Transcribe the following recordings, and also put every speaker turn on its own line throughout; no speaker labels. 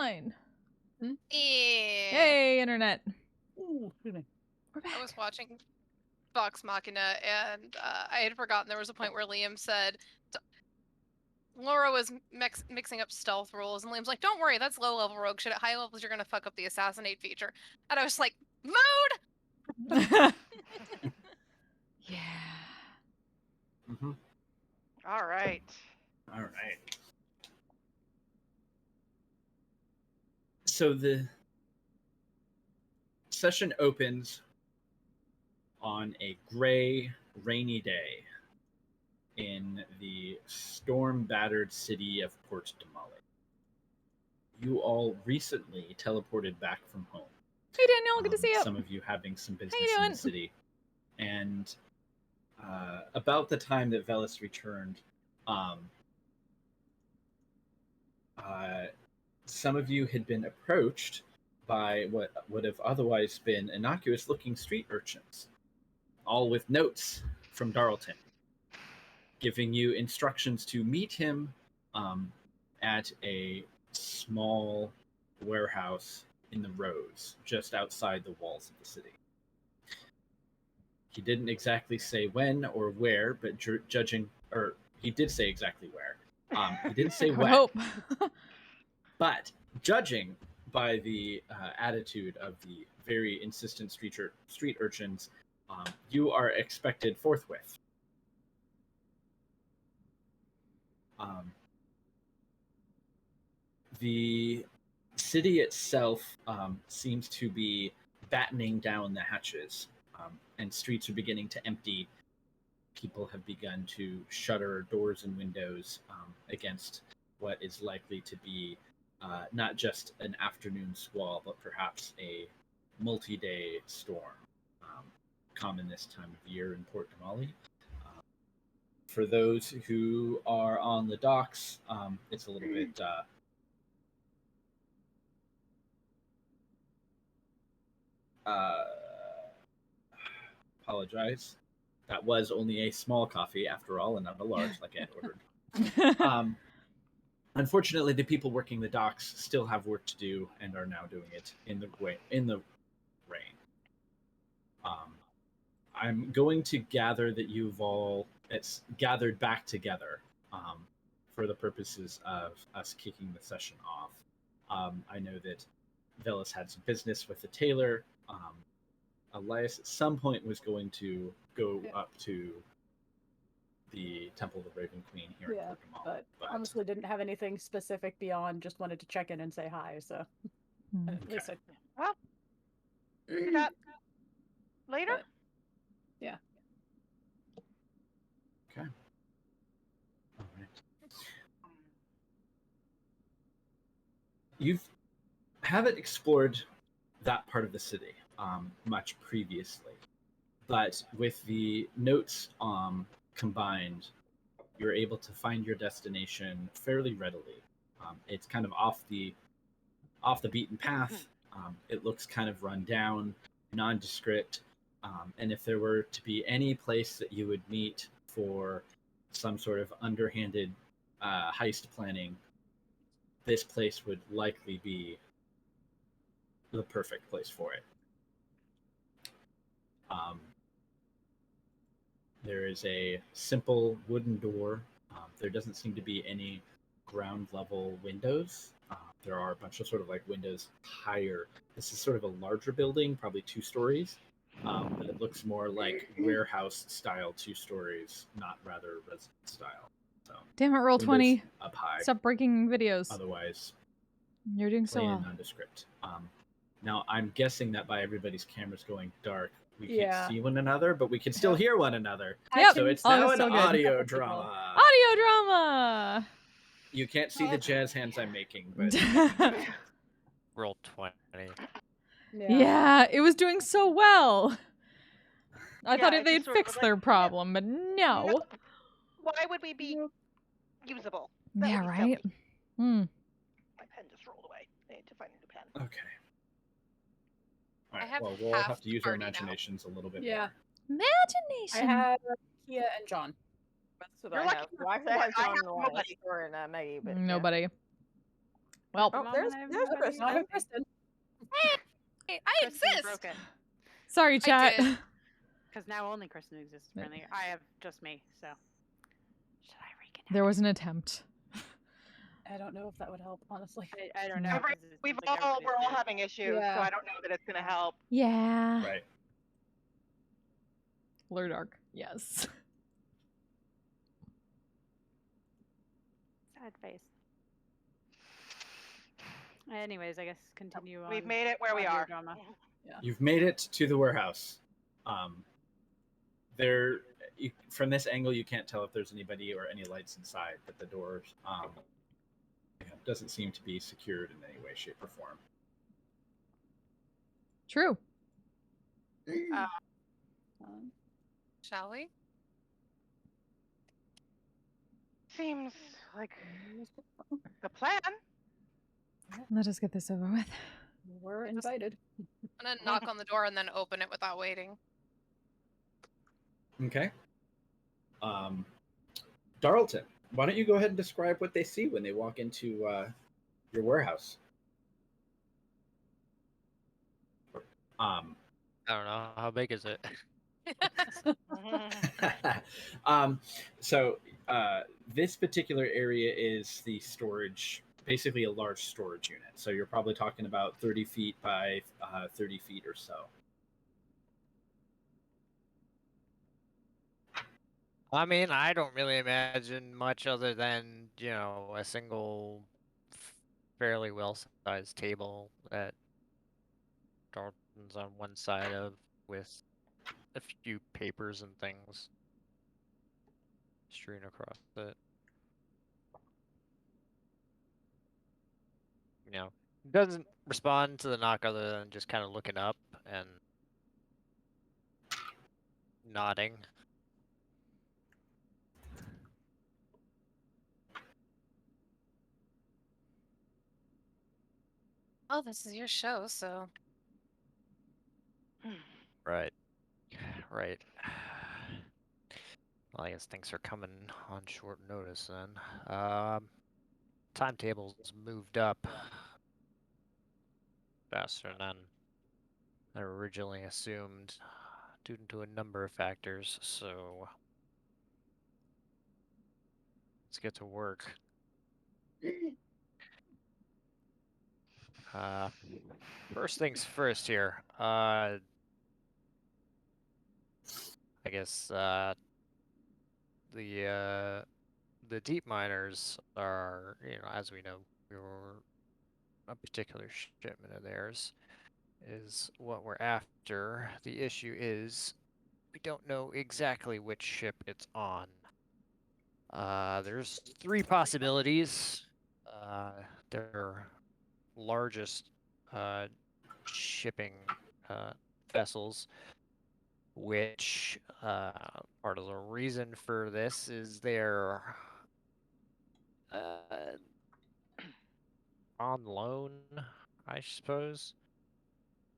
fine.
Yeah.
Hey, internet.
Ooh,
We're back.
I was watching Vox Machina, and I had forgotten there was a point where Liam said Laura was mixing up stealth rolls, and Liam's like, "Don't worry, that's low-level rogue shit. At high levels, you're gonna fuck up the assassinate feature." And I was like, "Mood."
Yeah.
Mm-hmm.
All right.
All right. So the session opens on a gray, rainy day in the storm-battered city of Port Damali. You all recently teleported back from home.
Hey, Daniel, good to see you.
Some of you having some business
you
in
doing?
the city. And about the time that Velis returned, some of you had been approached by what would have otherwise been innocuous-looking street urchins, all with notes from Darlton, giving you instructions to meet him at a small warehouse in the Rose, just outside the walls of the city. He didn't exactly say when or where, but he did say exactly where. He didn't say when.
Hope.
But judging by the attitude of the very insistent street urchins, you are expected forthwith. The city itself seems to be battening down the hatches, and streets are beginning to empty. People have begun to shutter doors and windows against what is likely to be not just an afternoon squall, but perhaps a multi-day storm, common this time of year in Port Damali. For those who are on the docks, it's a little bit apologize. That was only a small coffee after all, and not a large like I had ordered. Unfortunately, the people working the docks still have work to do and are now doing it in the rain. I'm going to gather that you've all gathered back together for the purposes of us kicking the session off. I know that Velis had some business with the tailor. Elias at some point was going to go up to the Temple of the Raven Queen here in Port Damali,
but honestly didn't have anything specific beyond just wanted to check in and say hi, so at least
Well, do that later?
But, yeah.
Okay. All right. You haven't explored that part of the city much previously, but with the notes combined, you're able to find your destination fairly readily. It's kind of off the beaten path. It looks kind of run down, nondescript, and if there were to be any place that you would meet for some sort of underhanded heist planning, this place would likely be the perfect place for it. There is a simple wooden door. There doesn't seem to be any ground level windows. There are a bunch of sort of like windows higher. This is sort of a larger building, probably 2 stories, but it looks more like warehouse style 2 stories, not rather resident style. So,
damn it, roll 20.
Up high.
Stop breaking videos.
Otherwise,
you're doing so well.
Nondescript. Now, I'm guessing that by everybody's cameras going dark, we
Yeah.
can't see one another, but we can still hear one another.
Yep.
So it's
Oh,
now
that's
an
so good.
audio drama.
Audio drama!
You can't see the jazz hands I'm making, but
Roll 20.
Yeah, it was doing so well. I thought
it's
they'd
just sort of
fix
like,
their problem, but no.
Nope. Why would we be usable? That
Yeah,
would be
right?
silly. My pen just rolled away. I need to find a new pen.
okay. All
I
right,
have
well, we'll
half
have to
the
use our
party now.
imaginations a little bit
Yeah.
more.
I
Imagination.
have Kia and John.
That's what
You're
I
lucky
have.
for
Well, actually, I
what?
have
I
John
have
and
nobody.
Or and Maggie, but
Nobody. Well,
the moment
There's
I have
there's
nobody
Kristen.
with me.
Kristen.
Hey, I
Kristen
exist.
broke it.
sorry, chat.
did.
Because now only Kristen exists, apparently. I have just me, so. Should I reconnect?
There was an attempt.
I don't know if that would help, honestly.
I don't know.
No.
'cause it
We've
seems like
all
everybody's
we're all
there.
having issues,
Yeah.
so I don't know that it's gonna help.
Yeah.
Right.
Lurdark. Yes.
Sad face. Anyways, I guess continue on.
We've made it where we
audio
are.
Drama.
You've made it to the warehouse. From this angle, you can't tell if there's anybody or any lights inside, but the doors doesn't seem to be secured in any way, shape, or form.
True.
Shall we?
Seems like the plan.
Let us get this over with.
We're invited.
I'm gonna knock on the door and then open it without waiting.
Okay. Darlton, why don't you go ahead and describe what they see when they walk into your warehouse?
I don't know. How big is it?
So this particular area is the storage, basically a large storage unit. So you're probably talking about 30 feet by 30 feet or so.
I mean, I don't really imagine much other than, a single fairly well-sized table that Dalton's on one side of with a few papers and things strewn across it. Doesn't respond to the knock other than just kind of looking up and nodding.
Oh, this is your show, so
Right. Right. Well, I guess things are coming on short notice then. Timetable's moved up faster than I originally assumed due to a number of factors, so let's get to work. First things first here. I guess the deep miners are, as we know, a particular shipment of theirs is what we're after. The issue is we don't know exactly which ship it's on. There's three possibilities. Their largest shipping vessels, which part of the reason for this is they're on loan, I suppose,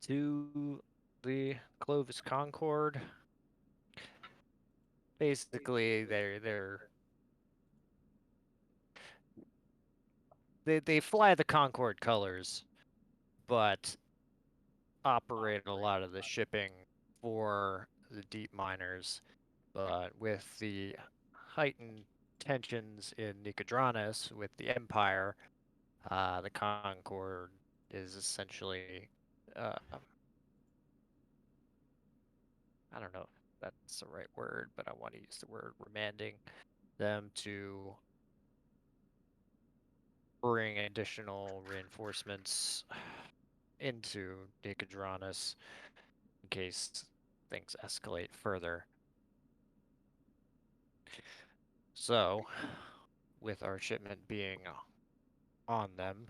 to the Clovis Concord. Basically, they fly the Concord colors, but operate a lot of the shipping for the deep miners. But with the heightened tensions in Nicodranas with the Empire, the Concord is essentially, I don't know if that's the right word, but I want to use the word remanding them to bring additional reinforcements into Nicodranas in case things escalate further. So, with our shipment being on them,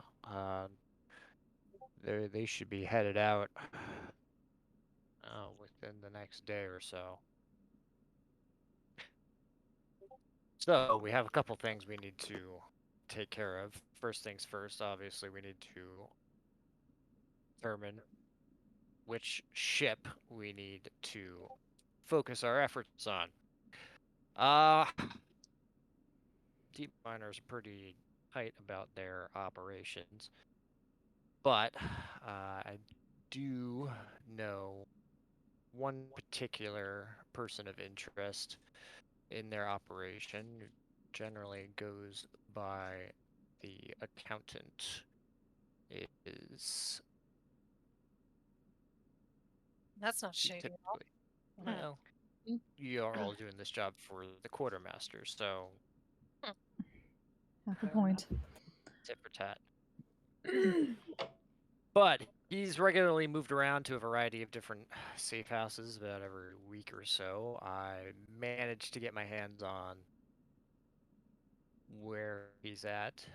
they should be headed out within the next day or so. So, we have a couple things we need to take care of. First things first, obviously, we need to determine which ship we need to focus our efforts on. Deep miners are pretty tight about their operations. But I do know one particular person of interest in their operation who generally goes by the accountant. Is
That's not shady at all.
typically, well, you're all doing this job for the quartermaster, so
That's the point.
tit for tat. But he's regularly moved around to a variety of different safe houses about every week or so. I managed to get my hands on where he's at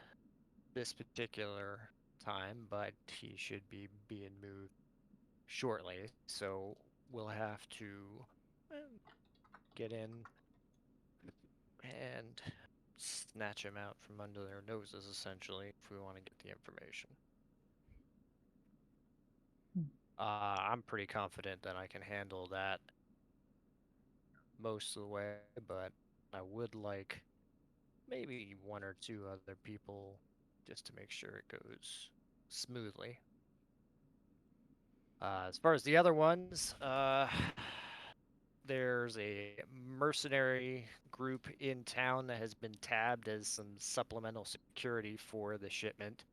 this particular time, but he should be being moved shortly, so we'll have to get in and snatch him out from under their noses, essentially, if we want to get the information. I'm pretty confident that I can handle that most of the way, but I would like maybe one or two other people just to make sure it goes smoothly. As far as the other ones, there's a mercenary group in town that has been tabbed as some supplemental security for the shipment.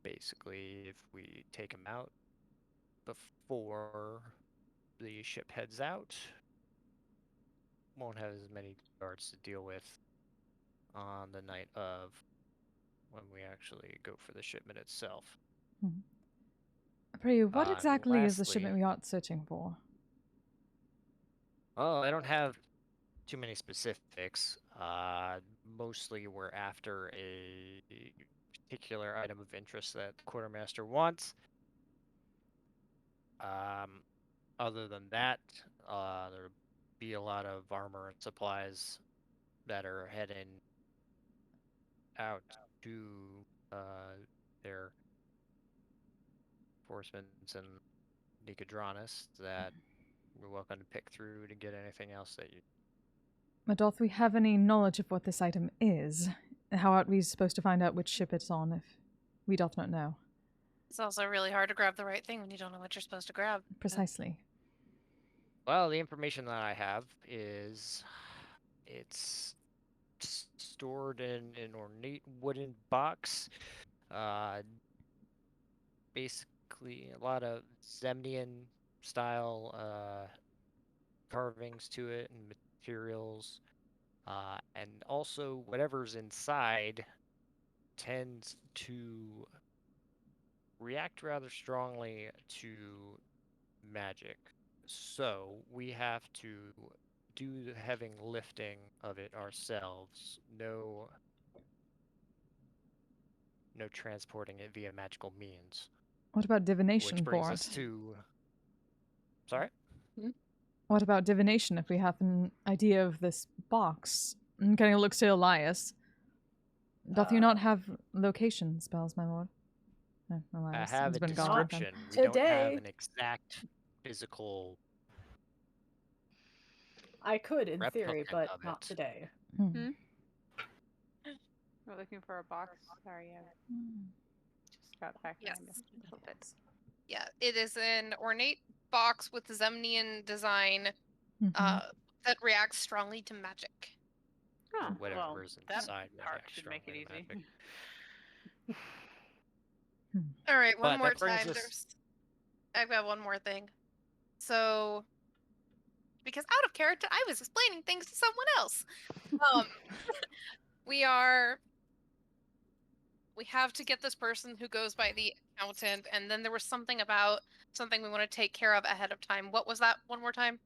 Basically, if we take them out before the ship heads out, won't have as many guards to deal with on the night of when we actually go for the shipment itself.
Pray, what exactly is the
lastly-
shipment we are searching for?
Oh, I don't have too many specifics. Mostly we're after a particular item of interest that the quartermaster wants. Other than that, there'll be a lot of armor and supplies that are heading out to their reinforcements in Nicodranus that we're welcome to pick through to get anything else that you.
But doth we have any knowledge of what this item is? How are we supposed to find out which ship it's on if we doth not know?
It's also really hard to grab the right thing when you don't know what you're supposed to grab.
Precisely.
Well, the information that I have is it's stored in an ornate wooden box. Basically, a lot of Zemnian style carvings to it and materials. And also, whatever's inside tends to react rather strongly to magic. So we have to do the heavy lifting of it ourselves. No transporting it via magical means.
What about divination
Which brings
for
us
it?
to. Sorry?
What about divination if we have an idea of this box? And kind of looks to Elias. Doth you not have location spells, my lord? No,
I
Elias
have
has
a
been gone.
description. We don't have
Today.
an exact physical
I could in theory,
replica
but
of
not
it.
today.
We're looking for a box. Sorry, I just got back
Yes.
around a little bit.
Yeah, it is an ornate box with Zemnian design that reacts strongly to magic.
Oh, well,
Whatever's
that
inside will
part
act
should make it
strongly
easy.
magic.
All right, one
But
more
that brings
time.
us-
I've got one more thing. So, because out of character, I was explaining things to someone else. We have to get this person who goes by the accountant, and then there was something about something we want to take care of ahead of time. What was that? One more time.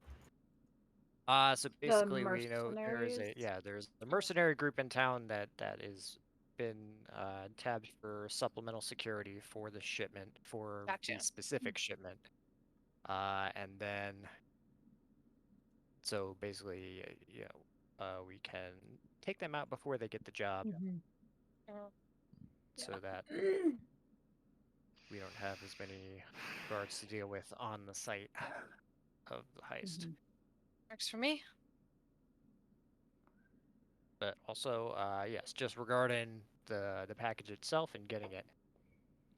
So basically, we know there's
mercenaries?
there's a mercenary group in town that is been tabbed for supplemental security for the shipment for
Gotcha.
the specific shipment, and then so basically, we can take them out before they get the job, so that we don't have as many guards to deal with on the site of the heist.
Works for me.
But also, yes, just regarding the package itself and getting it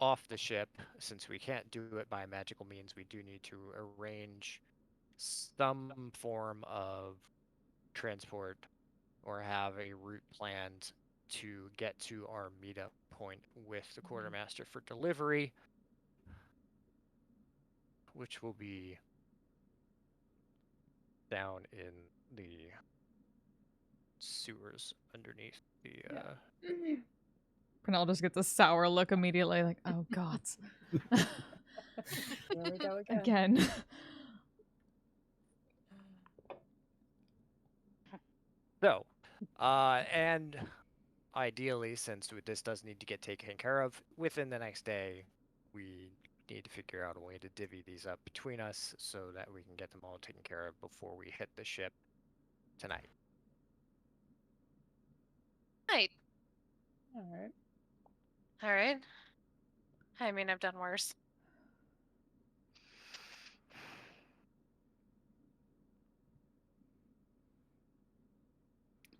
off the ship, since we can't do it by magical means, we do need to arrange some form of transport or have a route planned to get to our meetup point with the quartermaster for delivery, which will be down in the sewers underneath the
Pernell just gets a sour look immediately, like, oh god.
There we go again.
Again.
So, and ideally, since this does need to get taken care of within the next day, we need to figure out a way to divvy these up between us so that we can get them all taken care of before we hit the ship tonight.
Right.
All right.
All right. I mean, I've done worse.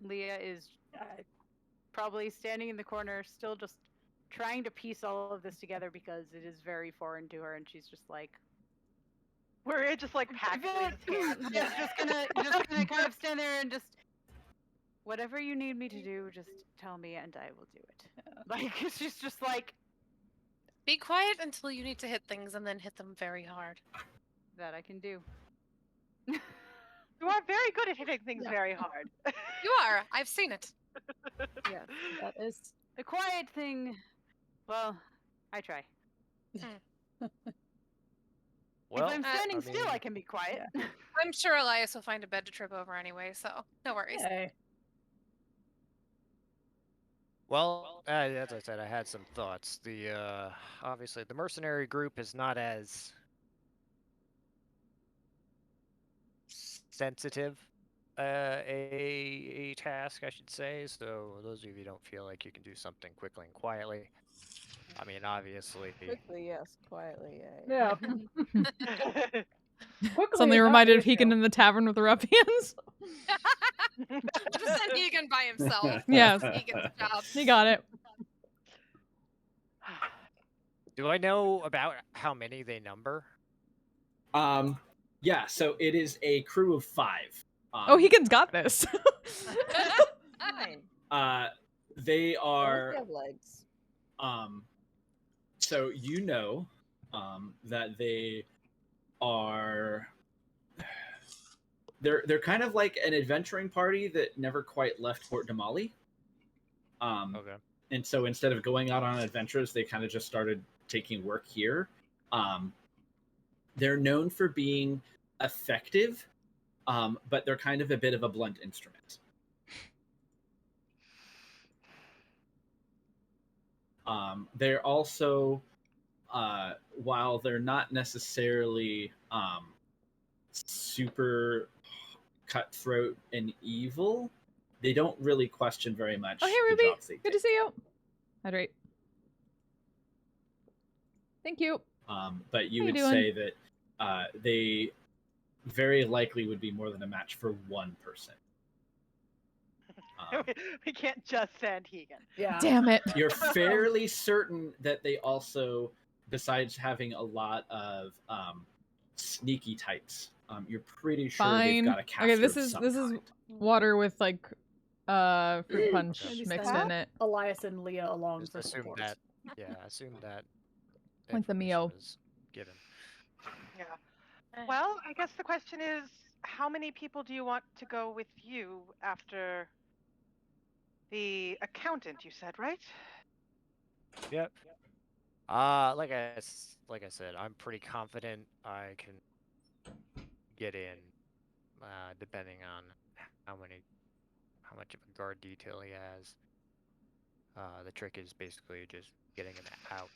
Leah is probably standing in the corner, still just trying to piece all of this together because it is very foreign to her, and she's just like,
We're just like packing hands.
yeah, just gonna kind of stand there and just whatever you need me to do, just tell me and I will do it. Like she's just like
Be quiet until you need to hit things and then hit them very hard.
that I can do.
You are very good at hitting things
Yeah.
very hard.
You are. I've seen it.
Yes, that is.
The quiet thing, well, I try.
Well,
if I'm standing
I
still,
mean-
I can be quiet.
I'm sure Elias will find a bed to trip over anyway, so no worries.
Hey.
Well, as I said, I had some thoughts. The obviously the mercenary group is not as sensitive a task, I should say. So those of you who don't feel like you can do something quickly and quietly, I mean, obviously,
Quickly, yes. Quietly, yay.
Yeah. Quickly
Suddenly
is not
reminded
the
of Hegan
issue.
in the tavern with the ruffians.
Just send Egan by himself.
Yes.
That's Egan's job.
He got it.
do I know about how many they number?
Yeah, so it is a crew of 5.
Oh, Hegan's got this.
Fine.
They
Unless
are
they have legs.
so you know that they are they're kind of like an adventuring party that never quite left Fort Damali.
Okay.
And so instead of going out on adventures, they kind of just started taking work here. They're known for being effective, but they're kind of a bit of a blunt instrument. They're also, while they're not necessarily super cutthroat and evil, they don't really question very much
Oh, hey,
the
Ruby.
jobs they
Good to
take.
see you. Hydrate. Thank you.
But you
How you
would
doing?
say that they very likely would be more than a match for one person.
We can't just send Hegan.
Yeah.
Damn it.
You're fairly certain that they also, besides having a lot of sneaky types, you're pretty sure
Fine.
they've got a caster
Okay, this
of
is
some kind.
water with like fruit punch
Maybe
mixed
send
in it.
Elias and Leah along
Just
for
assume
support.
that. Yeah, assume that.
Like the
information
Mio.
was given.
Yeah. Well, I guess the question is, how many people do you want to go with you after the accountant? You said, right?
Yep. Like I said, I'm pretty confident I can get in, depending on how much of a guard detail he has. The trick is basically just getting him out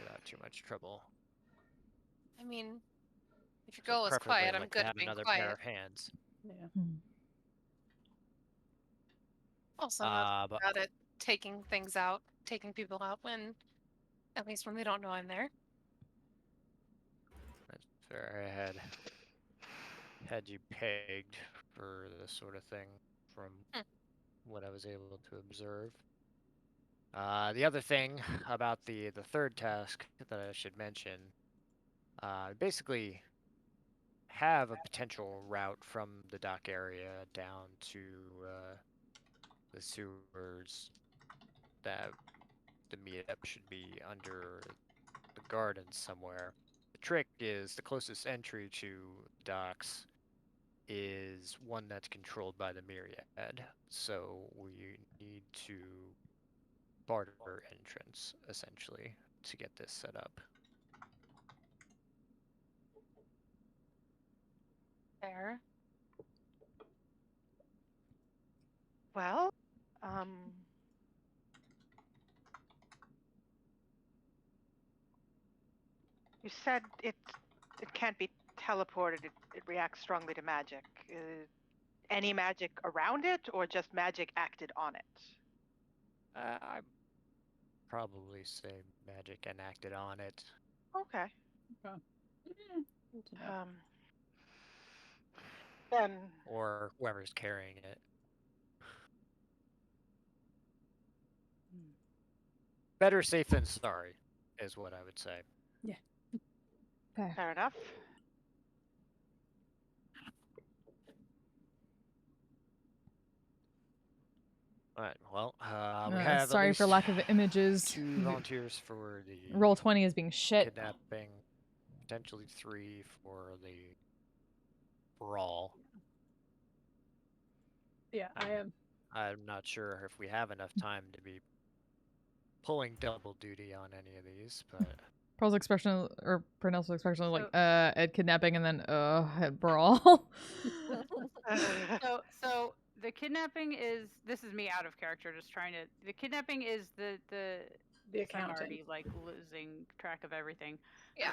without too much trouble.
I mean, if your
So
goal is
preferably
quiet,
I'd
I'm
like to
good at
have
being
another pair
quiet.
of hands.
Yeah.
Also, not
But
bad at taking things out, taking people out when, at least when they don't know I'm there.
that's fair. I had you pegged for this sort of thing from what I was able to observe. The other thing about the third task that I should mention, basically have a potential route from the dock area down to the sewers. That the meetup should be under the gardens somewhere. The trick is the closest entry to docks is one that's controlled by the Myriad, so we need to barter entrance essentially to get this set up.
Fair. Well, you said it can't be teleported. It reacts strongly to magic. Any magic around it, or just magic acted on it?
I'd probably say magic enacted on it.
Okay.
Okay. Good to know.
Then
Or whoever's carrying it. Better safe than sorry, is what I would say.
fair enough.
Alright, well, we have at
sorry for
least
lack of images.
2 volunteers for the
Roll 20 is being shit.
kidnapping, potentially 3 for the brawl.
Yeah, I am.
I'm not sure if we have enough time to be pulling double duty on any of these, but
Pearl's expression, or Pernell's expression, was like,
So-
at kidnapping and then, at brawl.
So the kidnapping is, this is me out of character, just trying to. The kidnapping is the I'm
accountant.
already like losing track of everything.
Yeah.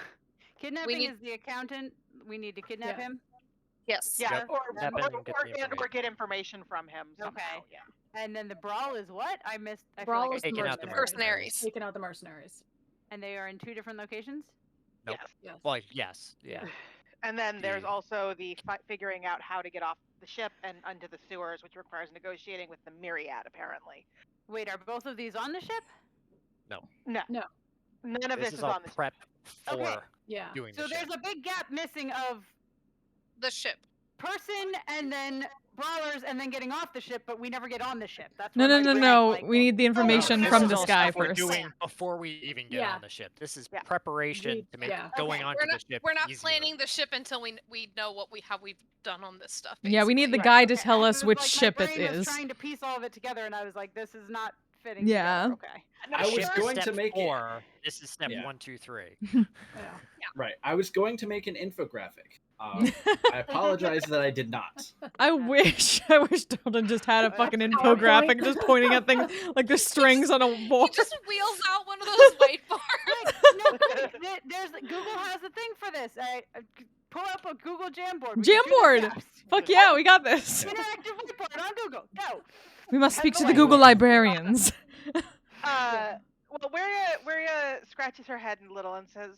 Kidnapping
need-
is the accountant. We need to kidnap
Yeah.
him.
Yes.
Yeah,
Yep. Kidnap him and get the
or get information from him. Somehow.
Okay.
Yeah.
And then the brawl is what? I missed. I
Brawl
feel like
is
I
the
taking out the
Mercenaries.
Taking out the mercenaries.
And they are in 2 different locations.
Nope.
Yes.
Yes.
well, yes, yeah.
And then there's
The-
also the figuring out how to get off the ship and onto the sewers, which requires negotiating with the Myriad, apparently.
Wait, are both of these on the ship?
No.
No.
None of
This
this
is
is
all
on the ship.
prep for
Okay.
Yeah.
doing
So
the
there's
ship.
a big gap missing of
The ship.
person and then brawlers and then getting off the ship, but we never get on the ship. That's
No,
where
no,
my
no,
brain,
no.
like,
We need the information
This
from
is
this
all
guy
stuff we're
first.
doing before we even get
Yeah.
on the ship. This is
Yeah.
preparation to make
yeah.
going
Okay.
onto the ship
We're not
easier.
planning the ship until we know what we've done on this stuff.
Yeah, we need the
basically.
guy to
Okay,
tell
I
us
was
which
like,
ship
my
it
brain was
is.
trying to piece all of it together, and I was like, "This is not fitting."
Yeah.
Together. Okay.
I was
Ship is
going to
step
make it.
4. This is step
Yeah.
1, 2, 3.
Yeah.
Right. I was going to make an infographic. I apologize that I did not.
I wish Dalton just had a fucking
PowerPoint.
infographic just pointing at things like the strings on a
He
board.
just wheels out one of those whiteboards.
Like, no, there's Google has a thing for this. I pull up a Google Jamboard. We can do
Jamboard!
this, yes.
Fuck yeah, we got this.
Interactive whiteboard on Google. Go.
We must speak to the
way-
Google librarians.
Well, Waria scratches her head a little and says,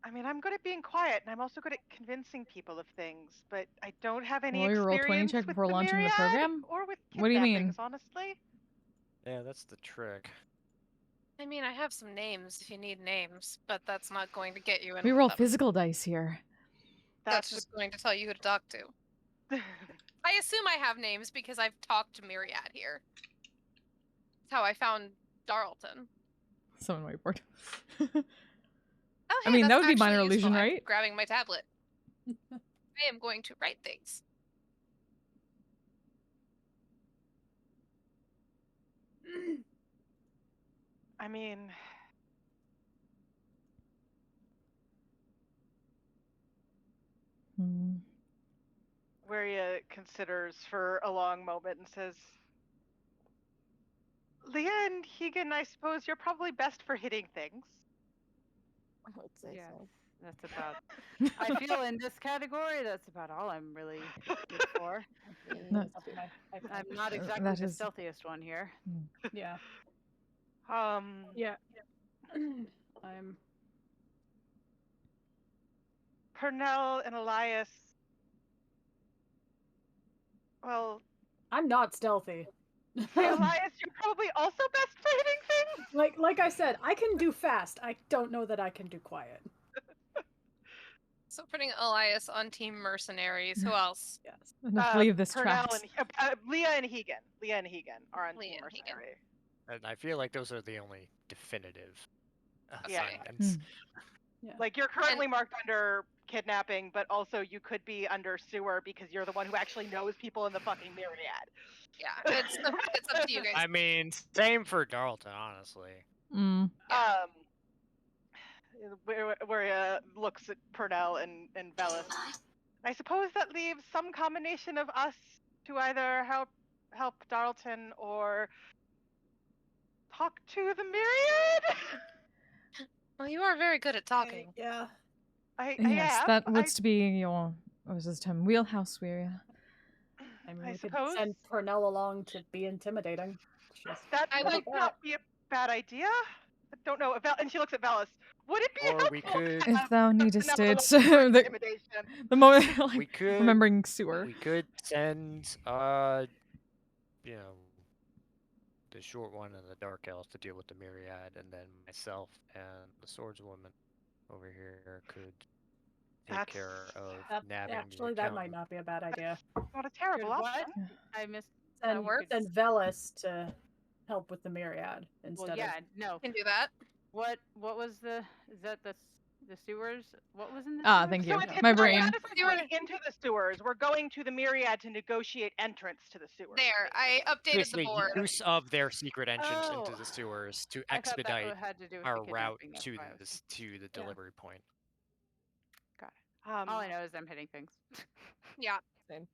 I mean, I'm good at being quiet, and I'm also good at convincing people of things, but I don't have any
Roll your roll 20
experience
check
with
before
the
launching the
Myriad
program?
or with
What do you mean?
kidnappings, honestly.
Yeah, that's the trick.
I mean, I have some names if you need names, but that's not going to get you in.
We roll physical dice here.
That's just going to tell you who to talk to. I assume I have names because I've talked to Myriad here. That's how I found Darlton.
Summon whiteboard.
Oh,
I
hey,
mean, that
that's
would be minor
actually useful.
illusion,
I'm
right?
grabbing my tablet. I am going to write things.
I mean,
Hmm.
Waria considers for a long moment and says, Leah and Hegan, I suppose you're probably best for hitting things.
I would say
Yeah.
so.
That's about. I feel in this category, that's about all I'm really good for.
No.
I'll be my-
I'm not exactly
that
the
is-
stealthiest one here.
Yeah.
Yeah. I'm.
Pernell and Elias. Well,
I'm not stealthy.
Hey, Elias, you're probably also best for hitting things.
like I said, I can do fast. I don't know that I can do quiet.
So putting Elias on Team Mercenaries. Who else?
Yes.
Enough leave this
Purnell
tracks.
and Leah and Hegan. Leah and Hegan are on
Leah
Team
and Hegan.
Mercenary.
And I feel like those are the only definitive
Yeah.
assignments.
Yeah.
Like you're currently marked under kidnapping, but also you could be under sewer because you're the one who actually knows people in the fucking myriad.
Yeah, it's up to you guys.
I mean, same for Darlton, honestly.
Mm.
Where looks at Purnell and Velis. I suppose that leaves some combination of us to either help Darlton or talk to the myriad.
Well, you are very good at talking.
Yeah.
Yes,
am.
that looks to be your, what was this term, wheelhouse, Wiria.
I mean,
I
we could
suppose.
send Purnell along to be intimidating. She's
That
I
would
would-
not be a bad idea. I don't know. And she looks at Velis. Would it be
Or
helpful
we
to
could-
have
If thou needest
another
it,
one for
the
intimidation?
moment, like,
We could
remembering sewer.
We could send you know, the short one and the dark elf to deal with the myriad, and then myself and the swordswoman over here could take
That's-
care of
That,
nabbing
actually,
the
that might
accountant.
not be a bad idea.
Not a terrible
Good what?
option.
I missed.
Send,
works.
send Velis to help with the myriad instead
Well, yeah,
of.
no.
Can do that.
What was the? Is that the sewers? What was in the?
Ah,
sewers?
thank
So
you.
it's
My
not
brain.
necessarily into the sewers. We're going to the myriad to negotiate entrance to the sewers.
There, I updated
Basically,
the board.
use of their secret entrance
Oh.
into the sewers to
I thought that
expedite
had to do with
our
the
route
kidnapping, that's
to
why I was
to the delivery point.
Got it. All I know is I'm hitting things.
Yeah.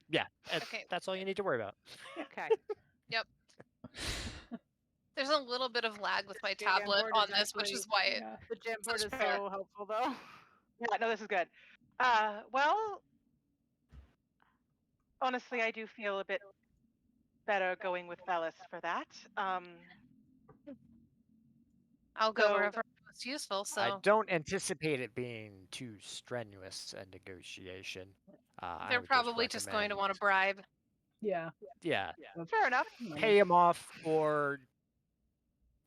Yeah,
Okay.
that's all you need to worry about.
Okay.
There's a little bit of lag with my
The jam
tablet
board
on
is
this, which
actually-
is why it.
Yeah.
The jam board is
fair.
so helpful, though.
Yeah, no, this is good. Well, honestly, I do feel a bit better going with Velis for that.
I'll go
So-
wherever it's useful. So
I don't anticipate it being too strenuous a negotiation. I
they're
would
probably just going to
recommend-
want to bribe.
Yeah.
Yeah,
Fair enough.
pay him off, or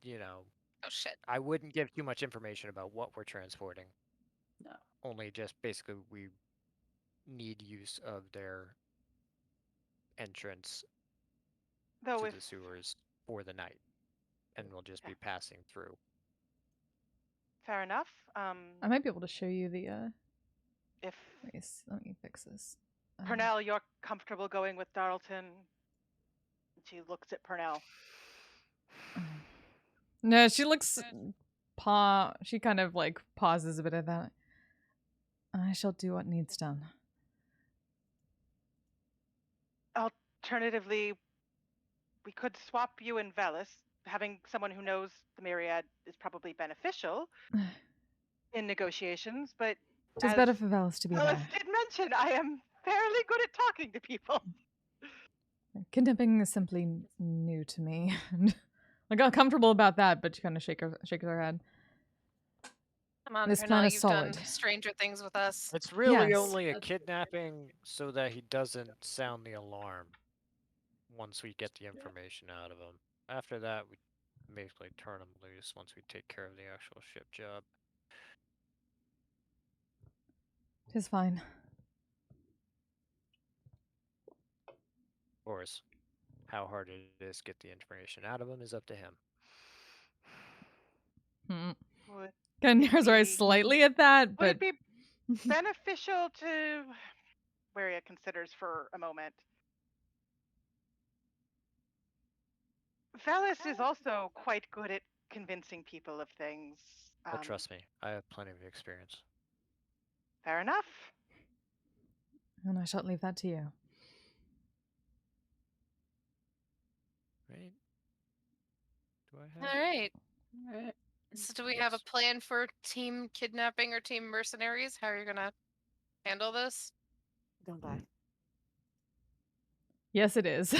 Oh shit.
I wouldn't give too much information about what we're transporting.
No.
Only just basically we need use of their entrance
Though
to
if
the sewers for the night, and we'll just be passing through.
fair enough.
I might be able to show you the,
If
let me fix this.
Purnell, you're comfortable going with Darlton. She looks at Purnell.
No, she looks, she kind of, like, pauses a bit at that. I shall do what needs done.
Alternatively, we could swap you and Velis. Having someone who knows the myriad is probably beneficial in negotiations, but
Tis
as
better for Velis to be
Velis
there.
did mention, I am fairly good at talking to people.
Kidnapping is simply new to me. Like, I'm comfortable about that, but she kind of shakes her head.
Come on,
This
Pernell,
plan is
you've
solid.
done stranger things with us.
It's really
Yes.
only a
That's-
kidnapping so that he doesn't sound the alarm once we get the information out of him. After that, we basically turn him loose once we take care of the actual ship job.
Tis fine.
Of course, how hard it is to get the information out of him is up to him.
Would,
Kind of narrows her eyes
be-
slightly at that,
would
but
it be beneficial to Waria considers for a moment? Velis is also quite good at convincing people of things.
But trust me, I have plenty of experience.
Fair enough.
and I shall leave that to you.
Right? Do I have?
All right.
Alright.
So do we have a
Yes.
plan for team kidnapping or team mercenaries? How are you gonna handle this?
Don't die.
Yes, it is.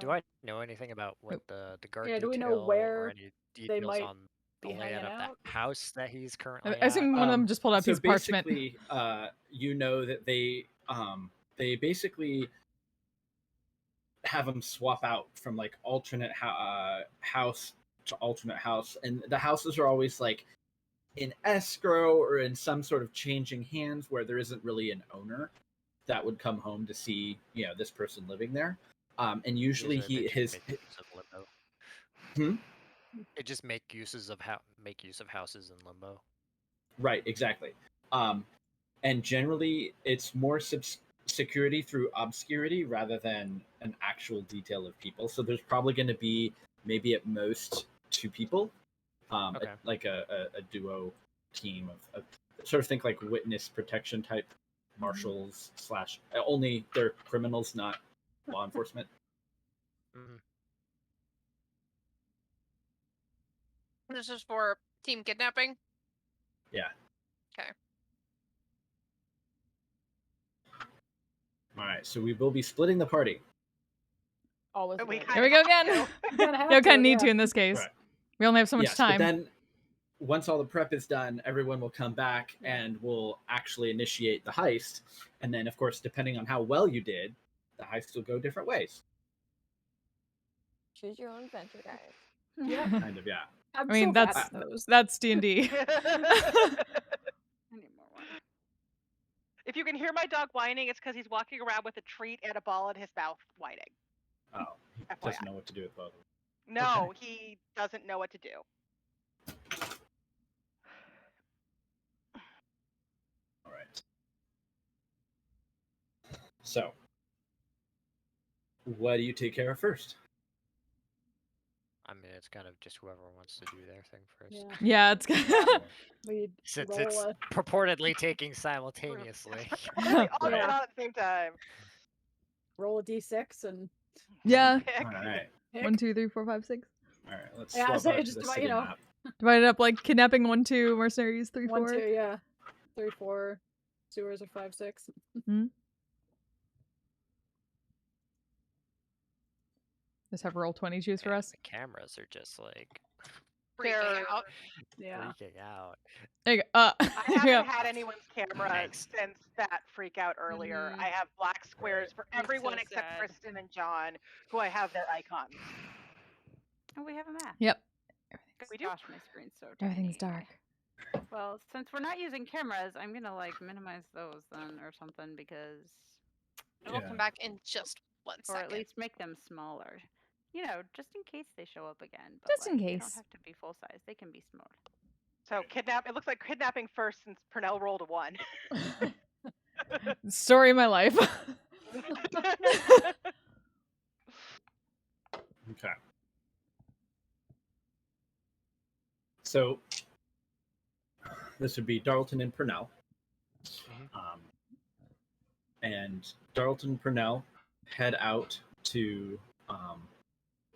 Do I know anything about what the guard
Yeah, do we know
detail
where
or any details
might
on the
be
layout
hanging
of that
out?
house that he's currently
I assume
at?
one of them just pulled out
So
his parchment.
basically, you know that they basically have them swap out from like alternate house to alternate house, and the houses are always like in escrow or in some sort of changing hands where there isn't really an owner that would come home to see this person living there. And usually
Usually they just make use of limbo. It just make use of houses in limbo.
Right, exactly. And generally it's more security through obscurity rather than an actual detail of people. So there's probably going to be maybe at most 2 people,
Okay.
like a duo team of sort of think like witness protection type marshals slash only they're criminals, not law enforcement.
Mhm.
This is for team kidnapping.
Yeah.
Okay.
All right, so we will be splitting the party.
Always.
But we
good.
kind
Here we go again.
You kinda have
Yeah, we kind
to,
of need
yeah.
to in this case.
Right.
We only have so much
Yes,
time.
but then once all the prep is done, everyone will come back and we'll actually initiate the heist. And then, of course, depending on how well you did, the heist will go different ways.
Choose your own adventure, guys.
Yeah.
Kind of, yeah.
I'm
I mean,
so bad at those.
that's D&D.
I need more wine.
If you can hear my dog whining, it's because he's walking around with a treat and a ball in his mouth whining.
Oh, he
FYI.
doesn't know what to do with both of them.
No, he doesn't know what to do.
All right. So, what do you take care of first?
I mean, it's kind of just whoever wants to do their thing first.
Yeah.
Yeah, it's
We
Since
roll
it's
a
purportedly taking simultaneously.
We all
Right.
get on at the same time.
roll a d6 and
yeah.
Pick.
All right.
pick.
1, 2, 3, 4, 5, 6.
All right, let's
Yeah,
swap
so
out to
just
the
about,
city
you know,
map.
Divide it up like kidnapping 1, 2, mercenaries 3, 4.
1, 2, yeah. 3, 4. Sewers are 5, 6.
Just have roll 20 choose for
Man,
us.
the cameras are just like
Freaking out.
Yeah.
freaking out.
There you go.
I
Here we
haven't
go.
had anyone's camera
Thanks.
since that freak out earlier.
Mhm.
I have black squares for
That's so
everyone except
sad.
Kristen and John, who I have their icons.
Oh, we have a map.
Yep.
We do?
Gosh, my screen's so tiny.
Everything's dark.
Well, since we're not using cameras, I'm gonna like minimize those then or something because,
We'll
Yeah.
come back in just 1
or
second.
at least make them smaller. You know, just in case they show up again. But,
Just in
like, They don't
case.
have to be full size. They can be small.
So it looks like kidnapping first since Purnell rolled a 1.
Story of my life.
Okay. So this would be Darlton and Purnell. And Darlton and Purnell head out to,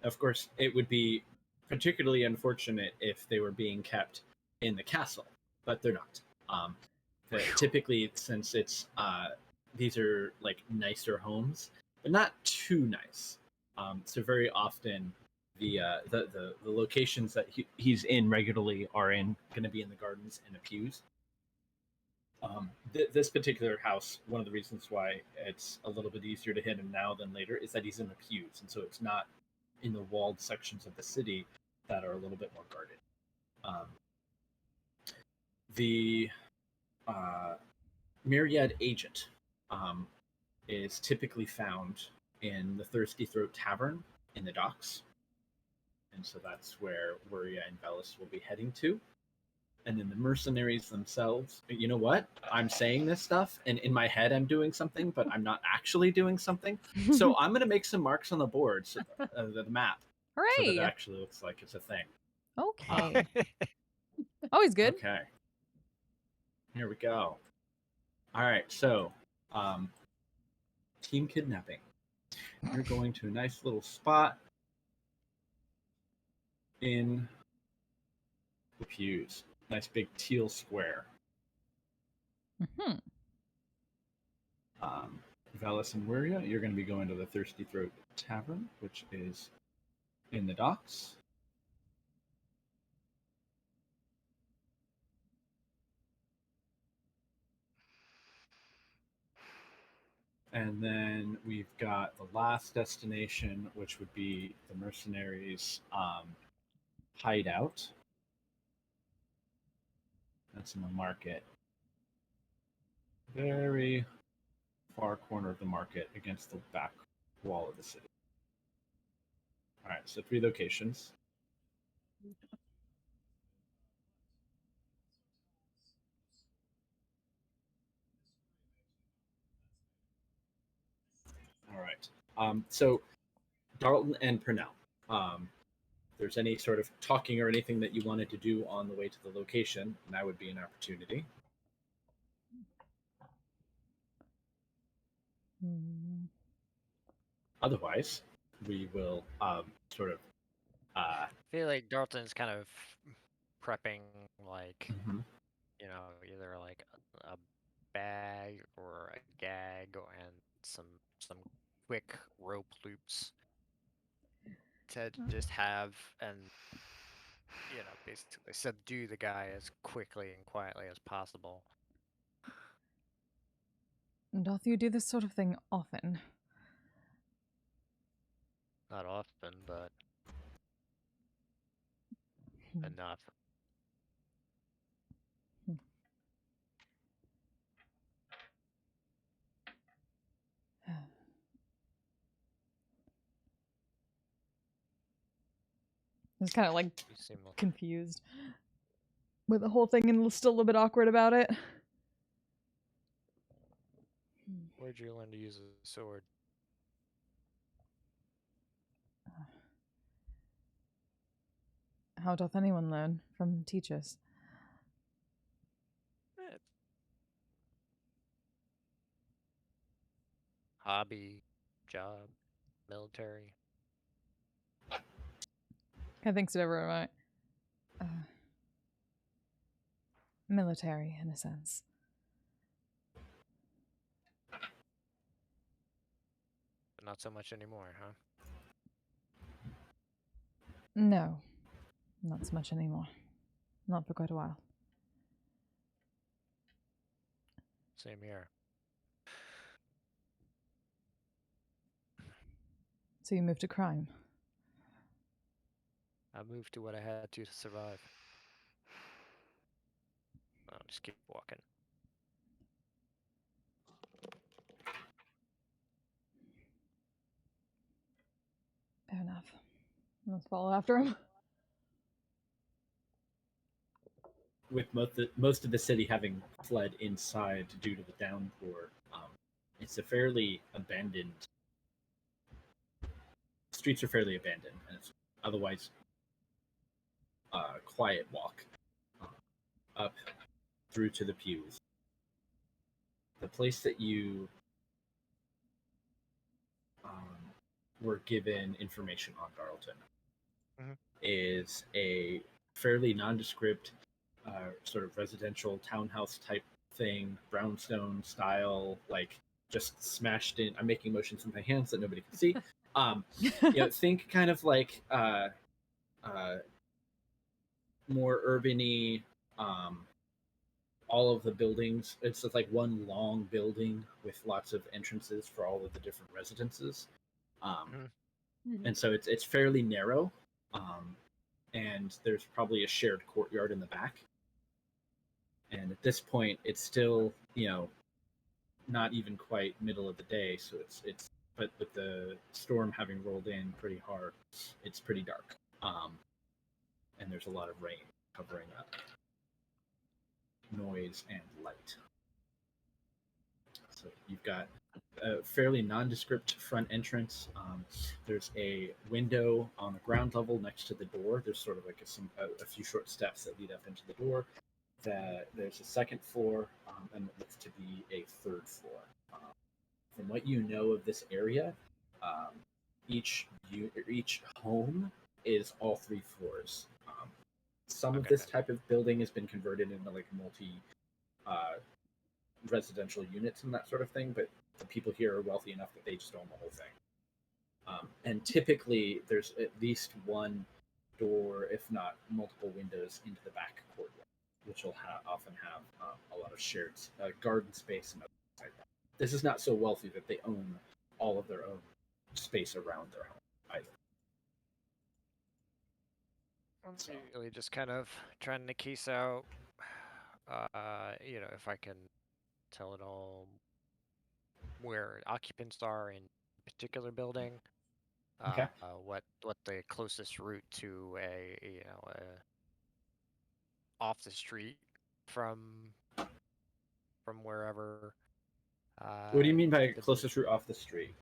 of course, it would be particularly unfortunate if they were being kept in the castle, but they're not. Typically, since it's these are like nicer homes, but not too nice. So very often the locations that he's in regularly are going to be in the gardens and the pews. This particular house, one of the reasons why it's a little bit easier to hit him now than later is that he's in the pews, and so it's not in the walled sections of the city that are a little bit more guarded. The Myriad agent is typically found in the Thirsty Throat Tavern in the docks, and so that's where Wuria and Velis will be heading to. And then the mercenaries themselves, you know what? I'm saying this stuff, and in my head I'm doing something, but I'm not actually doing something. So I'm going to make some marks on the board, so the map, so that
Hooray!
it actually looks like it's a thing.
Okay. Always good.
Okay. Here we go. All right, so team kidnapping. You're going to a nice little spot in the pews. Nice big teal square.
Mhm.
Velis and Wuria, you're going to be going to the Thirsty Throat Tavern, which is in the docks. And then we've got the last destination, which would be the mercenaries' hideout. That's in the market. Very far corner of the market against the back wall of the city. All right, so 3 locations. All right. So Darlton and Purnell. If there's any sort of talking or anything that you wanted to do on the way to the location, that would be an opportunity. Otherwise, we will sort of.
I feel like Dalton's kind of prepping, like,
Mhm.
you know, either like a bag or a gag and some quick rope loops to just have and, you know, basically subdue the guy as quickly and quietly as possible.
Doth you do this sort of thing often?
Not often, but enough.
I was kind of like
You seem like
confused with the whole thing and still a little bit awkward about it.
Where'd you learn to use a sword?
How doth anyone learn from teachers?
Hobby, job, military.
I think so, right? Military, in a sense.
But not so much anymore, huh?
No, not so much anymore. Not for quite a while.
Same here.
So you moved to crime.
I moved to what I had to survive. I'll just keep walking.
Fair enough. Let's follow after him.
With most of the city having fled inside due to the downpour, it's a fairly abandoned. Streets are fairly abandoned, and it's otherwise quiet walk up through to the pews. The place that you were given information on Darlton is a fairly nondescript sort of residential townhouse type thing, brownstone style, like just smashed in. I'm making motions with my hands that nobody can see. Think kind of like more urbany. All of the buildings, it's just like one long building with lots of entrances for all of the different residences. And so it's fairly narrow, and there's probably a shared courtyard in the back. And at this point, it's still, not even quite middle of the day, so it's but with the storm having rolled in pretty hard, it's pretty dark. And there's a lot of rain covering up noise and light. So you've got a fairly nondescript front entrance. There's a window on the ground level next to the door. There's sort of like a few short steps that lead up into the door. There's a second floor, and what looks to be a third floor. From what you know of this area, each home is all 3 floors. Some of this type of building has been converted into like multi residential units and that sort of thing, but the people here are wealthy enough that they just own the whole thing. And typically, there's at least one door, if not multiple windows, into the back courtyard, which will often have a lot of shared garden space and other things like that. this is not so wealthy that they own all of their own space around their home either.
So really just kind of trying to case out, if I can tell it all where occupants are in a particular building,
Okay.
what the closest route to a off the street from wherever.
What do you mean by
the
closest route off the street?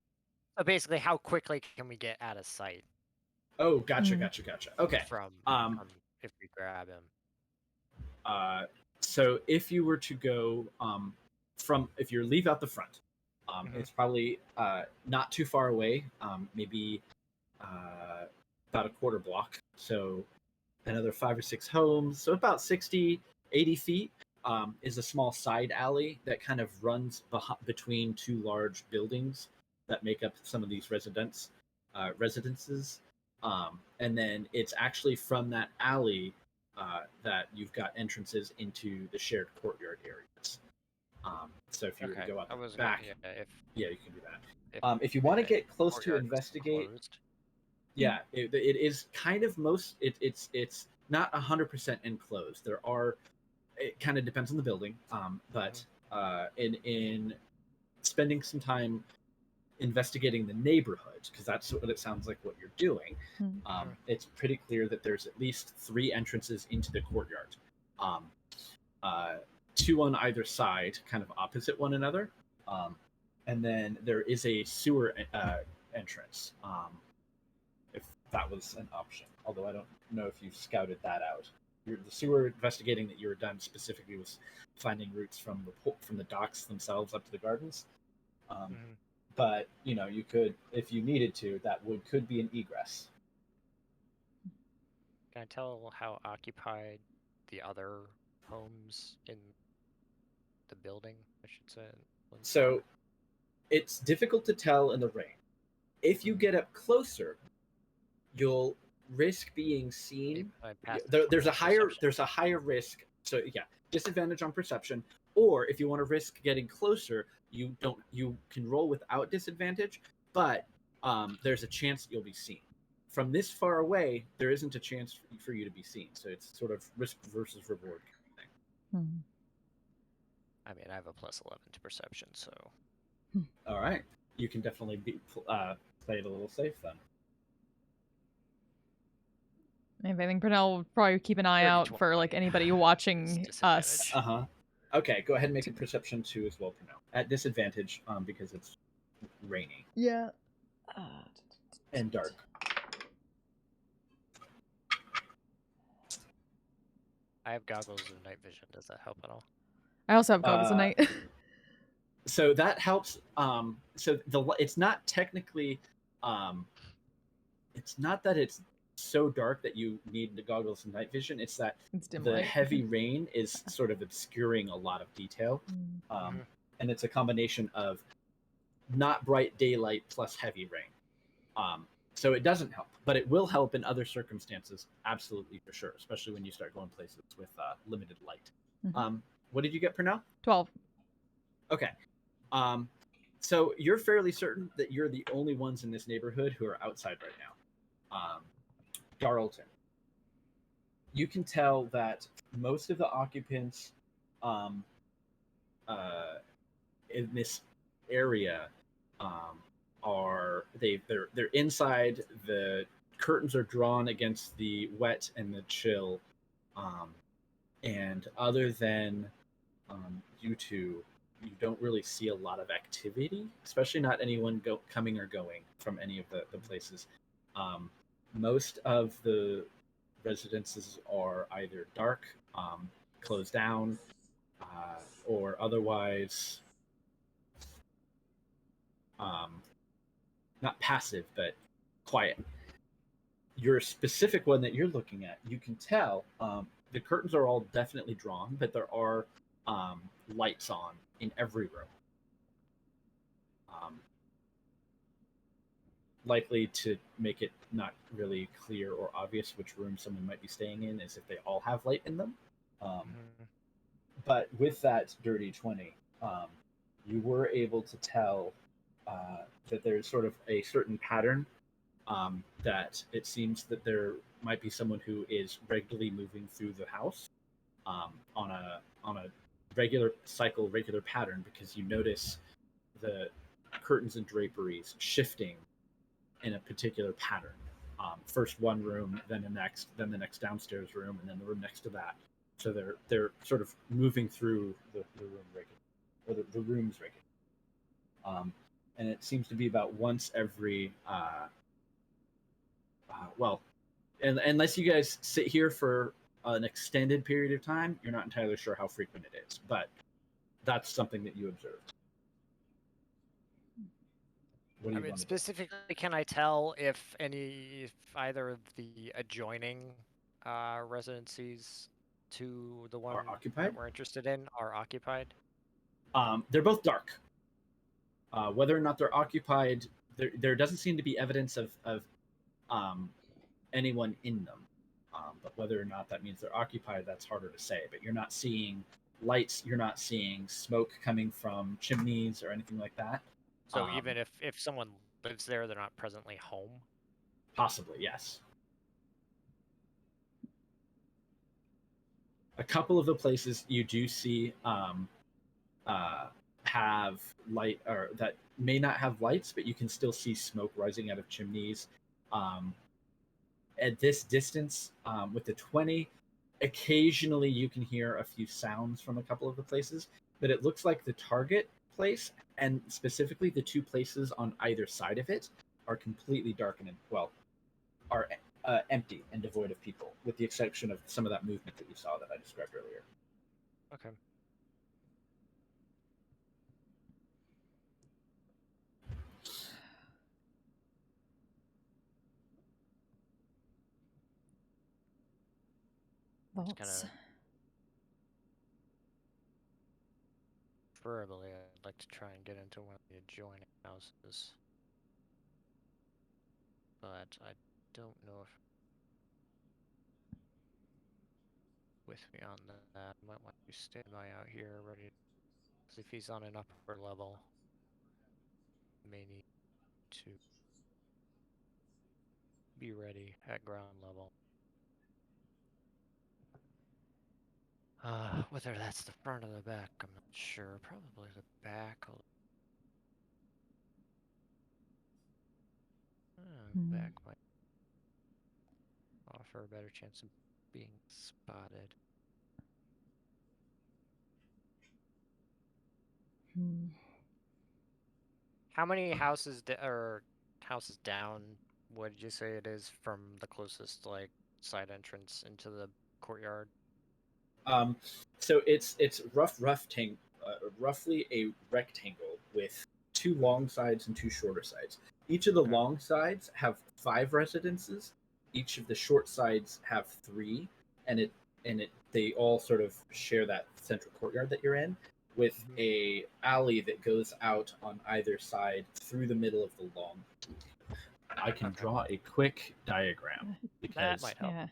So basically, how quickly can we get out of sight
Oh, gotcha.
Mhm.
Okay.
from if we grab him?
So if you were to go if you leave out the front, it's probably not too far away, maybe about a quarter block. So another 5 or 6 homes, so about 60, 80 feet is a small side alley that kind of runs between 2 large buildings that make up some of these residences. And then it's actually from that alley that you've got entrances into the shared courtyard areas. So if you were to go out the back, you can do that. If you want to get close to investigate, yeah, it is kind of it's not 100% enclosed. It kind of depends on the building, but in spending some time investigating the neighborhood, because that's what it sounds like what you're doing, it's pretty clear that there's at least 3 entrances into the courtyard, 2 on either side, kind of opposite one another, and then there is a sewer entrance, if that was an option, although I don't know if you've scouted that out. The sewer investigating that you were done specifically was finding routes from the docks themselves up to the gardens. But you could, if you needed to, that could be an egress.
Can I tell how occupied the other homes in the building, I should say?
So it's difficult to tell in the rain. If you get up closer, you'll risk being seen. There's a higher risk. So yeah, disadvantage on perception. Or if you want to risk getting closer, you can roll without disadvantage, but there's a chance that you'll be seen. From this far away, there isn't a chance for you to be seen. So it's sort of risk versus reward kind of thing.
I mean, I have a +11 to perception, so.
All right, you can definitely play it a little safe then.
Maybe I think Brunel will probably keep an eye out for like anybody watching us.
Okay, go ahead and make a perception 2 as well, Brunel. At disadvantage, because it's rainy.
Yeah.
And dark.
I have goggles of night vision. Does that help at all?
I also have goggles of night.
So that helps. So it's not technically. It's not that it's so dark that you need the goggles of night vision. It's that the heavy rain is sort of obscuring a lot of detail, and it's a combination of not bright daylight plus heavy rain. So it doesn't help, but it will help in other circumstances, absolutely for sure, especially when you start going places with limited light. What did you get, Pernell?
12.
Okay. So you're fairly certain that you're the only ones in this neighborhood who are outside right now. Darlton. You can tell that most of the occupants in this area they're inside. The curtains are drawn against the wet and the chill, and other than you two, you don't really see a lot of activity, especially not anyone coming or going from any of the places. Most of the residences are either dark, closed down, or otherwise not passive, but quiet. Your specific one that you're looking at, you can tell the curtains are all definitely drawn, but there are lights on in every room. Likely to make it not really clear or obvious which room someone might be staying in is if they all have light in them. But with that dirty 20, you were able to tell that there's sort of a certain pattern, that it seems that there might be someone who is regularly moving through the house, on a regular cycle, regular pattern, because you notice the curtains and draperies shifting in a particular pattern. First one room, then the next downstairs room, and then the room next to that. So they're sort of moving through the room regularly, or the rooms regularly. And it seems to be about once every well, and unless you guys sit here for an extended period of time, you're not entirely sure how frequent it is, but that's something that you observed. What do
I
you
mean,
want to do?
specifically, can I tell if either of the adjoining residencies to the one
occupied?
that we're interested in are occupied?
They're both dark. Whether or not they're occupied, there doesn't seem to be evidence of anyone in them. But whether or not that means they're occupied, that's harder to say. But you're not seeing lights, you're not seeing smoke coming from chimneys or anything like that.
So even if someone lives there, they're not presently home?
Possibly, yes. A couple of the places you do see have light, or that may not have lights, but you can still see smoke rising out of chimneys. At this distance, with the 20, occasionally you can hear a few sounds from a couple of the places, but it looks like the target place, and specifically the two places on either side of it, are completely darkened and, well, are empty and devoid of people, with the exception of some of that movement that you saw that I described earlier.
Okay.
Thoughts?
Preferably, I'd like to try and get into one of the adjoining houses. But I don't know if with me on that. I might want to stand by out here ready. Because if he's on an upper level, may need to be ready at ground level. Whether that's the front or the back, I'm not sure. Probably the back. Back might offer a better chance of being spotted. How many houses houses down would you say it is from the closest side entrance into the courtyard?
So it's roughly a rectangle with two long sides and two shorter sides. Each of the long sides have 5 residences. Each of the short sides have 3, and they all sort of share that central courtyard that you're in, with a alley that goes out on either side through the middle of the long. I can draw a quick diagram because
that might help.
Yeah.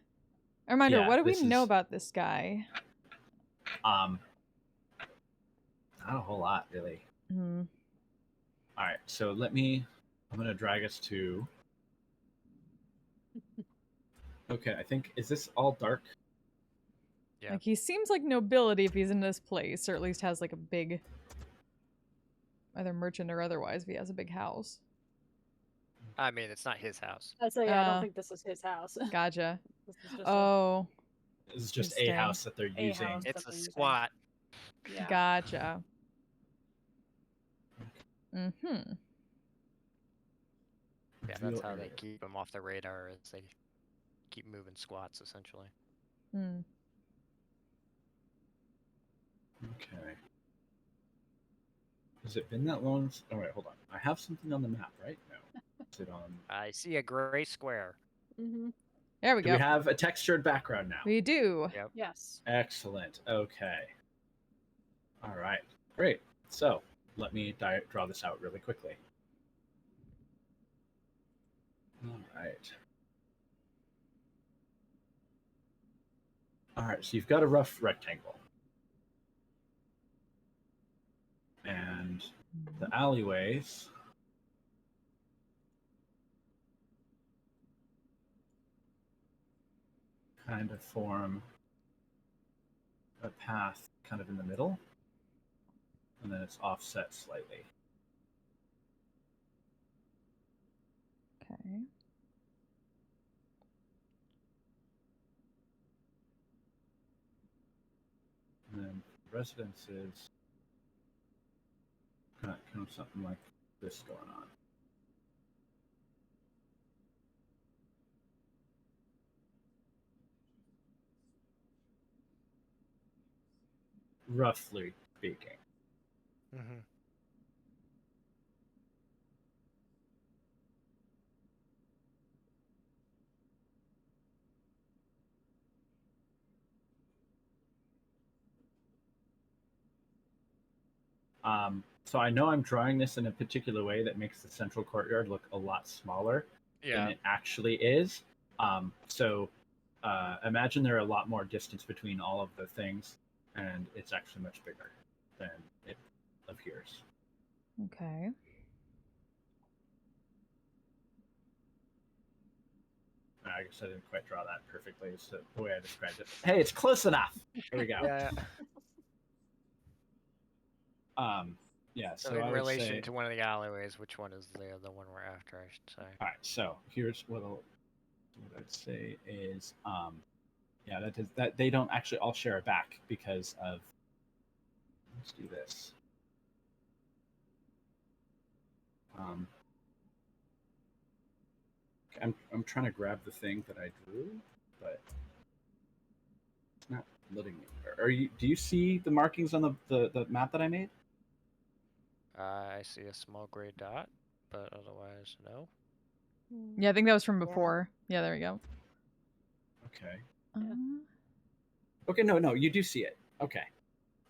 A reminder,
Yeah,
what do we
this
know
is-
about this guy?
not a whole lot really.
Hmm.
All right, so I'm going to drag us to. Okay, I think, is this all dark?
Yeah.
Like, he seems like nobility if he's in this place, or at least has like a big, either merchant or otherwise, if he has a big house.
I mean, it's not his house.
I say, I don't think this is his house.
Gotcha.
This is just
Oh,
This is just
Interesting.
a house that they're
A
using.
house.
It's a
Something you say.
squat.
yeah.
gotcha. Mm-hmm.
Yeah, that's how they keep them off the radar. Is they keep moving squats essentially.
Hmm.
Okay. Has it been that long? Oh, wait, hold on. I have something on the map, right? No. Is it on?
I see a gray square.
Mm-hmm.
There we
Do
go.
we have a textured background now?
We do.
Yep.
Yes.
Excellent. Okay. All right. Great. So let me draw this out really quickly. All right. All right. So you've got a rough rectangle. And The alleyways kind of form a path kind of in the middle, and then it's offset slightly.
Okay.
And then residences, kind of something like this going on. Roughly speaking.
Mm-hmm.
So I know I'm drawing this in a particular way that makes the central courtyard look a lot smaller than it actually is. So imagine there are a lot more distance between all of the things, and it's actually much bigger than it appears.
Okay.
I guess I didn't quite draw that perfectly. It's the way I described it. Hey, it's close enough. There we go.
Yeah.
Yeah.
So
So
in
I would
relation
say,
to one of the alleyways, which one is the one we're after? I should say.
all right. So here's what I'd say is, yeah, that they don't actually all share a back because of. Let's do this. I'm trying to grab the thing that I drew, but it's not letting me. Are you? Do you see the markings on the map that I made?
I see a small gray dot, but otherwise, no.
Yeah, I think that was from before. Yeah, there we go.
Okay.
Yeah.
Okay. No, you do see it. Okay.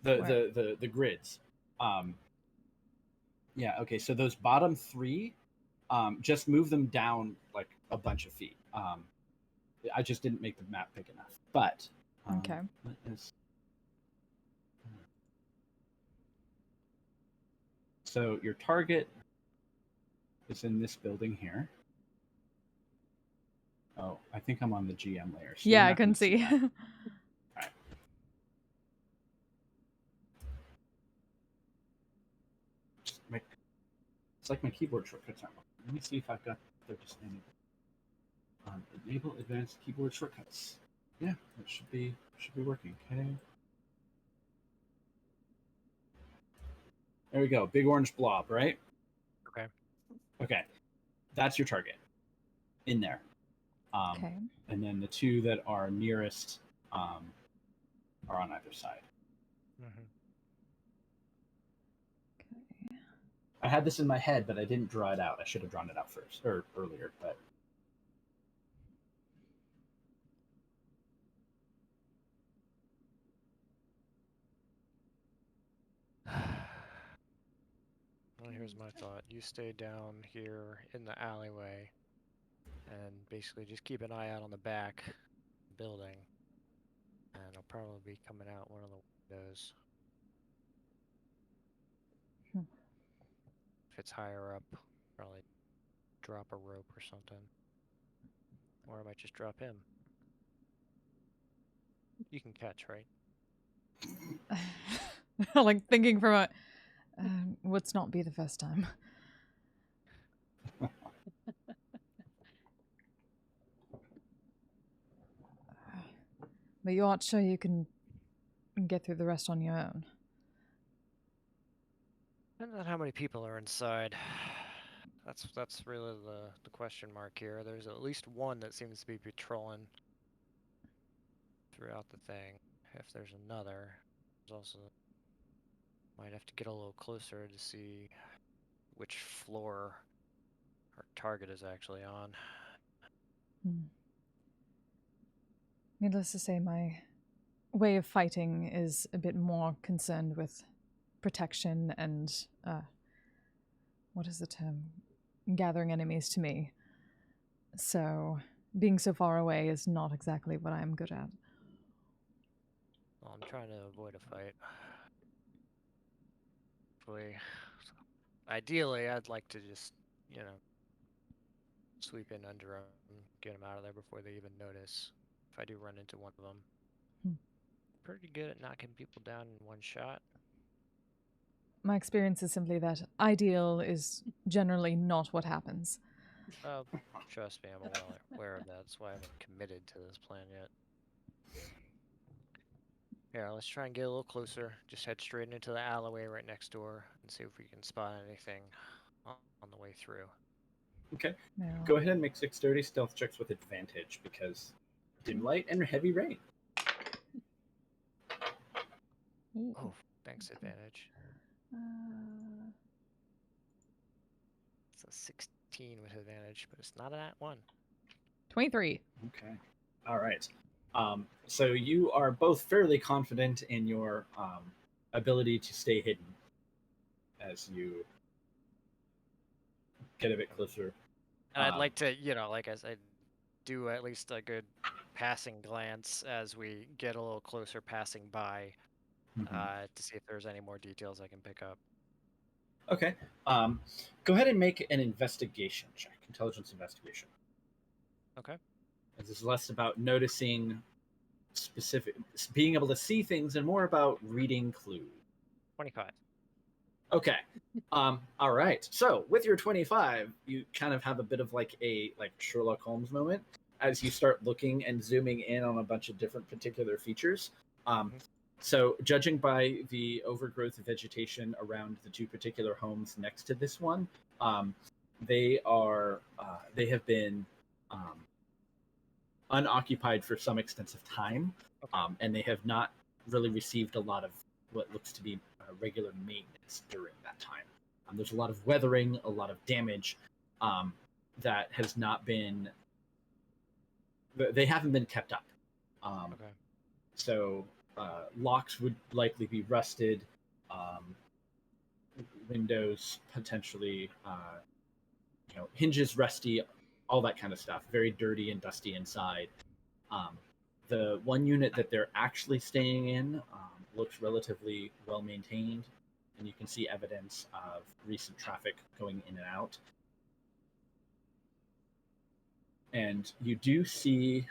The grids. Yeah. Okay. So those bottom three, just move them down like a bunch of feet. I just didn't make the map big enough. But
Okay.
So your target is in this building here. Oh, I think I'm on the GM layer. So
Yeah, I couldn't see.
that. All right. It's like my keyboard shortcuts aren't working. Let me see if I've got they're just enable advanced keyboard shortcuts. Yeah, it should be working. Okay. There we go. Big orange blob, right?
Okay.
Okay. That's your target in there.
Okay.
And then the two that are nearest are on either side.
Mm-hmm.
Okay.
I had this in my head, but I didn't draw it out. I should have drawn it out first or earlier, but
Well, here's my thought. You stay down here in the alleyway and basically just keep an eye out on the back building. And I'll probably be coming out one of the windows. If it's higher up, probably drop a rope or something. Or I might just drop him. You can catch, right?
Like thinking from a would not be the first time. But you aren't sure you can get through the rest on your own.
Depends on how many people are inside. That's really the question mark here. There's at least one that seems to be patrolling throughout the thing. If there's another, there's also might have to get a little closer to see which floor our target is actually on.
Needless to say, my way of fighting is a bit more concerned with protection and, what is the term? Gathering enemies to me. So, being so far away is not exactly what I'm good at.
Well, I'm trying to avoid a fight. Hopefully, ideally, I'd like to just, sweep in under them, get them out of there before they even notice. If I do run into one of them, pretty good at knocking people down in one shot.
My experience is simply that ideal is generally not what happens.
Trust me, I'm well aware of that. That's why I haven't committed to this plan yet. Yeah, let's try and get a little closer. Just head straight into the alleyway right next door and see if we can spot anything on the way through.
Okay.
No.
Go ahead and make dexterity stealth checks with advantage because dim light and heavy rain.
Oh, thanks, advantage. It's a 16 with advantage, but it's not a nat 1.
23.
Okay. All right. So you are both fairly confident in your ability to stay hidden as you get a bit closer.
And I'd like to, like I said, do at least a good passing glance as we get a little closer, passing by, to see if there's any more details I can pick up.
Okay. Go ahead and make an investigation check, intelligence investigation.
Okay.
This is less about noticing being able to see things, and more about reading clues.
25.
Okay. All right. So with your 25, you kind of have a bit of like a Sherlock Holmes moment as you start looking and zooming in on a bunch of different particular features. So judging by the overgrowth of vegetation around the two particular homes next to this one, they have been unoccupied for some extensive time, and they have not really received a lot of what looks to be regular maintenance during that time. There's a lot of weathering, a lot of damage that has not been. They haven't been kept up. So locks would likely be rusted, windows potentially, hinges rusty, all that kind of stuff. Very dirty and dusty inside. The one unit that they're actually staying in looks relatively well maintained, and you can see evidence of recent traffic going in and out. And you do see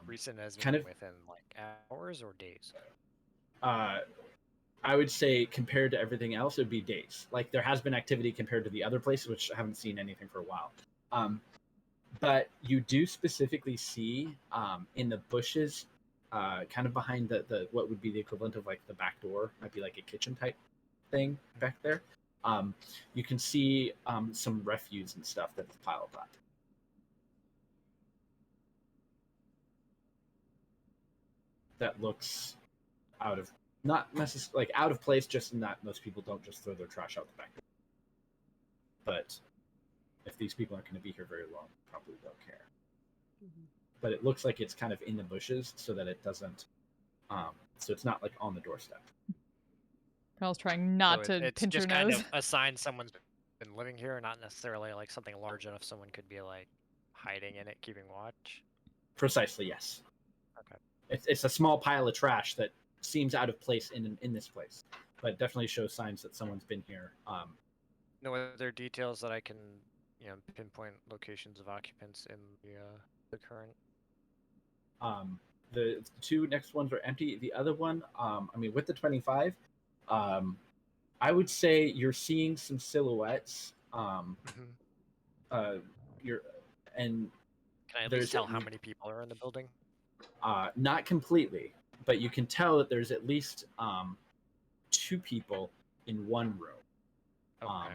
recent as
kind of
within like hours or days.
I would say compared to everything else, it would be days. Like there has been activity compared to the other places, which I haven't seen anything for a while. But you do specifically see in the bushes, kind of behind the what would be the equivalent of like the back door, might be like a kitchen type thing back there. You can see some refuse and stuff that's piled up. That looks not necessarily out of place, just in that most people don't just throw their trash out the back door. But if these people aren't going to be here very long, probably don't care. But it looks like it's kind of in the bushes so that it doesn't, so it's not like on the doorstep.
Carl's trying not to
it's
pinch her
just
nose.
kind of a sign someone's been living here, not necessarily like something large enough someone could be like hiding in it, keeping watch.
Precisely, yes.
Okay.
It's a small pile of trash that seems out of place in this place, but definitely shows signs that someone's been here.
No other details that I can, pinpoint locations of occupants in the current.
The two next ones are empty. The other one, with the 25, I would say you're seeing some silhouettes.
Can I at least tell how many people are in the building?
Not completely, but you can tell that there's at least 2 people in one room.
Okay.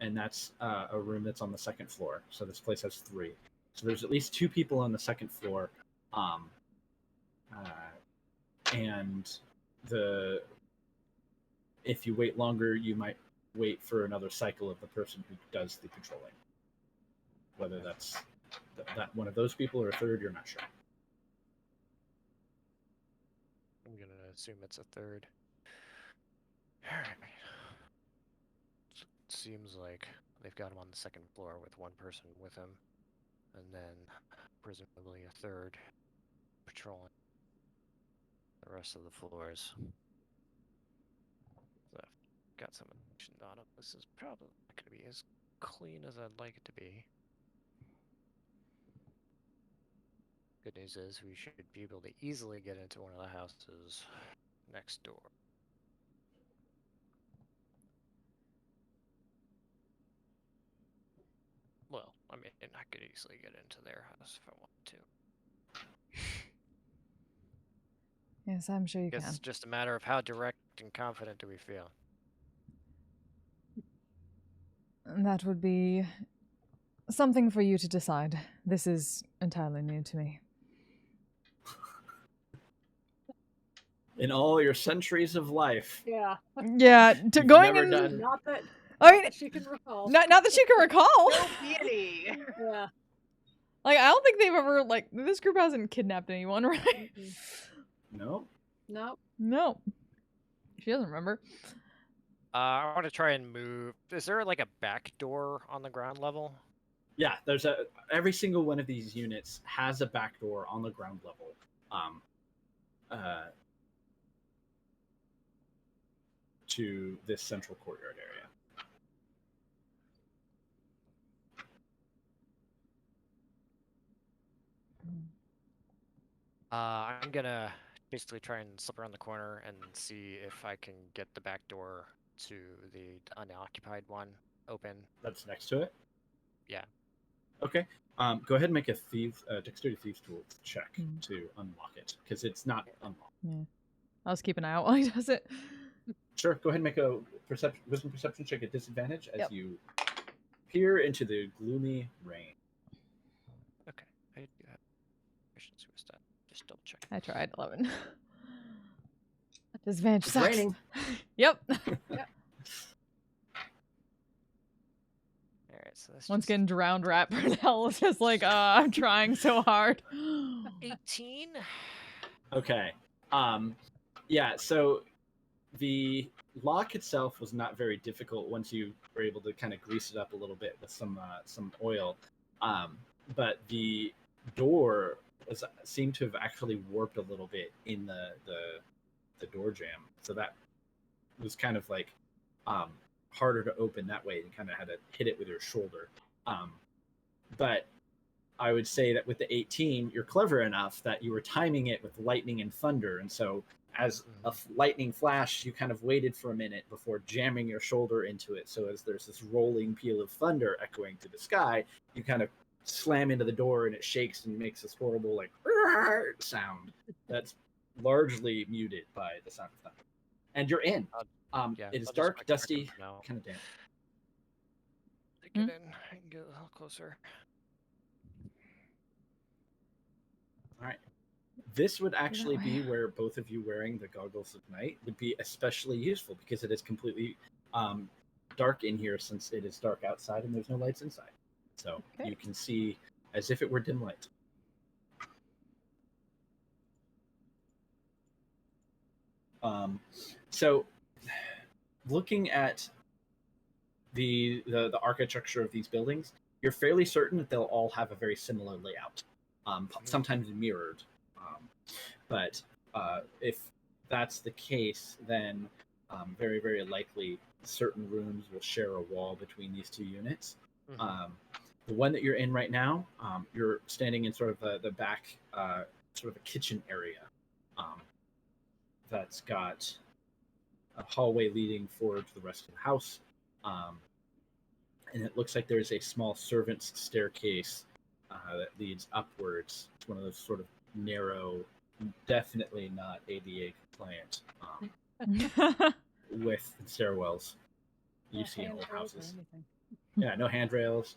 And that's a room that's on the second floor. So this place has 3. So there's at least 2 people on the second floor. And if you wait longer, you might wait for another cycle of the person who does the patrolling. Whether that's that one of those people or a third, you're not sure.
I'm gonna assume it's a third. Alright. Seems like they've got him on the second floor with one person with him, and then presumably a third patrolling the rest of the floors. So I've got some information bottom. This is probably not going to be as clean as I'd like it to be. Good news is we should be able to easily get into one of the houses next door. Well, I mean, I could easily get into their house if I wanted to.
Yes, I'm sure you
Guess
can.
it's just a matter of how direct and confident do we feel.
That would be something for you to decide. This is entirely new to me.
In all your centuries of life,
Yeah.
Yeah,
You've
going
never
in.
done-
Not that,
I
not
mean,
that she can recall.
not that she can recall.
No deity.
Yeah.
Like, I don't think they've ever, like, this group hasn't kidnapped anyone, right?
Mm-mm.
no.
Nope.
No. She doesn't remember.
I want to try and move. Is there like a back door on the ground level?
Yeah, every single one of these units has a back door on the ground level. To this central courtyard area.
I'm gonna basically try and slip around the corner and see if I can get the back door to the unoccupied one open.
That's next to it?
Yeah.
Okay. Go ahead and make a dexterity thieves tool check to unlock it, because it's not unlocked.
Yeah. I'll just keep an eye out while he does it.
Sure, go ahead and make a wisdom perception check at disadvantage as
Yep.
you peer into the gloomy rain.
Okay. I do have efficiency with that. Just double check.
I tried 11. Disadvantage
It's
sucks.
raining.
Yep.
Yep.
Alright, so that's
One's
just
getting drowned rat Purnell is just like, I'm trying so hard.
18.
Okay. Yeah, so the lock itself was not very difficult once you were able to kind of grease it up a little bit with some oil. But the door seemed to have actually warped a little bit in the door jam. So that was kind of like harder to open that way, and kind of had to hit it with your shoulder. But I would say that with the 18, you're clever enough that you were timing it with lightning and thunder. And so as a lightning flash, you kind of waited for a minute before jamming your shoulder into it. So as there's this rolling peal of thunder echoing through the sky, you kind of slam into the door and it shakes and makes this horrible like sound that's largely muted by the sound of thunder. And you're in.
Yeah,
it is
I'll just
dark,
back up
dusty,
for now.
kind of damp.
Get in. I can get a little closer.
All right. This would actually
way.
be where both of you wearing the goggles of night would be especially useful, because it is completely dark in here since it is dark outside and there's no lights inside. So
Okay.
you can see as if it were dim light. So looking at the architecture of these buildings, you're fairly certain that they'll all have a very similar layout, sometimes mirrored. But if that's the case, then very, very likely certain rooms will share a wall between these two units. The one that you're in right now, you're standing in sort of the back, sort of a kitchen area that's got a hallway leading forward to the rest of the house. And it looks like there's a small servant's staircase that leads upwards. It's one of those sort of narrow, definitely not ADA compliant with stairwells you see in old houses. Yeah, no handrails.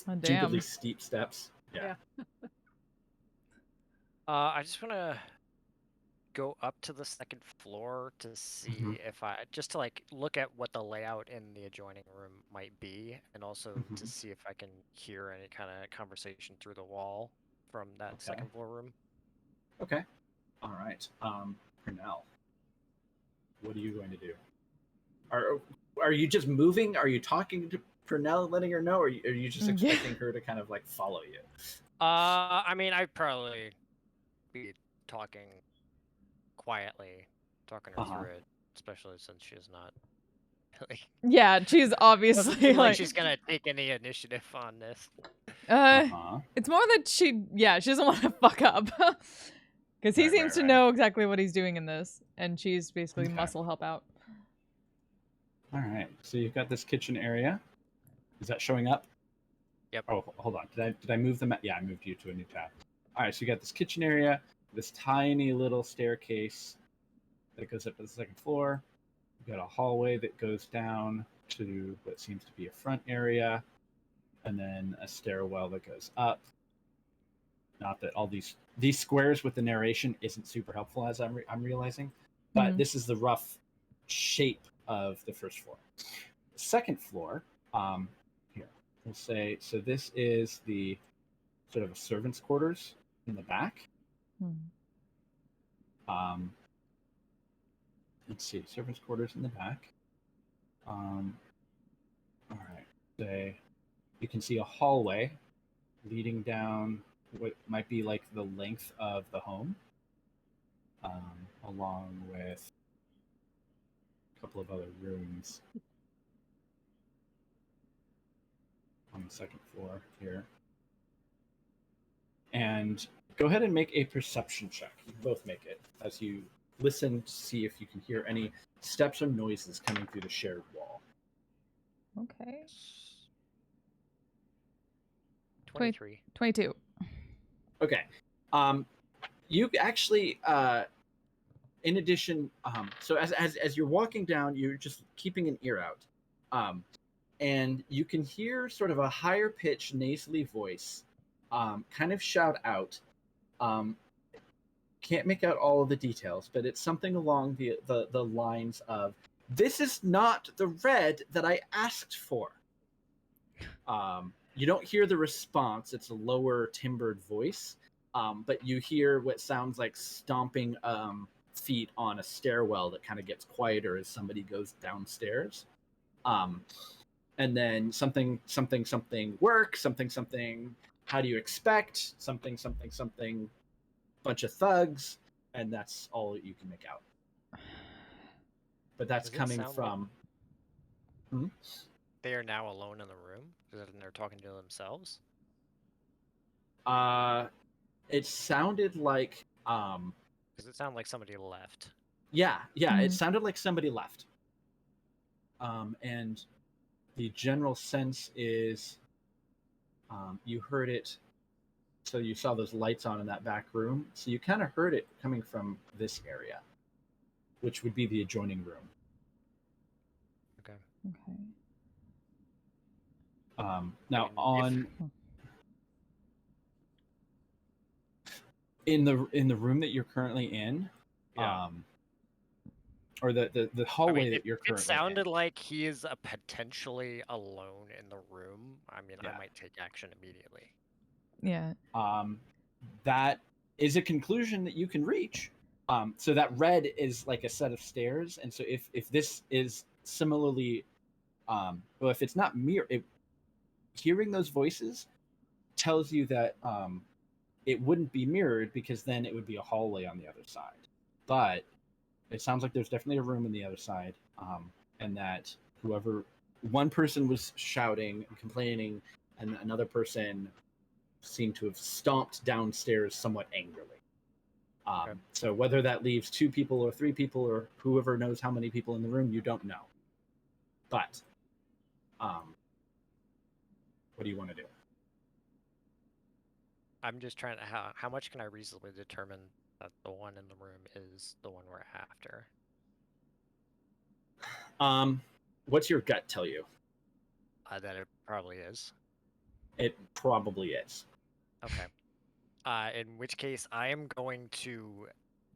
Oh, damn.
Stupidly steep steps. Yeah.
I just want to go up to the second floor to see if just to like look at what the layout in the adjoining room might be, and also to see if I can hear any kind of conversation through the wall from that second floor room.
Okay. All right. Purnell, what are you going to do? Are you just moving? Are you talking to Purnell and letting her know, or are you just expecting her to kind of like follow you?
I mean, I'd probably be talking quietly, talking her through it, especially since she's not really.
Yeah, she's
Doesn't
obviously
seem like
like
she's gonna take any initiative on this.
It's more that she doesn't want to fuck up. Because he seems to know exactly what he's doing in this, and she's basically muscle help out.
All right, so you've got this kitchen area. Is that showing up?
Yep.
Oh, hold on. Did I move the map? Yeah, I moved you to a new tab. All right, so you got this kitchen area, this tiny little staircase that goes up to the second floor. You got a hallway that goes down to what seems to be a front area, and then a stairwell that goes up. Not that all these squares with the narration isn't super helpful, as I'm realizing, but this is the rough shape of the first floor. The second floor, here we'll say, so this is the sort of a servant's quarters in the back. Let's see, servant's quarters in the back. All right, say you can see a hallway leading down what might be like the length of the home, along with a couple of other rooms on the second floor here. And go ahead and make a perception check. You both make it as you listen to see if you can hear any steps or noises coming through the shared wall.
Okay.
23.
22.
Okay. You actually, in addition, so as you're walking down, you're just keeping an ear out, and you can hear sort of a higher pitched nasally voice, kind of shout out. Can't make out all of the details, but it's something along the lines of, "This is not the red that I asked for." You don't hear the response. It's a lower timbered voice, but you hear what sounds like stomping feet on a stairwell that kind of gets quieter as somebody goes downstairs. And then something work, something, how do you expect, something, bunch of thugs, and that's all that you can make out. But that's coming from...
They are now alone in the room? Because they're talking to themselves?
It sounded like...
Does it sound like somebody left?
Yeah, it sounded like somebody left. And the general sense is you heard it, so you saw those lights on in that back room, so you kind of heard it coming from this area, which would be the adjoining room.
Okay.
Now, in the room that you're currently in, or the hallway that you're currently in.
It sounded like he is potentially alone in the room. I mean, I might take action immediately.
Yeah.
That is a conclusion that you can reach. So that red is like a set of stairs, and so if this is similarly, well, if it's not hearing those voices tells you that it wouldn't be mirrored, because then it would be a hallway on the other side. But it sounds like there's definitely a room on the other side, and that one person was shouting and complaining, and another person seemed to have stomped downstairs somewhat angrily. So whether that leaves 2 people or 3 people or whoever knows how many people in the room, you don't know. But what do you want to do?
I'm just trying to... How much can I reasonably determine that the one in the room is the one we're after?
What's your gut tell you?
That it probably is.
It probably is.
Okay. In which case, I am going to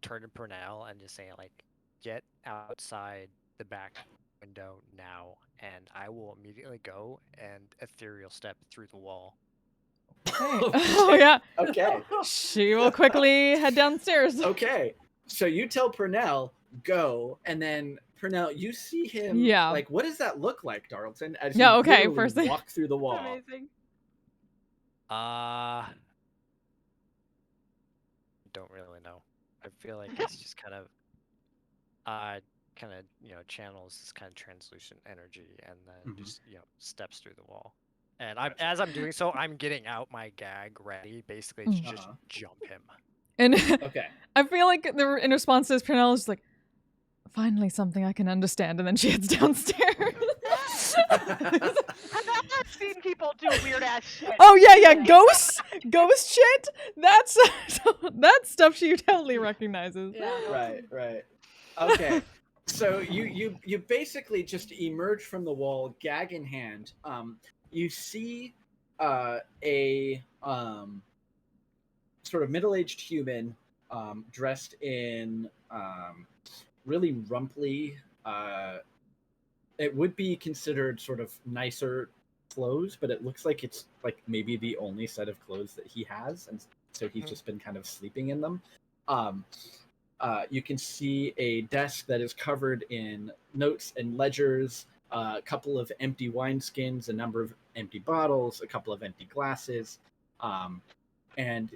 turn to Purnell and just say, like, get outside the back window now, and I will immediately go and ethereal step through the wall.
Okay. Oh, yeah.
Okay.
She will quickly head downstairs.
Okay. So you tell Purnell, go, and then Purnell, you see him.
Yeah.
Like, what does that look like, Darlton? As
Yeah,
you
okay,
literally
first thing.
walk through the wall.
Amazing.
Don't really know. I feel like it's just kind of kind of channels this kind of translucent energy, and then just steps through the wall. And as I'm doing so, I'm getting out my gag ready, basically to just jump him.
And
Okay.
I feel like in response to this, Pernell is like, finally something I can understand, and then she heads downstairs.
I've seen people do weird ass shit.
Oh yeah, ghost shit. That's stuff she totally recognizes.
Yeah.
Right. Okay. So you basically just emerge from the wall, gag in hand. You see a sort of middle-aged human dressed in really rumply. It would be considered sort of nicer clothes, but it looks like it's like maybe the only set of clothes that he has, and so he's just been kind of sleeping in them. You can see a desk that is covered in notes and ledgers, a couple of empty wineskins, a number of empty bottles, a couple of empty glasses, and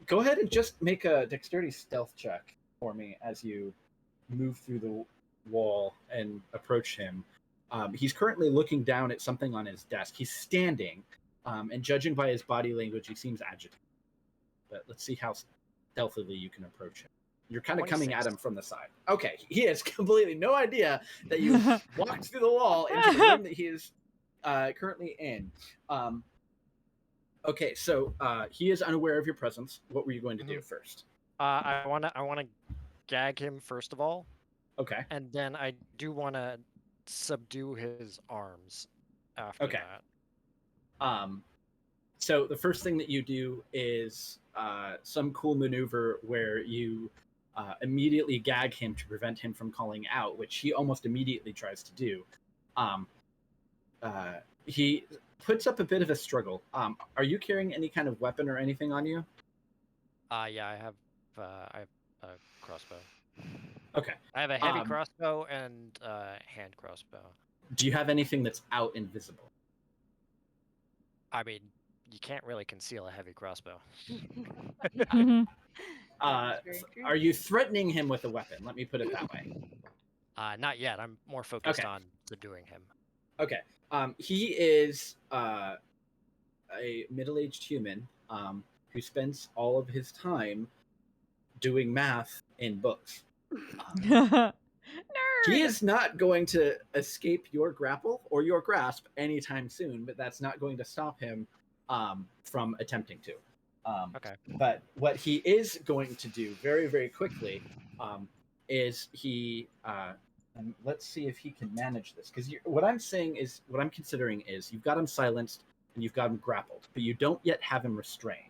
go ahead and just make a dexterity stealth check for me as you move through the wall and approach him. He's currently looking down at something on his desk. He's standing, and judging by his body language, he seems agitated. But let's see how stealthily you can approach him. You're kind of coming at him from the side. Okay, he has completely no idea that you walked through the wall into the room that he is currently in. Okay, so he is unaware of your presence. What were you going to do first?
I wanna gag him first of all.
Okay.
And then I do want to subdue his arms after that.
So the first thing that you do is some cool maneuver where you immediately gag him to prevent him from calling out, which he almost immediately tries to do. He puts up a bit of a struggle. Are you carrying any kind of weapon or anything on you?
Yeah, I have a crossbow.
Okay.
I have a heavy crossbow and hand crossbow.
Do you have anything that's out and visible?
I mean, you can't really conceal a heavy crossbow.
Are you threatening him with a weapon? Let me put it that way.
Not yet. I'm more focused on subduing him.
Okay. He is a middle-aged human who spends all of his time doing math in books. He is not going to escape your grapple or your grasp anytime soon, but that's not going to stop him from attempting to.
Okay.
But what he is going to do very, very quickly is he... and let's see if he can manage this. Because what I'm considering is you've got him silenced and you've got him grappled, but you don't yet have him restrained.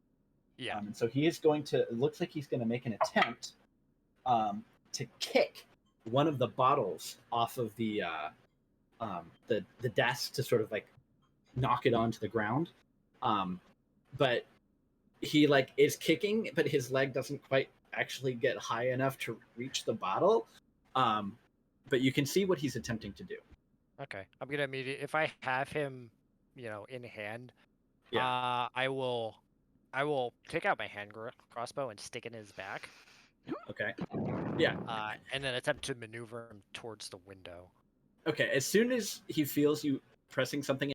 Yeah.
And so he is going to... It looks like he's going to make an attempt to kick one of the bottles off of the desk to sort of like knock it onto the ground. But he like is kicking, but his leg doesn't quite actually get high enough to reach the bottle. But you can see what he's attempting to do.
Okay. I'm gonna immediately, if I have him, in hand, I will take out my hand crossbow and stick it in his back.
Okay. Yeah.
And then attempt to maneuver him towards the window.
Okay. As soon as he feels you pressing something.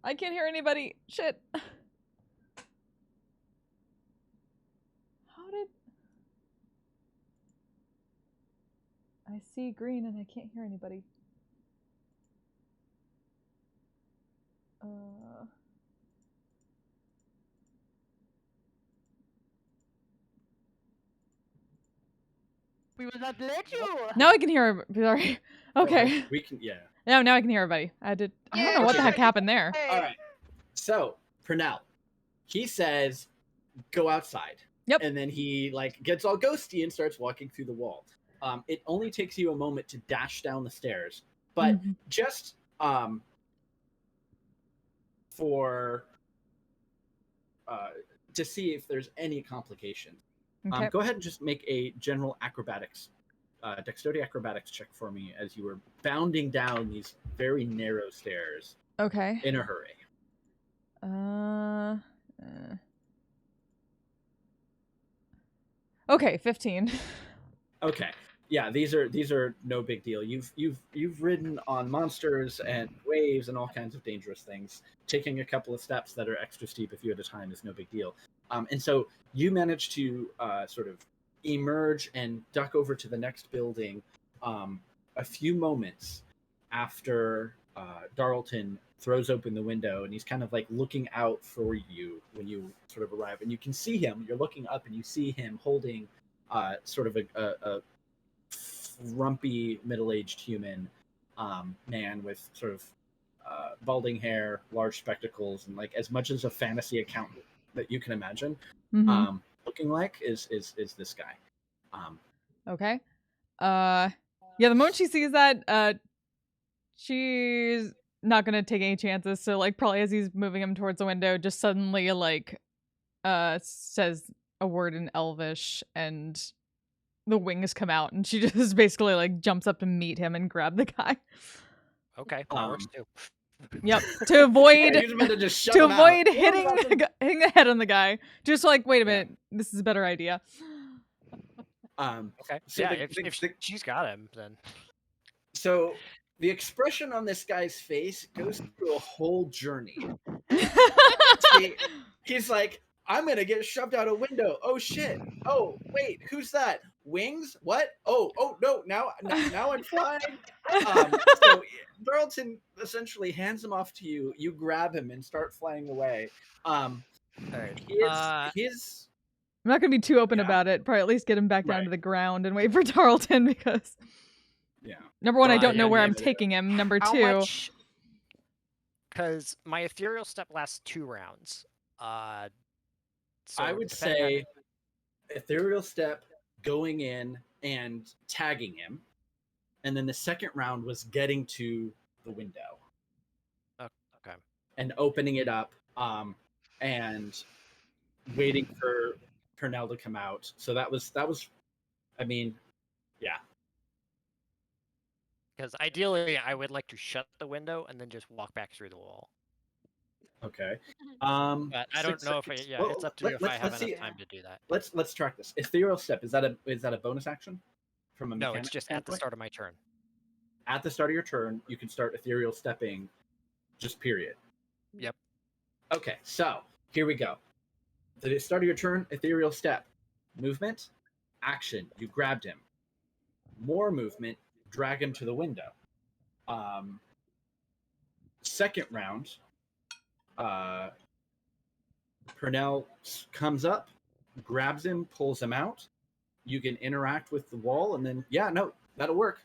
I can't hear anybody. Shit. How did... I see green and I can't hear anybody.
We will not let you.
Now I can hear. Sorry. Okay.
We can. Yeah.
Now I can hear everybody. I don't know what the heck happened there.
All right. So Pernell, he says, "Go outside."
Yep.
And then he like gets all ghosty and starts walking through the wall. It only takes you a moment to dash down the stairs, but just for to see if there's any complications.
Okay.
Go ahead and just make a general acrobatics, dexterity acrobatics check for me as you were bounding down these very narrow stairs
Okay.
in a hurry.
Okay, 15.
Okay. Yeah, these are no big deal. You've ridden on monsters and waves and all kinds of dangerous things. Taking a couple of steps that are extra steep a few at a time is no big deal. And so you manage to sort of emerge and duck over to the next building a few moments after Darlton throws open the window, and he's kind of like looking out for you when you sort of arrive. And you can see him. You're looking up, and you see him holding sort of a frumpy middle-aged human man with sort of balding hair, large spectacles, and like as much as a fantasy accountant that you can imagine looking like is this guy.
Okay. Yeah, the moment she sees that, she's not gonna take any chances. So like probably as he's moving him towards the window, just suddenly like says a word in Elvish and the wings come out, and she just basically like jumps up to meet him and grab the guy.
Okay, that works too.
Yep, to avoid
He's about to just shove
to
him out.
avoid hitting the head on the guy. Just like, wait a minute, this is a better idea.
Okay.
So
yeah, if she's got him, then.
So the expression on this guy's face goes through a whole journey. See, he's like, I'm gonna get shoved out a window. Oh shit! Oh wait, who's that? Wings? What? Oh no! Now I'm flying. So Darlton essentially hands him off to you. You grab him and start flying away.
All right.
His
I'm not gonna be too open about it. Probably at least get him back down to the ground and wait for Tarleton because number one, I don't know where I'm taking him. Number two,
because my ethereal step lasts 2 rounds. So
I would say ethereal step, going in and tagging him, and then the second round was getting to the window.
Okay.
And opening it up, and waiting for Pernell to come out. So that was, I mean, yeah.
Because ideally, I would like to shut the window and then just walk back through the wall.
Okay.
But I don't know if it's up to you if I have enough time to do that.
Let's track this. Ethereal step, is that a bonus action? From a
no, it's just at the start of my turn.
At the start of your turn, you can start ethereal stepping, just period.
Yep.
Okay, so here we go. The start of your turn, ethereal step. Movement, action, you grabbed him. More movement, drag him to the window. Second round, Pernell comes up, grabs him, pulls him out. You can interact with the wall, and then that'll work.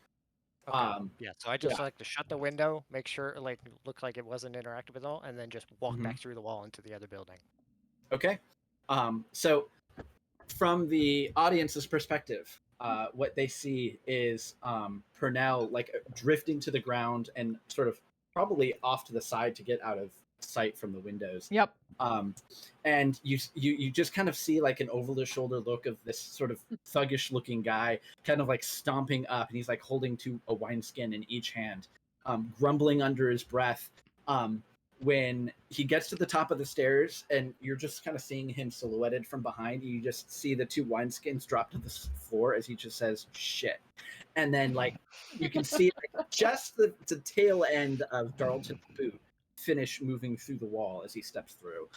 Okay. So I just like to shut the window, make sure look like it wasn't interactive at all, and then just walk back through the wall into the other building.
Okay. So from the audience's perspective, what they see is Pernell like drifting to the ground and sort of probably off to the side to get out of sight from the windows.
Yep.
And you just kind of see like an over the shoulder look of this sort of thuggish looking guy kind of like stomping up, and he's like holding to a wineskin in each hand, grumbling under his breath. When he gets to the top of the stairs and you're just kind of seeing him silhouetted from behind, you just see the 2 wineskins drop to the floor as he just says shit. And then like you can see like just the tail end of Darlton's boot finish moving through the wall as he steps through.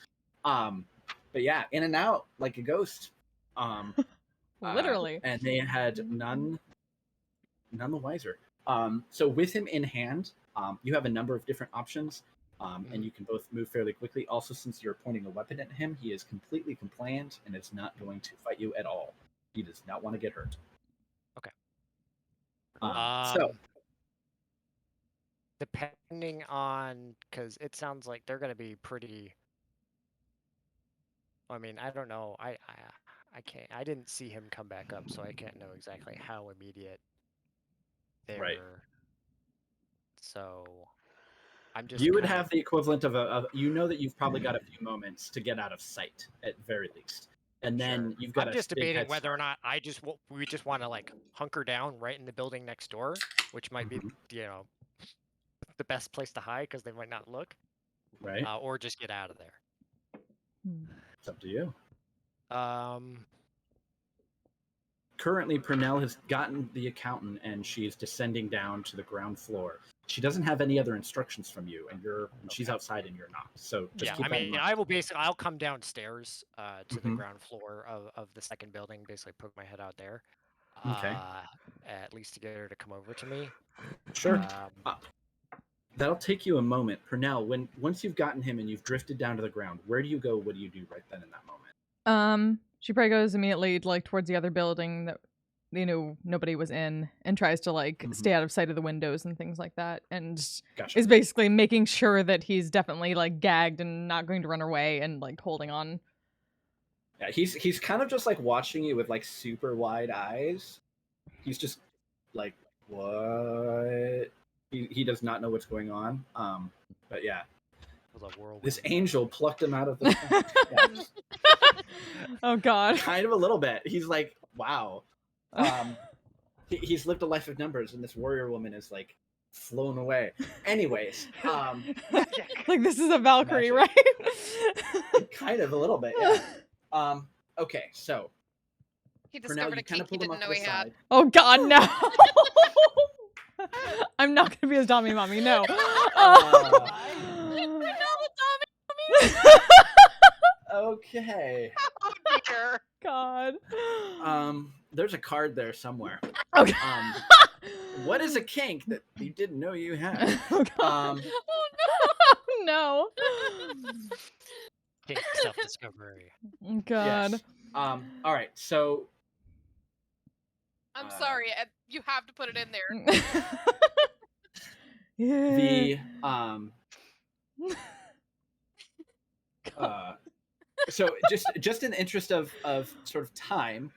But yeah, in and out like a ghost.
Literally.
And they had none the wiser. So with him in hand, you have a number of different options. And you can both move fairly quickly. Also, since you're pointing a weapon at him, he is completely compliant and is not going to fight you at all. He does not want to get hurt.
Okay.
So,
depending on, because it sounds like they're going to be pretty. I mean, I don't know. I didn't see him come back up, so I can't know exactly how immediate they're.
Right.
So I'm just.
You would
kind
have the equivalent of you know that you've probably got a few moments to get out of sight at very least, and then you've got
I'm
a
just
big
debating
head
whether or
start.
not we just want to like hunker down right in the building next door, which might be the best place to hide because they might not look,
Right.
or just get out of there.
It's up to you.
Um.
Currently, Purnell has gotten the accountant, and she's descending down to the ground floor. She doesn't have any other instructions from you, and she's outside, and you're not. So just keep that in mind.
I'll come downstairs to the
Mhm.
ground floor of the second building, basically poke my head out there.
Okay.
At least to get her to come over to me.
Sure. That'll take you a moment. Purnell, once you've gotten him and you've drifted down to the ground, where do you go? What do you do right then in that moment?
She probably goes immediately like towards the other building that nobody was in, and tries to like stay out of sight of the windows and things like that, and is basically making sure that he's definitely like gagged and not going to run away and like holding on.
Yeah, he's kind of just like watching you with like super wide eyes. He's just like, what? He does not know what's going on. But yeah. This angel plucked him out of the
Oh god.
Kind of a little bit. He's like, wow. He's lived a life of numbers, and this warrior woman is like flown away. Anyways,
like this is a Valkyrie,
magic.
Right?
Kind of a little bit, yeah. Okay, so
he discovered a kink he didn't know he had.
Oh god, no. I'm not gonna be his Tommy mommy, no.
Okay.
Oh dear.
God.
There's a card there somewhere.
Okay.
What is a kink that you didn't know you had?
Oh no.
Kink self-discovery.
God.
Yes. All right. So.
I'm sorry. You have to put it in there.
Yeah.
So just in the interest of sort of time,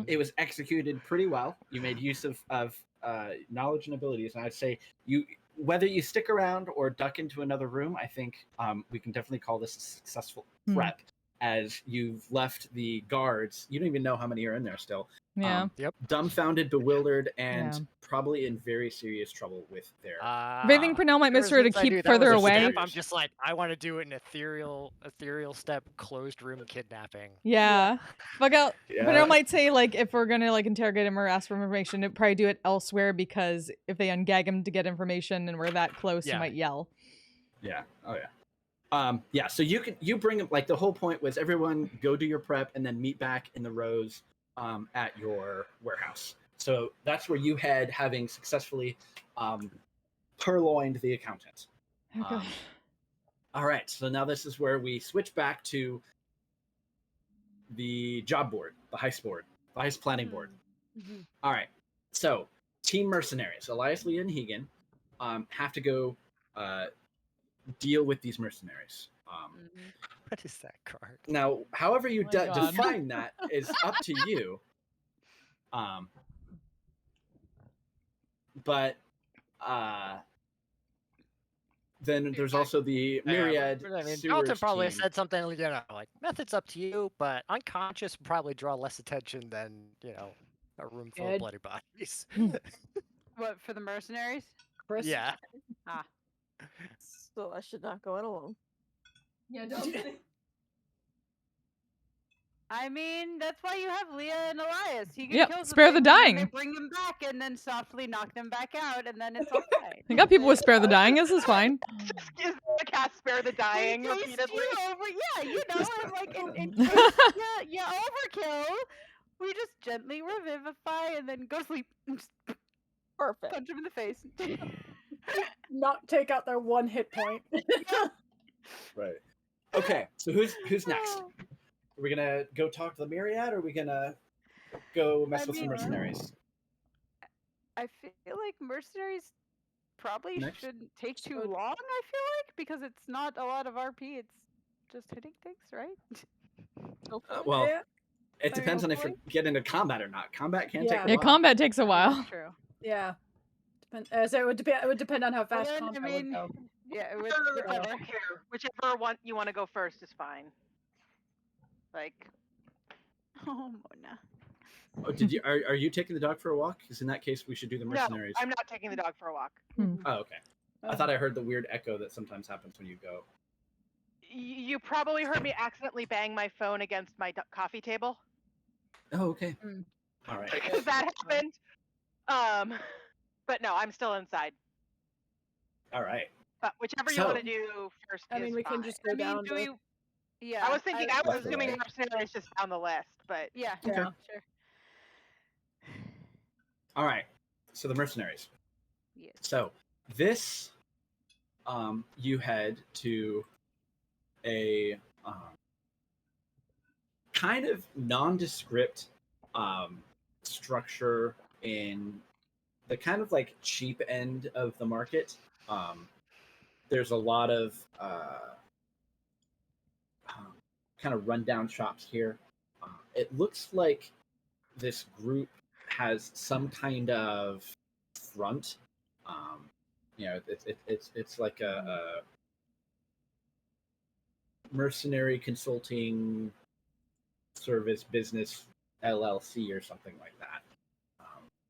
it was executed pretty well. You made use of knowledge and abilities, and I'd say whether you stick around or duck into another room, I think we can definitely call this a successful prep, as you've left the guards. You don't even know how many are in there still.
Yeah.
Dumbfounded, bewildered, and probably in very serious trouble with their.
I think Purnell might miss her to keep further away.
I'm just like, I want to do an ethereal step, closed room kidnapping.
Yeah. Purnell might say like, if we're gonna like interrogate him or ask for information, it'd probably do it elsewhere, because if they ungag him to get information and we're that close, he might yell.
Yeah. Oh yeah. Yeah. So you bring him. Like the whole point was everyone go do your prep and then meet back in the rows at your warehouse. So that's where you head, having successfully purloined the accountant.
Okay.
All right. So now this is where we switch back to the job board, the heist board, the heist planning board. All right. So Team Mercenaries, Elias, Leah, and Hegan have to go deal with these mercenaries.
What is that card?
Now, however you define that is up to you. But then there's also the myriad.
Dalton probably said something, like methods up to you, but unconscious would probably draw less attention than a room full of bloody bodies.
What, for the mercenaries?
Chris?
Yeah.
So I should not go in alone.
Yeah, don't.
I mean, that's why you have Leah and Elias. He can
Yep,
kill
spare the dying.
They bring them back and then softly knock them back out, and then it's all fine.
I got people with spare the dying. This is fine.
Is the cast spare the dying
In case
repeatedly?
and like in case you overkill, we just gently revivify and then go sleep.
Perfect.
Punch him in the face.
Not take out their one hit point.
Right. Okay. So who's next? Are we gonna go talk to the myriad, or are we gonna go mess with some mercenaries?
I feel like mercenaries probably shouldn't take too long, I feel like, because it's not a lot of RP, it's just hitting things, right?
Well, It depends on if you get into combat or not. Combat can take a
Yeah,
while.
combat takes a while.
True.
Yeah. So it would depend. It would depend on how
Well,
fast
then,
combat
I mean,
would go.
yeah, it would,
I don't care. Whichever one you want to go first is fine. Like,
oh, Mona.
Oh, are you taking the dog for a walk? Because in that case, we should do the mercenaries.
no, I'm not taking the dog for a walk.
Oh, okay. I thought I heard the weird echo that sometimes happens when you go.
You probably heard me accidentally bang my phone against my coffee table.
Oh, okay.
Mm.
All right.
Because that happened. But no, I'm still inside.
All right.
But whichever you want to do first
I mean,
is
we can
fine.
just go down.
Do we? Yeah.
I was thinking, I was
Left or
assuming
right?
mercenaries just down the list, but
Yeah.
Okay.
Yeah. Sure.
All right. So the mercenaries.
Yes.
So this, you head to a kind of nondescript structure in the kind of like cheap end of the market. There's a lot of kind of rundown shops here. It looks like this group has some kind of front. It's like a mercenary consulting service business LLC or something like that.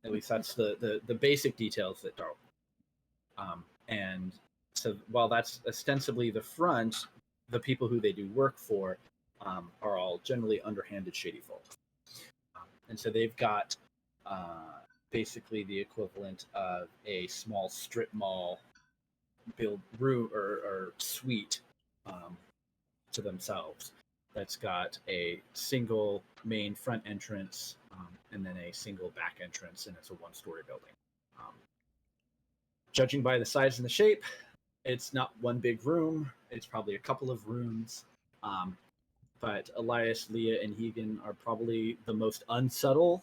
At least that's the basic details that don't. And so while that's ostensibly the front, the people who they do work for are all generally underhanded, shady folk. And so they've got basically the equivalent of a small strip mall build room or suite to themselves. That's got a single main front entrance and then a single back entrance, and it's a one-story building. Judging by the size and the shape, it's not one big room. It's probably a couple of rooms. But Elias, Leah, and Hegan are probably the most unsubtle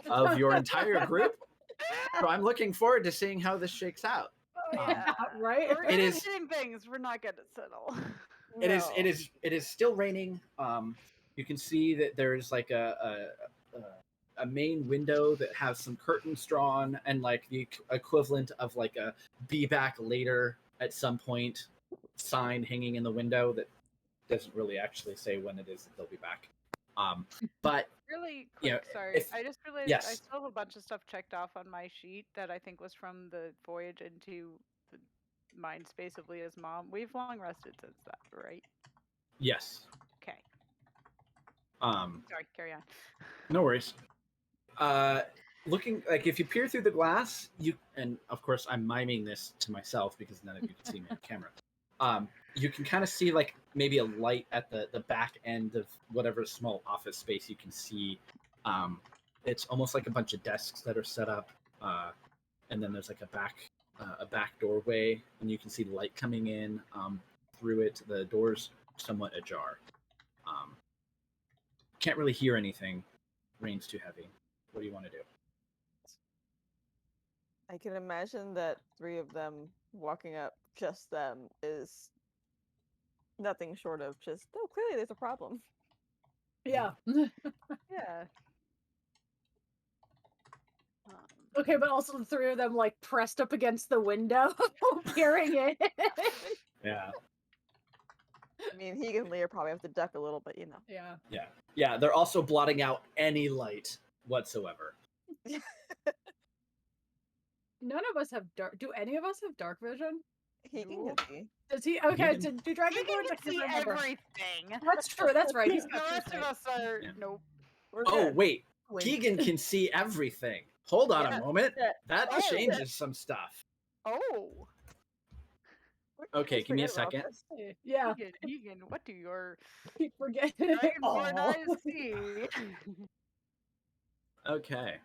of your entire group. So I'm looking forward to seeing how this shakes out.
Yeah.
Right?
We're
It
good
is-
at hitting things. We're not good at settle.
It is still raining. You can see that there's like a main window that has some curtains drawn and like the equivalent of like a be back later at some point sign hanging in the window that doesn't really actually say when it is that they'll be back. But
Really quick,
know,
sorry.
if-
I just realized
yes.
I still have a bunch of stuff checked off on my sheet that I think was from the voyage into the mind space of Leah's mom. We've long rested since that, right?
yes.
Okay.
Sorry,
carry on.
No worries. Looking like if you peer through the glass, and of course I'm miming this to myself because none of you can see me on camera. You can kind of see like maybe a light at the back end of whatever small office space you can see. It's almost like a bunch of desks that are set up, and then there's like a back doorway, and you can see light coming in through it. The door's somewhat ajar. Can't really hear anything. Rain's too heavy. What do you want to do?
I can imagine that 3 of them walking up, just them, is nothing short of just, oh, clearly there's a problem.
Yeah.
Yeah.
Okay, but also the 3 of them like pressed up against the window, peering in.
Yeah.
I mean, he and Leah probably have to duck a little bit, you know.
Yeah.
Yeah, they're also blotting out any light whatsoever.
None of us have dark. Do any of us have dark vision?
He can
Nope.
see.
Does he? Okay,
can-
do dragon
You
lords? I
can
can't
see
remember.
everything.
That's true. That's right. He's
The
got
rest of us are
Yeah.
nope.
We're
Oh,
good.
wait.
Wink.
Keegan can see everything. Hold on
Yeah.
a moment.
Yeah.
That
Oh.
changes some stuff.
Oh,
Okay,
Just
give me a
forget about
second.
this.
Yeah.
Egan, what do your
Keep forgetting.
dragonborn
Aw.
eyes see?
Okay.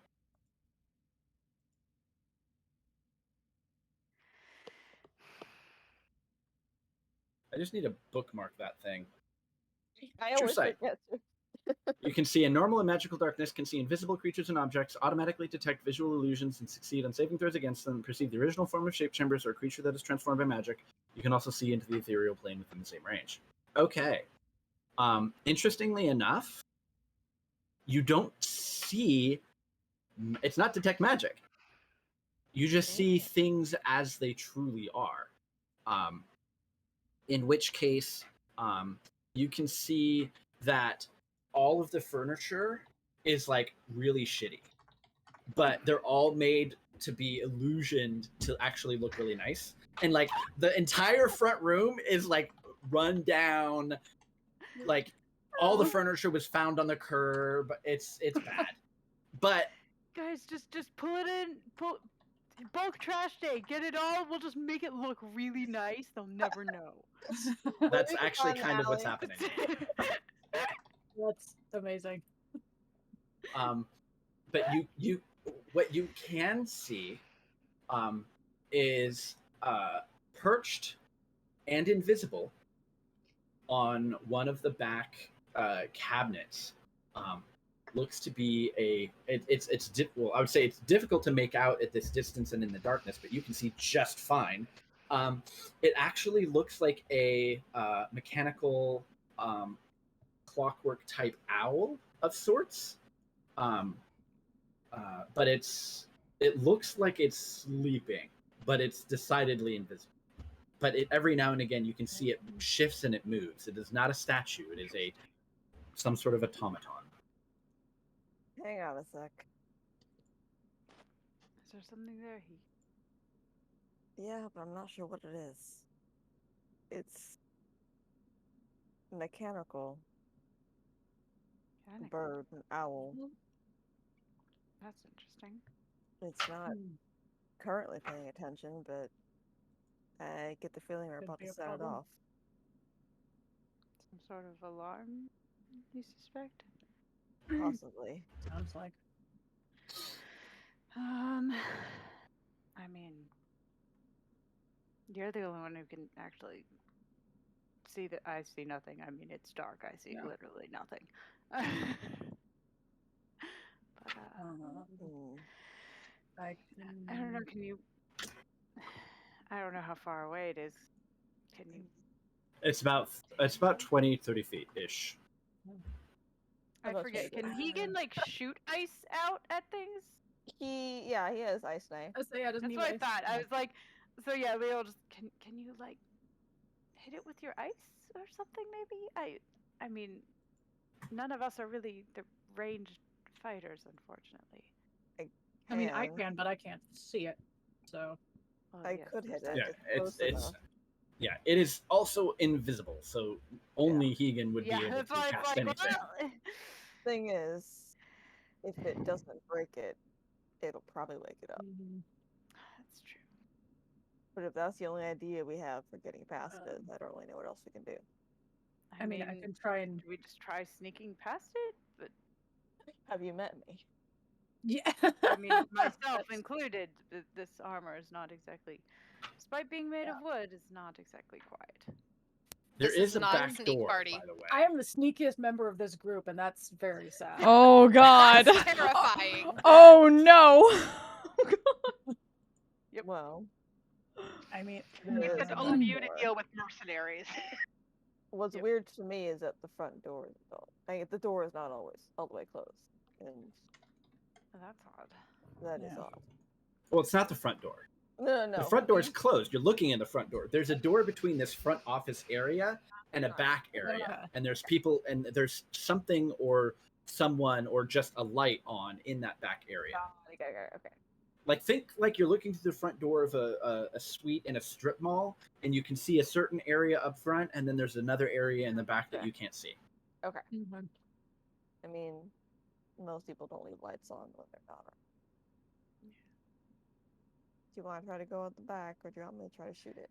I just need to bookmark that thing.
I
True
always
sight.
forget to.
You can see in normal and magical darkness, can see invisible creatures and objects, automatically detect visual illusions and succeed on saving throws against them, perceive the original form of shape chambers or a creature that is transformed by magic. You can also see into the ethereal plane within the same range. Okay. Interestingly enough, you don't see. It's not detect magic. You just see things as they truly are. In which case, you can see that all of the furniture is like really shitty, but they're all made to be illusioned to actually look really nice. And like the entire front room is like run down, like all the furniture was found on the curb. It's bad. But
Guys, just pull it in. Bulk trash day. Get it all. We'll just make it look really nice. They'll never know.
that's actually kind of what's happening.
That's amazing.
But you what you can see is perched and invisible on one of the back cabinets. Looks to be well, I would say it's difficult to make out at this distance and in the darkness, but you can see just fine. It actually looks like a mechanical clockwork type owl of sorts. But it looks like it's sleeping, but it's decidedly invisible. But every now and again you can see it shifts and it moves. It is not a statue. It is some sort of automaton.
Hang on a sec.
Is there something there?
Yeah, but I'm not sure what it is. It's mechanical. Bird, an owl.
That's interesting.
It's not currently paying attention, but I get the feeling we're
Could
about
be
to
a
set it
problem.
off.
Some sort of alarm, you suspect?
Possibly.
Sounds like.
I mean, you're the only one who can actually see that. I see nothing. I mean, it's dark. I see literally nothing. But I don't know. Can you? I don't know how far away it is. Can you?
It's about 20, 30 feet ish.
I forget. Can Hegan like shoot ice out at things?
He has ice knife.
That's
what I thought. I was like, so yeah, Leo just can you like hit it with your ice or something maybe? I mean, none of us are really the ranged fighters, unfortunately.
I mean, I can, but I can't see it. So
I could hit it.
Yeah, it is also invisible, so only Hegan would be able to cast anything.
Thing is, if it doesn't break it, it'll probably wake it up.
That's true.
But if that's the only idea we have for getting past it, I don't really know what else we can do.
I mean, I can try and.
Do we just try sneaking past it? But
have you met me?
Yeah.
I mean, myself included. This armor is not exactly, despite being made of wood, is not exactly quiet.
There is a
not
back
a sneak
door,
party.
by the way.
I am the sneakiest member of this group, and that's very sad.
Oh God!
That's terrifying.
Oh no!
Yep.
Well,
I mean,
It's up to all of you to deal with mercenaries.
What's weird to me is that the front door is the door is not always all the way closed, and
that's odd.
That is odd.
Well, it's not the front door.
No.
The front door is closed. You're looking in the front door. There's a door between this front office area and a back area, and there's people, and there's something or someone or just a light on in that back area.
Okay.
Like think like you're looking through the front door of a suite in a strip mall, and you can see a certain area up front, and then there's another area in the back that you can't see.
Okay. I mean, most people don't leave lights on when they're not. Do you want to try to go out the back, or do you want me to try to shoot it?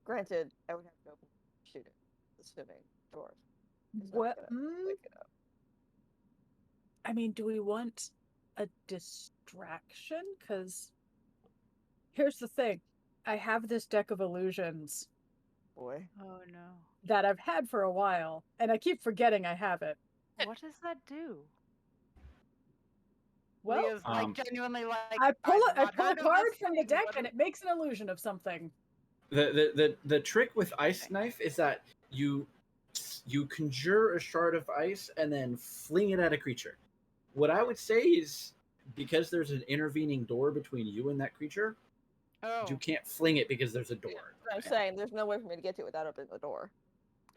Granted, I would have to open shoot it, assuming doors.
What? I mean, do we want a distraction? Because here's the thing. I have this deck of illusions.
Boy.
Oh no.
That I've had for a while, and I keep forgetting I have it.
What does that do?
Well,
Leo's like genuinely like
I pull a card from the deck and it makes an illusion of something.
The trick with ice knife is that you you conjure a shard of ice and then fling it at a creature. What I would say is, because there's an intervening door between you and that creature,
Oh.
you can't fling it because there's a door.
I'm saying there's no way for me to get to it without opening the door.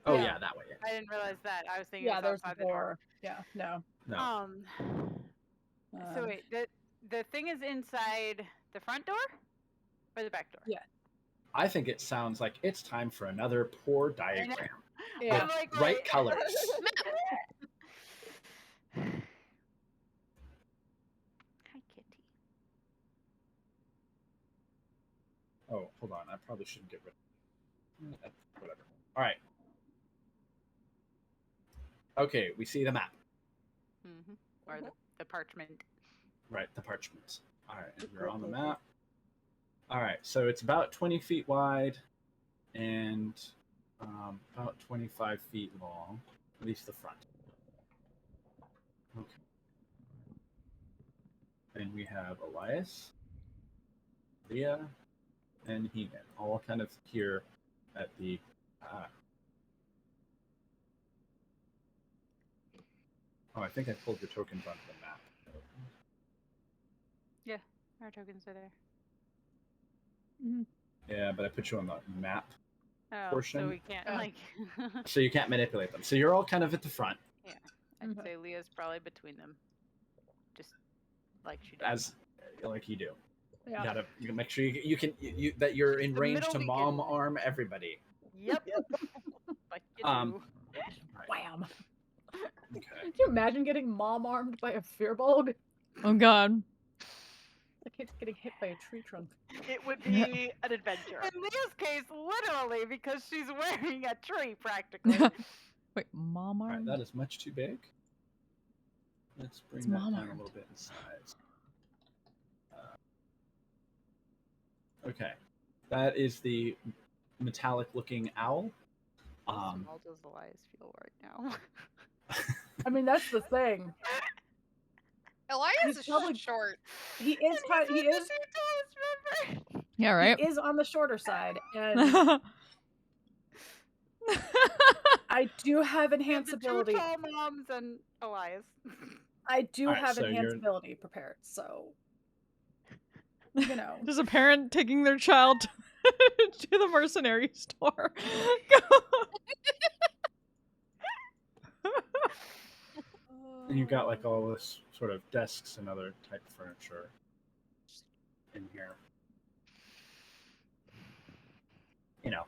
Oh
Yeah.
yeah, that way.
I didn't realize that. I was thinking
Yeah,
it was
there's the
outside the door.
door. Yeah, no.
No.
So wait, the thing is inside the front door or the back door?
Yeah.
I think it sounds like it's time for another poor diagram
Yeah.
I'm like,
bright
wait.
colors.
Hi, kitty.
Oh, hold on. I probably shouldn't get rid of whatever. All right. Okay, we see the map.
Mm-hmm. Or the parchment.
Right, the parchment. All right, and we're on the map. All right, so it's about 20 feet wide and about 25 feet long, at least the front. Okay. And we have Elias, Leah, and Hegan, all kind of here at the. Oh, I think I pulled your tokens onto the map.
Yeah, our tokens are there.
Mm-hmm.
Yeah, but I put you on the map
Oh,
portion.
so we can't like.
So you can't manipulate them. So you're all kind of at the front.
Yeah, I'd say Leah's probably between them, just like she does.
As like you do.
Yeah.
You gotta make sure that you're in
The
range
middle
to
we
mom
can-
arm everybody.
Yep. Like you
Um,
do.
Right.
Wham.
Okay.
Can you imagine getting mom armed by a firbolg?
Oh god.
Like it's getting hit by a tree trunk.
It would be an adventure.
In Leah's case, literally, because she's wearing a tree practically.
Wait, mom
All right,
arm?
that is much too big. Let's bring
It's
that
mom
down a
armed.
little bit in size. Okay, that is the metallic-looking owl.
How does Elias feel right now?
I mean, that's the thing.
Elias
He's
is
probably-
short.
He is kind. He is.
Yeah, right?
He is on the shorter side, and I do have enhance
The two
ability.
tall moms and Elias.
I do
Alright,
have
so
enhance
you're-
ability prepared, so you know.
There's a parent taking their child to the mercenary store.
And you've got like all this sort of desks and other type of furniture in here. You know,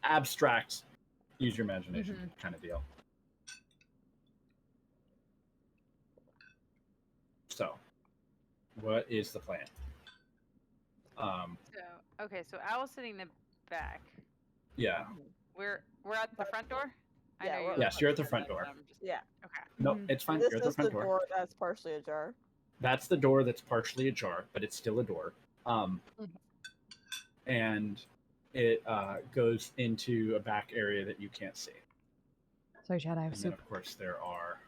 abstract, use your imagination kind of deal. So, what is the plan?
So Owl's sitting in the back.
Yeah.
We're at the front door. I
Yeah,
know
we're-
Yes, you're at the front door.
Yeah.
Okay.
No, it's fine.
This
You're at the
is the
front door.
door that's partially ajar.
That's the door that's partially ajar, but it's still a door. And it goes into a back area that you can't see.
Sorry, Chad, I have
And then,
soup.
of course, there are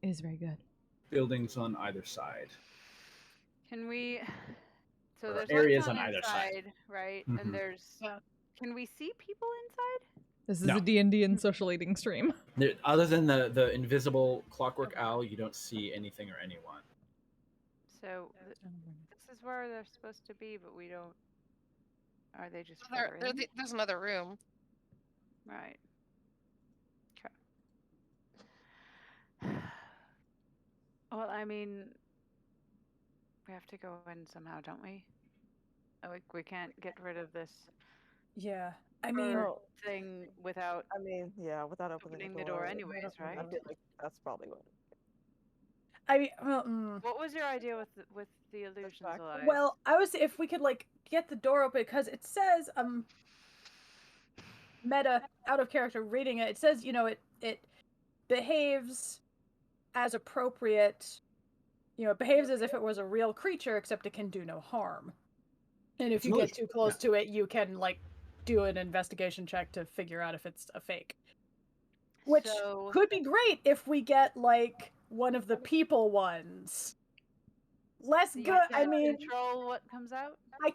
It is very good.
buildings on either side.
Can we? So
Or
there's
areas
lights
on either side.
right?
Mhm.
And there's.
Yeah.
Can we see people inside?
This is
No.
a D&D and social eating stream.
There, other than the invisible clockwork owl, you don't see anything or anyone.
So this is where they're supposed to be, but we don't. Are they just?
There,
further in?
there's another room.
Right. Well, I mean, we have to go in somehow, don't we? Like, we can't get rid of this
Yeah, I mean,
Well,
thing without
I mean, yeah, without opening
the door anyways, right?
I feel like that's probably what.
What was your idea with the illusions,
back-
Elias?
well, I was if we could like get the door open because it says meta out of character reading it. It says it behaves as appropriate. It behaves as if it was a real creature, except it can do no harm. And if
It's
you
an
get
illusion,
too close to it, you can like do an investigation check to figure out if it's a fake. Which
So-
could be great if we get like one of the people ones. less
You
good. I
can't
mean,
control what comes out.
I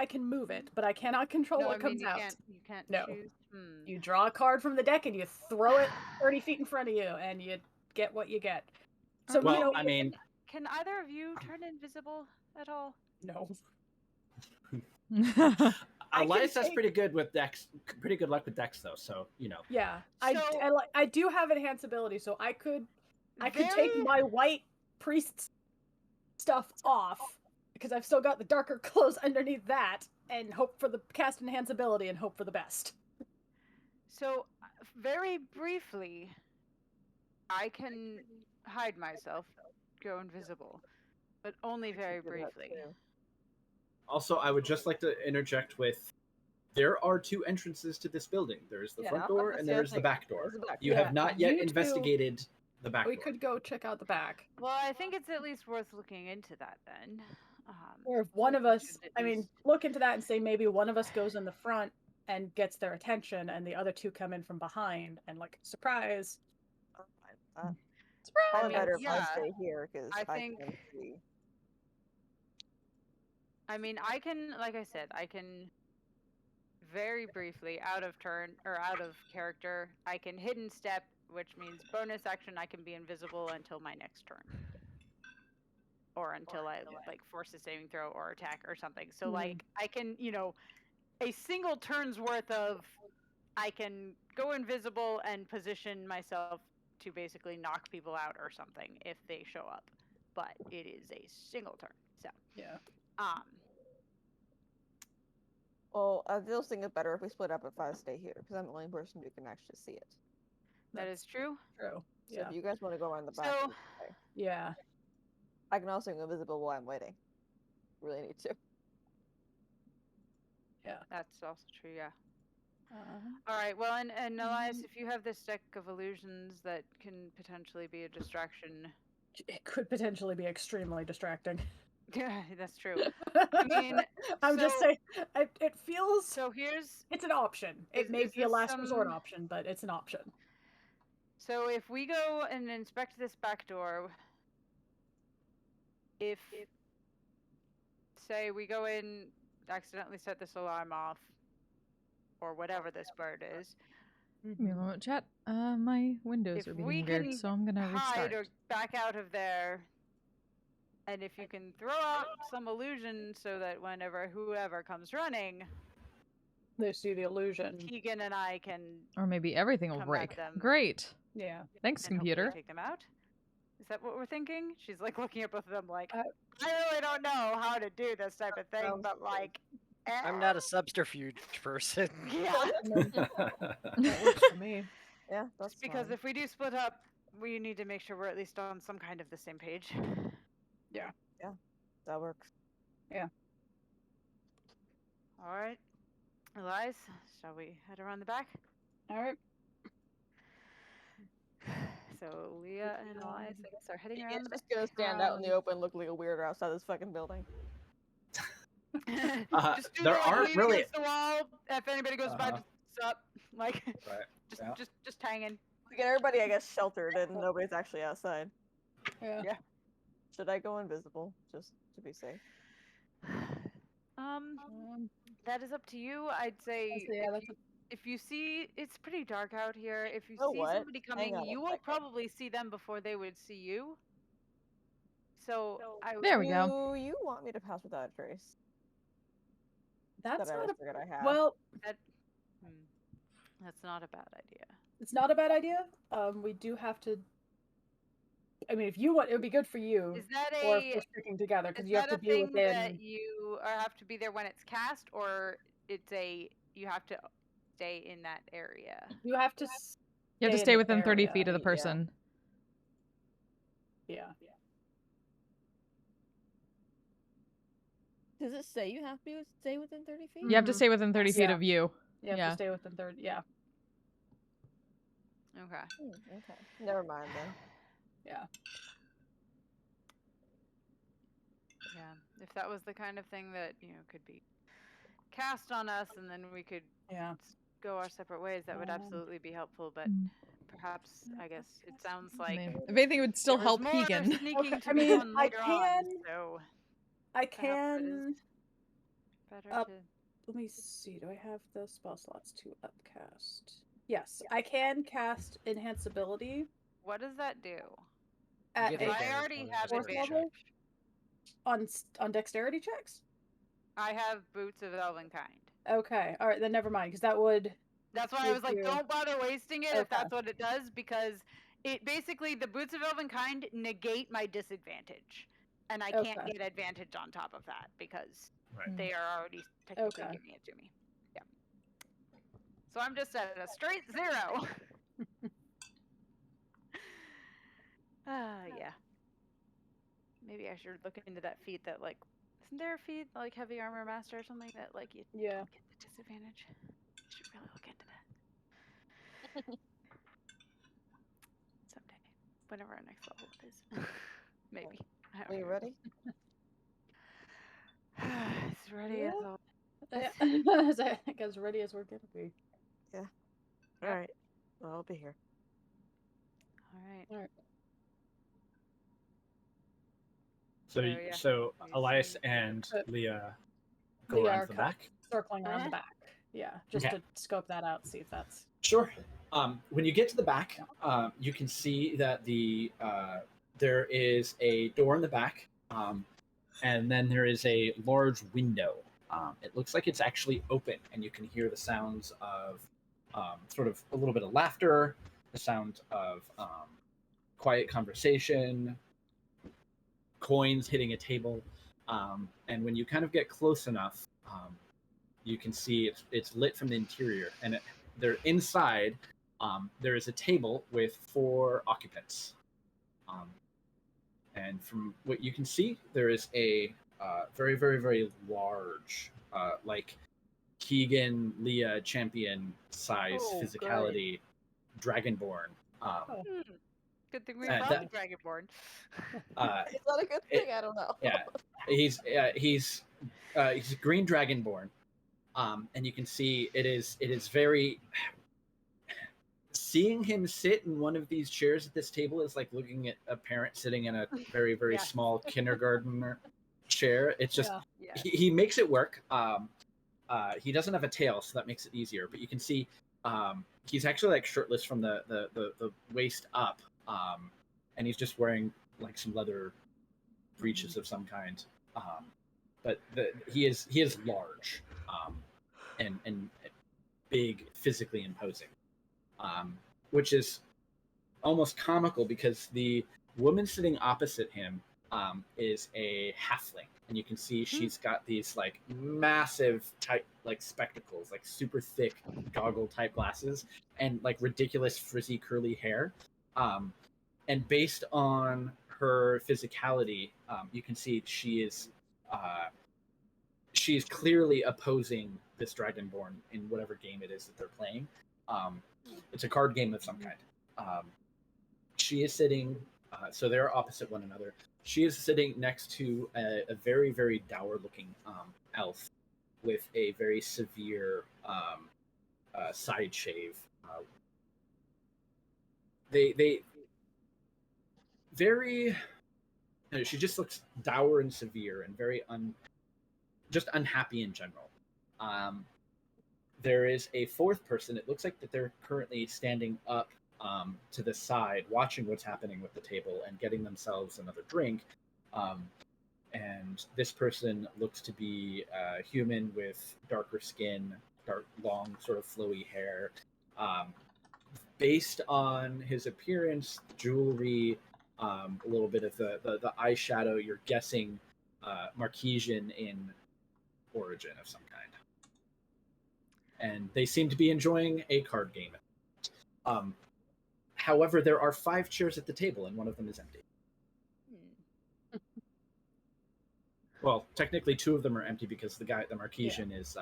can move it, but I cannot control
No,
what
I mean
comes
you
out.
can't. You can't
No.
choose. Hmm.
You draw a card from the deck and you throw it 30 feet in front of you, and you get what you get. So
Well,
you know,
I mean,
Can either of you turn invisible at all?
no.
Elias has
take-
pretty good with Dex, pretty good luck with Dex though. So you know.
Yeah,
So-
I do have enhanced ability, so I could take
Very-
my white priest stuff off because I've still got the darker clothes underneath that, and hope for the cast enhance ability and hope for the best.
So, very briefly, I can hide myself, go invisible, but only very
Do that
briefly.
too.
Also, I would just like to interject with, there are two entrances to this building. There is the
Yeah,
front door
that's
and
the
there
other
is the
thing.
back door.
There's the back
You
door.
have not yet
You two-
investigated the back
We
door.
could go check out the back.
Well, I think it's at least worth looking into that then.
Or if one of
we
us,
should at
I mean,
least-
look into that and say maybe one of us goes in the front and gets their attention, and the other two come in from behind and like surprise.
I'm fine with that.
Surprise!
Probably
mean,
better if I
yeah,
stay here because
I
I
think-
can see.
I mean, I can, like I said, I can very briefly, out of turn or out of character, I can hidden step, which means bonus action. I can be invisible until my next turn, or until I like force a saving throw or attack or something. So
Mhm.
like I can, a single turn's worth of, I can go invisible and position myself to basically knock people out or something if they show up. But it is a single turn, so
Yeah.
Well, I still think it's better if we split up if I stay here because I'm the only person who can actually see it.
that is true.
True.
So
Yeah.
if you guys want to go around the back,
So-
it's okay.
Yeah.
I can also go invisible while I'm waiting. Really need to.
That's also true, yeah.
Uh-huh.
All right, well, and Elias, if you have this deck of illusions that can potentially be a distraction,
It could potentially be extremely distracting.
yeah, that's true. I mean,
I'm just
so-
saying, it feels
So here's,
it's an option. It
is-
may
is
be a
this
last resort
some-
option, but it's an option.
so if we go and inspect this back door, if say we go in, accidentally set this alarm off, or whatever this bird is,
Give me a moment, chat. My windows
If
are
we
being weird,
can
so I'm gonna
hide
restart.
or back out of there, and if you can throw out some illusion so that whenever whoever comes running,
They see the illusion.
Keegan and I can
Or maybe everything will
come at
break.
them.
Great.
Yeah.
Thanks,
and hopefully
computer.
take them out. Is that what we're thinking? She's like looking at both of them like,
I-
I really don't know how to do this type of thing,
Sounds
but like,
I'm not a subterfuge person.
yeah.
That works for me.
Yeah, that's
Just because
fine.
if we do split up, we need to make sure we're at least on some kind of the same page.
That works.
All right, Elias, shall we head around the back?
All right.
So Leah and Elias, I guess, are heading
You
around the
just
back.
go stand out in the open, look like a weirdo outside this fucking building.
Just do
there
the, like,
aren't
lean
really-
against the wall. If anybody goes by,
Uh-huh.
just up, like
Right. Yeah.
just hanging.
We get everybody, I guess, sheltered and nobody's actually outside.
Yeah.
Yeah.
Should I go invisible just to be safe?
That is up to you. I'd say
yeah, that's
if you see, it's pretty dark out here. If you
know
see
what?
somebody
Hang
coming,
on a
you will
second.
probably see them before they would see you. So I would
There we go.
Do you want me to pass without a trace?
That's
that I
not
always
a
forget I have.
well.
That's not a bad idea.
It's not a bad idea. We do have to. I mean, if you want, it would be good for you.
Is that
Or if
a
we're sticking together because
is
you have
that
to
a
be
thing
within.
that you have to be there when it's cast, or it's a you have to stay in that area?
You have to.
You have to
in
stay
the
within 30
area,
feet of the
yeah.
person.
Yeah.
Does it say you have to stay within 30 feet?
You have to
Mhm.
stay within 30 feet
Yeah.
of you.
You have
Yeah.
to stay within 30. Yeah.
Okay.
Okay. Never mind then.
Yeah.
Yeah. If that was the kind of thing that could be cast on us, and then we could
Yeah.
go our separate ways, that would
Um,
absolutely be helpful. But
Mm.
perhaps, I guess it sounds like
If anything, it would still
there was
help
more
Keegan.
sneaking
Okay,
to
I
be
mean,
done
I
later on,
can-
so
I
perhaps it
can.
is better
up-
to.
Let me see. Do I have the spell slots to upcast? Yes, I can cast Enhance Ability
What does that do?
at
get
a
I
advantage
already
on
have
fourth
advantage
level
check.
on dexterity checks.
I have boots of elven kind.
Okay, all right, then never mind, because that would.
That's why I
Would
was like,
you-
don't bother wasting it if
Okay.
that's what it does, because it basically the boots of elven kind negate my disadvantage, and I can't
Okay.
get advantage on top of that because
Right.
they are already technically
Okay.
giving it to me. Yeah. So I'm just at a straight 0. Yeah. Maybe I should look into that feat that like, isn't there a feat like heavy armor master or something that like you
Yeah.
don't get the disadvantage? I should really look into that. Someday, whenever our next level up is. Maybe. I don't
Are you
know.
ready?
As ready as
Yeah.
all.
I think as ready as we're gonna be.
All right. Well, I'll be here.
All right.
So,
So, yeah,
so
we
Elias
assume-
and
Uh,
Leah go
Leah
around
are
to the
cut-
back.
Circling around the
Uh-huh.
back. Yeah, just
Okay.
to scope that out, see if that's.
Sure. When you get to the back, you can see that there is a door in the back, and then there is a large window. It looks like it's actually open, and you can hear the sounds of sort of a little bit of laughter, the sound of quiet conversation, coins hitting a table, and when you kind of get close enough, you can see it's lit from the interior, and they're inside. There is a table with 4 occupants, and from what you can see, there is a very, very, very large, like Keegan, Leah champion size
Oh, good.
physicality dragonborn.
Oh.
Good thing we
Uh,
brought
that-
the Dragonborn.
Is that a good thing? I don't know.
Yeah, he's a green dragonborn, and you can see it is very. Seeing him sit in one of these chairs at this table is like looking at a parent sitting in a very, very
Yeah.
small kindergartner chair. It's just
Yeah.
Yeah.
he makes it work. He doesn't have a tail, so that makes it easier. But you can see he's actually like shirtless from the waist up, and he's just wearing like some leather breeches of some kind. But he is large, and big, physically imposing, which is almost comical because the woman sitting opposite him is a halfling, and you can see she's got these like massive type like spectacles, like super thick goggle type glasses, and like ridiculous frizzy curly hair. And based on her physicality, you can see she is clearly opposing this dragonborn in whatever game it is that they're playing. It's a card game of some kind. She is sitting, so they're opposite one another. She is sitting next to a very, very dour-looking elf with a very severe side shave. They very. She just looks dour and severe and very just unhappy in general. There is a 4th person. It looks like that they're currently standing up to the side, watching what's happening with the table and getting themselves another drink. And this person looks to be human with darker skin, dark, long, sort of flowy hair. Based on his appearance, jewelry, a little bit of the eyeshadow, you're guessing Marquesian in origin of some kind. And they seem to be enjoying a card game. However, there are 5 chairs at the table, and one of them is empty. Well, technically, 2 of them are empty because the Marquesian is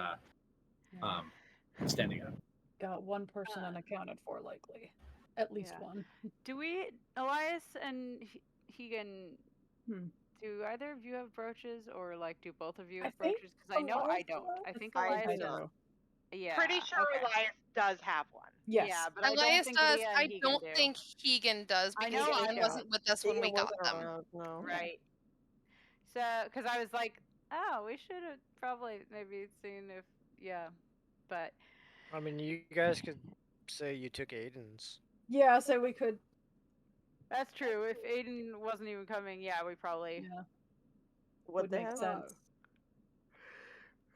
standing up.
Got one person unaccounted for, likely. At least
Yeah.
one.
Do we, Elias and Hegan,
Hmm.
do either of you have brooches, or like do both of you
I
have
think
brooches? Because I know I
Elias
don't.
does.
I think
I
Elias
do
does.
not.
Yeah.
Pretty sure
okay.
Elias does have one.
Yes.
Yeah, but I don't
Elias
think
does.
Leah and
I
Keegan
don't
do.
think Keegan does
I
because
know I
Keegan
don't.
wasn't with us when we
Keegan
got
wasn't
them.
around, no.
Right. So, because I was like, oh, we should have probably maybe seen if, yeah, but
I mean, you guys could say you took Aiden's.
Yeah, so we could.
that's true. If Aiden wasn't even coming, yeah, we probably.
Yeah.
Would
Would
they
make
have?
sense.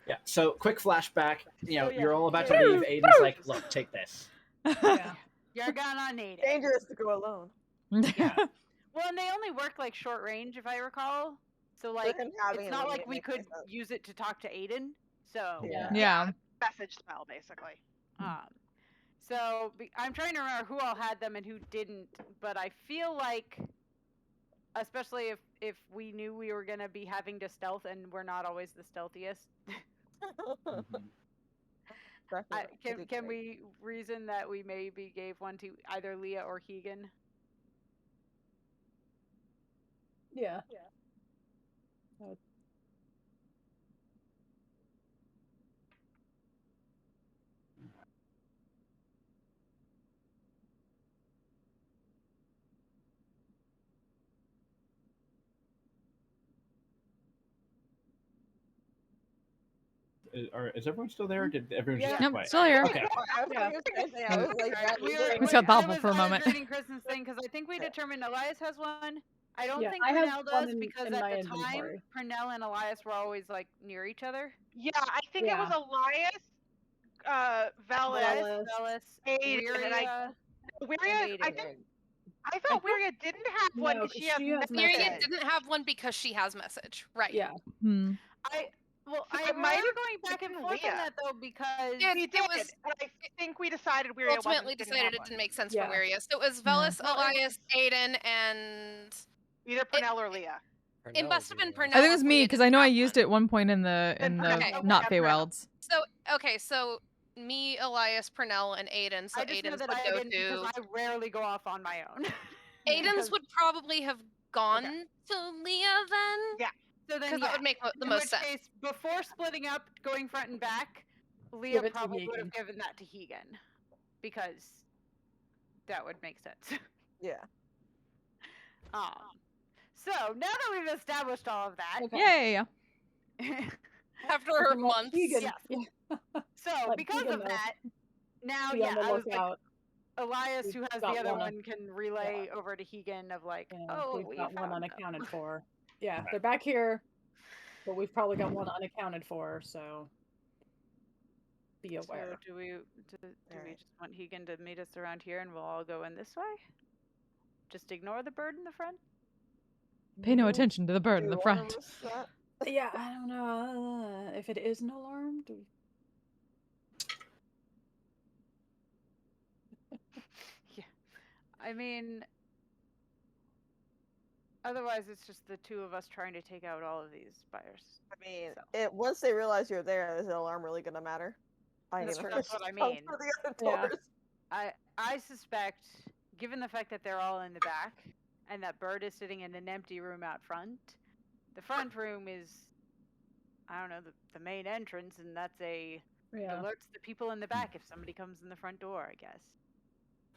Yeah. So quick flashback.
So, yeah,
You're all about to
yeah.
leave. Aiden's like, "Look, take this."
Yeah.
You're gonna need it.
Dangerous to go alone.
Yeah. Well, and they only work like short range, if I recall. So, like,
him having
it's
it
not
with
like
me
we
makes
could
sense.
use it to talk to Aiden. So,
Yeah.
Yeah.
Message spell, basically.
So I'm trying to remember who all had them and who didn't, but I feel like, especially if we knew we were gonna be having to stealth and we're not always the stealthiest, can we reason that we maybe gave one to either Leah or Keegan?
Yeah.
Is everyone still there? Or did everyone just
Yeah.
get
Nope,
quiet?
still here.
Okay.
Yeah.
We got Babel for a
I
moment.
was reading Kristen's thing because I think we determined Elias has one. I don't
Yeah,
think
I have
Pernell
one
does
in-
because
in
at
my
the time
inventory.
Pernell and Elias were always like near each other.
Yeah, I think it was Elias, Valis,
Velis,
Aiden, and I.
Wiria,
Wiria, I thought Wiria didn't have one
No,
because
'cause
she has
she has
message.
Miriam
message.
didn't have one because she has message. Right.
Yeah.
Hmm.
Well,
So
I
it might
remember
have
going back and
been
forth on
Leah.
that though because
Yeah,
We
it
did,
was
and I think we decided Wiria
ultimately
didn't
decided
have
it
one.
didn't make sense
Yeah.
for Wiria. So it was
Yeah.
Velis,
Well, it
Elias, Aiden, and
Either Pernell or Leah.
it
Pernell
must
would
have
be
been
one.
Pernell.
I think it was
if
me
Leah
because I
didn't
know I
have
used
one.
it one point in the
okay.
not
Okay.
Feywilds.
So okay, so me, Elias, Pernell, and Aiden. So
I just know
Aiden's
that
would
I
go
didn't because
to.
I rarely go off on my own.
Aiden's
because-
would probably have gone to Leah then.
Yeah.
So then,
Because that would make the
in
most
which
sense.
case, before splitting up, going front and back, Leah
Give it to
probably would have
Keegan.
given that to Keegan because that would make sense.
Yeah.
So now that we've established all of that,
Yay!
After
We
her
can let
months.
Keegan-
Yes.
Yeah.
so
Let
because
Keegan
of
know.
that, now
Be on the
I was like,
lookout.
Elias,
We've
who has
got
the other
one
one, can relay over to Keegan of like,
And
oh,
we've
we
got one
found them.
unaccounted for. Yeah,
Okay.
they're back here, but we've probably got one unaccounted for, so be aware.
So do we
Alright.
just want Keegan to meet us around here and we'll all go in this way? Just ignore the bird in the front?
Pay no attention to the bird in
Do
the
you wanna
front.
risk that?
Yeah, I don't know. If it is an alarm, do we...
Yeah. I mean, otherwise it's just the two of us trying to take out all of these buyers.
I mean,
So.
once they realize you're there, is the alarm really gonna matter? I ain't
That's
even
true, that's what I
finished
mean.
for the other
Yeah.
doors.
I suspect, given the fact that they're all in the back and that bird is sitting in an empty room out front, the front room is, I don't know, the main entrance, and that's it
Yeah.
alerts the people in the back if somebody comes in the front door, I guess.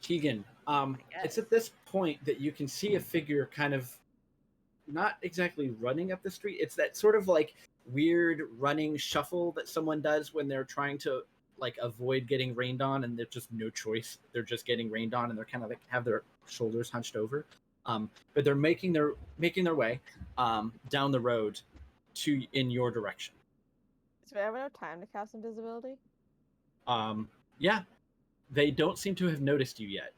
Keegan, it's
guess.
at this point that you can see a figure kind of not exactly running up the street. It's that sort of like weird running shuffle that someone does when they're trying to like avoid getting rained on and there's just no choice. They're just getting rained on and they're kind of like have their shoulders hunched over. But they're making their way down the road in your direction.
Do I have enough time to cast invisibility?
Yeah, they don't seem to have noticed you yet.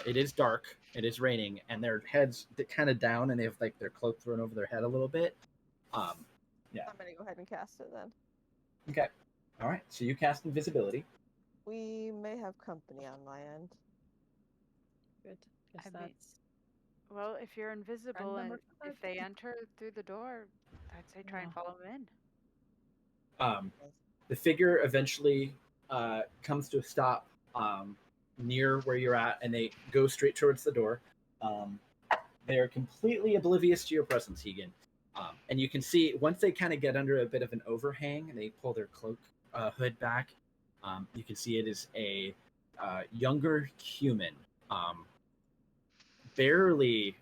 It is dark, it is raining, and their heads kind of down, and they have like their cloak thrown over their head a little bit. Yeah.
I'm gonna go ahead and cast it then.
Okay. All right. So you cast invisibility.
We may have company on my end.
Good. Guess
I mean,
that's...
Well, if you're invisible and
number
if
5.
they enter through the door, I'd say try and
Yeah.
follow them in.
The figure eventually comes to a stop near where you're at, and they go straight towards the door. They are completely oblivious to your presence, Hegan. And you can see once they kind of get under a bit of an overhang and they pull their cloak hood back, you can see it is a younger human, barely,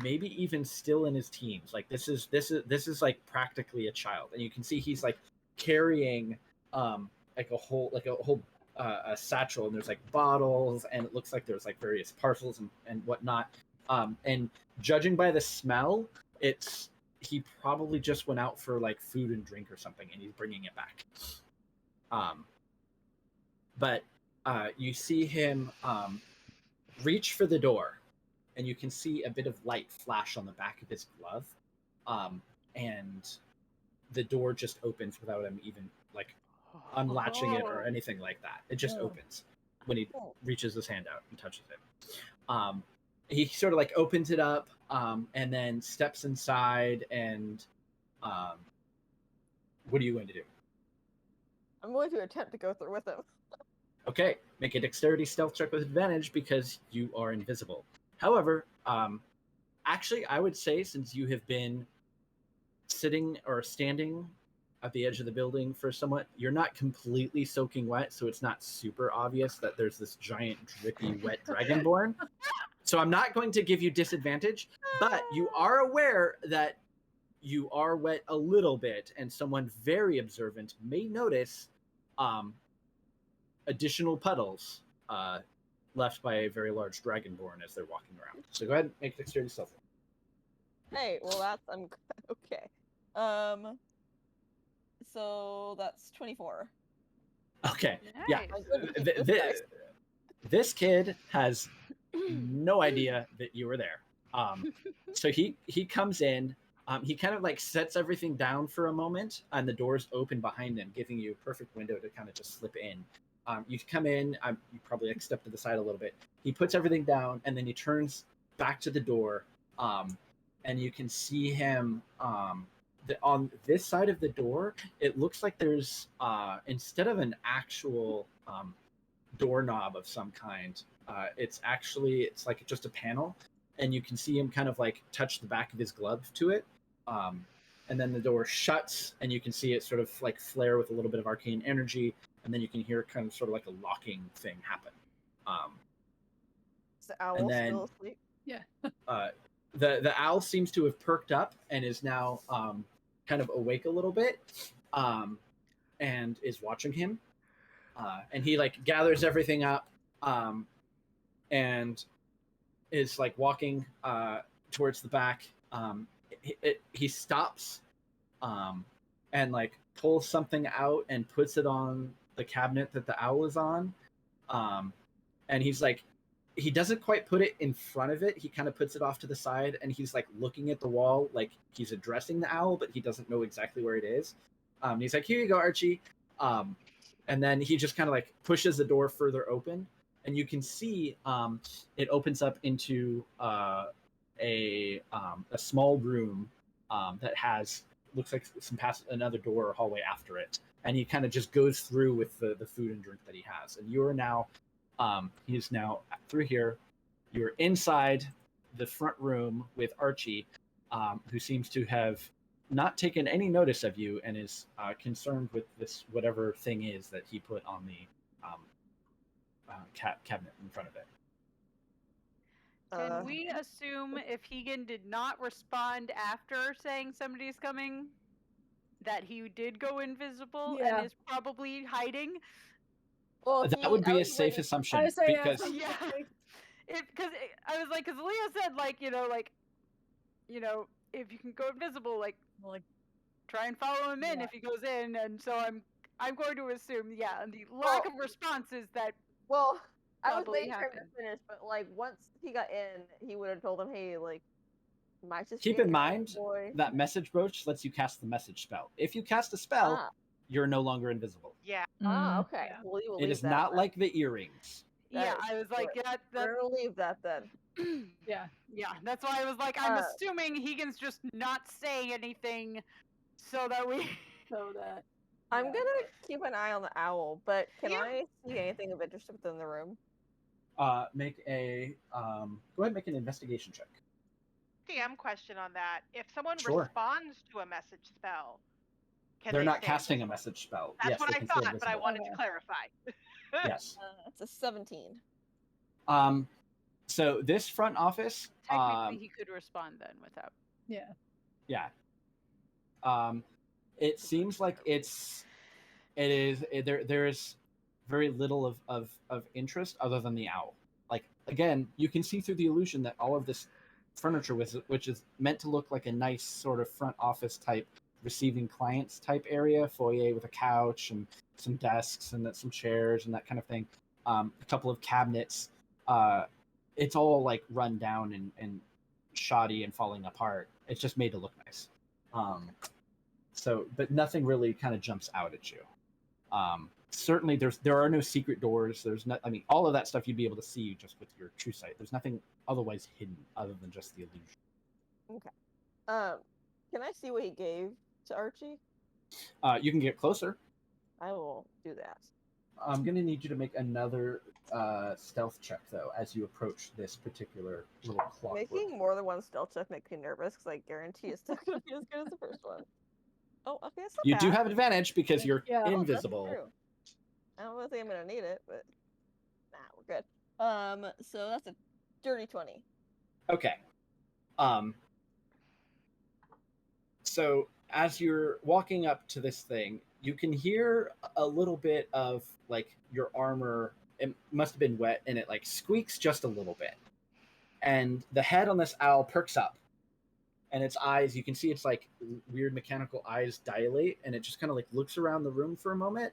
maybe even still in his teens. Like this is like practically a child, and you can see he's like carrying like a whole a satchel, and there's like bottles, and it looks like there's like various parcels and whatnot. And judging by the smell, he probably just went out for like food and drink or something, and he's bringing it back. But you see him reach for the door, and you can see a bit of light flash on the back of his glove, and the door just opens without him even like unlatching it or anything like that. It just opens when he reaches his hand out and touches it. He sort of like opens it up, and then steps inside. And what are you going to do?
I'm going to attempt to go through with him.
Okay, make a dexterity stealth check with advantage because you are invisible. However, actually, I would say since you have been sitting or standing at the edge of the building for somewhat, you're not completely soaking wet, so it's not super obvious that there's this giant, drippy, wet dragonborn. So I'm not going to give you disadvantage, but you are aware that you are wet a little bit, and someone very observant may notice additional puddles left by a very large dragonborn as they're walking around. So go ahead and make dexterity stealth.
Hey, well I'm okay. So that's 24.
Okay.
Nice.
Yeah. This kid has no idea that you were there. So he comes in. He kind of like sets everything down for a moment, and the doors open behind him, giving you a perfect window to kind of just slip in. You come in. You probably like step to the side a little bit. He puts everything down, and then he turns back to the door, and you can see him. On this side of the door, it looks like there's instead of an actual doorknob of some kind, it's like just a panel, and you can see him kind of like touch the back of his glove to it, and then the door shuts, and you can see it sort of like flare with a little bit of arcane energy, and then you can hear kind of sort of like a locking thing happen.
Is the owl
and then,
still asleep?
Yeah.
The owl seems to have perked up and is now kind of awake a little bit, and is watching him. And he like gathers everything up, and is like walking towards the back. He stops, and like pulls something out and puts it on the cabinet that the owl is on. And he's like, he doesn't quite put it in front of it. He kind of puts it off to the side, and he's like looking at the wall, like he's addressing the owl, but he doesn't know exactly where it is. And he's like, "Here you go, Archie." And then he just kind of like pushes the door further open, and you can see it opens up into a small room that looks like another door or hallway after it. And he kind of just goes through with the food and drink that he has. And you are now, he is now through here. You're inside the front room with Archie, who seems to have not taken any notice of you and is concerned with this whatever thing is that he put on the cabinet in front of it.
Can we assume if Hegan did not respond after saying somebody's coming, that he did go invisible and is probably hiding?
Well,
that would be a safe assumption because
because I was like, because Leah said like, if you can go invisible, like try and follow him in if he goes in, and so I'm going to assume the lack of response is that.
Well, I was
probably
waiting for him to finish, but like once he got in, he would have told him, "Hey, like, might just
keep in mind that message brooch lets you cast the message spell. If you cast a spell, you're no longer invisible.
Yeah.
Okay.
Yeah.
Well, you will
It is not like the earrings.
I was like,
we're gonna leave that then.
Yeah, that's why I was like, I'm assuming Hegan's just not saying anything, so that
I'm gonna keep an eye on the owl, but can I see anything of interest within the room?
Make a go ahead and make an investigation check.
DM question on that. If someone
Sure.
responds to a message spell, can
They're
they
not
stay
casting a
invisible?
message spell.
That's
Yes,
what
they
I
can stay
thought, but I
invisible.
wanted to clarify.
Yes.
That's a 17.
So this front office,
Technically, he could respond then without.
Yeah.
yeah. It seems like there is very little of interest other than the owl. Like, again, you can see through the illusion that all of this furniture, which is meant to look like a nice sort of front office type receiving clients type area, foyer with a couch and some desks and some chairs and that kind of thing, a couple of cabinets, it's all like run down and shoddy and falling apart. It's just made to look nice. So, but nothing really kind of jumps out at you. Certainly there are no secret doors. There's not, I mean, all of that stuff you'd be able to see just with your true sight. There's nothing otherwise hidden other than just the illusion.
Okay. Can I see what he gave to Archie?
You can get closer.
I will do that.
I'm gonna need you to make another stealth check though as you approach this particular little clockwork.
Making more than one stealth check makes me nervous because I guarantee it's not going to be as good as the first one. Oh, okay, that's not
You
bad.
do have advantage because you're
Yeah. Oh, that's
invisible.
True. I don't really think I'm gonna need it, but nah, we're good. So that's a dirty 20.
Okay. So as you're walking up to this thing, you can hear a little bit of like your armor. It must have been wet, and it like squeaks just a little bit. And the head on this owl perks up, and its eyes, you can see its like weird mechanical eyes dilate, and it just kind of like looks around the room for a moment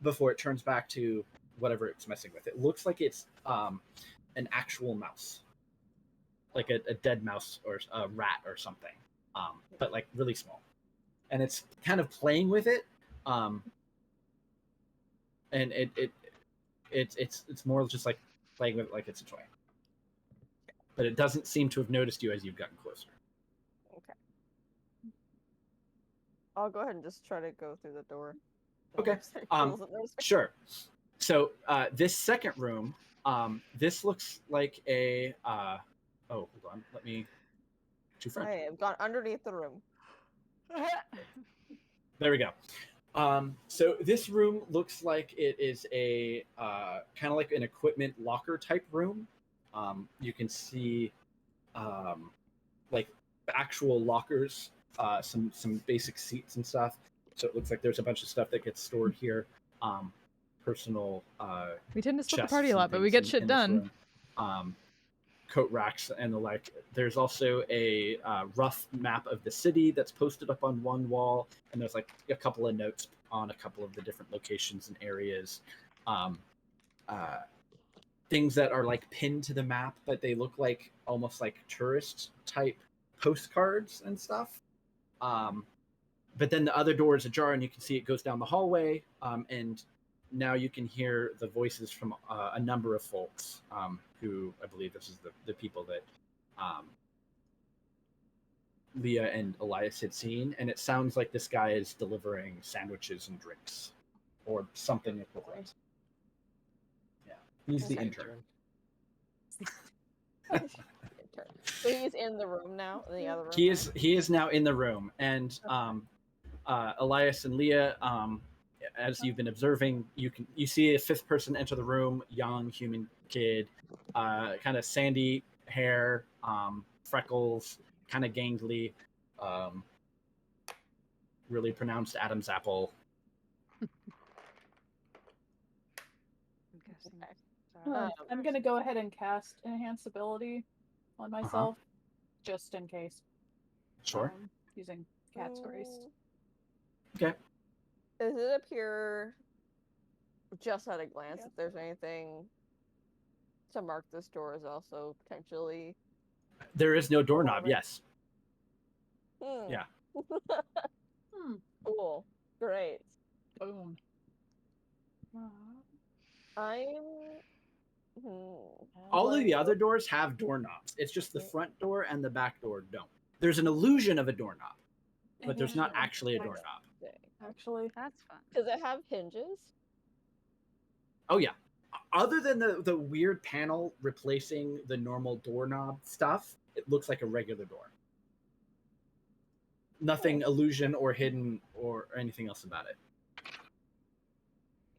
before it turns back to whatever it's messing with. It looks like it's an actual mouse, like a dead mouse or a rat or something, but like really small, and it's kind of playing with it, and it's more just like playing with it like it's a toy, but it doesn't seem to have noticed you as you've gotten closer.
Okay. I'll go ahead and just try to go through the door.
Okay. Sure. So this second room, this looks like a oh, hold on, let me to front.
I have gone underneath the room.
There we go. So this room looks like it is a kind of like an equipment locker type room. You can see like actual lockers, some basic seats and stuff. So it looks like there's a bunch of stuff that gets stored here. Personal
We tend to split the
chests
party a
and
lot, but we
things
get
in
shit
this
done.
room. Coat racks and the like. There's also a rough map of the city that's posted up on one wall, and there's like a couple of notes on a couple of the different locations and areas. Things that are like pinned to the map, but they look like almost like tourist type postcards and stuff. But then the other door is ajar, and you can see it goes down the hallway, and now you can hear the voices from a number of folks who, I believe this is the people that Leah and Elias had seen, and it sounds like this guy is delivering sandwiches and drinks or something equivalent. Yeah, he's the intern.
So he's in the room now, in the other room.
He is now in the room, and Elias and Leah, as you've been observing, you see a fifth person enter the room, young human kid, kind of sandy hair, freckles, kind of gangly, really pronounced Adam's apple.
I'm gonna go ahead and cast Enhance Ability on myself, just in case.
Sure.
Using Cat's Grace.
Okay.
Does it appear just at a glance if there's anything to mark this door as also potentially?
There is no doorknob. Yes. Yeah.
Cool. Great.
Boom.
All of the other doors have doorknobs. It's just the front door and the back door don't. There's an illusion of a doorknob, but there's not actually a doorknob.
Actually,
That's fun.
Does it have hinges?
Oh yeah. Other than the weird panel replacing the normal doorknob stuff, it looks like a regular door. Nothing illusion or hidden or anything else about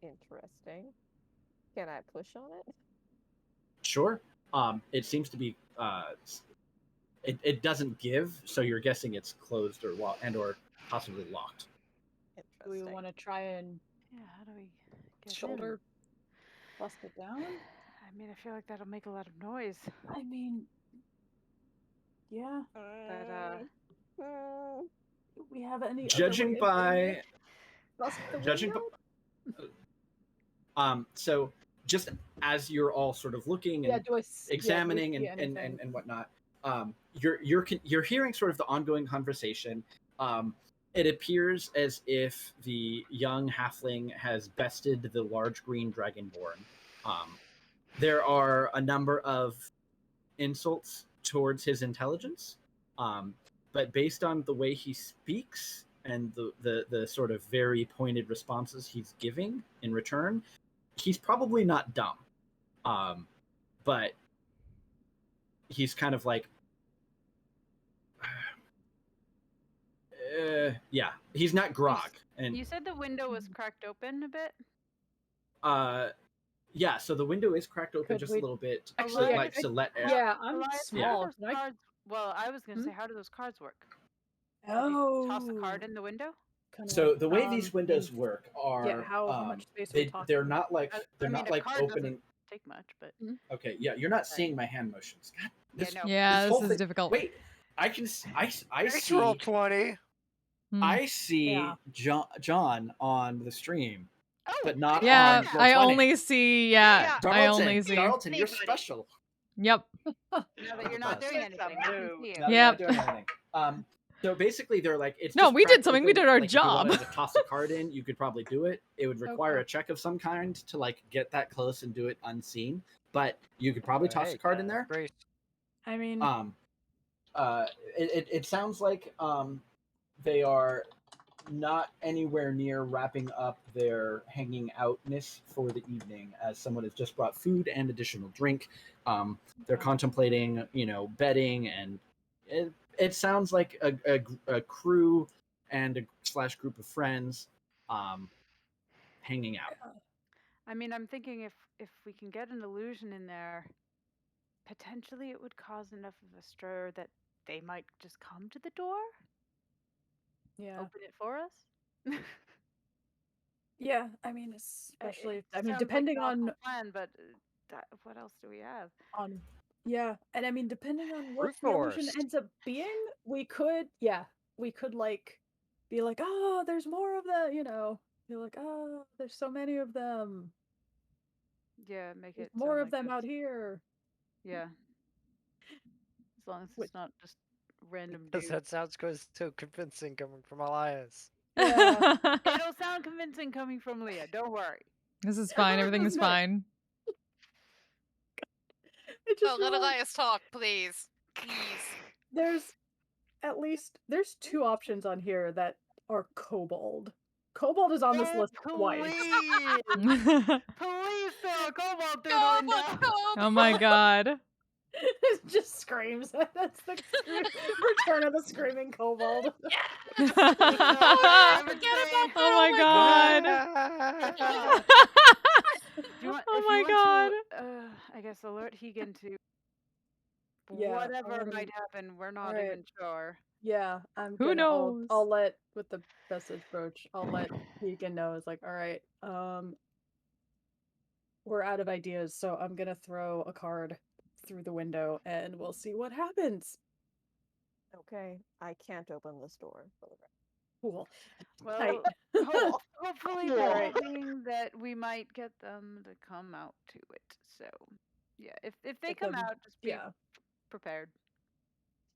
it.
Interesting. Can I push on it?
Sure. It seems to be. It doesn't give, so you're guessing it's closed or or possibly locked.
Do we want to try and
Yeah, how do we get
shoulder bust it down?
I mean, I feel like that'll make a lot of noise.
I mean, yeah.
But
Do we have any
Judging
other way
by
to bust the
judging
window?
so just as you're all sort of looking and
do I
examining
do we see
and
anything?
whatnot, you're hearing sort of the ongoing conversation. It appears as if the young halfling has bested the large green dragonborn. There are a number of insults towards his intelligence, but based on the way he speaks and the sort of very pointed responses he's giving in return, he's probably not dumb. But he's kind of like, yeah, he's not grog. And
you said the window was cracked open a bit?
yeah, so the window is cracked open
Could
just
we-
a little bit,
Actually,
to, like, to let air.
Yeah, I'm
Elias,
small.
how do
Can
those
I-
cards... Well, I was going to say,
Hmm?
how do those cards work?
Oh.
Toss a card in the window?
Kinda
So
like,
the way these windows
and-
work are,
Yeah, how much space are we talking?
they're not like
I mean, a card doesn't
opening.
take much, but
Okay, yeah, you're not seeing my hand motions. God, this,
yeah, no.
Yeah,
this
this
whole
is
thing-
difficult.
Wait, I can I
Next
see
roll 20.
I see
Yeah.
John on the stream,
Oh,
but not
Yeah,
on
I
Roll20.
only see. Yeah,
Yeah.
I only see.
Darlton, you're
Anybody.
special.
Yep.
now that you're not doing
That's a
anything, I can
move.
see you.
No,
Yep.
you're not doing anything. So basically, they're like, it's
No,
just
we did
cracked
something. We
open.
did our
Like, if you wanted
job.
to toss a card in, you could probably do it. It would require
Okay.
a check of some kind to like get that close and do it unseen. But you could probably toss a card in there.
Great.
I mean,
It sounds like they are not anywhere near wrapping up their hanging outness for the evening, as someone has just brought food and additional drink. They're contemplating, bedding, and it sounds like a crew and a / group of friends hanging out.
I mean, I'm thinking if we can get an illusion in there, potentially it would cause enough of a stir that they might just come to the door,
yeah.
open it for us.
Yeah, I mean, especially,
It
I mean,
sounds like
depending
an awful
on,
plan, but what else do we have?
yeah, and I mean, depending on what
Brute
the illusion
force.
ends up being, we could like, be like, oh, there's more of the, you're like, oh, there's so many of them.
Yeah, make
There's
it
more
sound
of
like
them
that's-
out here.
Yeah. As long as
Which-
it's not just random
Because
dudes.
that sounds so convincing coming from Elias.
Yeah.
It'll sound convincing coming from Leah. Don't worry.
This is fine. Everything is
No.
fine.
It
No,
just
let
realized
Elias talk, please. Please.
there's two options on here that are kobold. Kobold is on this
Oh,
list twice.
Please, please throw a kobold through the window.
Oh my god.
It just screams. That's the return of the screaming kobold.
Oh
Oh
my god.
Do you want,
Oh
if
my
you
god.
want to, I guess alert Hegan to
Yeah,
whatever might happen. We're not
alright.
even sure.
Yeah, I'm
Who
gonna.
knows?
I'll let with the message brooch. I'll let Deacon know. It's like, all right, we're out of ideas, so I'm gonna throw a card through the window, and we'll see what happens.
Okay, I can't open this door. For the
Cool.
Well,
Tight.
hopefully
Cool.
they're hoping that we might get them to come out to it. So, yeah, if they
Get
come
them-
out, just be
Yeah.
prepared.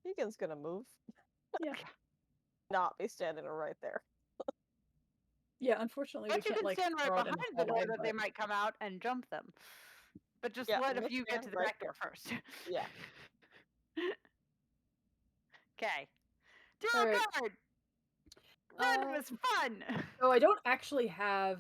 Deacon's gonna move.
Yeah.
Not be standing right there.
Yeah. Unfortunately,
But
we
you
can't
can
like
stand right
throw it in
behind
the
the door
hallway,
that they
but-
might come out and jump them. But just
Yeah,
let a
we'll
few get
stand
to the
right
back door first.
Yeah.
Okay. Draw
Alright.
a card. Random is fun.
So I don't actually have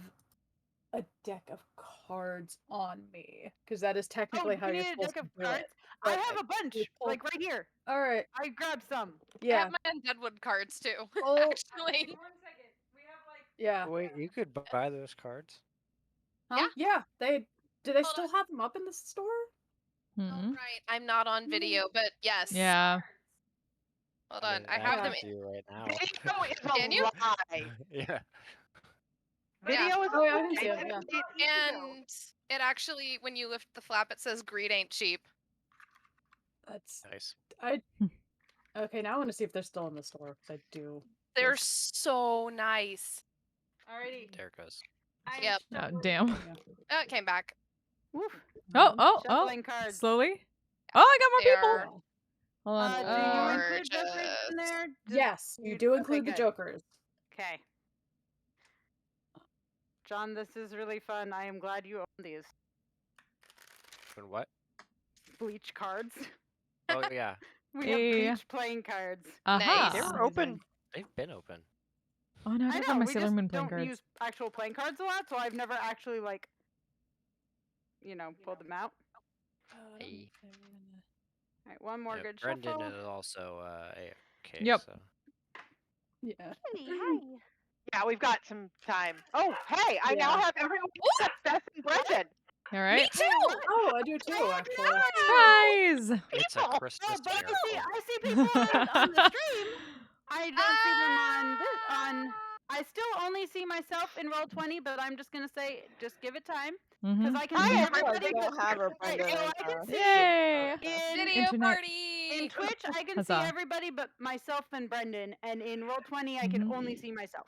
a deck of cards on me because that is technically
Oh,
how
you
you're
need a
supposed
deck
to
of
do
cards?
it.
I
but
have a bunch,
you pull-
like right here.
All right.
I grabbed some.
I
Yeah.
have my Deadwood cards too.
Oh.
Actually.
One second. We have like
Yeah.
Wait, you could buy those cards?
Huh? Yeah. Did they
Hold
still
on.
have them up in the store?
Oh,
Mm-mm.
right. I'm not on video, but yes.
Yeah.
Hold
I
on.
mean,
I
I
have
can
them.
see you right now.
Video is a
Can you?
lie.
Yeah.
Video is
Oh,
a
yeah, I
lie.
can see it, yeah.
And it actually, when you lift the flap, it says greed ain't cheap.
That's
Nice.
okay. Now I want to see if they're still in the store because I do.
They're so nice.
Alrighty.
There it goes.
Yep.
Oh, damn.
Oh, it came back.
Woof.
Oh.
Shuffling cards.
Slowly. Oh, I got
They
more
are
people. Hold on.
Do you include jokers in there?
Yes, you do include the
good.
jokers.
Okay. John, this is really fun. I am glad you own these
And what?
bleach cards.
Oh yeah.
We have
Hey.
bleach playing cards.
Aha.
They were open. They've been open.
Oh no, I
I
don't
know,
have my
we
Sailor
just
Moon playing
don't
cards.
use actual playing cards a lot, so I've never actually pulled them out.
Hey.
Alright, one more
Yeah,
good
Brendan
shuffle.
is also AFK.
Yep.
So.
Yeah.
Hi.
Yeah, we've got some time. Oh, hey, I now
Yeah.
have everyone except Beth and Brendan.
All right.
Me too.
Oh, I do too, actually.
Surprise!
It's a
People.
Christmas
Oh, but I
miracle.
see people on the stream. I don't see them on this. I still only see myself in Roll20, but I'm just gonna say, just give it time, because
Mhm.
I can
Hi,
see
everyone.
everybody.
We don't have a
Right,
Brendan
so
in
I can
our-
see
Yay!
in
Video
Internet.
party.
in Twitch, I can
Huzzah.
see everybody but myself and Brendan, and in Roll20, I can
Mhm.
only see myself.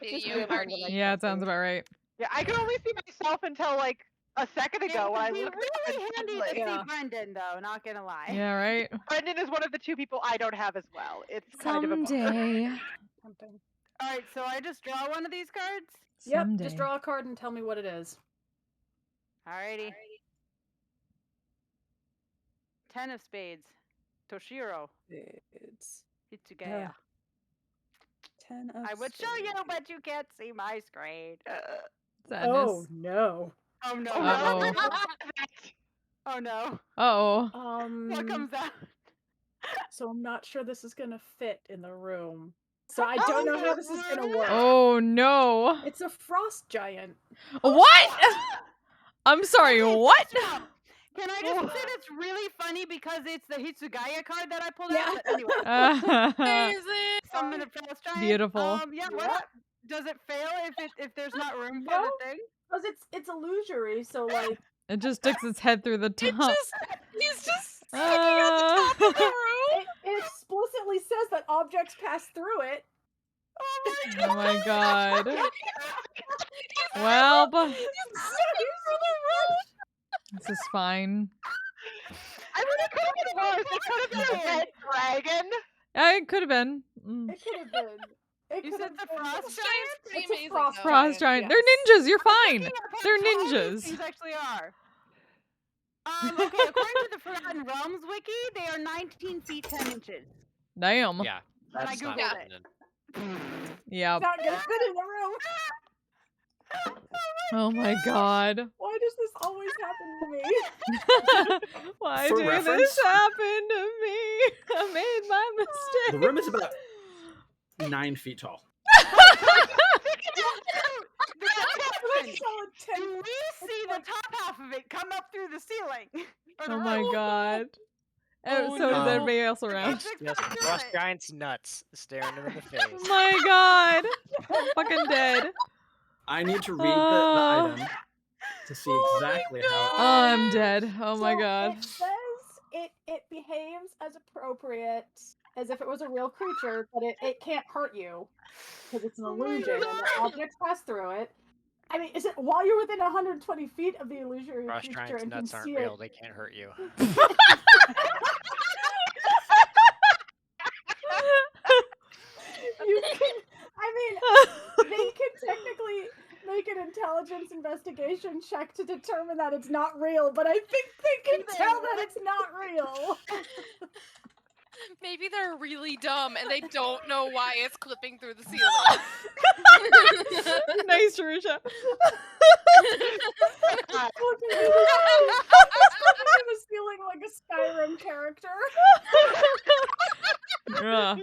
Just
Video
good
party.
organization.
Yeah, it sounds about right.
Yeah, I could only see myself until like a second
It
ago when I
would be
looked up
really
and
handy
suddenly-
to
Yeah.
see Brendan, though. Not gonna lie.
Yeah, right.
Brendan is one of the two people I don't have as well. It's kind of a bummer.
Someday.
Something.
All right, so I just draw one of these cards.
Yep.
Someday.
Just draw a card and tell me what it is.
Alrighty. 10 of spades. Toshiro.
It's
Hitsugaya.
10 of
I would show you, but you can't see my screen.
Sadness.
Oh no.
Oh no.
Uh-oh.
Oh no.
Uh-oh.
What comes out?
So I'm not sure this is gonna fit in the room. So I don't know how this is gonna work.
Oh no.
It's a frost giant.
What? I'm sorry,
Okay,
what?
stop. Can I just say it's really funny because it's the Hitsugaya card that I pulled
Yeah.
out? But anyway,
Amazing.
summon a frost giant.
Beautiful.
Yeah.
Yeah.
What? Does it fail if there's not room for
No.
the thing?
Because it's illusory, so like
It just sticks its head through the top.
He's just sticking out the top of the room.
it explicitly says that objects pass through it.
Oh my god. Well, but this is fine.
I mean, it could have been worse. It could have been a red dragon.
It could have been.
It could have been. It
You
could
said
have
the
been.
frost
It's
giant?
pretty
It's a
amazing.
frost
though.
Frost giant.
yes.
They're ninjas. You're fine.
Looking up how
They're
tall these
ninjas.
things actually are. Okay, according to the Forgotten Realms wiki, they are 19 feet 10 inches.
Damn.
Yeah.
When I
That's not
googled it.
Brendan.
Yeah.
It's not gonna fit in the room.
Oh my god.
Why does this always happen to me?
Why
For
did this
reference-
happen to me? I made my mistake.
The room is about 9 feet tall.
Let's call it 10.
Do we see the top half of it come up through the ceiling? Or the
Oh my
roof?
god.
Oh,
So
no.
is everybody else around?
Objects
Yes,
come through
Frost
it.
Giant's nuts staring him in the face.
Oh my god. I'm fucking dead.
I need to read the item to see exactly how.
Oh, I'm dead. Oh my
So
god.
It says it behaves as appropriate as if it was a real creature, but it can't hurt you because it's an illusion and the objects pass through it. I mean, is it while you're within 120 feet of the illusory
Frost
creature
Giant's
and can
nuts aren't
see
real.
it?
They can't hurt you.
You can, I mean, they can technically make an intelligence investigation check to determine that it's not real, but I think they can tell that it's not real.
Maybe they're really dumb and they don't know why it's clipping through the ceiling.
Nice, Risha.
was feeling like a Skyrim character.
Ugh.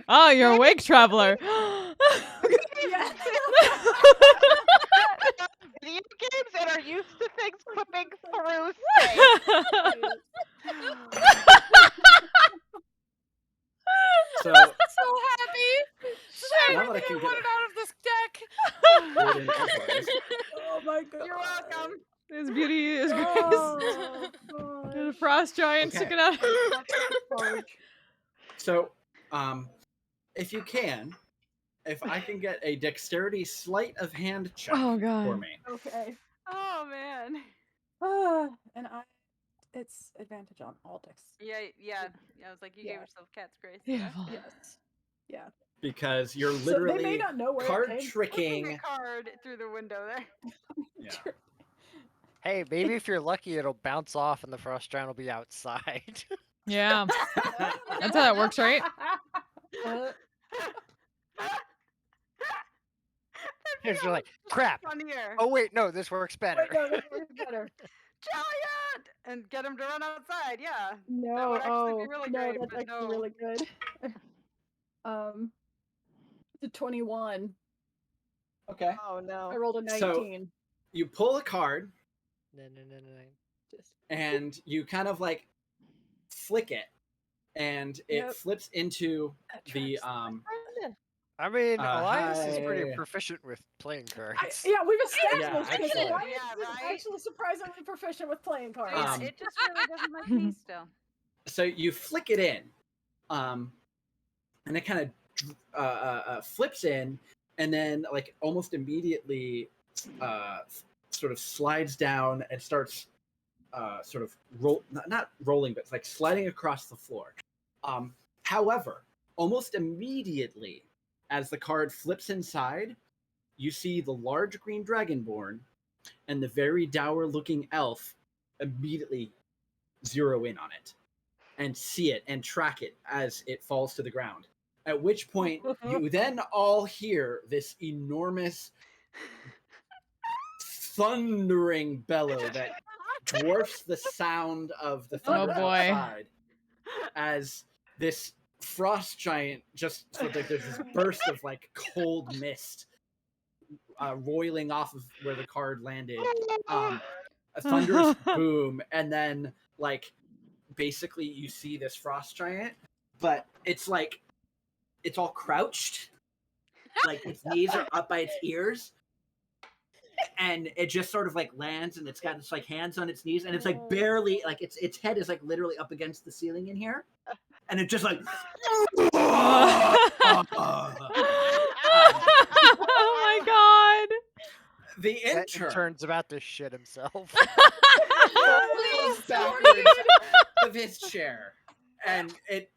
Oh, you're a wake traveler.
Yes.
Video games and are used to things clipping through
So
So happy. So
now
happy
that I can
I
get
want
it
it out of this deck.
wording edgewise,
Oh my god.
You're welcome.
His beauty is grace.
Oh,
The frost giant
Okay.
sticking out.
so if you can, if I can get a dexterity sleight of hand check
Oh, God.
for me.
Okay.
Oh man.
And it's advantage on all decks.
Yeah. I was like, you gave
Yeah.
yourself cat's grace.
Beautiful.
Yes. Yeah.
Because you're
So they
literally
may not know where it
card
came from.
Flicking
tricking.
a card through the window there.
Yeah.
Hey, maybe if you're lucky, it'll bounce off and the frost giant will be outside.
Yeah. That's how that works, right?
You're like, crap.
Funnier.
Oh wait, no, this works better.
Wait, no, this works better.
Giant! And get him to run outside, yeah.
No,
would actually be really
no,
great,
that's
but
actually
no.
really good. It's a 21.
Okay.
Oh no.
I rolled a 19.
So- You pull a card
No.
Just
and you kind of like flick it, and it
Yep.
flips into the
I mean,
Uh,
Elias is pretty
hi.
proficient with playing cards.
yeah, we've established
Yeah,
this.
actually.
Elias
Yeah,
is
right?
actually surprisingly proficient with playing cards.
Um,
It just really doesn't like me still.
So you flick it in, and it kind of flips in, and then like almost immediately, sort of slides down and starts, sort of not rolling, but it's like sliding across the floor. However, almost immediately, as the card flips inside, you see the large green dragonborn and the very dour-looking elf immediately zero in on it and see it and track it as it falls to the ground. At which point, you then all hear this enormous thundering bellow that dwarfs the sound of the thunder
boy.
outside as this frost giant just so that there's this burst of like cold mist roiling off of where the card landed. A thunderous boom, and then like basically you see this frost giant, but it's like it's all crouched, like its knees are up by its ears, and it just sort of like lands, and it's got its like hands on its knees, and it's like barely like its head is like literally up against the ceiling in here, and it just like
Oh my god.
the
That
intern
intern's about to shit himself.
falls backwards of his chair, and it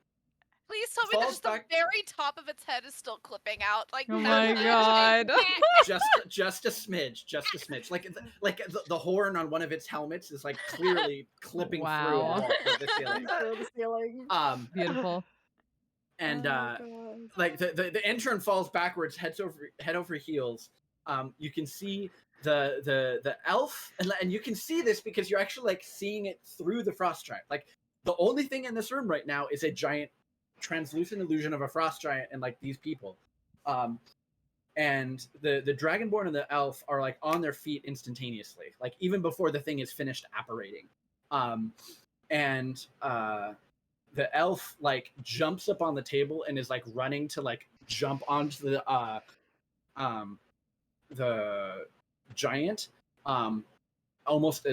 Please tell me that
falls
just the
back
very top of its head is still clipping out. Like,
Oh
that's
my
amazing.
god.
just a smidge, like the horn on one of its helmets is like clearly clipping
Wow.
through the ceiling.
Through the ceiling.
Beautiful.
And
Oh, God.
like the intern falls backwards, head over heels. You can see the elf, and you can see this because you're actually like seeing it through the frost giant. Like the only thing in this room right now is a giant translucent illusion of a frost giant and like these people. And the dragonborn and the elf are like on their feet instantaneously, like even before the thing is finished apparating. And the elf like jumps up on the table and is like running to like jump onto the giant, almost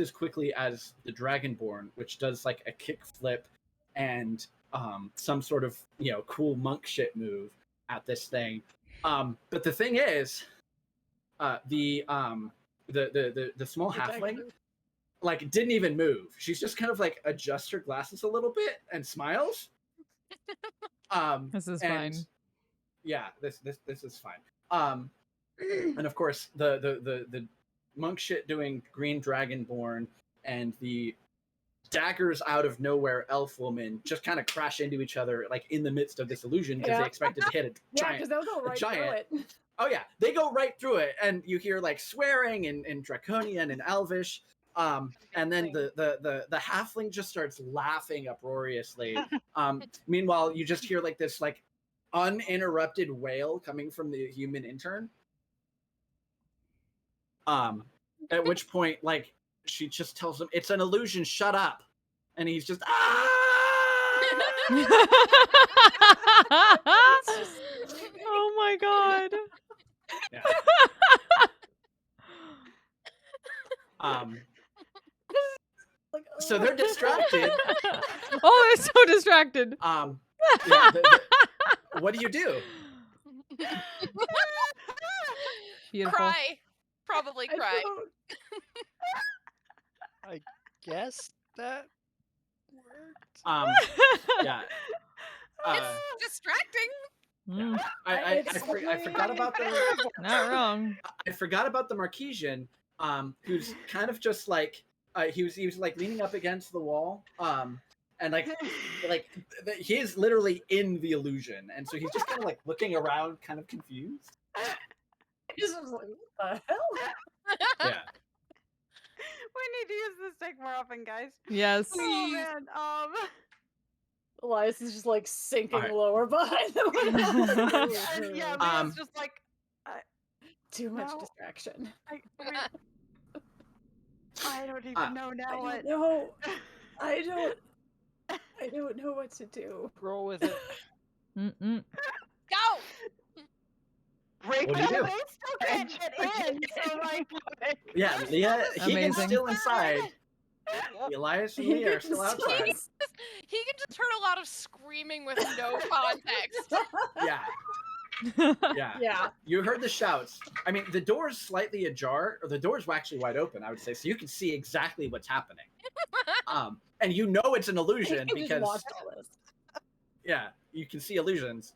as quickly as the dragonborn, which does like a kick flip and some sort of cool monk shit move at this thing. But the thing is, the small halfling like didn't even move. She's just kind of like adjusts her glasses a little bit and smiles.
This is
and,
fine.
Yeah, this is fine. And of course the monk shit doing green dragonborn and the daggers out of nowhere elf woman just kind of crash into each other like in the midst of this illusion because they expected to hit a
Yeah,
giant.
because they'll go right
giant.
through it.
Oh yeah, they go right through it, and you hear like swearing in Draconian and Elvish. And then the halfling just starts laughing uproariously. Meanwhile, you just hear like this like uninterrupted wail coming from the human intern. At which point, like, she just tells him, "It's an illusion. Shut up," and he's just ah.
Oh my god.
Yeah.
Like,
So they're distracted.
Oh, they're so distracted.
Yeah, what do you do?
Beautiful.
Cry. Probably
I
cry.
don't-
I guess that worked.
Yeah.
It's distracting.
Mm,
I forgot about the
not wrong.
I forgot about the Marquesian, who's kind of just like he was like leaning up against the wall, and like he is literally in the illusion, and so he's just kind of like looking around, kind of confused.
He's just like, what the hell?
Yeah.
We need to use this deck more often, guys.
Yes.
Oh man.
Elias is just like sinking
Alright.
lower behind the window.
And yeah,
Um,
Leah's just like,
Too much
No.
distraction.
I don't even know now what.
No, I don't know what to do.
Roll with it.
Mm-mm.
Go!
Break
What do you
them.
do?
They still can't get in, so like.
Yeah, Leah, Hegan's
Amazing.
still inside. Elias and Leah are still
Hegan's still
outside.
He can just heard a lot of screaming with no context.
Yeah. Yeah.
Yeah.
You heard the shouts. I mean, the door's slightly ajar, or the door's actually wide open, I would say, so you can see exactly what's happening. And you know it's an illusion
You just
because,
watched all this.
yeah, you can see illusions.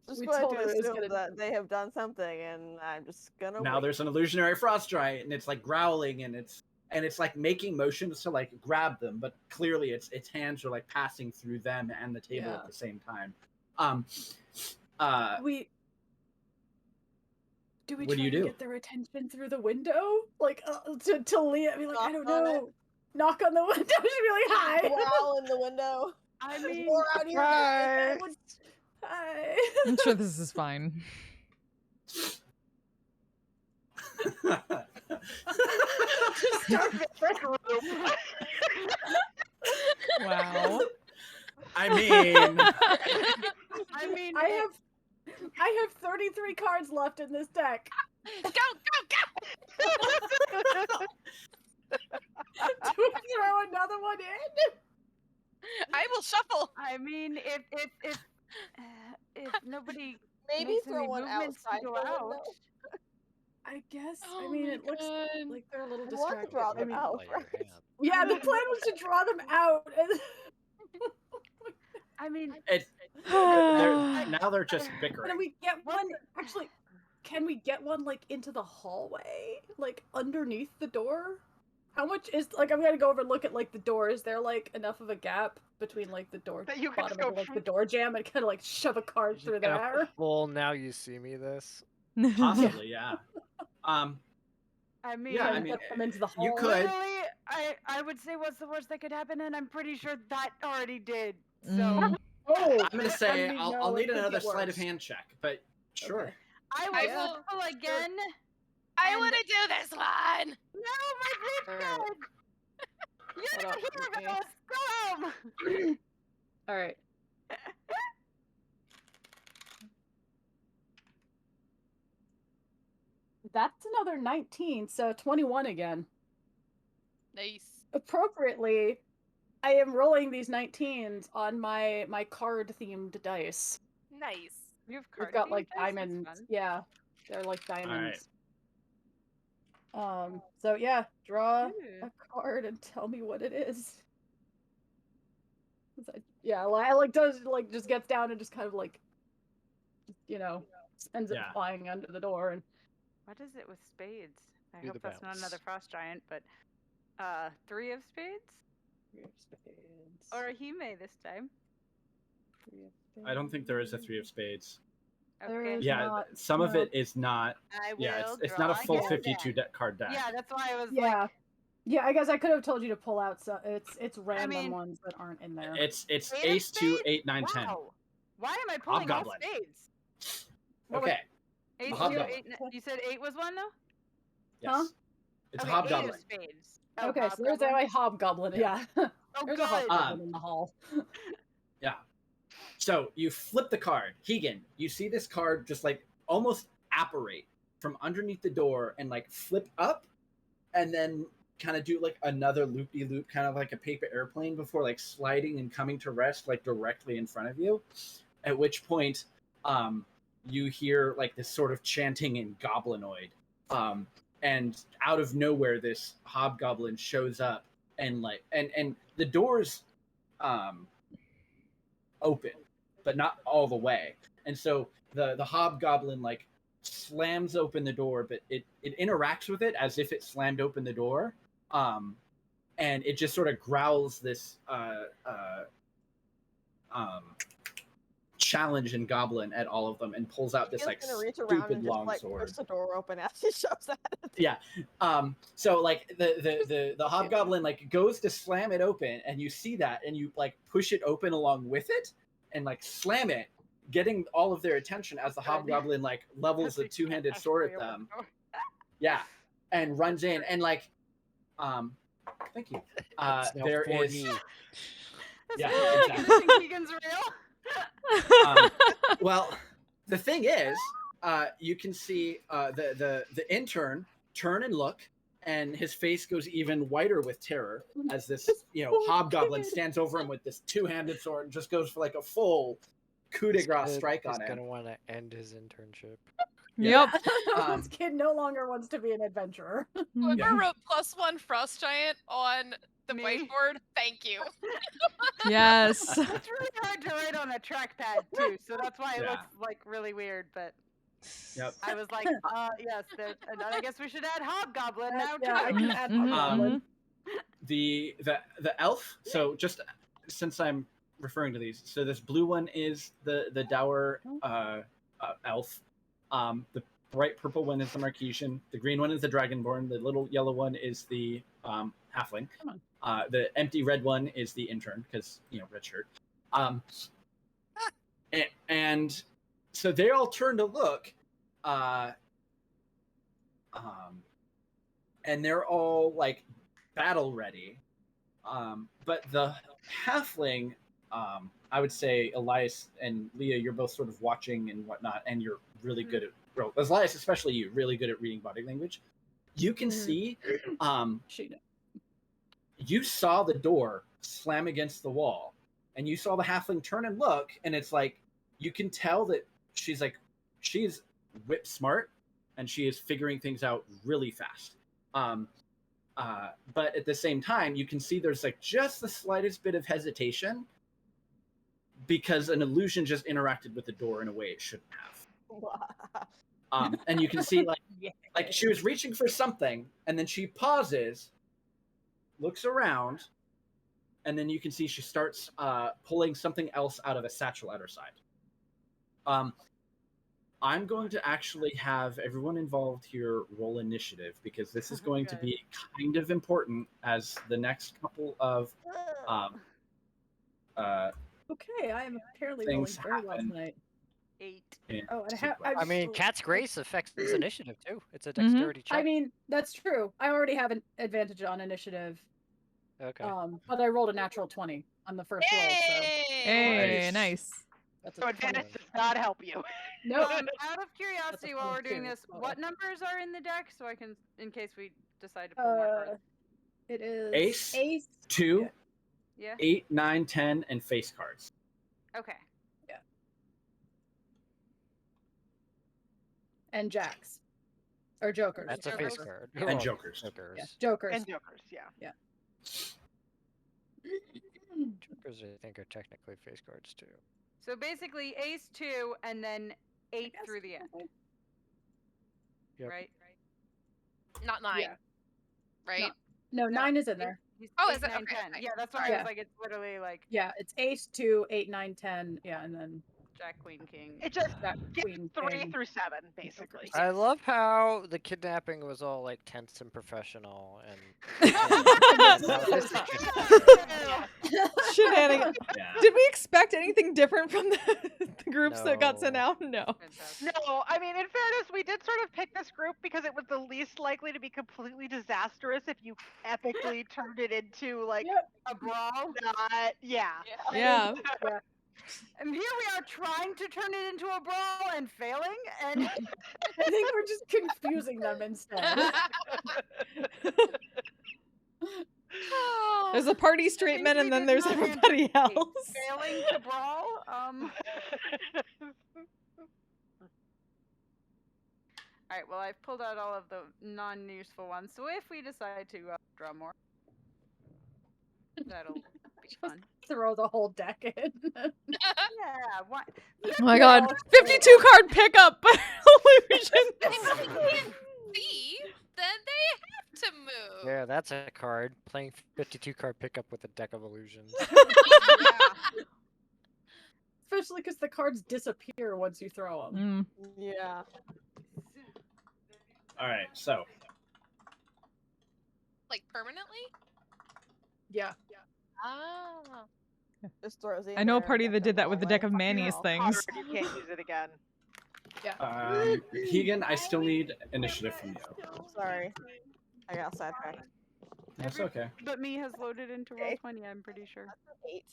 Just
We
going
told
to
her it was
assume
gonna-
that they have done something, and I'm just gonna.
Now
wait.
there's an illusionary frostgiant, and it's like growling, and it's like making motions to like grab them, but clearly its hands are like passing through them and the table
Yeah.
at the same time.
Do we
What do
try
you
to
do?
get their attention through the window? Like to Leah, be like, I
Knock
don't
on it.
know. Knock on the window. She'd be like, hi.
Growl in the window.
I
There's
mean,
more out here.
I would- Hi.
I'm sure this is fine.
Just start
Wow.
I mean,
I mean,
I have 33 cards left in this deck.
Go, go, go!
Do we throw another one in?
I will shuffle.
I mean, if nobody
Maybe
makes
throw
any
one
movements to
outside
go
the
out.
window.
I guess.
Oh
I mean,
my
it looks
God.
like they're a little
I want to
distracted.
draw
I
them
mean,
out.
Play your
Right?
hand.
yeah, the plan was to draw them out. And
I mean,
now they're just bickering.
can we get one? Actually, can we get one like into the hallway, like underneath the door? How much is like? I'm gonna go over and look at like the door. Is there like enough of a gap between like the door
That you can
bottom
just
of
go
like the door jam and kind of like shove a card
Just
through
kind of
there?
full now you see me this.
Possibly, yeah.
I mean,
Yeah, I
And
mean,
put them into the hallway.
you could.
literally, I would say what's the worst that could happen, and I'm pretty sure that already did. So
Mm.
Oh,
I'm gonna say
mean,
I'll
no,
need
it could
another
get
sleight of
worse.
hand check, but sure.
Okay.
I
I
will
will-
shuffle again.
I
And-
want to do this one.
No, my
Alright.
big bed. You're
Hold
not
on,
here,
okay.
Bells. Go home.
All right. That's another 19, so 21 again.
Nice.
Appropriately, I am rolling these 19s on my card themed dice.
Nice.
You have
We've
card
got
themed
like
dice? That's
diamonds.
fun.
Yeah, they're like diamonds. So yeah, draw
Ooh.
a card and tell me what it is. 'Cause I like does like just gets down and just kind of like, you know, ends up
Yeah.
flying under the door and
What is it with spades? I
Do
hope
the
that's not
bounce.
another frost giant, but 3 of spades?
spades.
Or a Hime this time.
I don't think there is a 3 of spades.
There
Okay.
is
Yeah,
not-
some of
no.
it is not.
I will
Yeah, it's
draw
not a full
again
52
then.
card deck.
Yeah, that's why I was
Yeah.
like,
Yeah, I guess I could have told you to pull out so it's random
mean-
ones that aren't in there.
It's
Eight of
ace 2,
spades?
8, 9, 10.
wow. Why am I pulling all
Hobgoblin.
spades?
What was-
Okay.
Ace, 2,
Hobgoblin.
8, you said 8 was one though?
Yes.
Huh?
It's
Okay,
a hobgoblin.
Eight of spades. Oh,
Okay, so there's
hobgoblin.
a hobgoblin. Yeah.
Oh,
There's
good.
a hobgoblin in the hall.
Yeah. So you flip the card. Keegan, you see this card just like almost apparate from underneath the door and like flip up and then kind of do like another loop-de-loop, kind of like a paper airplane before like sliding and coming to rest like directly in front of you. At which point, you hear like this sort of chanting in goblinoid. And out of nowhere, this hobgoblin shows up and like and the doors open, but not all the way. And so the hobgoblin like slams open the door, but it interacts with it as if it slammed open the door. And it just sort of growls this challenge in goblin at all of them and pulls out this like
gonna reach around
stupid
and just
long
like
sword.
push the door open as he shows at it.
Yeah. So like the hobgoblin like goes to slam it open, and you see that, and you like push it open along with it, and like slam it, getting all of their attention as the hobgoblin like levels a two-handed sword at them. Yeah, and runs in and like, thank you.
It's now
There
4D.
is.
That's
Yeah,
cool.
exactly.
You think Keegan's real?
Well, the thing is, you can see the intern turn and look, and his face goes even whiter with terror as this hobgoblin stands over him with this two-handed sword and just goes for like a full coup de grace strike on
He's
him.
gonna want to end his internship.
Yep.
This kid no longer wants to be an adventurer.
Whoever wrote +1 frost giant on the
Me.
whiteboard, thank you.
Yes.
It's really hard to write on a trackpad too, so that's why it
Yeah.
looks like really weird. But
Yep.
I was like, yes, and I guess we should add hobgoblin now too.
Yeah, I can add
Mhm,
hobgoblin.
The elf. So just since I'm referring to these, so this blue one is the dour elf. The bright purple one is the Marquesian. The green one is the Dragonborn. The little yellow one is the halfling.
Come on.
The empty red one is the intern because red shirt. And so they all turn to look, and they're all like battle ready. But the halfling, I would say Elias and Leah, you're both sort of watching and whatnot, and you're really good at, well, Elias, especially you, really good at reading body language. You can see, you saw the door slam against the wall, and you saw the halfling turn and look, and it's like, you can tell that she's whip smart, and she is figuring things out really fast. But at the same time, you can see there's like just the slightest bit of hesitation because an illusion just interacted with the door in a way it shouldn't have. And you can see like she was reaching for something, and then she pauses, looks around, and then you can see she starts pulling something else out of a satchel at her side. I'm going to actually have everyone involved here roll initiative because this is going to be kind of important as the next couple of
Okay, I am apparently rolling
things
very well
happen.
tonight.
8.
Oh, and
sequence.
I mean, Cat's Grace affects its initiative too. It's a
Mhm.
dexterity check.
I mean, that's true. I already have an advantage on initiative.
Okay.
But I rolled a natural 20 on the first roll, so
Hey, nice.
that's
So
a
advantage
20.
does not help you.
Nope.
Out of curiosity, while we're doing
22,
this,
so-
what numbers are in the deck so I can, in case we decide to pull more cards?
It is
Ace, 2,
Yeah.
8, 9, 10, and face cards.
Okay.
and jacks. Or jokers.
That's a face card.
And
Well,
jokers.
Jokers.
Yeah, jokers.
And jokers, yeah.
Jokers, I think, are technically face cards too.
So basically, ace 2 and then 8
guess.
through the end,
Yep.
right?
Not 9,
Yeah.
right?
No, 9 is in there.
He's
Oh,
8,
is it?
9,
Okay,
10.
okay.
Yeah, that's why I
Yeah.
was like, it's literally like
Yeah, it's ace 2, 8, 9, 10. Yeah, and then
Jack, Queen, King.
It just
That
gives
queen
3
thing.
through 7, basically.
I love how the kidnapping was all like tense and professional, and
Shenanigans.
Yeah.
Did we expect anything different from the groups that got sent
No.
out? No.
Fantastic.
No, I mean, in fairness, we did sort of pick this group because it was the least likely to be completely disastrous if you epically turned it into, like,
Yep.
A brawl.
not, yeah.
Yeah.
And here we are trying to turn it into a brawl and failing, and
I think we're just confusing them instead.
There's a party straight
think
men,
we
and then
did
there's
not
everybody
anticipate
else.
failing to brawl. Alright, well, I've pulled out all of the non-useful ones, so if we decide to draw more, that'll be fun.
Throw the whole deck in.
Yeah, why?
Oh my god. 52 card pickup by illusion.
If they can't see, then they have to move.
yeah, that's a card. Playing 52 card pickup with a deck of illusions.
Yeah.
Especially because the cards disappear once you throw them.
Yeah.
All right. So
Like permanently?
Yeah.
Ah.
Just throws it in
I know a
there,
party
deck
that did
of
that with the deck of
all
Manny's
right.
things.
You can't use it again.
Keegan, I still need initiative from you.
Sorry. I got sidetracked.
That's okay.
But me has loaded into
Okay.
Roll20, I'm pretty sure.
8.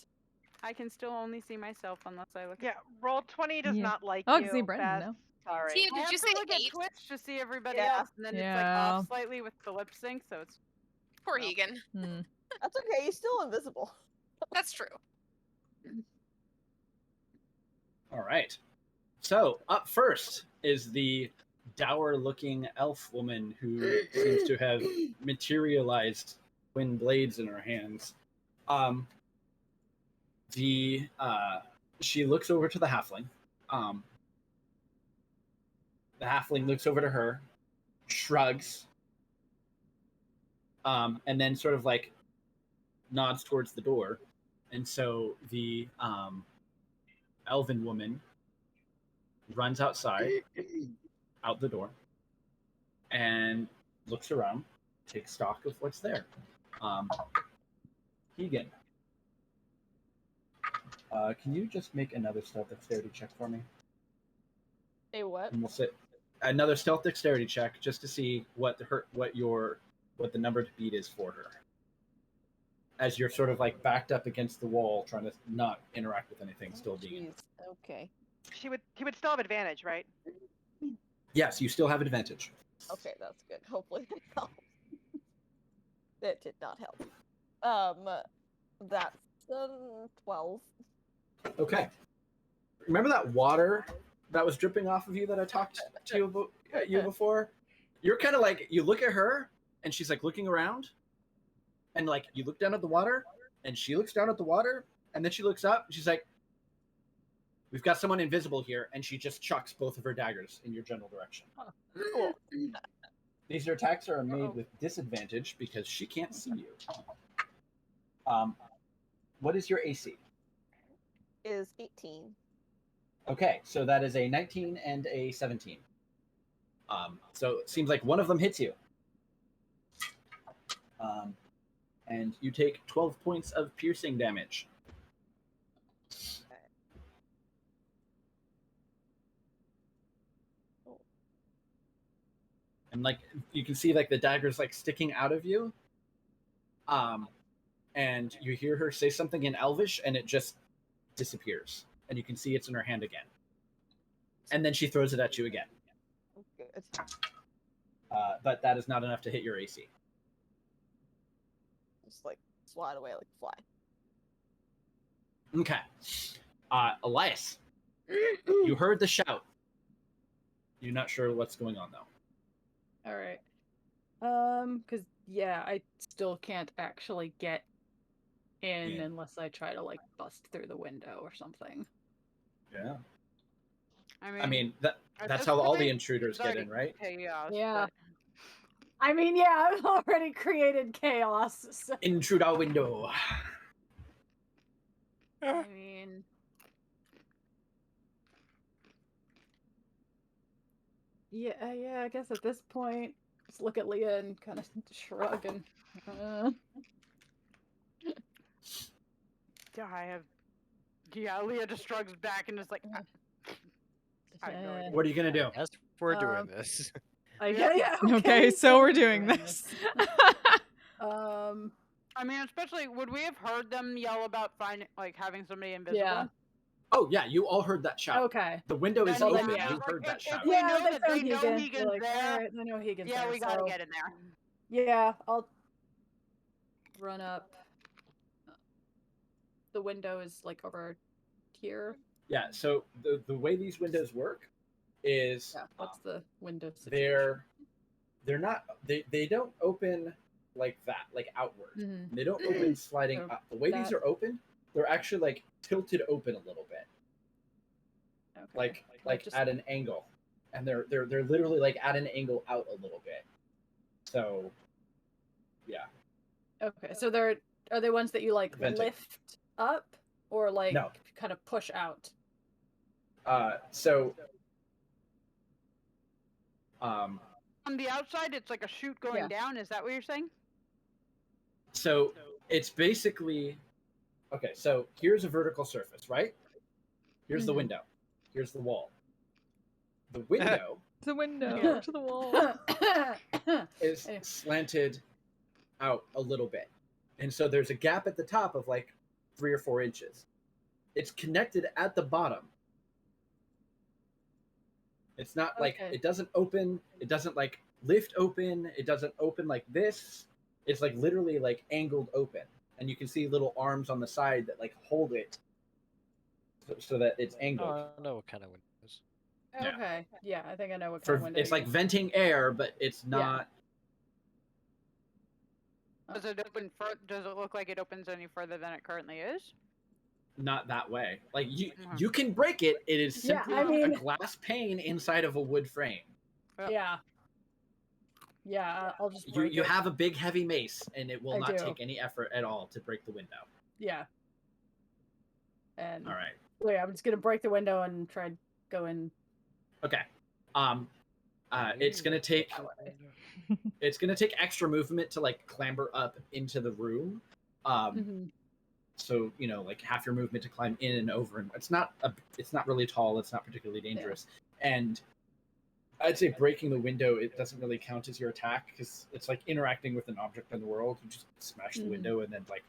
I can still only see myself unless I look
Yeah, Roll20 does
Yeah.
not like
Oh, I
you.
can see Brendan
Beth.
now.
Sorry.
Tia,
I
did
have
you
to
say
look at
8?
Twitch to see everybody
Yeah.
else, and then it's like
Yeah.
off slightly with the lip sync, so it's
Poor Egan.
That's okay, he's still invisible.
That's true.
All right. So up first is the dour-looking elf woman who seems to have materialized twin blades in her hands. She looks over to the halfling. The halfling looks over to her, shrugs, and then sort of like nods towards the door. And so the elven woman runs outside, out the door, and looks around, takes stock of what's there. Keegan, can you just make another stealth dexterity check for me?
A what?
And we'll sit another stealth dexterity check just to see what the number to beat is for her. As you're sort of like backed up against the wall, trying to not interact with anything, still being.
Jeez. Okay.
He would still have advantage, right?
Yes, you still have advantage.
Okay, that's good. Hopefully it helps. That did not help. That's 12.
Okay. Remember that water that was dripping off of you that I talked to you before? You're kind of like, you look at her, and she's like looking around, and like you look down at the water, and she looks down at the water, and then she looks up, and she's like, "We've got someone invisible here," and she just chucks both of her daggers in your general direction.
Cool.
These attacks are made with disadvantage because she can't see you. What is your AC?
Is 18.
Okay, so that is a 19 and a 17. So it seems like one of them hits you. And you take 12 points of piercing damage. And like you can see like the daggers like sticking out of you. And you hear her say something in Elvish and it just disappears. And you can see it's in her hand again. And then she throws it at you again.
Good.
But that is not enough to hit your AC.
Just like slide away like a fly.
Okay. Elias, you heard the shout. You're not sure what's going on though.
All right. Because yeah, I still can't actually get in
Yeah.
unless I try to like bust through the window or something.
Yeah.
I
I mean
at
that's
this
how all the
point,
intruders get in, right?
chaos.
Yeah. I mean, yeah, I've already created chaos. So.
Intrude our window.
I mean,
Yeah, I guess at this point, just look at Leah and kind of shrug and.
Leah just shrugs back and is like, I have no idea.
What are you gonna do?
As we're doing this.
Yeah.
Okay, so we're doing this.
I mean, especially, would we have heard them yell about having somebody invisible?
Yeah.
Oh yeah, you all heard that shout.
Okay.
The window is
Then
open.
yeah.
You heard that shout.
We
Yeah,
know
they
that
found
they know
Higgins.
Higgins
They're like,
there.
alright, they know Higgins
Yeah,
there,
we gotta
so-
get in there.
Yeah, I'll run up. The window is like over here.
Yeah. So the way these windows work is
Yeah. What's the window situation?
they're not they don't open like that, like outward.
Mhm.
They don't open sliding
So
up. The way these
that-
are open, they're actually like tilted open a little bit,
Okay.
like
just-
at an angle, and they're literally like at an angle out a little bit. So, yeah.
Okay, so are they ones that you like
Venting.
lift up or like
No.
kind of push out?
So,
On the outside, it's like a chute going
Yeah.
down. Is that what you're saying?
so it's basically okay. So here's a vertical surface, right? Here's the
Mhm.
window. Here's the wall. The window
The window
Yeah.
to the wall.
is
Anyway.
slanted out a little bit. And so there's a gap at the top of like 3 or 4 inches. It's connected at the bottom. It's not like
Okay.
it doesn't open, it doesn't like lift open, it doesn't open like this. It's like literally like angled open. And you can see little arms on the side that like hold it so that it's angled.
Oh, I know what kind of windows.
Yeah.
Okay. Yeah, I think I know what kind of window.
It's
you
like
mean.
venting air, but it's not.
Does it open? Does it look like it opens any further than it currently is?
Not that way. Like you
Mhm.
you can break it. It is
Yeah,
simply
I mean-
a glass pane inside of a wood frame.
Yeah. Yeah, I'll just
You
break
you
it.
have a big heavy mace, and it will
I
not
do.
take any effort at all to break the window.
Yeah. And
All right.
well, yeah, I'm just gonna break the window and try and go in
Okay. It's gonna take
that way.
extra movement to like clamber up into the room.
Mhm.
So like half your movement to climb in and over, and it's not really tall. It's not particularly dangerous, and I'd say breaking the window, it doesn't really count as your attack because it's like interacting with an object in the world. You just smash the
Mhm.
window and then like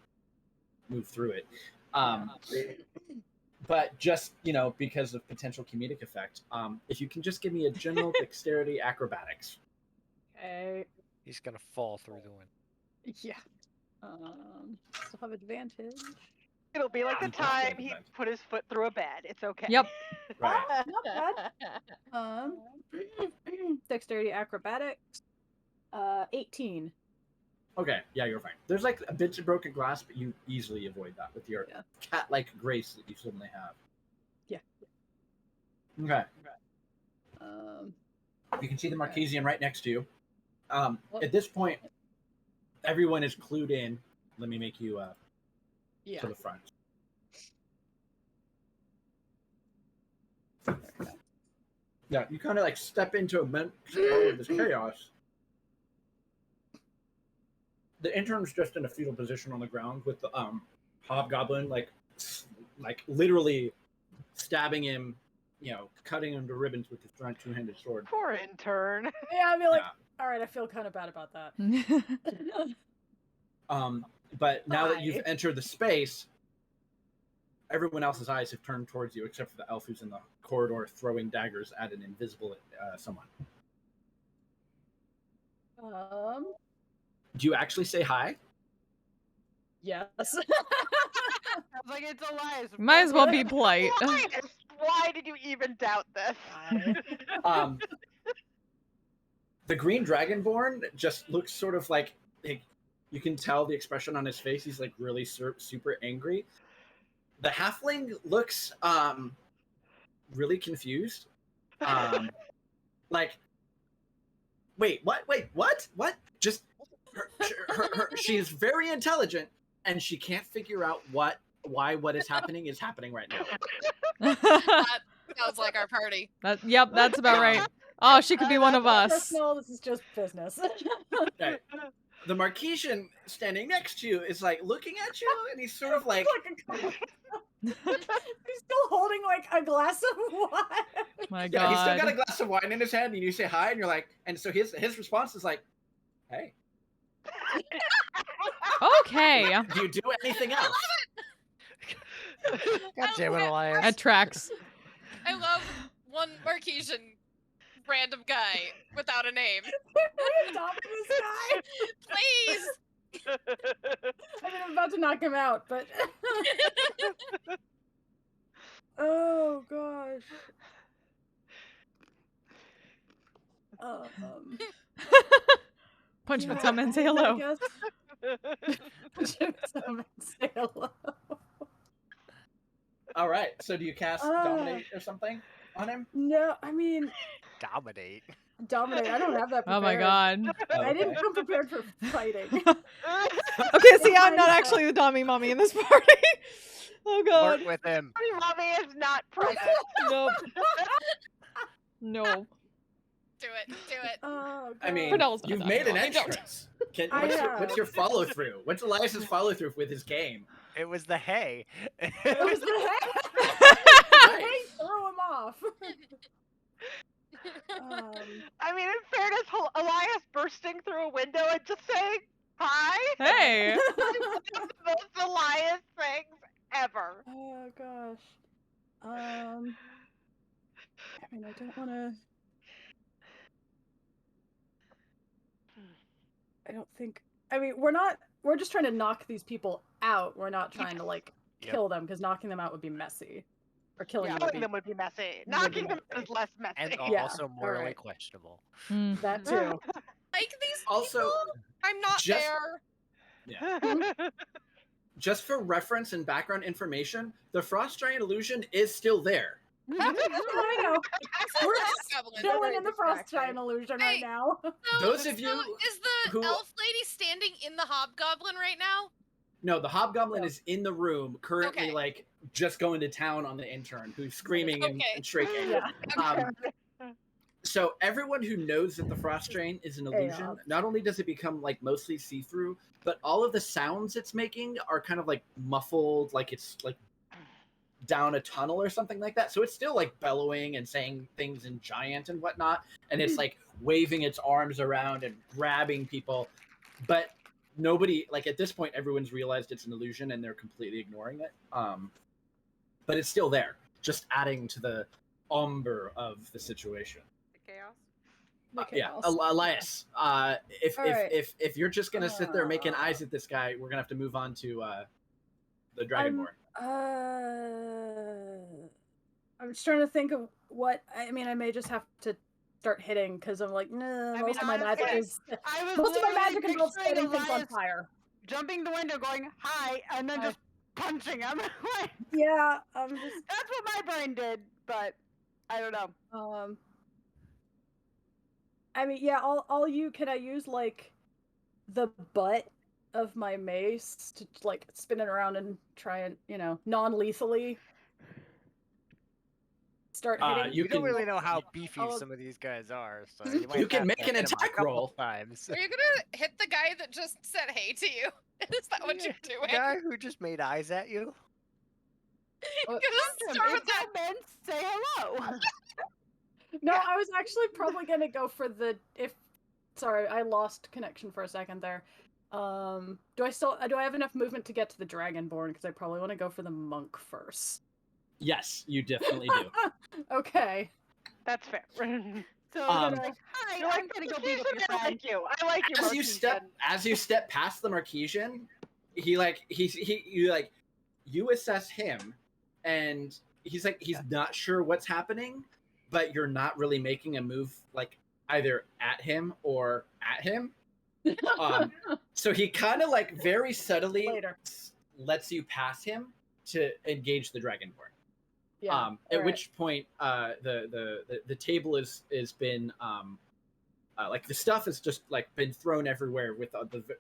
move through it. But just because of potential comedic effect, if you can just give me a general dexterity acrobatics.
Okay.
He's gonna fall through the window.
Yeah. Still have advantage.
It'll be like the
You just
time
don't
he
advance.
put his foot through a bed. It's okay.
Yep.
Right.
Not bad. Dexterity acrobatics. 18.
Okay, yeah, you're fine. There's like a bit of broken glass, but you easily avoid that with your
Yeah.
cat-like grace that you suddenly have.
Yeah.
Okay. You can see the
Okay.
Marquesian right next to you.
Well-
At this point, everyone is clued in. Let me make you
Yeah.
to the front.
There we go.
Yeah, you kind of like step into a all of this chaos. The intern's just in a fetal position on the ground with the hobgoblin like literally stabbing him, cutting him to ribbons with his giant 2-handed sword.
Poor intern.
Yeah, I mean, like,
Yeah.
all right, I feel kind of bad about that.
But now that you've
Hi.
entered the space, everyone else's eyes have turned towards you, except for the elf who's in the corridor throwing daggers at an invisible someone. Do you actually say hi?
Yes.
I was like, it's a lie. It's
Might as well be polite.
Why did you even doubt this?
The green dragonborn just looks sort of like you can tell the expression on his face. He's like really super angry. The halfling looks really confused. Like, wait, what? Wait, what? Just she's very intelligent, and she can't figure out why what is happening right now.
That sounds like our party.
Yep, that's about right. Oh, she could be one of
Not
us.
personal, this is just business.
Okay. The Marquesian standing next to you is like looking at you, and he's sort of like,
He's still holding like a glass of wine.
My
yeah,
God.
he's still got a glass of wine in his hand, and you say hi, and you're like, and so his response is like, hey,
Okay.
do you do anything else?
God damn it, Elias.
That tracks.
I love one Marquesian random guy without a name.
We adopt this guy.
Please!
I mean, I'm about to knock him out, but. Oh gosh.
Punch him
yeah,
at some and say
I
hello.
guess. Punch him at some and say hello.
All right. So do you cast dominate or something on him?
No, I mean
Dominate.
dominate. I don't have that prepared.
Oh my God.
Oh,
I didn't
okay.
come prepared for fighting.
Okay, see, I'm not actually the Dommy Mommy in this party. Oh God.
Flirt with him.
Mommy is not present.
Nope. No.
Do it, do it.
Oh,
I mean,
Pernell's not
you've
Dommy
made an
Mommy, don't.
entrance.
I
What's
have.
your follow through? What's Elias's follow through with his game?
It was the hay.
it was the heck. Hey, throw him off.
I mean, in fairness, Elias bursting through a window and just saying hi.
Hey.
One of the most Elias things ever.
Oh gosh. I mean, I don't want to. I don't think. I mean, we're just trying to knock these people out. We're not trying to like
Yep.
kill them because knocking them out would be messy. Or killing them would
Killing
be
them would be messy.
would be
Knocking them
messy.
is less messy.
And
Yeah,
also morally
alright.
questionable.
Mm.
that too.
Like these
Also,
people? I'm not
just-
there.
Just for reference and background information, the Frost Giant illusion is still there.
I know. We're
Goblin.
chilling in the frost
Distracting.
giant illusion
Hey.
right now.
So-
Those of
so
you
is the
who-
elf lady standing in the hobgoblin right now?
No, the Hobgoblin
No.
is in the room, currently,
Okay.
like, just going to town on the intern, who's screaming and,
Okay.
and shrieking.
Yeah.
So everyone who knows that the Frost Drain is an illusion,
Yeah.
not only does it become, like, mostly see-through, but all of the sounds it's making are kind of, like, muffled, like it's, like, down a tunnel or something like that. So it's still, like, bellowing and saying things in giant and whatnot, and it's, like, waving its arms around and grabbing people. But nobody, like, at this point, everyone's realized it's an illusion and they're completely ignoring it. But it's still there, just adding to the umber of the situation.
Chaos.
Yeah,
chaos.
Elias. If
Alright.
if you're just gonna sit there making eyes at this guy, we're gonna have to move on to the Dragonborn.
I'm just trying to think of what. I mean, I may just have to start hitting because I'm like, no,
I
most
mean,
of my magic
honestly,
is
I was
most of my
literally
magic involves
picturing
setting things on
Elias
fire.
jumping the window, going hi, and then
Hi.
just punching him. Like,
Yeah, I'm just
that's what my brain did, but I don't know.
I mean, yeah, can I use like the butt of my mace to like spin it around and try and, non-lethally start hitting?
You
You don't
can-
really know how beefy
I'll-
some of these guys are, so
You
you might
You can
have
make
to
an
hit 'em a
attack
couple
roll.
times.
Are you gonna hit the guy that just said hey to you? Is that what
Yeah,
you're
the
doing?
guy who just made eyes at you.
You're gonna
Punch him.
start with
It's
that.
all meant, say hello.
No, I was actually probably gonna go for the Sorry, I lost connection for a second there. Do I have enough movement to get to the Dragonborn? Because I probably want to go for the monk first.
Yes, you definitely do.
Okay.
That's fair.
So
Um,
they're like, hi,
You're
I'm
like,
gonna go beat up your
I
friend.
like you. I like you,
As you step past the Marquesian, you assess him, and he's not sure what's happening, but you're not really making a move like either at him or at him. So he kind of like very subtly
Later.
lets you pass him to engage the Dragonborn.
Yeah.
At which point, the table is been like the stuff has just like been thrown everywhere with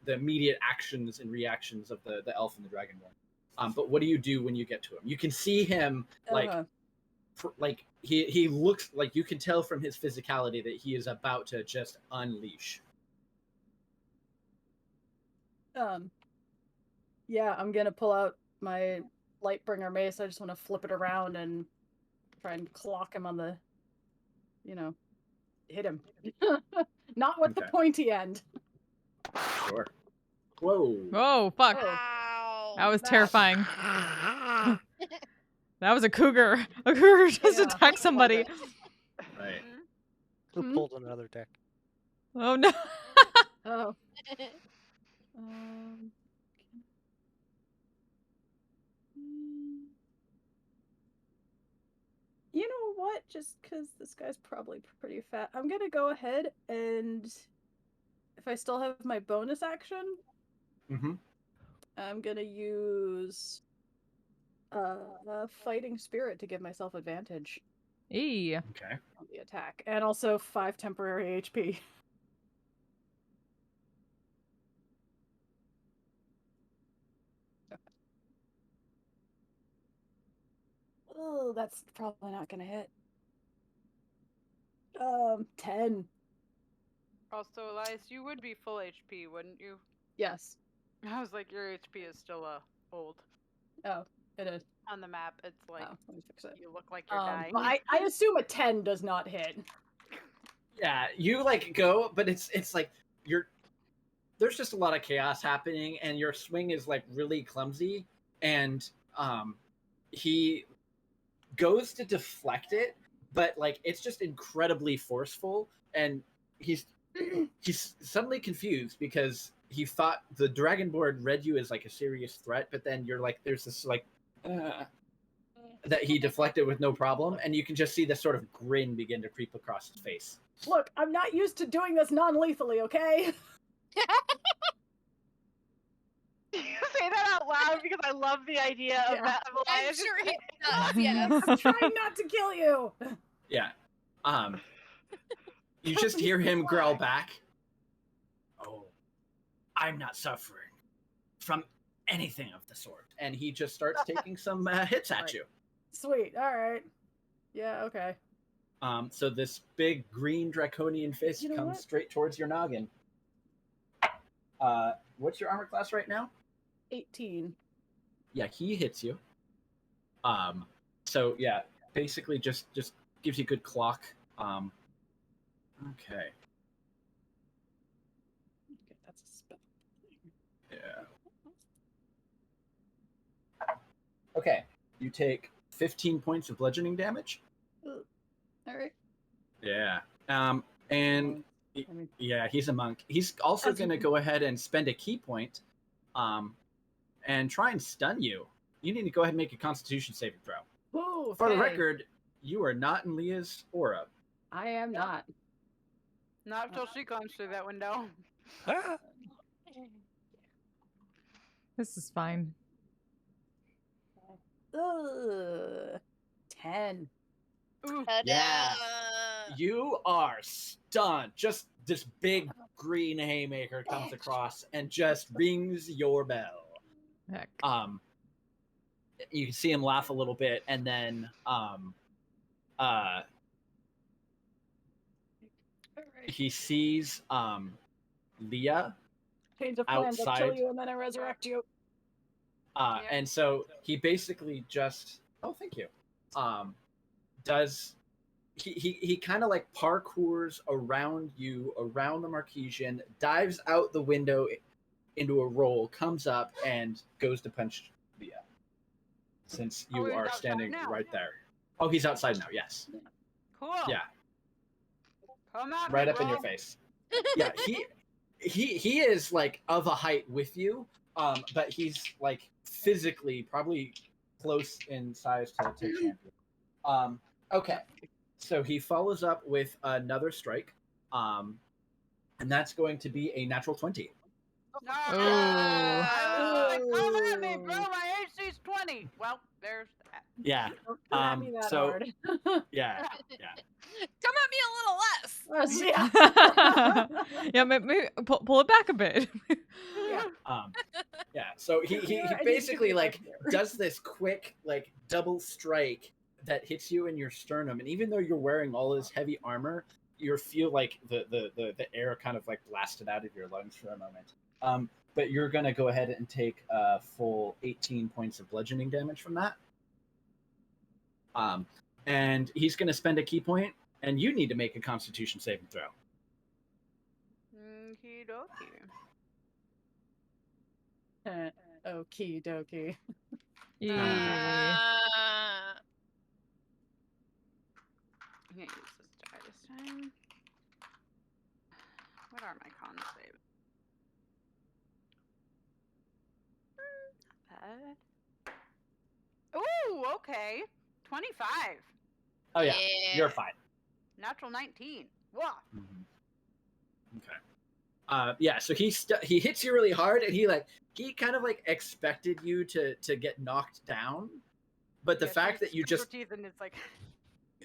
the immediate actions and reactions of the elf and the Dragonborn. But what do you do when you get to him? You can see him like like he looks like, you can tell from his physicality that he is about to just unleash.
Yeah, I'm gonna pull out my Lightbringer mace. I just want to flip it around and try and clock him on the, hit him. Not with the
Okay.
pointy end.
Sure. Whoa.
Oh, fuck.
Ow.
That was
That-
terrifying. That was a cougar. A cougar just
Yeah.
attacked somebody.
Right.
Who
Hmm?
pulled another deck?
Oh, no.
Oh. You know what? Just because this guy's probably pretty fat, I'm gonna go ahead and, if I still have my bonus action,
Mm-hmm.
I'm gonna use Fighting Spirit to give myself advantage
Eee.
Okay.
on the attack, and also 5 temporary HP. Oh, that's probably not gonna hit. 10.
Also, Elias, you would be full HP, wouldn't you?
Yes.
I was like, your HP is still old.
Oh, it is.
On the map, it's like
Oh, let me fix it.
you look like you're dying.
But I assume a 10 does not hit.
Yeah, you like go, but it's like there's just a lot of chaos happening, and your swing is like really clumsy, and he goes to deflect it, but like it's just incredibly forceful, and he's suddenly confused because he thought the Dragonborn read you as like a serious threat, but then you're like, there's this like that he deflected with no problem, and you can just see this sort of grin begin to creep across his face.
Look, I'm not used to doing this non-lethally, okay?
You say that out loud because I love the idea of
Yeah.
that. Of
I'm
Elias
sure
just
he does, yes.
I'm trying not to kill you.
Yeah. You just hear him growl back. Oh, I'm not suffering from anything of the sort. And he just starts taking some hits at
Right.
you.
Sweet, alright. Yeah, okay.
So this big green draconian fist
You know
comes
what?
straight towards your noggin. What's your armor class right now?
18.
Yeah, he hits you. So yeah, basically just gives you a good clock. Okay.
Okay, that's a spell.
Yeah. Okay. You take 15 points of bludgeoning damage.
Alright.
Yeah. And
I mean,
yeah, he's a monk. He's also
That's-
going to go ahead and spend a key point and try and stun you. You need to go ahead and make a constitution saving throw.
ooh,
For the
okay.
record, you are not in Leah's aura.
I am not.
Not until she comes through that window.
This is fine.
10.
Ooh.
Yeah. You are stunned. Just this big green haymaker comes across and just rings your bell.
Heck.
You can see him laugh a little bit, and then he sees Leah,
Change of plans, I'll kill
outside.
you and then I resurrect you.
and so he basically just thank you. Does he kind of like parkours around you, around the Marquesian, dives out the window into a roll, comes up and goes to punch Leah. Since you
he's
are
outside
standing
now.
right there. Oh, he's outside now. Yes.
Cool.
Yeah.
Come at
Right
me,
up in your
bro.
face. Yeah. He is like of a height with you, but he's like physically probably close in size to champion. Okay. So he follows up with another strike, and that's going to be a natural 20.
No,
Ooh.
I was like, come at me, bro. My AC's 20. Well, there's that.
Yeah.
Don't come at me that
so-
hard.
Yeah.
Come at me a little less.
Yeah.
Yeah, maybe pull it back a bit.
Yeah.
Yeah. So he
Yeah, I need to
basically
be
like
back there.
does this quick like double strike that hits you in your sternum, and even though you're wearing all this heavy armor, you feel like the air kind of like blasted out of your lungs for a moment. But you're gonna go ahead and take a full 18 points of bludgeoning damage from that. And he's gonna spend a key point, and you need to make a Constitution saving throw.
Okie dokie.
Okie dokie.
Yeah.
I'm gonna use this die this time. What are my con saves? Not bad. Ooh, okay. 25.
Oh yeah, you're fine.
Natural 19. Whoa.
Okay. Yeah, so he hits you really hard, and he kind of like expected you to get knocked down, but the fact that you just
teeth and it's like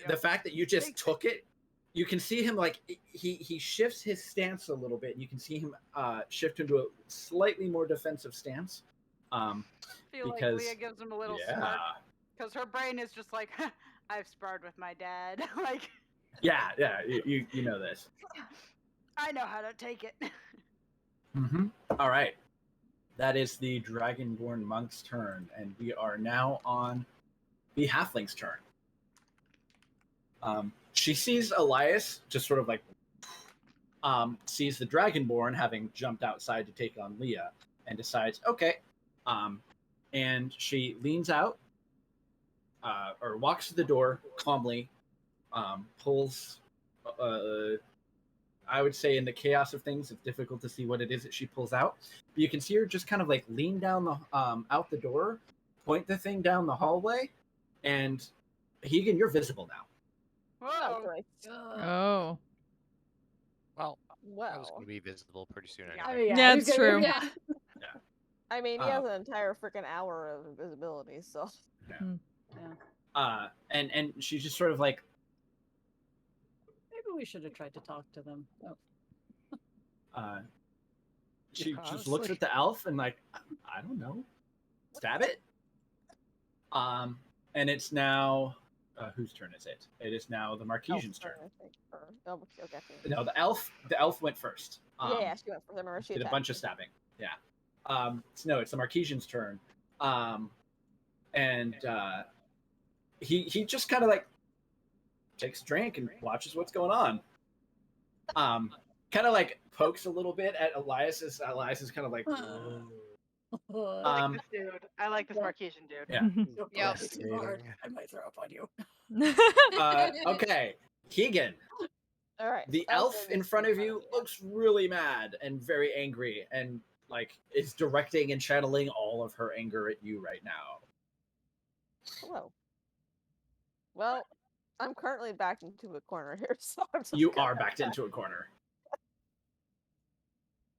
the fact that you just took it, you can see him like he shifts his stance a little bit. You can see him shift into a slightly more defensive stance.
I feel
because
like Leah gives him a little smirk because her brain is just like, I've sparred with my dad. Like,
yeah, you know this.
I know how to take it.
All right, that is the Dragonborn monk's turn, and we are now on the halfling's turn. She sees Elias just sort of like sees the Dragonborn having jumped outside to take on Leah, and decides, okay, and she leans out or walks to the door calmly, pulls. I would say in the chaos of things, it's difficult to see what it is that she pulls out. But you can see her just kind of like lean down the out the door, point the thing down the hallway, and Hegan, you're visible now.
Whoa.
Oh.
Well, I was
Well,
going to be visible pretty soon
Yeah.
anyway.
Yeah, it's true.
Yeah.
I mean, he has an entire freaking hour of invisibility, so.
And she's just sort of like,
Maybe we should have tried to talk to them.
she
Yeah,
just looks
honestly.
at the elf and like, I don't know, stab it. And it's now whose turn is it? It is now the Marquesian's turn.
I think. Okay.
No, the elf went first.
Yeah, she went for them. She
Did a
attacked
bunch of
me.
stabbing. Yeah. No, it's the Marquesian's turn. And he just kind of like takes a drink and watches what's going on. Kind of like pokes a little bit at Elias is kind of like, whoa.
I like this dude. I like this Marquesian dude.
Yeah.
Yep.
Too hard. I might throw up on you.
Okay, Keegan.
All right.
The elf in front of you looks really mad and very angry, and like is directing and channeling all of her anger at you right now.
Hello. Well, I'm currently backed into a corner here, so I'm just
You
gonna-
are backed into a corner.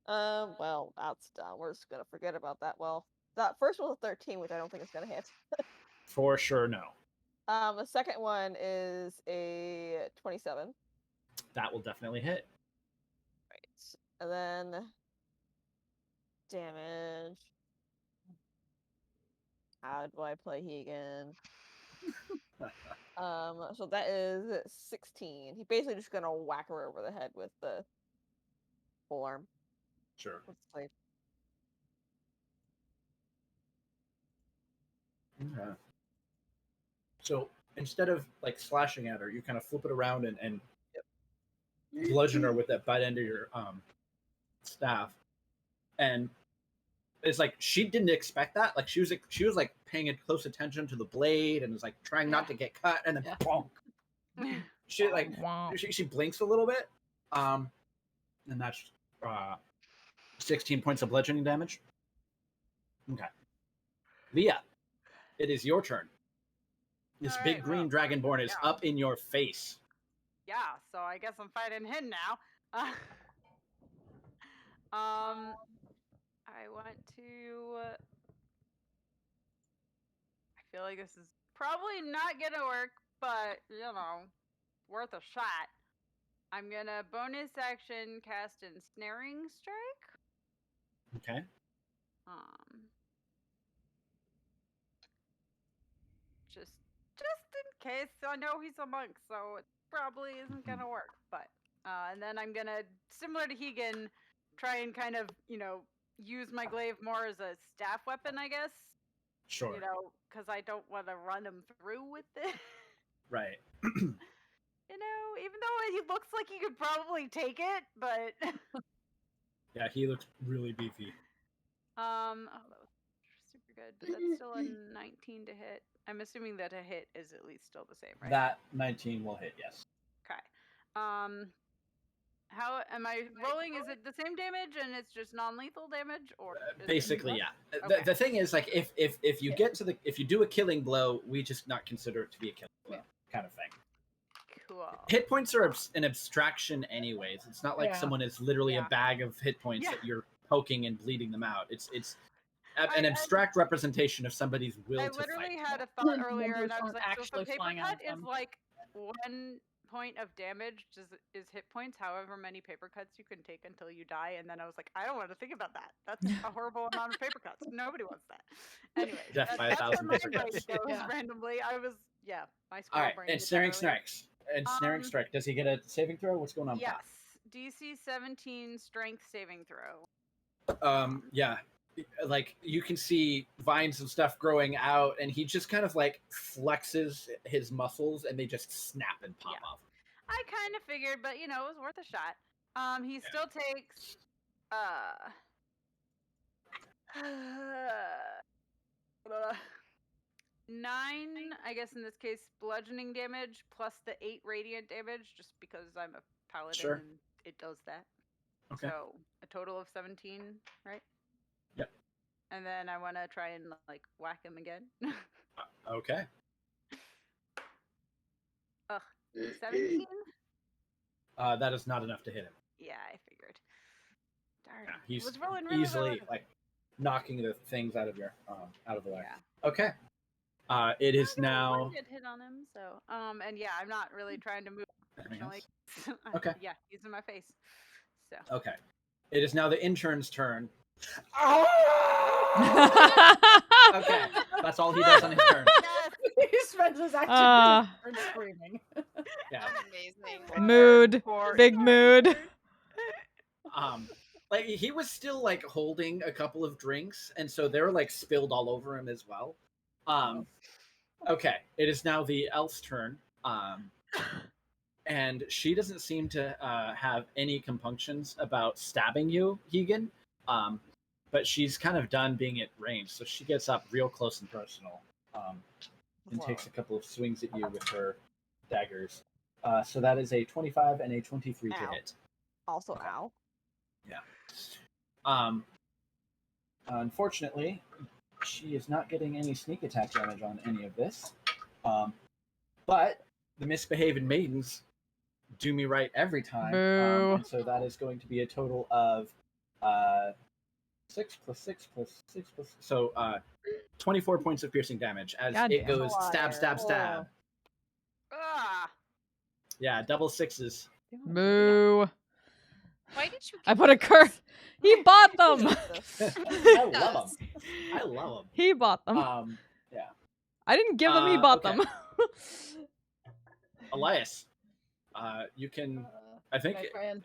Well, that's done. We're just gonna forget about that. Well, that first one was 13, which I don't think is gonna hit.
For sure, no.
The second one is a 27.
That will definitely hit.
Right. And then damage. How do I play Hegan? So that is 16. He's basically just gonna whack her over the head with the forearm.
Sure.
Let's play.
Okay. So instead of like slashing at her, you kind of flip it around and bludgeon her with that butt end of your staff, and it's like she didn't expect that. Like she was like paying close attention to the blade and was like trying not to get cut, and then bonk. She like
Wow.
she blinks a little bit, and that's 16 points of bludgeoning damage. Okay, Leah, it is your turn. This
All
big
right,
green
well,
dragonborn is
yeah.
up in your face.
Yeah, so I guess I'm fighting him now. I want to. I feel like this is probably not gonna work, but worth a shot. I'm gonna bonus action cast Ensnaring Strike.
Okay.
Just in okay, so I know he's a monk, so it probably isn't gonna work. But and then I'm gonna, similar to Hegan, try and kind of, use my glaive more as a staff weapon, I guess.
Sure.
Because I don't want to run him through with it.
Right.
Even though he looks like he could probably take it, but
Yeah, he looks really beefy.
that was super good, but that's still a 19 to hit. I'm assuming that a hit is at least still the same, right?
That 19 will hit, yes.
Okay. How am I rolling? Is it the same damage and it's just non-lethal damage, or
Basically, yeah.
Okay.
The thing is, like, if you get to if you do a killing blow, we just not consider it to be a killing blow, kind of thing.
Cool.
Hit points are an abstraction, anyways. It's not like someone is literally a bag of hit points that you're poking and bleeding them out. It's an abstract representation of somebody's will to fight.
I literally had a thought earlier,
Numbers
and I was
aren't
like, so if a
actually
paper
flying out
cut
of
is
them.
like 1 point of damage is hit points, however many paper cuts you can take until you die. And then I was like, I don't want to think about that. That's a horrible amount of paper cuts. Nobody wants that. Anyway,
Death by 1,000
my
paper
brain
cuts.
goes
Yeah.
randomly. I was, my
All
squirrel
right,
brain
and
did that
snaring
earlier.
strikes. And snaring strike. Does he get a saving throw? What's going on with
Yes.
that?
DC 17 strength saving throw.
Yeah. Like, you can see vines and stuff growing out, and he just kind of like flexes his muscles, and they just snap and pop off.
I kind of figured, but it was worth a shot. He still takes 9, I guess in this case, bludgeoning damage plus the 8 radiant damage, just because I'm a paladin and it does that.
Okay.
So a total of 17, right?
Yep.
And then I want to try and like whack him again.
Okay.
17?
That is not enough to hit him.
Yeah, I figured. Darn.
Yeah, he's
was rolling really
easily
low.
like knocking the things out of your out of the way.
Yeah.
Okay. It is now.
I did hit on him, so and yeah, I'm not really trying to move. Unfortunately.
Okay.
Yeah, he's in my face. So.
Okay. It is now the intern's turn. Okay, that's all he does on his turn.
He spends his action screaming.
Yeah.
Amazing.
Mood. Big mood.
Like, he was still like holding a couple of drinks, and so they're like spilled all over him as well. Okay, it is now the elf's turn. And she doesn't seem to have any compunctions about stabbing you, Hegan. But she's kind of done being at range, so she gets up real close and personal, and takes a couple of swings at you with her daggers. So that is a 25 and a 23 to hit.
Also, ow.
Yeah. Unfortunately, she is not getting any sneak attack damage on any of this. But the misbehaving maidens do me right every time. And so that is going to be a total of 6 plus 6 plus 6 plus... So 24 points of piercing damage as it goes stab, stab, stab. Yeah, double sixes.
Boo.
Why did you?
I put a curse. He bought them.
I love them. I love them.
He bought them.
Yeah.
I didn't give them. He bought them.
Elias, you can. I think.
Can I try and...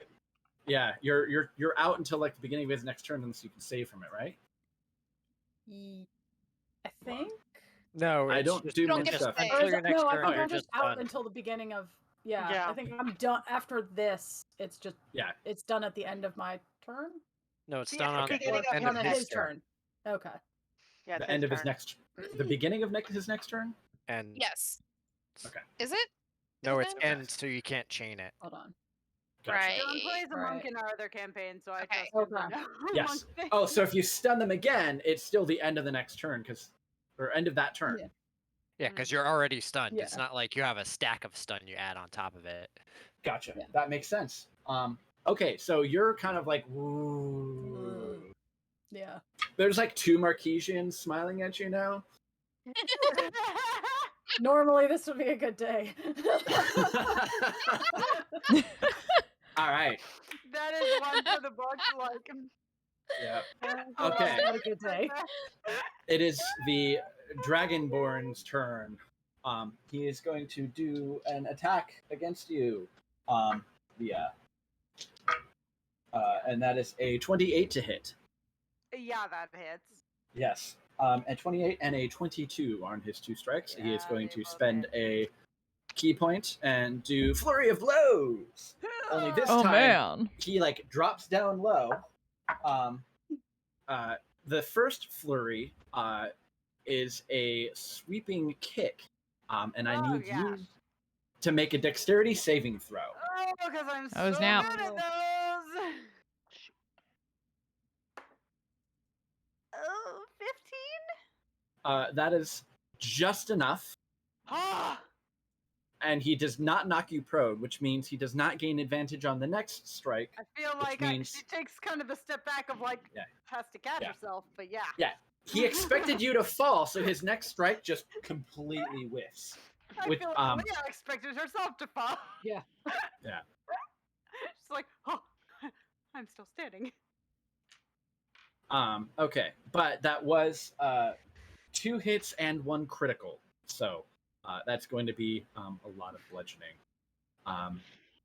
Yeah, you're out until like the beginning of his next turn, unless you can save from it, right?
I think.
No,
I don't do
don't
min
get to
stuff.
stay.
Until your next
no, I
turn,
think
you're
I'm just
just
out
done.
until the beginning of. Yeah,
Yeah.
I think I'm done after this. It's just.
Yeah.
It's done at the end of my turn.
No, it's
Yeah,
done on
okay.
the end of
on
his
his
turn.
turn. Okay.
Yeah,
The end of his next. The beginning of his next turn.
And
Yes.
Okay.
Is it?
no,
Is
it's
it?
end, so you can't chain it.
Hold on.
Gotcha.
Right.
John plays a monk
Right.
in our other campaign, so I
Okay.
trust him to
Okay.
know
Yes.
monk things.
Oh, so if you stun them again, it's still the end of the next turn, or end of that turn.
Yeah.
Yeah, because you're already stunned.
Yeah.
It's not like you have a stack of stun you add on top of it.
Gotcha.
Yeah.
That makes sense. Okay, so you're kind of like, woo.
Yeah.
There's like 2 Marquesians smiling at you now.
Normally this would be a good day.
All right.
That is one for the books. Like,
Yeah.
Oh,
Okay.
Not a good day.
It is the Dragonborn's turn. he is going to do an attack against you. And that is a 28 to hit.
Yeah, that hits.
Yes. A 28 and a 22 on his 2 strikes. He is
Yeah,
going
they
to
both
spend
hit.
a key point and do flurry of blows. Only this
Oh
time
man.
he like drops down low. The first flurry is a sweeping kick, and I need you to make a dexterity saving throw.
Oh, because I'm
That was
so
now.
good at those. Oh, 15?
That is just enough,
Ah!
and he does not knock you prone, which means he does not gain advantage on the next strike.
I feel
Which
like
means-
she takes kind of a step back of like,
Yeah.
has to catch
Yeah.
herself, but yeah.
Yeah, he expected you to fall, so his next strike just completely whiffs.
I
With,
feel like Leah expected herself to fall.
Yeah.
Yeah.
She's like, oh, I'm still standing.
Okay, but that was 2 hits and 1 critical, so that's going to be a lot of bludgeoning.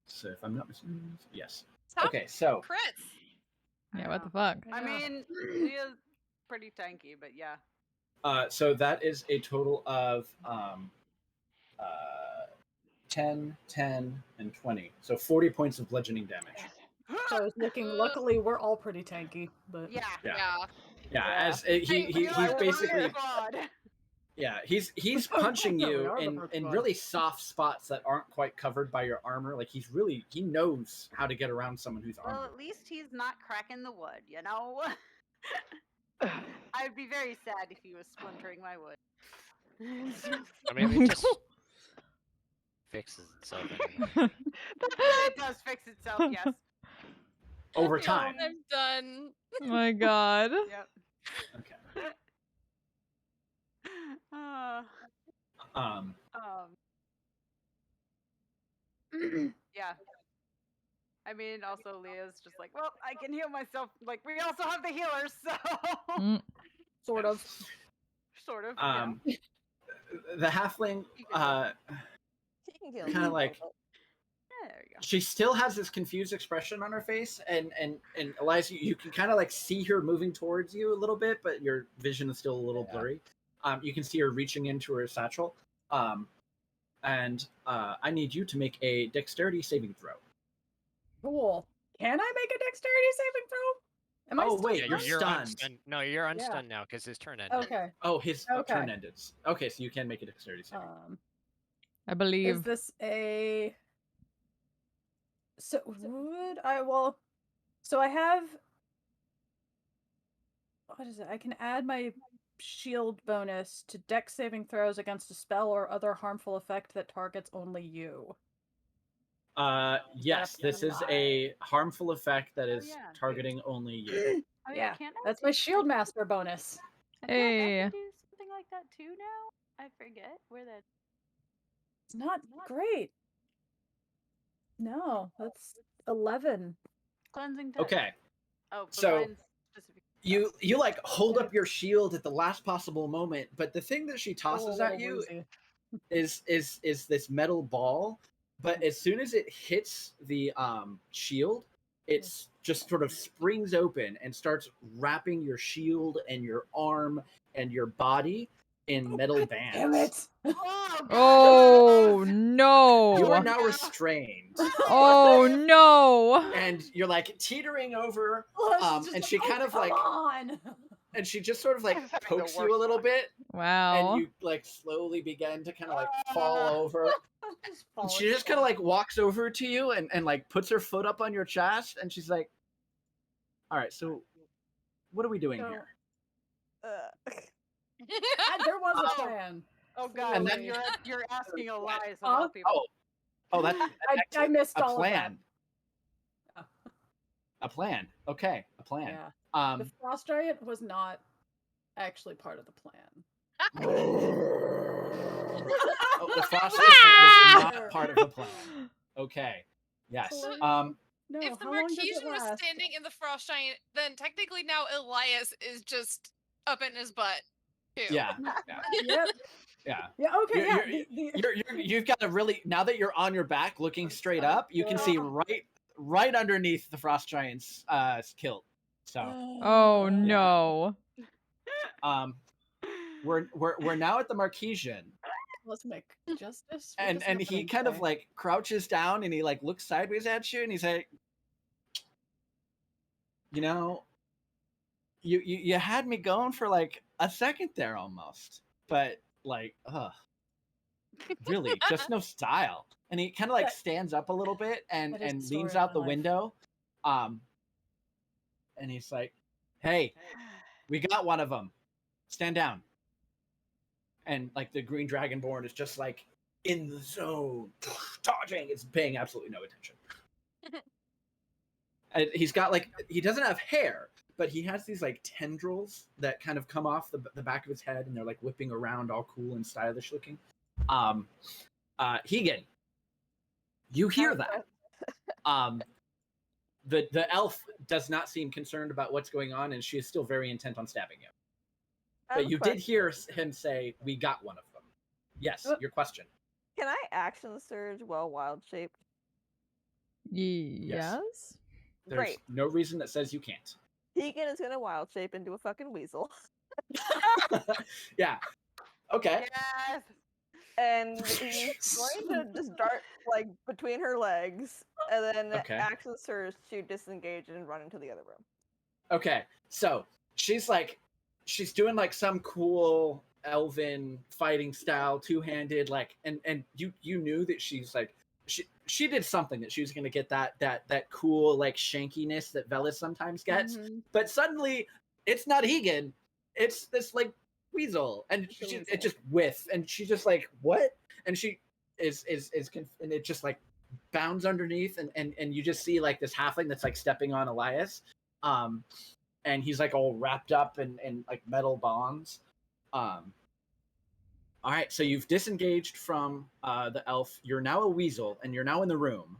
So if I'm not mistaken, yes.
Stop
Okay, so
crits.
Yeah, what the fuck?
I mean, Leah's pretty tanky, but yeah.
so that is a total of 10, 10, and 20. So 40 points of bludgeoning damage.
So I was looking. Luckily, we're all pretty tanky, but
Yeah.
Yeah.
Yeah.
Yeah,
Yeah.
as he's basically
God.
yeah, he's punching
We
you
are the
in
first
in
one.
really soft spots that aren't quite covered by your armor. Like he knows how to get around someone who's
Well,
armored.
at least he's not cracking the wood, you know? I'd be very sad if he was splintering my wood.
I mean, it just fixes itself anyway.
It does fix itself, yes.
Over
Okay,
time.
I'm done.
Oh my god.
Yep.
Okay.
Uh,
Um.
yeah. I mean, also Leah's just like, well, I can heal myself. Like, we also have the healers, so
Mm.
sort of.
sort of.
The halfling
She can kill
Kinda
himself,
like-
but-
Yeah, there you go.
she still has this confused expression on her face, and Eliza, you can kind of like see her moving towards you a little bit, but your vision is still a little blurry. You can see her reaching into her satchel. And I need you to make a dexterity saving throw.
Cool. Can I make a dexterity saving throw? Am I
Oh,
still
wait, you're
stunned?
stunned.
No, you're unstunned now because his turn ended.
Okay.
Oh, his
Okay.
turn ended. Okay, so you can make a dexterity saving.
I
Is
believe.
this a? So would I? Well, so I have. What is it? I can add my shield bonus to dex saving throws against a spell or other harmful effect that targets only you.
Yes, this is a harmful effect that is
yeah.
targeting only you.
Oh,
Yeah,
can I
that's
do
my shield master bonus.
I feel like I
Hey.
can do something like that too now. I forget where that.
It's not great. No, that's 11.
Cleansing touch.
Okay,
Oh, but
so
mine's specific.
you like hold up your shield at the last possible moment, but the thing that she tosses
Oh,
at you
woozy.
is this metal ball, but as soon as it hits the shield, it's just sort of springs open and starts wrapping your shield and your arm and your body in metal bands.
Damn it!
Oh no!
You are now restrained,
Oh no!
and you're like teetering over,
Oh, it's
and
just
she
like,
kind
oh,
of like,
come on!
and she just sort of like
This is having the
pokes you a
worst
little
luck.
bit,
Wow.
and you like slowly begin to kind of like fall over.
Just
And
fall
she just kind of
asleep.
like walks over to you and like puts her foot up on your chest, and she's like, "All right, so what are we doing
So-
here?"
There was a
Oh.
plan.
Oh god,
And then-
you're asking Elias
Huh?
about people.
Oh, that's
I
excellent.
missed
A
all
plan.
of
A plan. Okay, a
that.
plan.
Yeah. The frost giant was not actually part of the plan.
Oh, the frost giant was not part of the plan. Okay. Yes.
Cool. No,
If the
how long does it
Marquesian was
last?
standing in the frost giant, then technically now Elias is just up in his butt too.
Yeah.
Yep.
Yeah.
Yeah. Okay.
You're-
Yeah.
You've got a really, now that you're on your back looking straight up, you can see right underneath the frost giant's kilt. So
Oh
Yeah.
no.
we're now at the Marquesian,
Cosmic justice.
and he kind of like crouches down and he like looks sideways at you and he's like, you know, you had me going for like a second there almost, but like, really, just no style. And he kind of like stands up a little bit and
that is the
leans
story of
out
my
the
life.
window, and he's like, "Hey, we got one of them. Stand down." And like the green dragonborn is just like in the zone, dodging. It's paying absolutely no attention. And he's got like, he doesn't have hair, but he has these like tendrils that kind of come off the back of his head, and they're like whipping around, all cool and stylish looking. Hegan, you hear that? The elf does not seem concerned about what's going on, and she is still very intent on stabbing you. But you did hear him say, "We got one of them." Yes, your question.
Can I action surge while wild shaped?
Yes.
There's
Great.
no reason that says you can't.
Tegan is gonna wild shape into a fucking weasel.
Yeah. Okay.
Yes.
And he's going to just dart like between her legs, and then
Okay.
action surge to disengage and run into the other room.
Okay. So she's doing like some cool elven fighting style, two-handed, like, and you knew that she's like, she did something that she was gonna get that cool like shankiness that Velis sometimes gets, but suddenly it's not Egan, it's this like weasel, and it just whiff, and she just like, what? And she is and it just like bounds underneath, and you just see like this halfling that's like stepping on Elias, and he's like all wrapped up in like metal bonds. All right, so you've disengaged from the elf. You're now a weasel, and you're now in the room.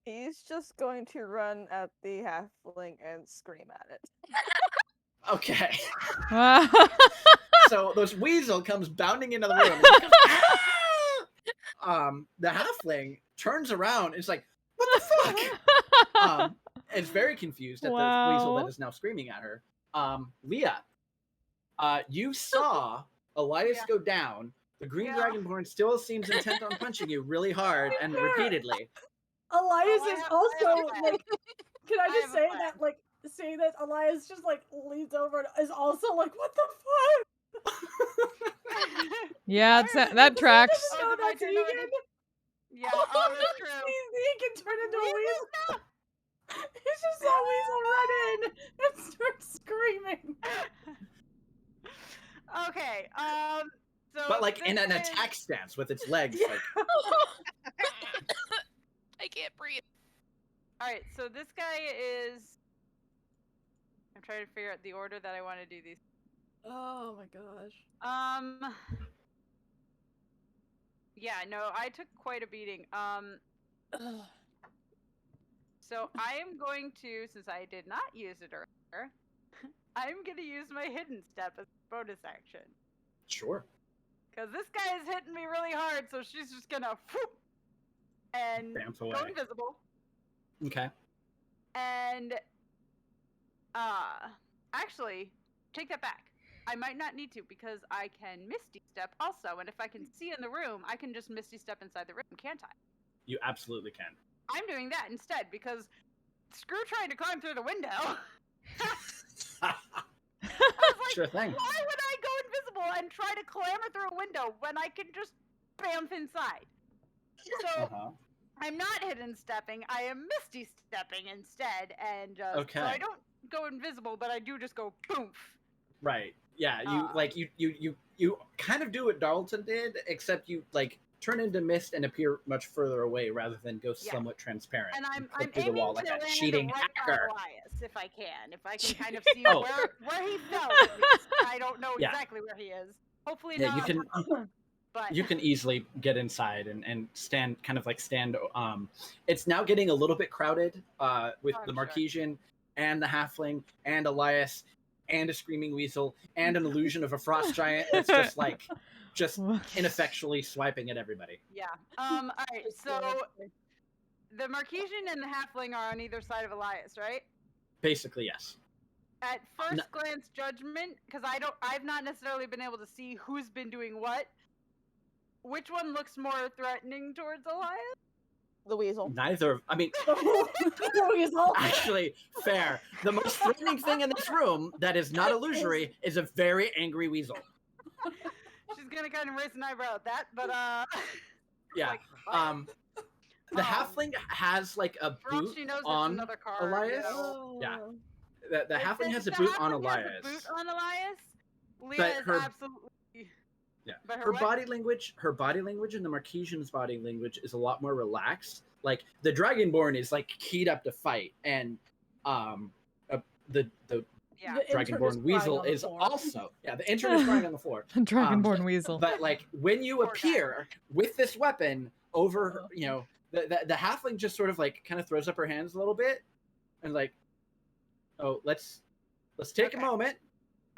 He's just going to run at the halfling and scream at it.
Okay. So this weasel comes bounding into the room. And he goes, the halfling turns around and is like, "What the fuck?" Is very confused at the weasel that is now screaming at her. Leah, you saw Elias go down. The green dragonborn still seems intent on punching you really hard and repeatedly.
Elias is also like. Can I
I
just
have a
say
plan.
that, like, seeing that Elias just like leans over and is also like, "What the fuck?"
Yeah, that tracks.
Doesn't know
Oh, did I
that's
turn into
Egan.
Yeah, oh, that's true.
Egan turned into a weasel. He just saw Weasel run in and start screaming.
Okay, so
But like in
this
an
is-
attack stance with its legs.
Yeah.
Like,
I can't breathe.
Alright, so this guy is... I'm trying to figure out the order that I want to do these.
Oh my gosh.
Yeah, no, I took quite a beating.
Ugh.
So I am going to, since I did not use it earlier, I'm going to use my hidden step as a bonus action.
sure.
Because this guy is hitting me really hard, so she's just going to whoop and
Bamf
go
away.
invisible.
Okay.
And, actually, take that back. I might not need to because I can Misty Step also, and if I can see in the room, I can just Misty Step inside the room, can't I?
You absolutely can.
I'm doing that instead because screw trying to climb through the window. I was like,
Sure thing.
why would I go invisible and try to clamber through a window when I can just bamf inside? So I'm not hidden stepping. I am Misty Stepping instead, and so I don't go invisible, but I do just go boom.
Right. Yeah. You like you kind of do what Darlton did, except you like turn into mist and appear much further away rather than go somewhat transparent.
And I'm
clip through
aiming
the wall like
to
a
land
cheating
right
hacker.
on Elias if I can. If I can kind of see where he fell. At least. I don't know exactly where he is. Hopefully not.
You can.
But
You can easily get inside and stand. It's now getting a little bit crowded with the Marquesian and the Halfling and Elias and a screaming weasel and an illusion of a frost giant that's just like ineffectually swiping at everybody.
Yeah. All right. So the Marquesian and the Halfling are on either side of Elias, right?
Basically, yes.
At first glance judgment, because I've not necessarily been able to see who's been doing what. Which one looks more threatening towards Elias?
The weasel.
Neither. I mean,
The weasel.
actually, fair. The most threatening thing in this room that is not illusory is a very angry weasel.
She's gonna kind of raise an eyebrow at that, but
Yeah.
like, what?
The halfling has like a
For all
boot
she knows, it's
on
another card.
Elias. Yeah. The halfling has a
the
boot on
halfling
Elias.
has a boot on Elias. Leah
But
is
her-
absolutely.
Yeah.
But
Her
what?
body language and the Marquesian's body language is a lot more relaxed. Like the Dragonborn is like keyed up to fight, and the
Yeah.
The intern is
Dragonborn
crying
weasel
on the
is
floor.
also the intern is crying on the floor.
Dragonborn weasel.
But like when you
Poor
appear with this weapon over her, you know, the halfling just sort of like kind of throws up her hands a little bit and like, oh, let's take a
Okay.
moment.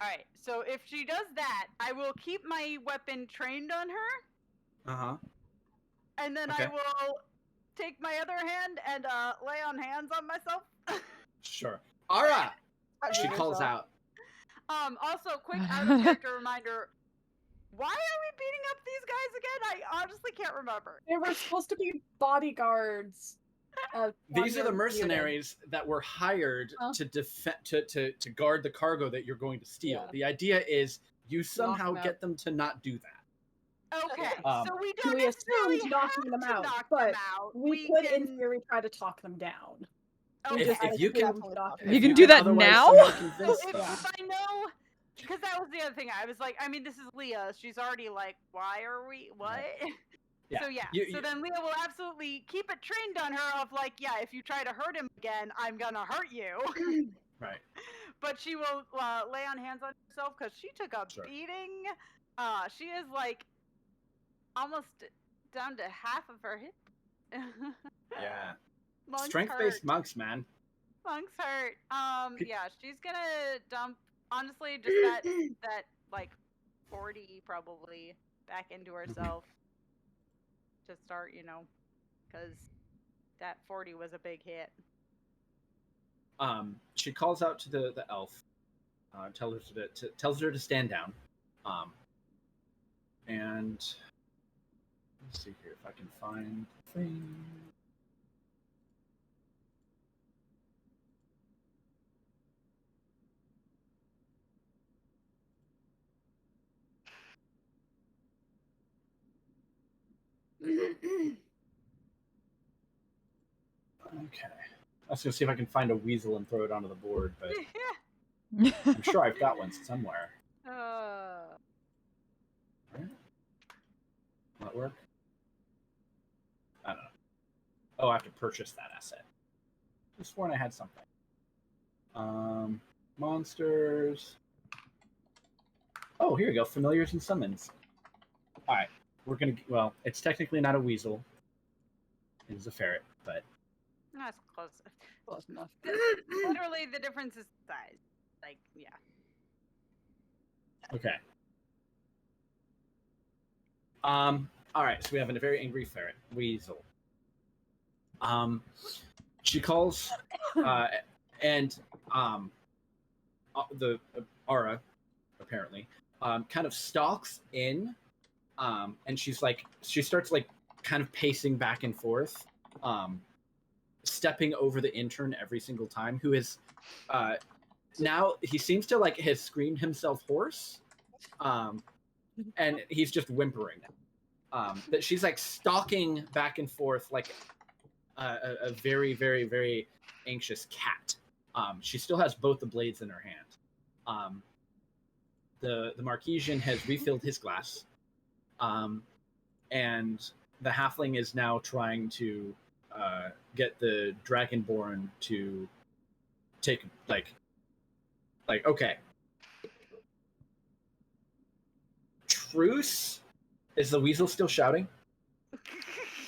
All right. So if she does that, I will keep my weapon trained on her,
Uh-huh.
and then
Okay.
I will take my other hand and lay on hands on myself.
Sure. Ara, she
Yourself.
calls out.
Also, quick out of character reminder. Why are we beating up these guys again? I honestly can't remember.
They were supposed to be bodyguards.
These are the
unit.
mercenaries that were hired
Huh?
to to guard the cargo that you're going to steal.
Yeah.
The idea is you somehow
them out.
get them to not do that.
Okay,
Um,
so we
So
don't
we
necessarily
assumed
have
knocking them
to
out,
knock
but
them out.
We could,
can...
in theory, try to talk them down.
Okay.
If you can-
You can do that
otherwise
now?
somehow
So
convince
if,
them.
if I know, because that was the other thing. I was like, I mean, this is Leah. She's already like, why are we? What?
Yeah.
So yeah.
You-
so then Leah will absolutely keep it trained on her of like, yeah, if you try to hurt him again, I'm gonna hurt you.
Right.
But she will lay on hands on herself because she took a
Sure.
beating. She is like almost down to half of her hip.
Yeah.
Monks
Strength-based
hurt.
monks, man.
Monks hurt.
Pe-
Yeah, she's gonna dump. Honestly, just that like 40 probably back into herself to start, because that 40 was a big hit.
She calls out to the elf, tells her to stand down, and let's see here if I can find the thing. Okay. I was gonna see if I can find a weasel and throw it onto the board, but I'm sure I've got one somewhere. Right? Will that work? I don't know. Oh, I have to purchase that asset. I just sworn I had something. Monsters. Oh, here we go. Familiars and summons. All right, we're gonna. Well, it's technically not a weasel. It is a ferret, but
That's close.
Close enough.
Literally, the difference is size. Like, yeah.
okay. All right, so we have a very angry ferret weasel. She calls, and the Ara, apparently, kind of stalks in, and she starts like kind of pacing back and forth, stepping over the intern every single time, who is, now he seems to like has screamed himself hoarse, and he's just whimpering. That she's like stalking back and forth like a very, very, very anxious cat. She still has both the blades in her hand. The Marquesian has refilled his glass, and the halfling is now trying to get the Dragonborn to take like okay. Truce? Is the weasel still shouting?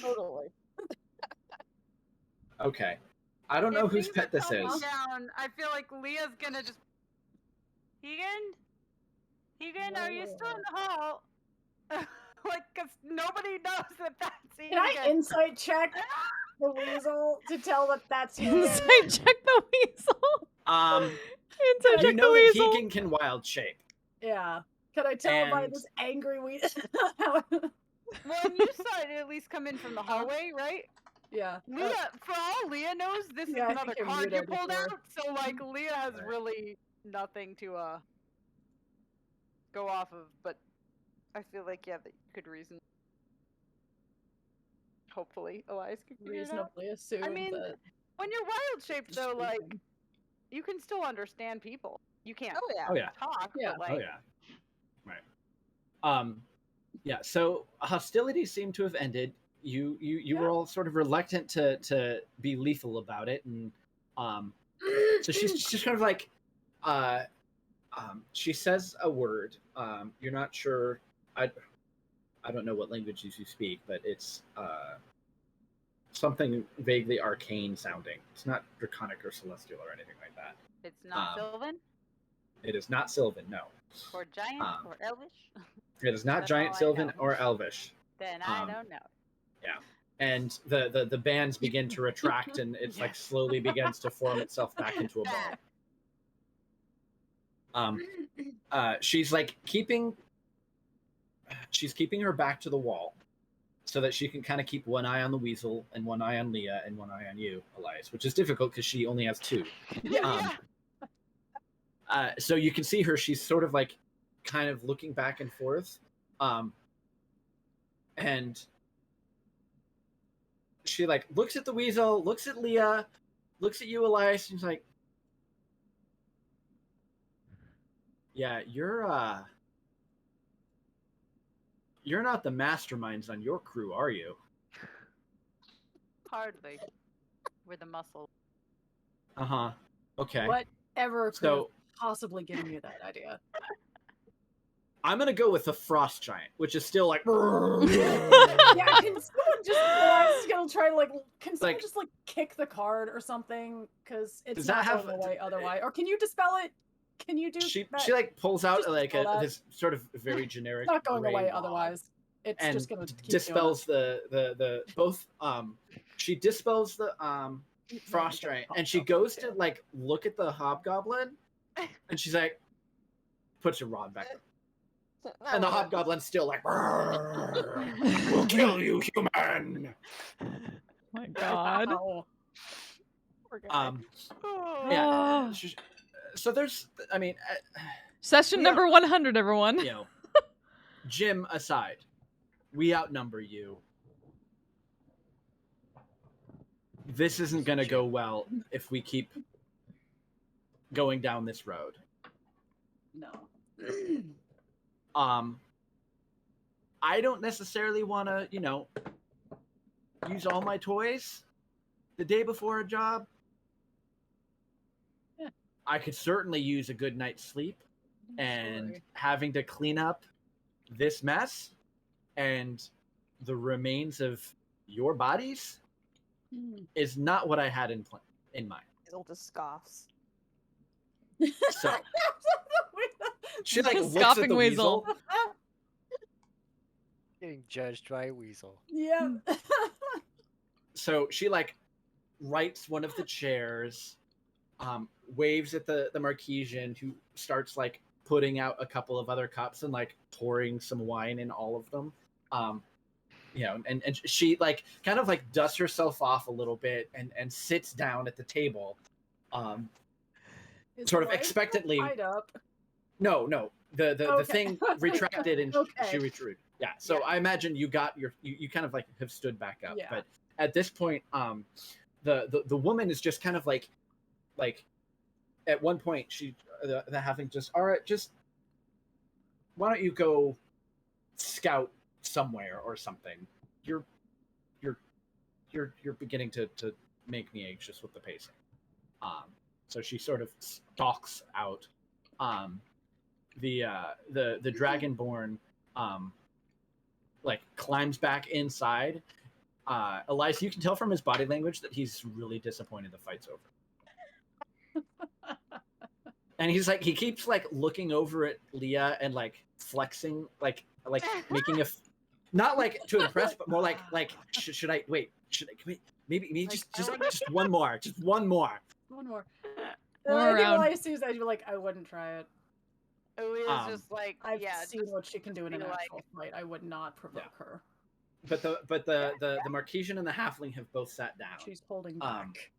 Totally.
Okay. I don't know
If
whose
things
pet
are
this
calming
is.
Down, I feel like Leah's gonna just. Keegan, are you still in the hall? Like, cause nobody knows that that's
Can I
Egan.
insight check the weasel to tell that that's you?
Insight check the weasel. Insight
You
check
know
the
that
weasel.
Keegan can wild shape.
Yeah. Can I tell by
And-
this angry weasel?
Well, and you saw it at least come in from the hallway, right?
Yeah.
Leah, for all Leah knows, this
Yeah, I
is another
think you're
card you
muted
pulled
before.
out, so like Leah has
Right.
really nothing to go off of, but I feel like that you could reason. Hopefully, Elias can figure it out.
reasonably assume
I mean,
that
when you're wild shaped though, like
speaking.
you can still understand people. You can't
Oh yeah.
Oh yeah.
talk,
Yeah.
but like
Oh yeah. Right. Yeah. So hostilities seem to have ended. You were all sort of reluctant to be lethal about it, and so she's kind of like she says a word. You're not sure. I don't know what languages you speak, but it's something vaguely arcane sounding. It's not draconic or celestial or anything like that.
it's not Sylvan
It is not Sylvan, no.
or Giant or Elvish.
It is not
That's
Giant
all I
Sylvan
know.
or Elvish.
Then I
Um,
don't know.
Yeah. And the bands begin to retract, and it's like slowly begins to form itself back into a ball. She's like keeping her back to the wall so that she can kind of keep one eye on the weasel and one eye on Leah and one eye on you, Elias, which is difficult because she only has two. So you can see her, she's sort of like kind of looking back and forth. And she like looks at the weasel, looks at Leah, looks at you, Elias, and she's like, yeah, you're not the masterminds on your crew, are you?
Hardly. We're the muscle.
Uh-huh. Okay.
Whatever could
So
have possibly given you that idea.
I'm gonna go with the frost giant, which is still like
Yeah, can someone just Elias is gonna try to can someone
Like-
just kick the card or something? Because it's
Does
not
that
going away otherwise. Or can you dispel it? Can you do
she
that?
like pulls out
Just
like
dispel that.
this sort of very generic
It's not going
gray
away
wad
otherwise. It's
and
just gonna keep
dispels the both she dispels the frost giant, and she goes to like look at the hobgoblin, and she's like puts her rod back, and the hobgoblin's still like we'll kill you, human.
My God.
Ow.
Yeah. So there's, I mean,
Session
Yeah.
number 100, everyone.
you know, Jim aside, we outnumber you. This isn't going to go well if we keep going down this road.
No.
I don't necessarily want to, use all my toys the day before a job.
Yeah.
I could certainly use a good night's sleep, and
Sure.
having to clean up this mess and the remains of your bodies is not what I had in mind.
It'll just scoffs.
So she like looks at
Scoffing
the
weasel.
weasel.
Getting judged by a weasel.
Yeah.
So she like rights one of the chairs, waves at the Marquesian, who starts like putting out a couple of other cups and like pouring some wine in all of them. And she like kind of like dusts herself off a little bit and sits down at the table,
Is
sort of
Elias
expectantly.
tied up?
No, the
Okay.
thing retracted and
Okay.
she retreated. Yeah. So
Yeah.
I imagine you got you kind of like have stood back up.
Yeah.
But at this point, the woman is just kind of like at one point she the having just all right, just why don't you go scout somewhere or something? You're beginning to make me anxious with the pacing. So she sort of stalks out. The Dragonborn like climbs back inside. Elias, you can tell from his body language that he's really disappointed the fight's over. And he keeps like looking over at Leah and like flexing, like making a, not like to impress, but more like should I wait? Should I wait? Maybe
Like,
just one more, just one more.
One more.
More
I think
round.
Elias sees that, you're like, I wouldn't try it.
Elia's just like,
I've
yeah,
seen
just
what she can do in an
be like-
actual fight. I would not provoke her.
But the Marquesian and the Halfling have both sat down.
She's holding back.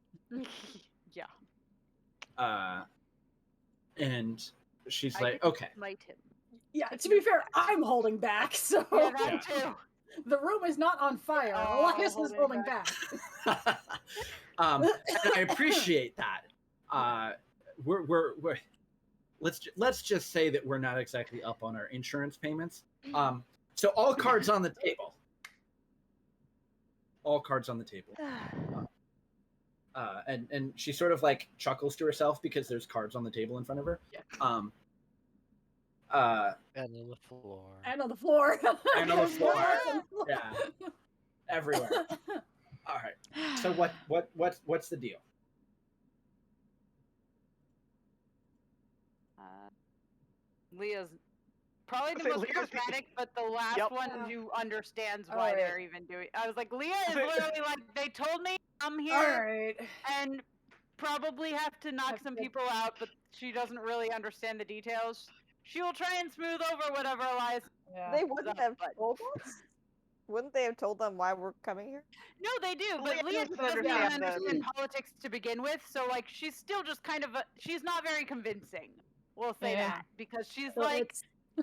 yeah.
And she's
I
like,
didn't
okay.
smite him.
Yeah, to be fair, I'm holding back, so
Yeah, that too.
the room is not on fire.
Oh,
Elias is
holding
holding back.
And I appreciate that. We're let's just say that we're not exactly up on our insurance payments. So all cards on the table. All cards on the table. And she sort of like chuckles to herself because there's cards on the table in front of her.
Yeah.
And on the floor.
And on the floor.
And on the floor. Yeah. Everywhere. All right. So what's the deal?
Leah's probably the
Say
most
Leah's-
charismatic, but the last
Yep.
one who understands why
Alright.
they're even doing. I was like, Leah is literally like, they told me I'm here
Alright.
and probably have to knock
That's
some
good.
people out, but she doesn't really understand the details. She will try and smooth over whatever Elias.
Yeah.
They wouldn't have
but-
told us? Wouldn't they have told them why we're coming here?
No, they do,
Leah
but Leah
doesn't
doesn't even
understand the-
understand politics to begin with, so like she's still just kind of she's not very convincing. We'll say
Yeah.
that because she's
So
like.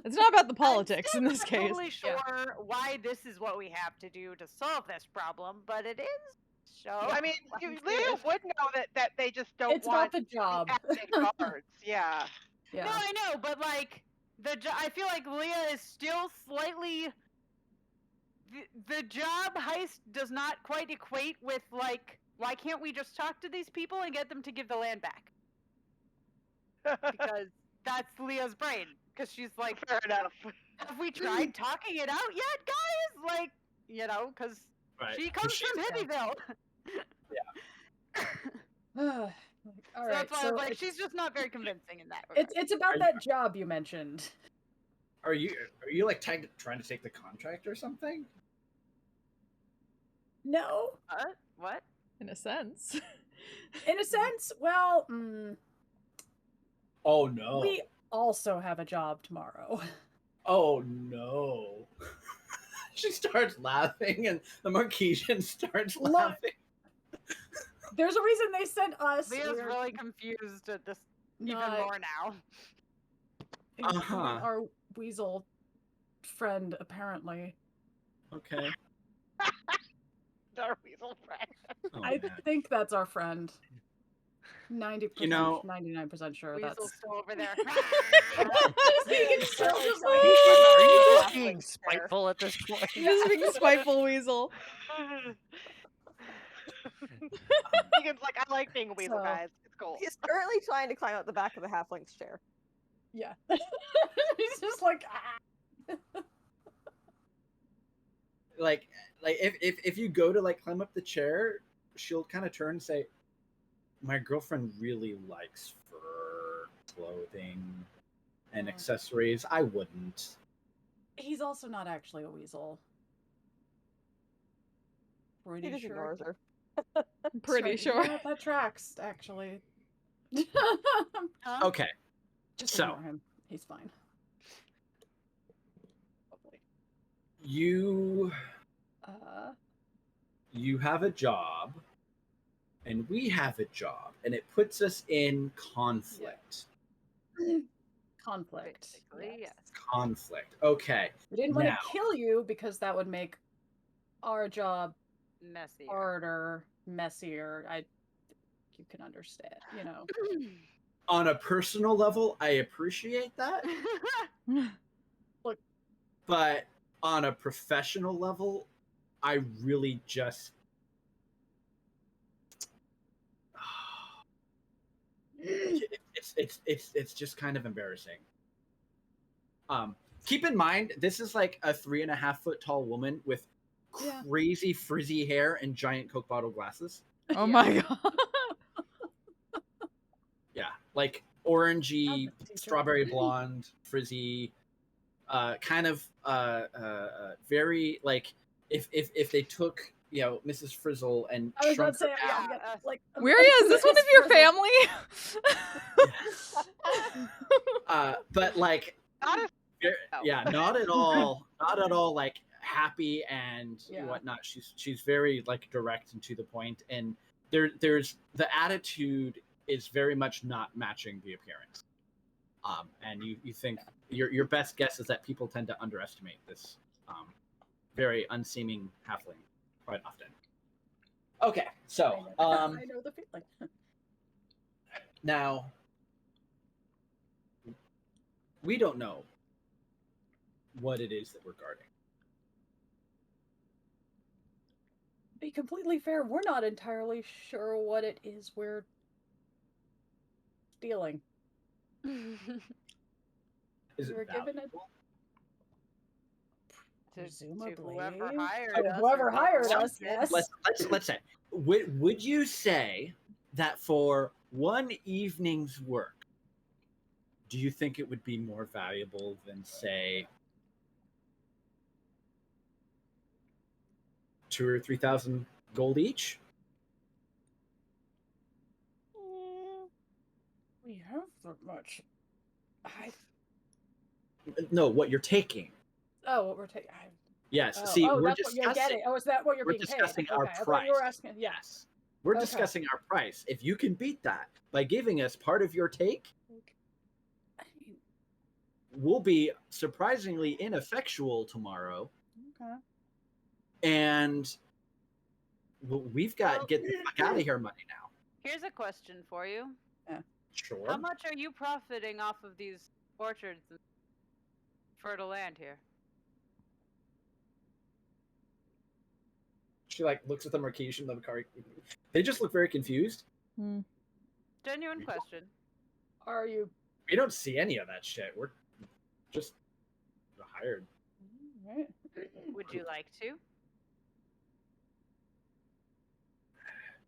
It's not about the
I'm
politics
still
in this
not
case.
totally sure why this is what we have to do to solve this problem, but it is. So
I mean,
I'm
Leah
serious.
would know that they just don't
It's
want
not the job.
acting cards. Yeah.
Yeah.
No, I know, but like I feel like Leah is still slightly. The job heist does not quite equate with like why can't we just talk to these people and get them to give the land back? Because that's Leah's brain. Because she's like,
Fair enough.
have we tried talking it out yet, guys? Like, you know, because
Right.
she comes from Hippyville.
All
So
right.
that's why I
So
was like,
it's,
she's just not very convincing in that regard.
it's about
Are
that job you mentioned.
Are you like trying to take the contract or something?
No,
What?
In a sense.
in a sense. Well,
Oh no.
we also have a job tomorrow.
Oh no. She starts laughing and the Marquesian starts
Look,
laughing.
There's a reason they sent us.
Leah's
We're
really confused at this even
not
more now.
including
Uh-huh.
our weasel friend, apparently.
Okay.
Our weasel friend.
Oh,
I
man.
think that's our friend. 90%,
You know-
99% sure
Weasel's
that's.
still over there.
It's still just
Are
like-
you just
Halfling
being
stare.
spiteful at this point?
Just being a spiteful weasel.
Deegan's like, I like being a weasel,
So-
guys. It's cool.
He's currently trying to climb up the back of the halfling's chair.
Yeah. He's just like,
Like if you go to like climb up the chair, she'll kind of turn and say, "My girlfriend really likes fur, clothing, and
Oh.
accessories. I wouldn't."
He's also not actually a weasel.
He
Pretty
just
sure.
ignores her.
I'm pretty
Right,
sure.
yeah, that tracks, actually.
Huh?
Okay.
Just
So-
ignore him. He's fine. Hopefully.
You
Uh,
have a job, and we have a job, and it puts us in conflict.
conflict.
Basically, yes.
Conflict. Okay.
We didn't want
Now-
to kill you because that would make our job
Messy.
harder, messier. You can understand, you know.
On a personal level, I appreciate that, but on a professional level, I really just it's just kind of embarrassing. Keep in mind, this is like a 3.5 foot tall woman with
Yeah.
crazy frizzy hair and giant Coke bottle glasses.
Oh my god.
Yeah, like orangey,
the teacher.
strawberry blonde, frizzy, kind of very like if they took Mrs. Frizzle and
I was about
shrunk
to say,
her
yeah,
down.
like
Where is this one of your family?
But like
Not as
yeah, not at all like happy and
Yeah.
whatnot. She's very like direct and to the point, and there's the attitude is very much not matching the appearance. And you think your best guess is that people tend to underestimate this very unseeming halfling quite often. Okay, so
I know the feeling.
now we don't know what it is that we're guarding.
Be completely fair, we're not entirely sure what it is we're stealing.
Is
We were
it
given it
valuable?
presumably
To whoever hired
Oh,
us.
whoever
or
hired
whoever
us,
did.
yes.
Let's say, would you say that for one evening's work, do you think it would be more valuable than, say, 2,000 or 3,000 gold each?
We have that much.
No, what you're taking.
Oh, what we're taking.
Yes.
Oh,
See, we're
that's what you're
discussing.
getting. Oh, is that what you're
We're
being paid?
discussing our
Okay, I thought you were
price.
asking. Yeah.
Yes. We're
Okay.
discussing our price. If you can beat that by giving us part of your take,
I mean,
we'll be surprisingly ineffectual tomorrow.
okay.
And we've got get the fuck out of here money now.
Here's a question for you.
Sure.
How much are you profiting off of these orchards and fertile land here?
She like looks at the Marquesian, the Macari. They just look very confused.
Genuine question.
Are you?
We don't see any of that shit. We're just hired.
Right.
Would you like to?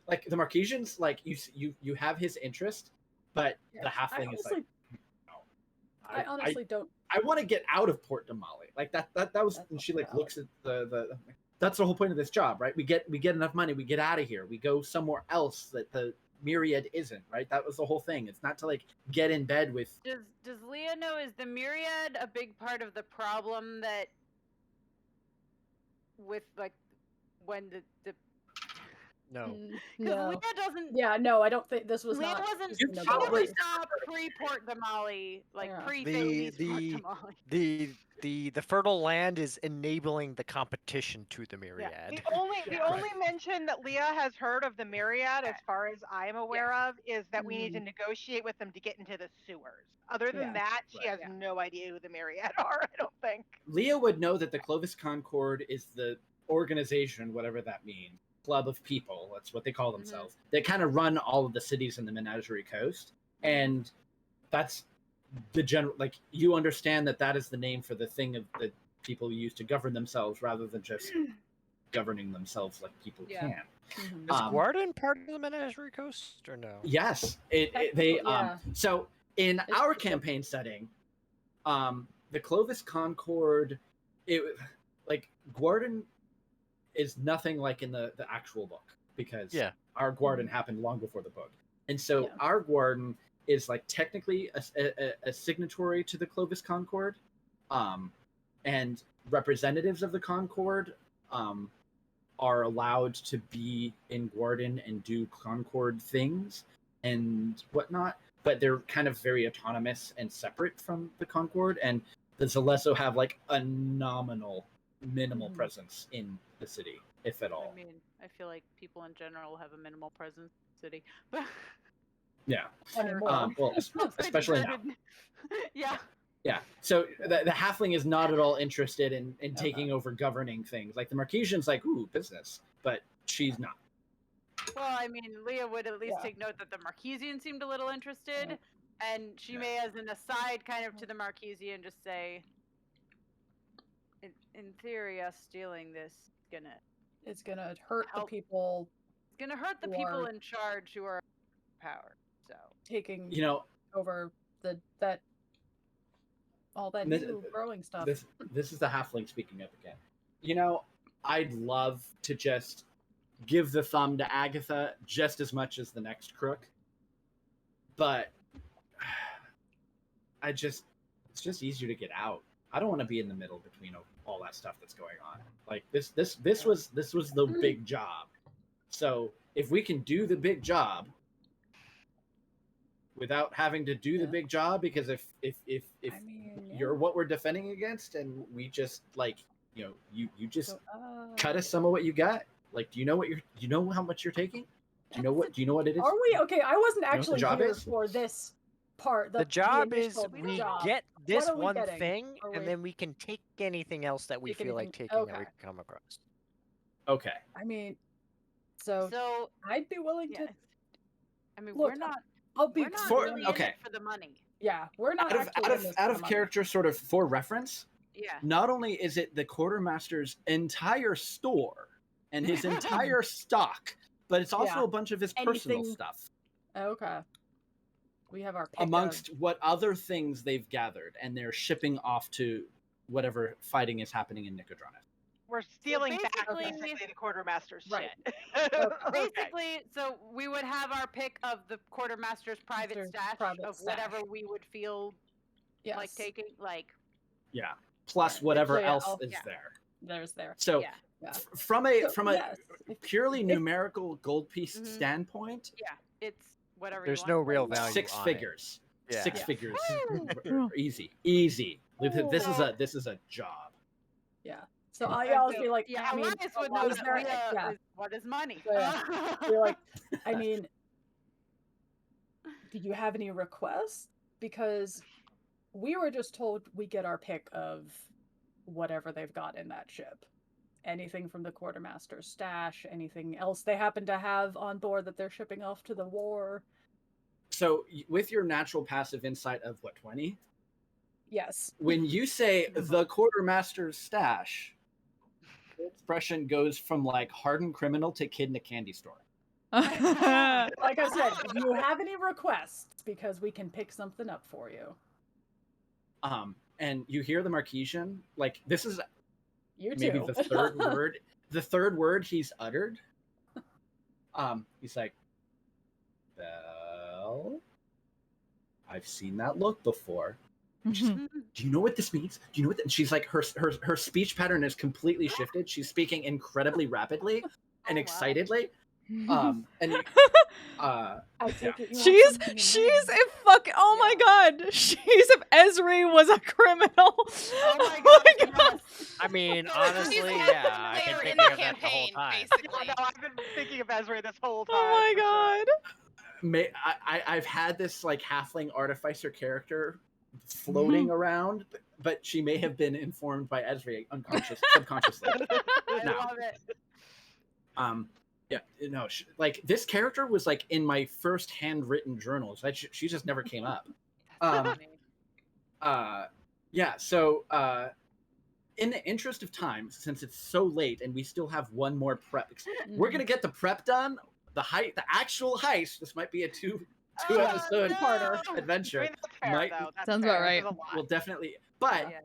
Like the Marquesians, like you have his interest, but the halfling is like, no.
I honestly don't.
I want to get out of Port Damali. Like that was. And she like looks at the. That's the whole point of this job, right? We get enough money, we get out of here, we go somewhere else that the Myriad isn't, right? That was the whole thing. It's not to like get in bed with.
Does Leah know, is the Myriad a big part of the problem that with like when the
No.
because
No.
Leah doesn't.
Yeah, no, I don't think this was
Leah
not.
wasn't.
You
She never
probably-
saw pre-Port Damali, like
Yeah.
pre-Philippines
The-
Port Damali.
The fertile land is enabling the competition to the Myriad.
The only mention that Leah has heard of the Myriad, as far as I am aware of, is that we need to negotiate with them to get into the sewers. Other than that, she has no idea who the Myriad are, I don't think.
Leah would know that the Clovis Concord is the organization, whatever that means, club of people. That's what they call themselves. They kind of run all of the cities in the Menagerie Coast, and that's the general. Like you understand that is the name for the thing of that people use to govern themselves, rather than just governing themselves like people can.
Is Guardian part of the Menagerie Coast or no?
Yes, they. So in our campaign setting, the Clovis Concord, like Guardian is nothing like in the actual book, because our Guardian happened long before the book, and so our Guardian is like technically a signatory to the Clovis Concord, and representatives of the Concord are allowed to be in Guardian and do Concord things and whatnot, but they're kind of very autonomous and separate from the Concord, and the Zalesso have like a minimal presence in the city, if at all.
I mean, I feel like people in general have a minimal presence in the city.
Yeah.
Anymore.
Well, especially now. Yeah. So the halfling is not at all interested in taking over governing things. Like the Marquesian's like, ooh, business, but she's not.
Well, I mean, Leah would at least take note that the Marquesian seemed a little interested, and she may, as an aside, kind of to the Marquesian, just say, in theory, us stealing this
it's gonna hurt the people.
It's gonna hurt the people in charge who are in power. So
taking over all that
This-
new growing stuff.
This is the halfling speaking up again. You know, I'd love to just give the thumb to Agatha just as much as the next crook, but it's just easier to get out. I don't want to be in the middle between all that stuff that's going on. Like this was the big job. So if we can do the big job without having to do the big job, because if
I mean,
you're what we're defending against, and we just like you just
So,
cut us some of what you got. Like, do you know how much you're taking? Do you know what it is?
Are we okay? I wasn't
what the
actually
job
here
is?
for this part.
The job is
initial
we
job.
get this
are we
one
getting?
thing,
Are
and
we-
then we can take anything else that we
Take
feel like
anything-
taking that we
okay.
can come across.
Okay.
I mean, so
So
I'd be willing
yeah,
to.
I mean,
Look,
we're not
I'll be.
we're not
For-
really
okay.
in it for the money.
Yeah, we're not
Out of
actually
out
in
of
this
out
for
of
the money.
character, sort of for reference,
Yeah.
not only is it the quartermaster's entire store and his entire stock, but it's also
Yeah.
a bunch of his personal
Anything-
stuff,
Okay. We have our pick
amongst
of,
what other things they've gathered, and they're shipping off to whatever fighting is happening in Nicodrona.
We're stealing back
basically-
basically the quartermaster's
Right.
shit.
Okay.
Basically, so we would have our pick of the quartermaster's private
Master's
stash
private
of whatever
stash.
we would feel
yes,
like taking. Like,
Yeah. Plus
Right.
whatever
Literally,
else is
yeah.
there.
there's there.
So
yeah,
Yeah.
from a
So, yes, if-
purely
if-
numerical gold piece
Mhm.
standpoint,
yeah, it's whatever.
There's
you
no
want.
real
Like,
value.
six
on it.
figures.
Yeah.
Six
Yeah.
figures.
Woo.
Easy.
Ooh.
This is a job.
Yeah. So I
and
always
so-
feel like,
yeah,
I mean,
Elias would
was
know that
there-
Leah
yeah.
is what is money.
So, yeah. You're like, I mean, do you have any requests? Because we were just told we get our pick of whatever they've got in that ship. Anything from the quartermaster's stash, anything else they happen to have on board that they're shipping off to the war.
So with your natural passive insight of what, 20?
Yes.
When you say the quartermaster's stash, the expression goes from like hardened criminal to kid in a candy store.
Like I said, do you have any requests? Because we can pick something up for you.
And you hear the Marquesian, like this is
You
maybe
too.
the third word. The third word he's uttered. He's like, Belle, I've seen that look before.
Mhm.
Do you know what this means? Do you know what? And she's like, her speech pattern is completely shifted. She's speaking incredibly rapidly and
wow.
excitedly. And
I take it you want
She's
something in
she's
mind.
if fuck oh my god. She's if Ezri was a criminal.
Oh my god! Yes.
I mean,
She's
honestly,
had
yeah, I've
later
been
in
thinking
the
of that the whole
campaign,
time.
basically.
No, I've been thinking of Ezra this whole time.
Oh my
for sure.
god.
I've had this like halfling artificer character floating around, but she may have been informed by Ezri subconsciously.
I
No.
love it.
Yeah, no, like this character was like in my first handwritten journals. She just never came up. Yeah, so in the interest of time, since it's so late and we still have one more prep, we're gonna get the prep done. The actual heist. This might be a two episode
Two-parter.
I
adventure.
mean, that's fair,
Might-
though. That's
Sounds
fair.
about right.
There's a lot.
Will definitely, but
Yeah.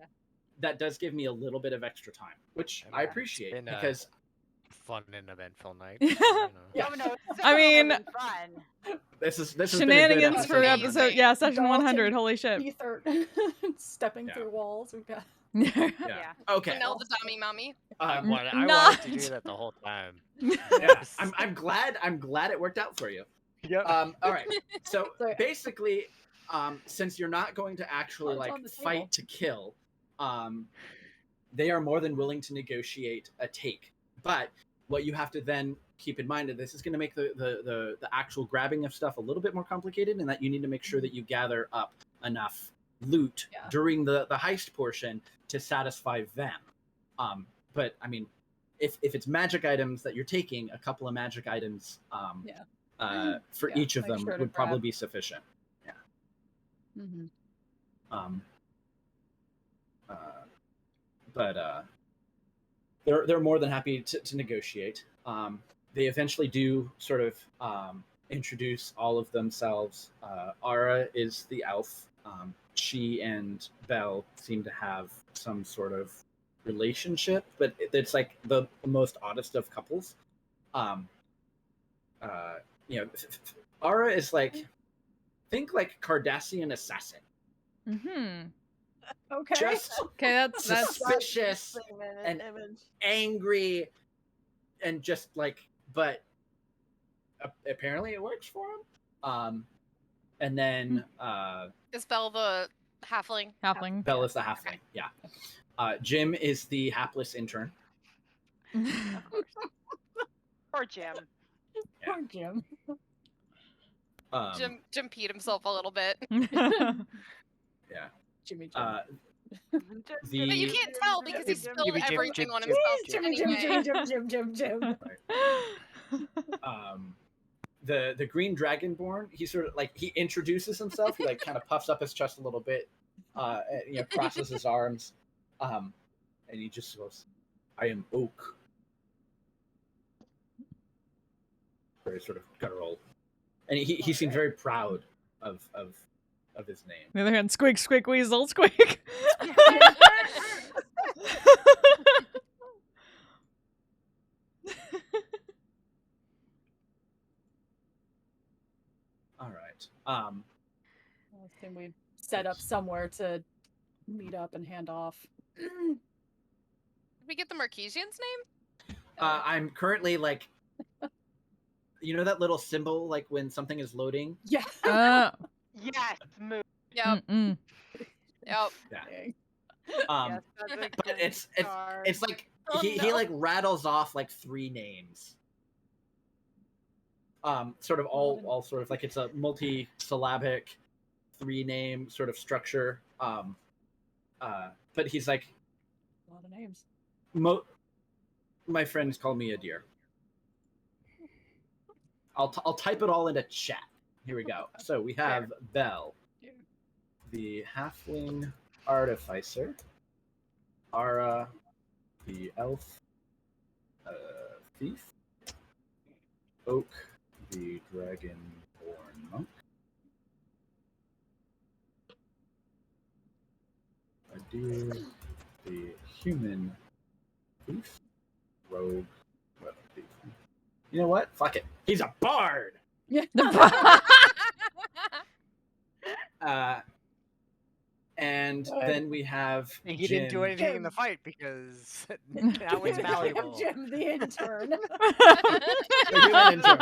that does give me a little bit of extra time, which
I
I
mean, it's
appreciate
been,
because
Fun and eventful night.
Yeah.
Yeah.
Oh, no, it's
I mean-
been fun.
this has been a good
Shenanigans for
episode.
episode, yeah, session
Dalton,
100. Holy shit.
Ether stepping
Yeah.
through walls. We've got
Yeah.
Yeah.
Okay.
Vanilla the dummy mommy.
I wanted to
Not-
do that the whole time.
Yeah. I'm glad it worked out for you.
Yep.
All right. So
So-
basically, since you're not going to actually
Cards
like
on the table.
fight to kill, they are more than willing to negotiate a take. But what you have to then keep in mind is this is going to make the actual grabbing of stuff a little bit more complicated, and that you need to make sure that you gather up enough loot
Yeah.
during the heist portion to satisfy them. But I mean, if it's magic items that you're taking, a couple of magic items for
Yeah,
each of
make
them
sure to
would probably
grab.
be sufficient. But they're more than happy to negotiate. They eventually do sort of introduce all of themselves. Ara is the elf. She and Belle seem to have some sort of relationship, but it's like the most oddest of couples. You know, Ara is like, think like Cardassian assassin.
Mm-hmm.
Okay.
Just
Okay, that's
suspicious and
image.
angry, and just like, but apparently it works for him. And then
Is Belle the halfling?
halfling.
Belle is the halfling. Yeah. Jim is the hapless intern.
Or Jim.
Yeah.
Poor Jim.
Jim peed himself a little bit.
Yeah.
Jimmy Jim.
But you can't tell because he spilled
Jimmy Jim,
everything
Jim,
on
Jim,
himself
Jimmy
anyway.
Jim.
The Green Dragonborn, he sort of like, he introduces himself. He like kind of puffs up his chest a little bit, and, you know, crosses his arms, and he just goes, "I am Oak." Very sort of guttural, and he seems very proud of his name.
On the other hand, squeak, squeak, weasel, squeak.
All right.
I think we set up somewhere to meet up and hand off.
Did we get the Marquesian's name?
I'm currently like, you know that little symbol like when something is loading.
Yeah.
Yes, move.
Yep.
Mm-mm.
Yep.
Yeah. But it's like he like rattles off like 3 names. Sort of all sort of like, it's a multi-syllabic 3-name sort of structure. But he's like,
A lot of names.
my friends call me a deer. I'll type it all into chat. Here we go. So we have Belle, the halfling artificer, Ara, the elf thief, Oak, the dragonborn monk, Adir, the human thief, rogue, well, thief. You know what? Fuck it. He's a bard.
Yeah.
And then we have
He
Jim.
didn't do anything in the fight because that was valuable.
Jim, the intern.
The human intern.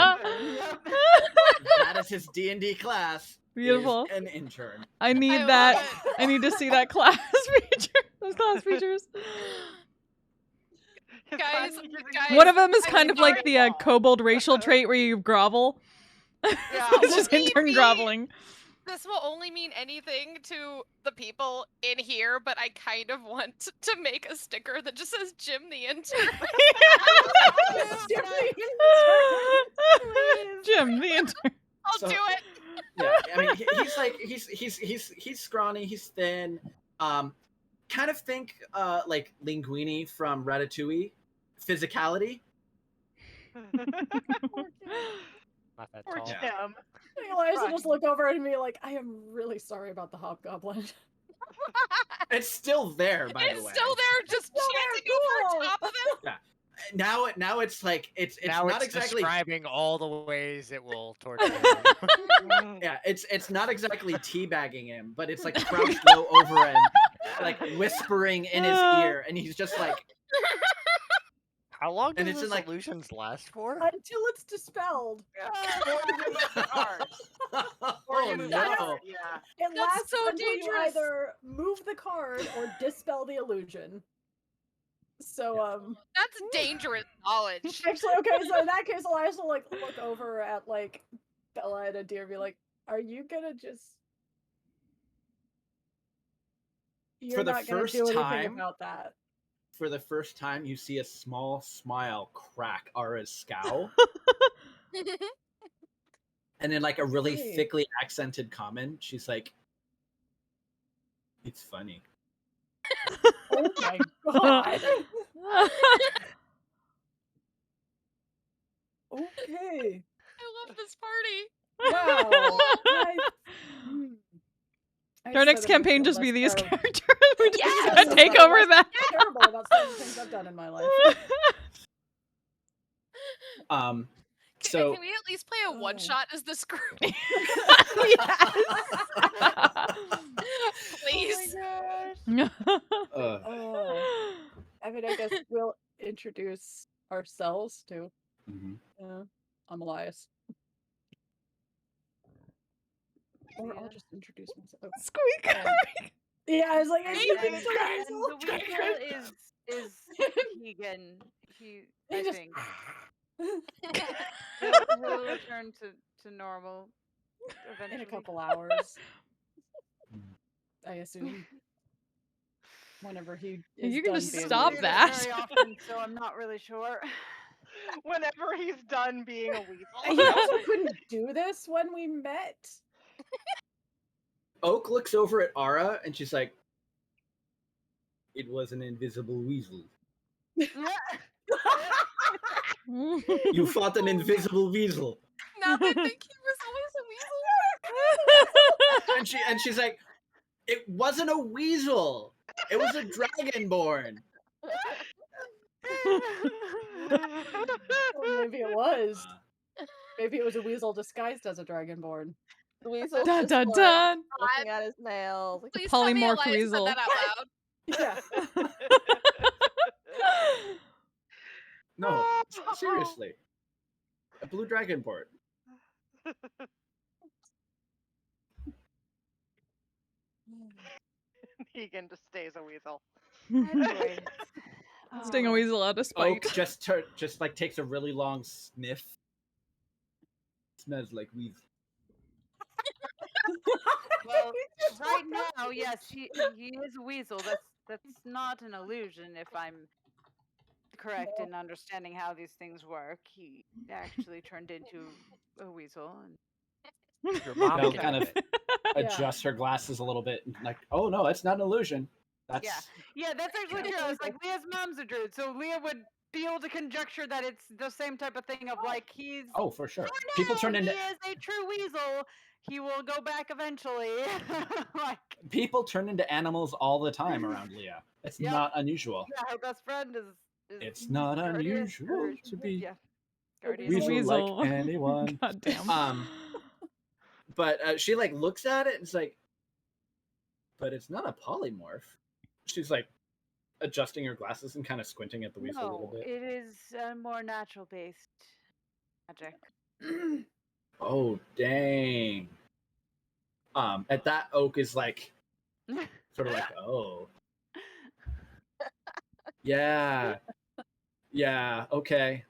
That is his D&D class.
Beautiful.
Is an intern.
I need
I
that.
love it.
I need to see that class feature. Those class features.
Guys,
One of them is
I'm
kind of like the
sorry.
kobold racial trait where you grovel.
Yeah,
It's just intern
maybe
groveling.
This will only mean anything to the people in here, but I kind of want to make a sticker that just says Jim the intern.
Jim the intern.
I'll
So-
do it.
Yeah, I mean, he's like he's scrawny, he's thin. Kind of think like Linguini from Ratatouille, physicality.
Not that
Poor
tall.
Jim.
Eliza just look over at me like, I am really sorry about the hobgoblin.
It's still there, by the
It's
way.
still there, just chanting over top of it.
Now it's like it's
Now
not
it's
exactly
describing all the ways it will torture him.
yeah, it's not exactly teabagging him, but it's like crouched low over him, like whispering in his ear, and he's just like,
How long
And
does
it's
the
in, like-
illusions last for?
Until it's dispelled.
oh no.
Yeah.
It
That's
lasts
so
until you
dangerous.
either move the card or dispel the illusion. So,
That's dangerous knowledge.
actually, okay, so in that case, Elias will, like, look over at, like, Bella and Adir and be like, are you gonna just... You're
For the
not gonna
first
do anything
time-
about that.
For the first time, you see a small smile crack Ara's scowl, and in like a really
Hey.
thickly accented comment, she's like, "It's funny."
Oh my god. Okay.
I love this party.
Wow.
Our next campaign just be these characters. We're just
Yes!
gonna take over that.
Terrible about some of the things I've done in my life.
So
Can we at least play a one shot as this group?
Yes.
Please.
I mean, I guess we'll introduce ourselves too.
mhm.
I'm Elias. Or I'll just introduce myself.
Squeak.
Yeah, I was like, I
And,
think
and,
it's
and the weasel is Keegan. I
just-
think he'll return to normal eventually.
in a couple hours. I assume. Whenever he is
You can
done
just
being
stop
weird.
that.
Very often, so I'm not really sure.
Whenever he's done being a
He
weasel.
also couldn't do this when we met.
Oak looks over at Ara and she's like, "It was an invisible weasel. You fought an invisible weasel."
Now they think he was always a weasel.
And she's like, "It wasn't a weasel. It was a dragonborn."
Or maybe it was. Maybe it was a weasel disguised as a dragonborn.
The weasel
Dun,
just
dun,
like,
dun.
looking at his nails. Like,
Please tell me
polymorph
Elias
weasel.
said that out loud.
Yeah.
No, seriously. A blue dragonborn.
Negan just stays a weasel.
Anyways.
Sting a weasel out of spite.
Oak just like takes a really long sniff. Smells like weasel.
Well, right now, yes, he is a weasel. That's not an illusion. If I'm correct in understanding how these things work, he actually turned into a weasel. And
Your mom
Belle
can
kind of
have it.
adjusts her glasses a little bit and like, "Oh no, it's not an illusion. That's
yeah, that's actually true. I was like, Leah's mom's a druid, so Leah would be able to conjecture that it's the same type of thing of like he's.
oh for sure."
For
People
now,
turn into
He is a true weasel. He will go back eventually.
animals all the time around Leah. It's
Yep.
not unusual.
Yeah, her best friend is
It's not
guardian,
unusual
or-
to be
yeah, guardian.
weasel,
Weasel.
like anyone.
God damn.
But she like looks at it and is like, "But it's not a polymorph." She's like adjusting her glasses and kind of squinting at the weasel a little
No,
bit.
it is more natural based magic.
Oh dang. At that, Oak is like sort of like, "Oh. Yeah. Yeah, okay."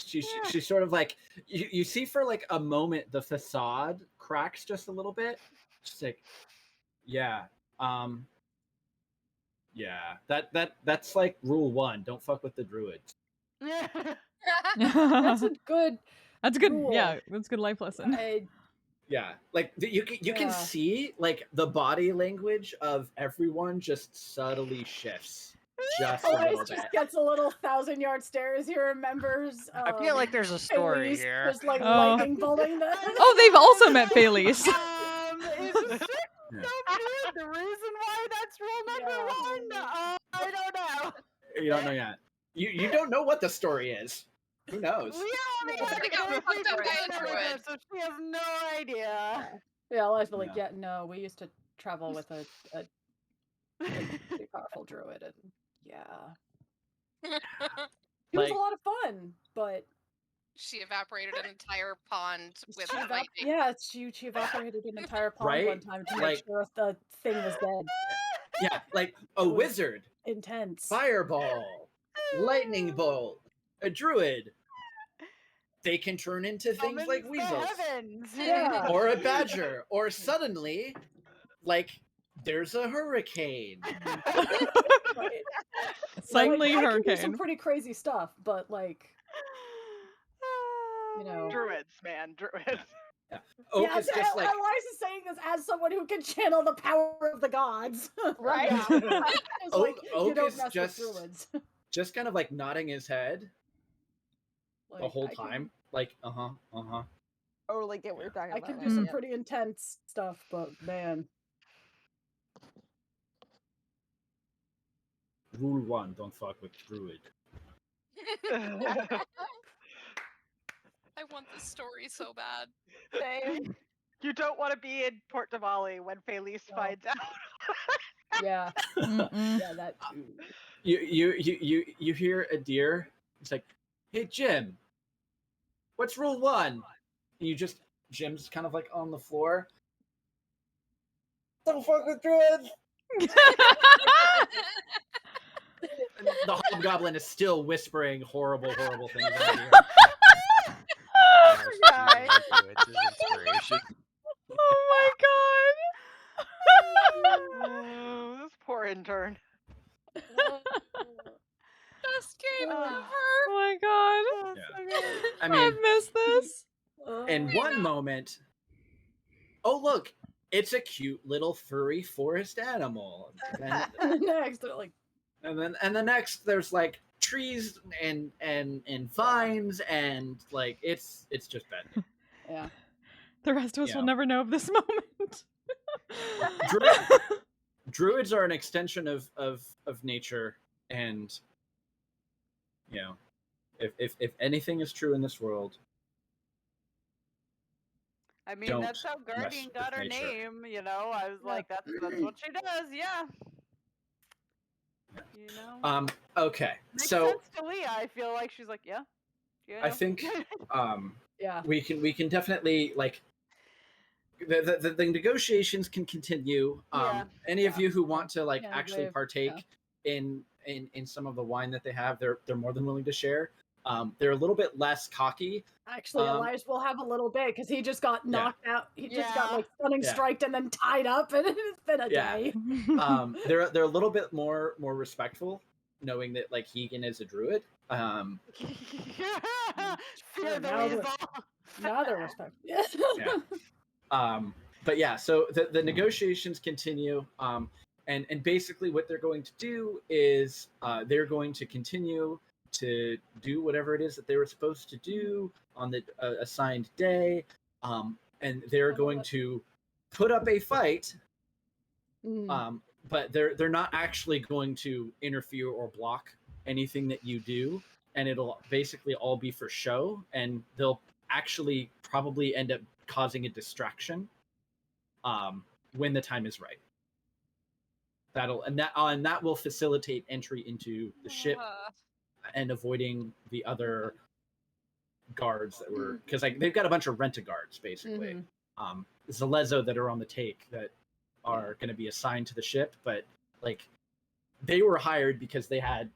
She's sort of like you see for like a moment the facade cracks just a little bit. She's like, "Yeah. Yeah. That's like rule 1. Don't fuck with the druids."
That's a good.
That's a good.
rule.
Yeah, that's a good life lesson.
Yeah, like you can
Yeah.
see like the body language of everyone just subtly shifts just a little
Elias
bit.
just gets a little 1,000-yard stare as he remembers.
I feel like there's a story
Felice
here.
just like
Oh.
lightning bolting them.
Oh, they've also met Felice.
Is a certain
Yeah.
number the reason why that's rule number
Yeah.
1? I don't know.
You don't know yet. You don't know what the story is. Who knows?
Leah only
Yeah.
had
They got
a
fucked up by a
number,
druid.
so she has no idea.
Yeah, Elias be like,
No.
yeah, no, we used to travel with a pretty powerful druid, and yeah, it was
Like-
a lot of fun, but
She evaporated an entire pond with
she
lightning.
she evaporated an entire pond
Right?
one time to make
Like-
sure the thing was dead.
Yeah, like a
It was-
wizard,
Intense.
fireball, lightning bolt, a druid. They can turn into things
Summons
like
the
weasels.
heavens.
Yeah.
Or a badger. Or suddenly, like, there's a hurricane.
Right.
Suddenly
like, I can do some
hurricane.
pretty crazy stuff, but like, you know.
Druids, man, druids.
Oak
yeah,
is just like,
Elias is saying this as someone who can channel the power of the gods.
Right.
It's
Oak-
like, you
Oak
don't
is
mess
just-
with druids.
just kind of like nodding his head the
Like,
whole
I can-
time. Like, uh-huh.
totally get what you're talking
I
about.
can
now,
do some
yeah.
pretty intense stuff, but man.
Rule 1, don't fuck with druid.
I want this story so bad.
Same.
You don't want to be in Port Damali when Felice
No.
finds out.
Yeah.
Mm-mm.
Yeah, that too.
You hear a deer. It's like, hey Jim, what's rule 1? And you just Jim's kind of like on the floor. Don't fuck with druids. And the hobgoblin is still whispering horrible things in your ear.
Guy.
It's his inspiration.
Oh my god.
Oh, this poor intern.
Best game
Oh.
ever.
Oh my god.
Yeah. I
I
mean,
missed this.
in one moment, oh look, it's a cute little furry forest animal.
And next, they're like,
And the next there's like trees and vines and like it's just bad.
yeah.
The rest of us will
Yeah.
never know of this moment.
Druids are an extension of nature, and you know, if anything is true in this world,
I mean,
Don't
that's how
mess
Guardian got
with
her
nature.
name, you know? I was
Yeah.
like, that's what she does, yeah. You know?
Okay,
Makes
so
sense to Leah. I feel like she's like, yeah. You
I
know?
think
Yeah.
we can definitely like the negotiations can continue.
Yeah.
Any of you who want to like
Yeah,
actually
they've-
partake in some of the wine that they have, they're more than willing to share. They're a little bit less cocky.
Actually, Elias will have a little bit because he just got
Yeah.
knocked out. He just got
Yeah.
like stunning
Yeah.
striked and then tied up, and it's been a
Yeah.
day.
They're a little bit more respectful, knowing that like Hegan is a druid.
Fear the
now they're-
weasel.
Now they're respectful.
Yeah. But yeah, so the negotiations continue. And basically what they're going to do is they're going to continue to do whatever it is that they were supposed to do on the assigned day. And they're going to put up a fight,
Mm.
but they're not actually going to interfere or block anything that you do. And it'll basically all be for show, and they'll actually probably end up causing a distraction when the time is right. And that will facilitate entry into the ship and avoiding the other guards that were, because like they've got a bunch of rent-a-guards basically.
Mhm.
Zalezo that are on the take that are going to be assigned to the ship, but like they were hired because they had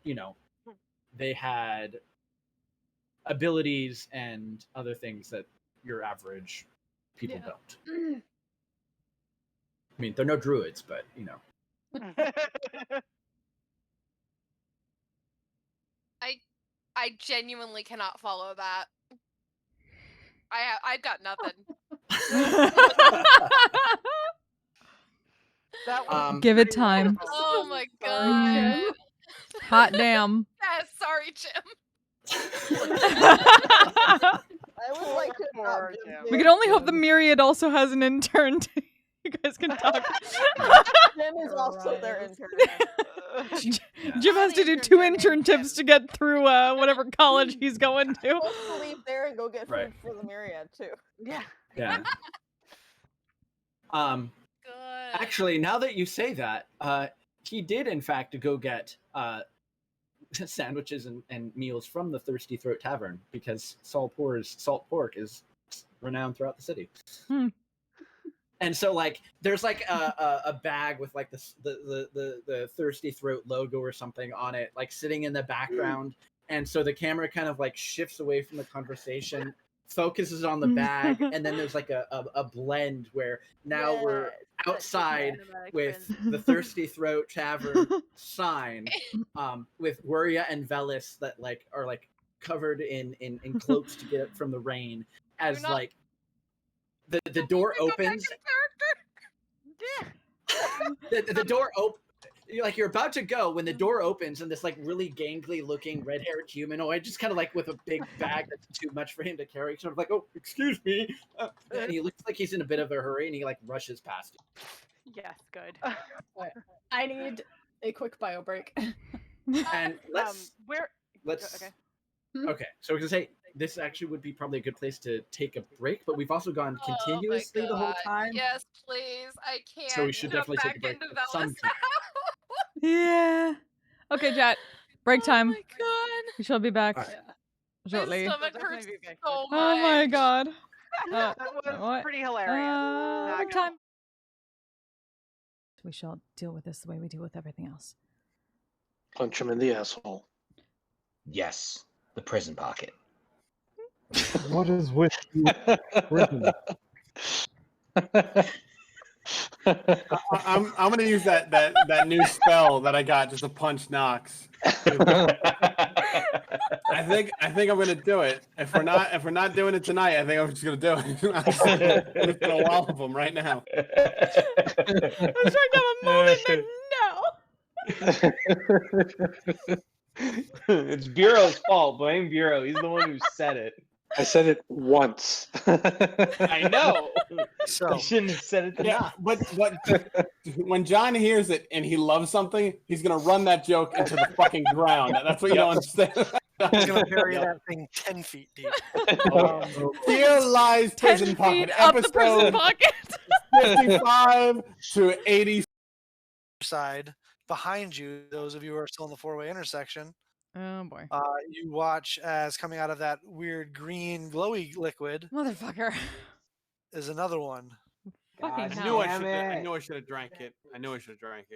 abilities and other things that your average people
Yeah.
don't. I mean, they're no druids, but
I genuinely cannot follow that. I've got nothing.
That was
Give it
pretty
time.
wonderful.
Oh my
Sorry,
god.
Jim.
Hot damn.
Yeah, sorry, Jim.
I would like to
Poor
not
Jim.
Jim
We can only hope the Myriad also has an intern. You guys can talk.
Jim is also their
Right.
intern.
Jim has to do 2 internships to get through whatever college he's going to.
Supposed to leave there and go get food
Right.
for the Myriad too.
Yeah.
Yeah.
Good.
Actually, now that you say that, he did in fact go get sandwiches and meals from the Thirsty Throat Tavern, because salt pork is renowned throughout the city. And so like there's like a bag with like the Thirsty Throat logo or something on it, like sitting in the background. And so the camera kind of like shifts away from the conversation, focuses on the bag, and then there's like a blend where now we're
Yes, that
outside
cinematic
with
frenzy.
the Thirsty Throat Tavern sign, with Wuria and Velis that like are like covered in cloaks to get from the rain, as
not-
like the door
Go back
opens.
in character.
Yeah.
The door you're about to go when the door opens and this like really gangly looking red-haired humanoid, just kind of like with a big bag that's too much for him to carry, sort of like, oh, excuse me, and he looks like he's in a bit of a hurry, and he like rushes past you.
Yes, good.
I need a quick bio break.
And let's
okay.
Okay, so we're gonna say this actually would be probably a good place to take a break, but we've also gone continuously the whole time.
Yes, please. I can't.
So we should
jump
definitely take
back
a break
into
at some
Velas
point.
now.
Yeah. Okay, chat. Break time.
Oh my god.
We shall be back
Alright.
shortly.
My stomach hurts so much.
Oh my god.
That was
what?
pretty hilarious.
Break time. We shall deal with this the way we deal with everything else.
Punch him in the asshole.
Yes, the prison pocket.
What is with you? I'm gonna use that new spell that I got just to punch Nox. I think I'm gonna do it. If we're not doing it tonight, I think I'm just gonna do it. I'm just gonna wallop him right now.
I was trying to have a moment, but no.
It's Bureau's fault. Blame Bureau. He's the one who said it.
I said it once.
I know.
So
You shouldn't have said it to
Yeah, but when John hears it and he loves something, he's gonna run that joke into the fucking ground. That's what you don't understand.
he's gonna bury that thing 10 feet deep.
Here lies
10
prison pocket.
feet up the prison
Episode
pocket.
55 to 80.
Side behind you, those of you who are still in the four-way intersection,
Oh boy.
you watch as coming out of that weird green glowy liquid
Motherfucker.
is another one.
Fucking
I
hell.
knew I should have drank it.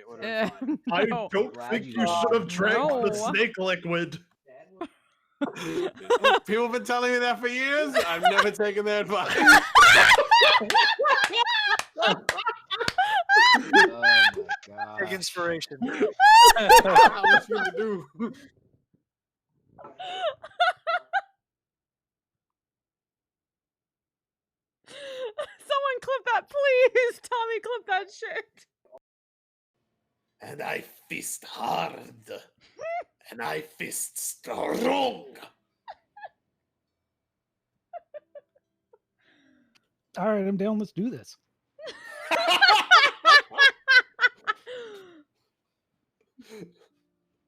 Whatever.
I
No.
don't think you should have drank the
No.
snake liquid.
People have been telling me that for years. I've never taken their advice.
Oh my god.
Big inspiration.
What you gonna do?
Someone clip that, please. Tommy, clip that shit.
And I fist hard. And I fist strong.
All right, I'm down. Let's do this.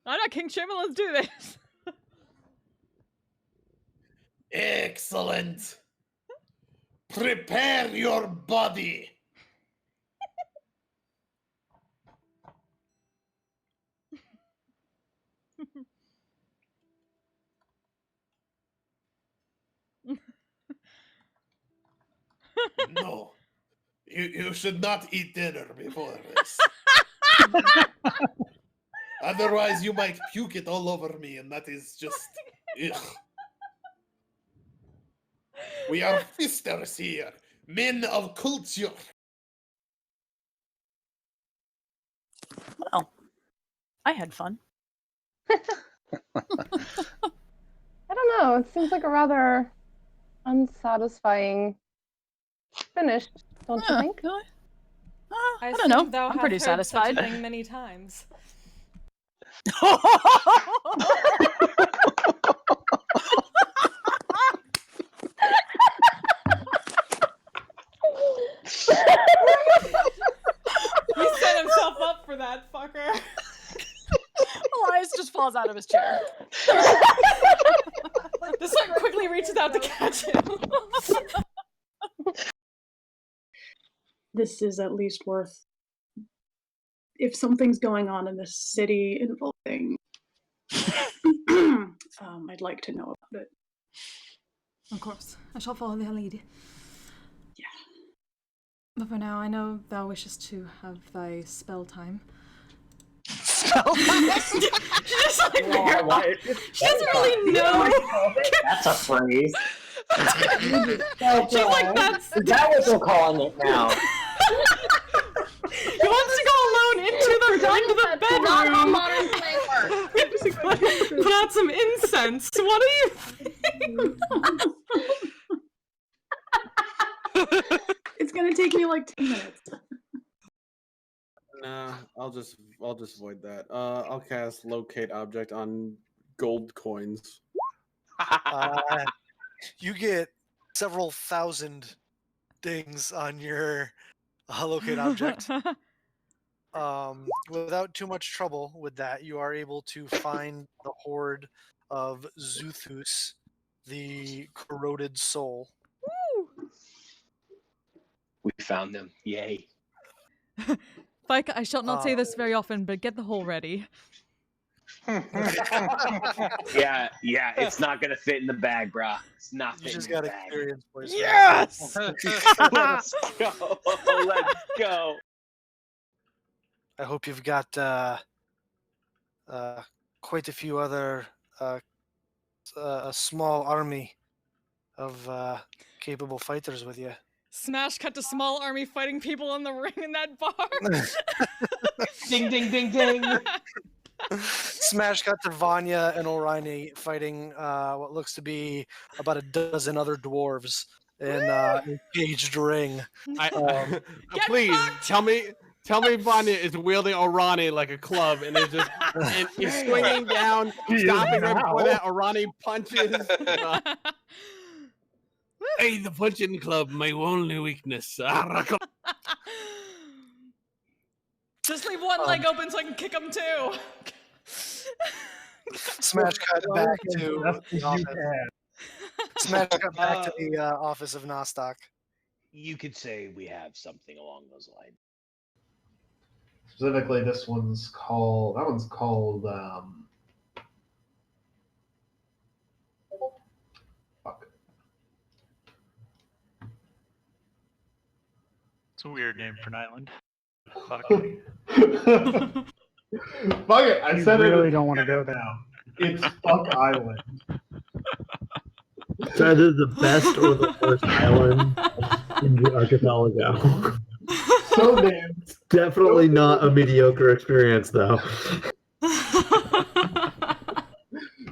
I'm not King Shimmer. Let's do this.
Excellent. Prepare your body. No. You should not eat dinner before this. Otherwise, you might puke it all over me, and that is just... Ugh. We are fisters here, men of culture.
Well, I had fun.
I don't know. It seems like a rather unsatisfying finish, don't you think?
I don't know.
Thou
I'm
hast
pretty
heard such a
satisfied.
thing many times. He set himself up for that, fucker.
Elias just falls out of his chair.
The son quickly reaches out to catch him.
This is at least worth. If something's going on in this city involving, I'd like to know about it.
Of course, I shall follow their lead.
Yeah.
But for now, I know thou wishest to have thy spell time.
Spell time?
She just like she doesn't really know.
That's a phrase.
She's like, that's...
Is that what they're calling it now?
He wants to go alone into the bedroom.
Not how modern play works.
Put out some incense. What do you think?
It's gonna take me like 10 minutes.
Nah, I'll just void that. I'll cast locate object on gold coins.
You get several thousand dings on your locate object. Without too much trouble with that, you are able to find the horde of Zuthus, the corroded soul.
We found them. Yay.
Like, I shall not say this very often, but get the hole ready.
Yeah, it's not gonna fit in the bag, brah. It's not
You
fitting
just
in the
got
bag.
experience points.
Yes!
Let's go. Let's go.
I hope you've got quite a few other a small army of capable fighters with you.
Smash cut to small army fighting people in the ring in that bar.
Ding, ding, ding, ding.
Smash cut to Vanya and Orion fighting what looks to be about a dozen other dwarves in a caged ring.
Please tell me Vanya is wielding Orani like a club and is just and is swinging down, stopping right before that. Orani punches. Hey, the punching club, my only weakness.
Just leave one leg open so I can kick him too.
Smash cut back to the office. Smash cut back to the office of Nostock.
You could say we have something along those lines.
Specifically, that one's called, fuck.
It's a weird name for an island. Fuck.
Fuck it, I said
You really
it.
don't want to go there.
Now. It's Fuck Island.
It's either the best or the worst island in the archipelago.
So named.
It's definitely not a mediocre experience, though.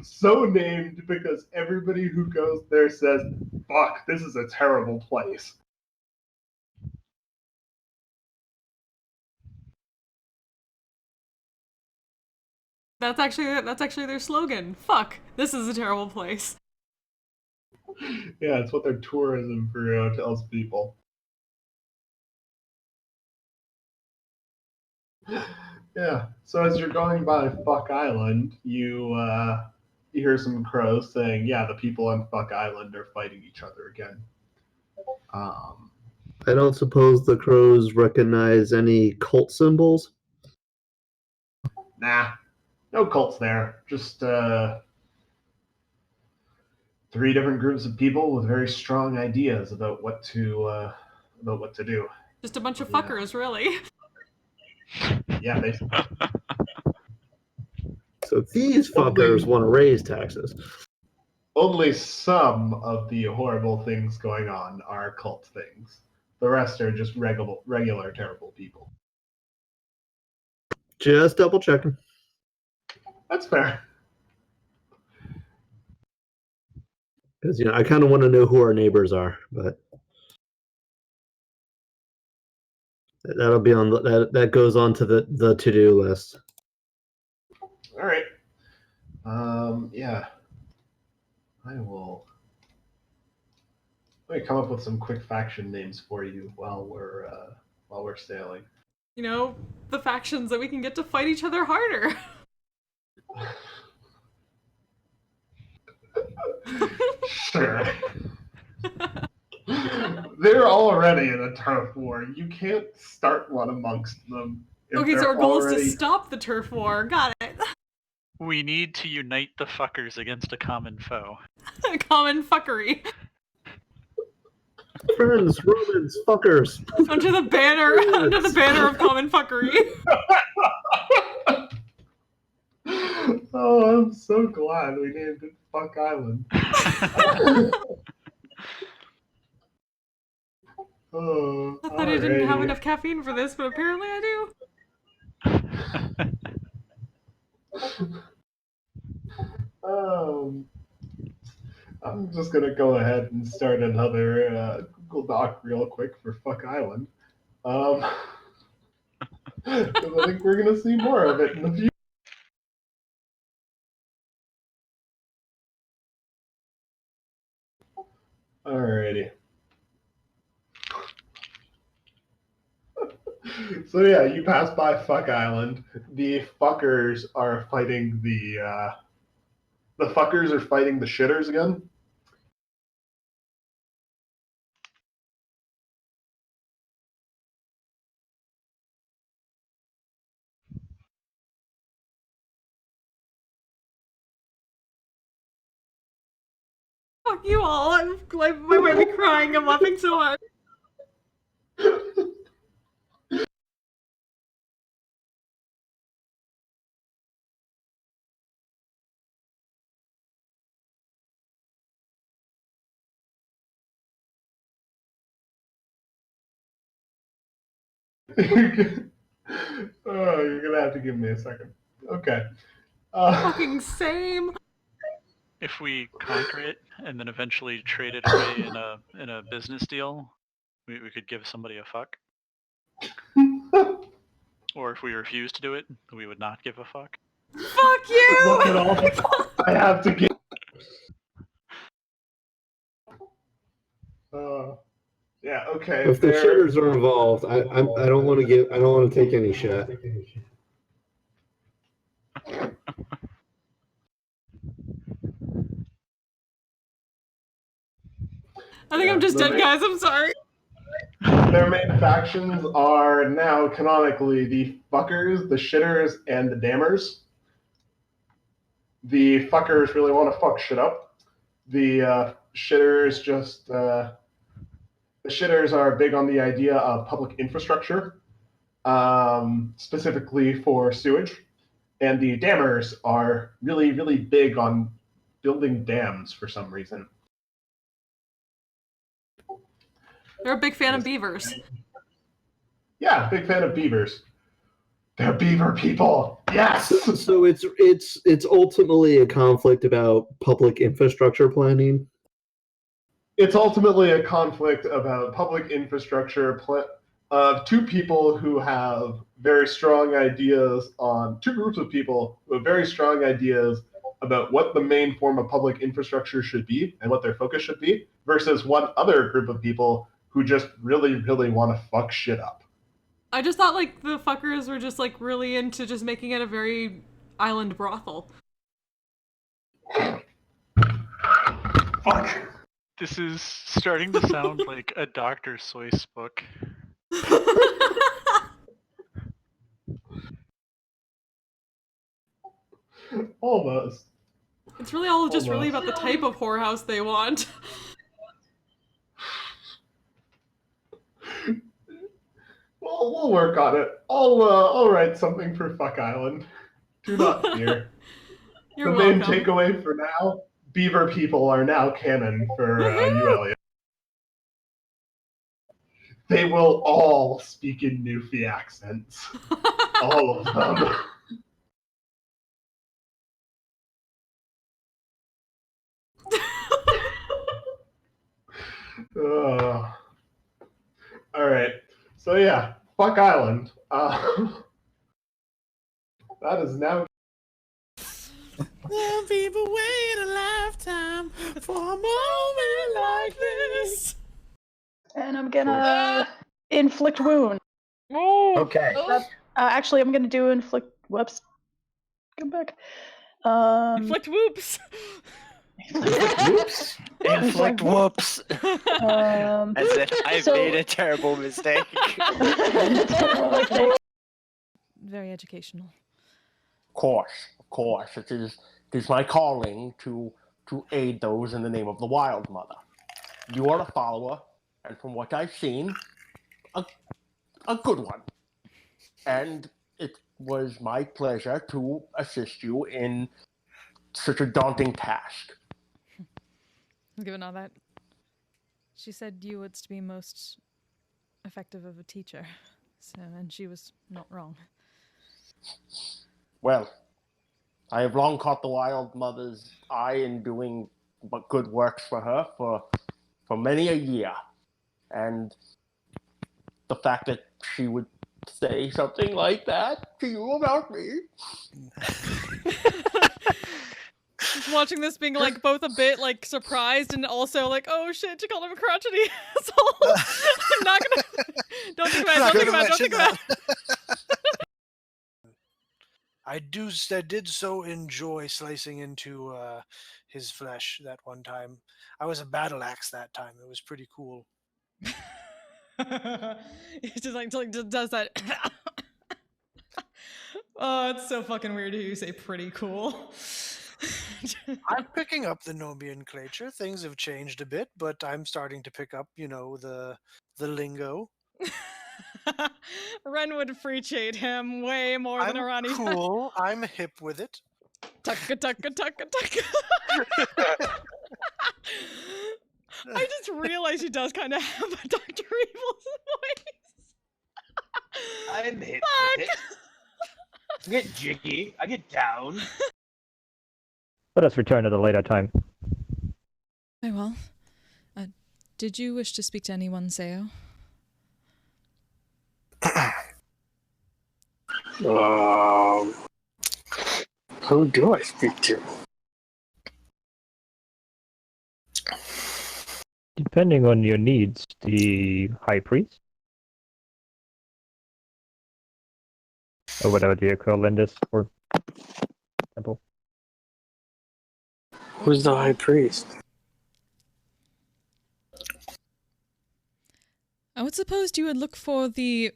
So named because everybody who goes there says, fuck, this is a terrible place.
That's actually their slogan. Fuck, this is a terrible place.
Yeah, it's what their tourism bureau tells people. Yeah, so as you're going by Fuck Island, you hear some crows saying, yeah, the people on Fuck Island are fighting each other again.
I don't suppose the crows recognize any cult symbols?
Nah, no cults there. Just 3 different groups of people with very strong ideas about what to do.
Just a bunch of fuckers, really.
Yeah, basically.
So these fuckers want to raise taxes.
Only some of the horrible things going on are cult things. The rest are just regular terrible people.
Just double checking.
That's fair.
Because I kind of want to know who our neighbors are, but that'll be on that goes on to the to-do list.
All right. Yeah. I will. Let me come up with some quick faction names for you while we're sailing.
The factions that we can get to fight each other harder.
Sure. They're already in a turf war. You can't start one amongst them.
Okay, so our goal is to stop the turf war. Got it.
We need to unite the fuckers against a common foe.
Common fuckery.
Friends, Romans, fuckers.
Under the banner of common fuckery.
Oh, I'm so glad we named it Fuck Island. Oh,
I thought I didn't have enough caffeine for this, but apparently I do.
I'm just gonna go ahead and start another Google Doc real quick for Fuck Island. Because I think we're gonna see more of it in the future. Alrighty. So yeah, you pass by Fuck Island. The fuckers are fighting the fuckers are fighting the shitters again.
Fuck you all. I'm like, I might be crying. I'm laughing so hard.
Oh, you're gonna have to give me a second. Okay.
Fucking same.
If we conquer it and then eventually trade it away in a business deal, we could give somebody a fuck. Or if we refuse to do it, we would not give a fuck.
Fuck you!
Look at all the I have to give. Yeah. Okay.
If the shitters are involved, I don't want to give. I don't want to take any shit.
I think I'm just dead, guys. I'm sorry.
Their main factions are now canonically the fuckers, the shitters, and the dammers. The fuckers really want to fuck shit up. The shitters just the shitters are big on the idea of public infrastructure, specifically for sewage, and the dammers are really, really big on building dams for some reason.
They're a big fan of beavers.
Yeah, big fan of beavers. They're beaver people. Yes.
So it's ultimately a conflict about public infrastructure planning.
It's ultimately a conflict about public infrastructure of two people who have very strong ideas on two groups of people who have very strong ideas about what the main form of public infrastructure should be and what their focus should be, versus one other group of people who just really, really want to fuck shit up.
I just thought like the fuckers were just like really into just making it a very island brothel.
Fuck.
This is starting to sound like a Dr. Seuss book.
Almost.
It's really all just really about the type of whorehouse they want.
We'll work on it. I'll write something for Fuck Island. Do not fear.
You're
the main
welcome.
takeaway for now: beaver people are now canon for ULEA. They will all speak in Newfie accents. All of them. All right. So yeah, Fuck Island. That is now.
Some people wait a lifetime for a moment like this.
And I'm gonna inflict wound.
Okay.
Actually, I'm gonna do inflict. Whoops. Come back.
Inflict whoops.
Whoops. Inflict whoops. As if I've made a terrible mistake.
Very educational.
Of course, it is my calling to aid those in the name of the Wild Mother. You are a follower, and from what I've seen, a good one. And it was my pleasure to assist you in such a daunting task.
Given all that, she said you would be most effective of a teacher, and she was not wrong.
Well, I have long caught the Wild Mother's eye in doing good works for her for many a year. And the fact that she would say something like that to you about me.
Just watching this being like both a bit like surprised and also like, oh shit, you called him a crotchety asshole. I'm not gonna. Don't think about it. Don't think about it. Don't think about it.
I did so enjoy slicing into his flesh that one time. I was a battle axe that time. It was pretty cool.
It just like does that. Oh, it's so fucking weird to hear you say pretty cool.
I'm picking up the nomenclature. Things have changed a bit, but I'm starting to pick up, the lingo.
Ren would appreciate him way more than Arani does.
Cool. I'm hip with it.
Tucka tucka tucka tucka. I just realized he does kind of have a Dr. Evil's voice.
I'm hip with it. I get jiggy. I get down.
Let us return at a later time.
Very well. Did you wish to speak to anyone, Seo?
Who do I speak to?
Depending on your needs, the High Priest? Or whatever the equivalent is for temple.
Who's the High Priest?
I would suppose you would look for the...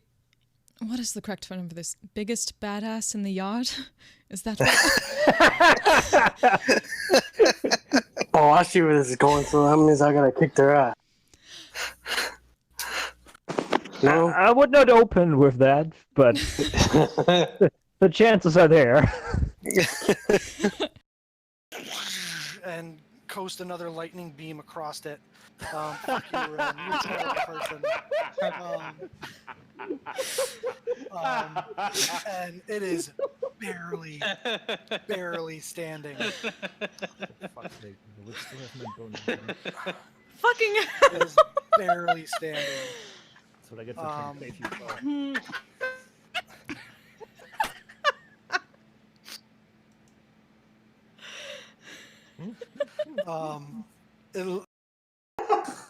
What is the correct term for this? Biggest badass in the yard? Is that what...
Oh, I see where this is going, so that means I gotta kick their ass. No?
I would not open with that, but the chances are there.
And coast another lightning beam across it. Fuck you, Ren. You're a terrible person. And it is barely standing.
Fucking
It is barely standing.
That's what I get for trying to save you.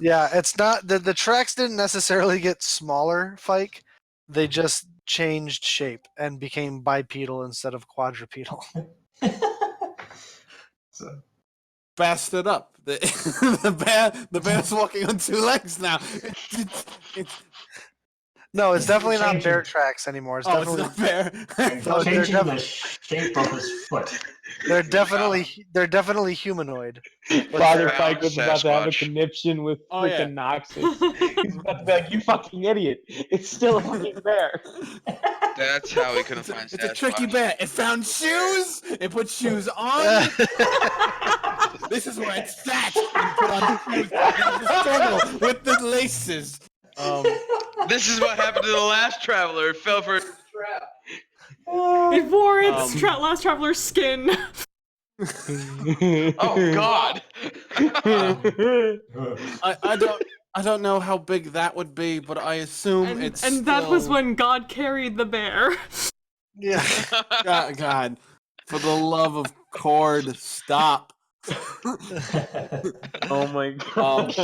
Yeah, it's not the tracks didn't necessarily get smaller, Fike. They just changed shape and became bipedal instead of quadrupedal.
Fast it up. The bear's walking on two legs now.
No, it's definitely not bear tracks anymore. It's definitely
it's not bear.
No, they're
changing the shape of his foot.
They're definitely humanoid.
Father Fike was about to have a conniption with
Oh, yeah.
freaking Noxus. He's about to be like, "You fucking idiot! It's still a fucking bear."
That's how we couldn't find
It's a tricky bear. It found shoes. It put shoes on. This is where it sat. And put on shoes. And the struggle with the laces.
This is what happened to the last traveler. It fell for a trap.
It wore its last traveler's skin.
Oh God!
I don't know how big that would be, but I assume it's.
And that was when God carried the bear.
Yeah.
God, for the love of Cord, stop.
Oh my God!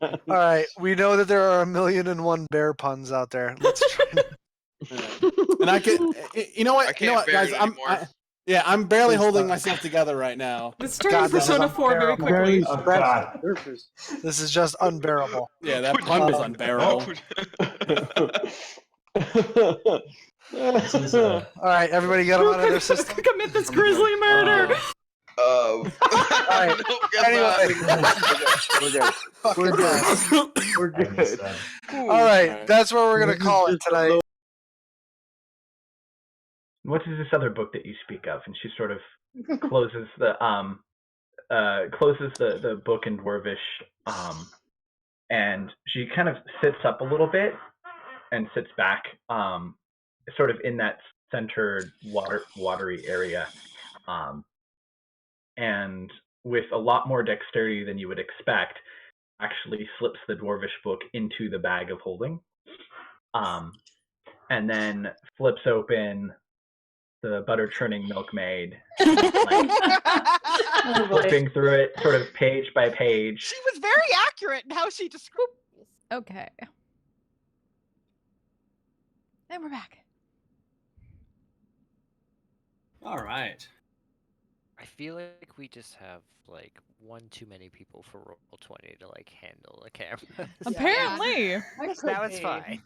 All right, we know that there are 1,000,001 bear puns out there. Let's try.
And I can, you know what, guys, I'm barely holding myself together right now.
This turns Persona 4 very quickly.
Oh, God.
This is just unbearable.
Yeah, that pun was unbearable.
All right, everybody get them out of their system.
Commit this grisly murder.
All right. Anyway,
We're good.
All right, that's where we're gonna call it tonight.
What is this other book that you speak of? And she sort of closes the book in Dwarvish, and she kind of sits up a little bit and sits back, sort of in that centered watery area, and with a lot more dexterity than you would expect, actually slips the Dwarvish book into the bag of holding.
and then flips open the butter churning milkmaid, flipping through it sort of page by page.
She was very accurate in how she described.
Okay. And we're back.
All right.
I feel like we just have like one too many people for Roll20 to like handle a camera.
Apparently.
Now it's fine.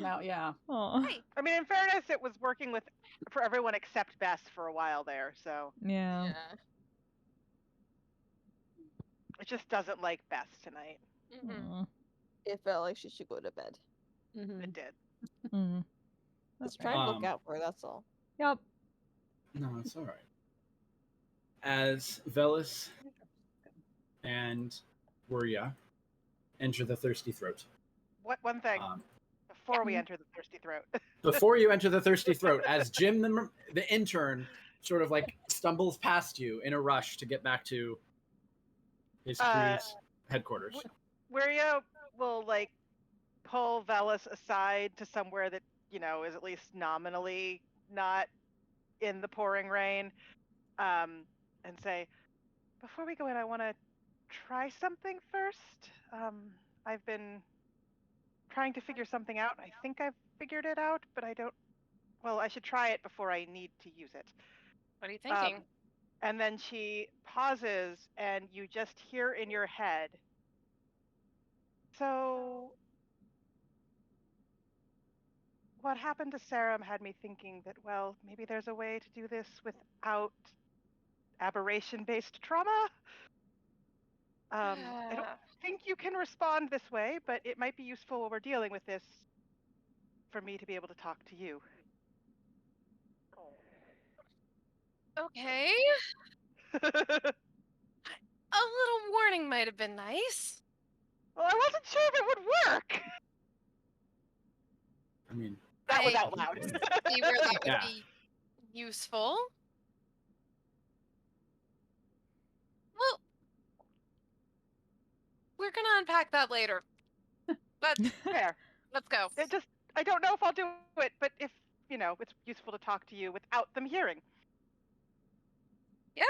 Now, yeah.
Hey, I mean, in fairness, it was working for everyone except Bess for a while there, so.
Yeah.
It just doesn't like Bess tonight.
It felt like she should go to bed.
It did.
Just trying to look out for her, that's all.
Yep.
No, it's all right. As Velis and Wuria enter the Thirsty Throat.
One thing before we enter the Thirsty Throat.
Before you enter the Thirsty Throat, as Jim the intern sort of like stumbles past you in a rush to get back to his crew's headquarters.
Wario will like pull Velis aside to somewhere that, you know, is at least nominally not in the pouring rain, and say, before we go in, I want to try something first. I've been trying to figure something out. I think I've figured it out, but I don't. Well, I should try it before I need to use it.
What are you thinking?
And then she pauses, and you just hear in your head, so what happened to Sarum had me thinking that, well, maybe there's a way to do this without aberration-based trauma. I don't think you can respond this way, but it might be useful when we're dealing with this for me to be able to talk to you.
Okay. A little warning might have been nice.
Well, I wasn't sure if it would work.
I mean,
that was out loud.
See where that would be useful. Well, we're gonna unpack that later. But
fair.
Let's go.
I don't know if I'll do it, but if, you know, it's useful to talk to you without them hearing.
Yeah.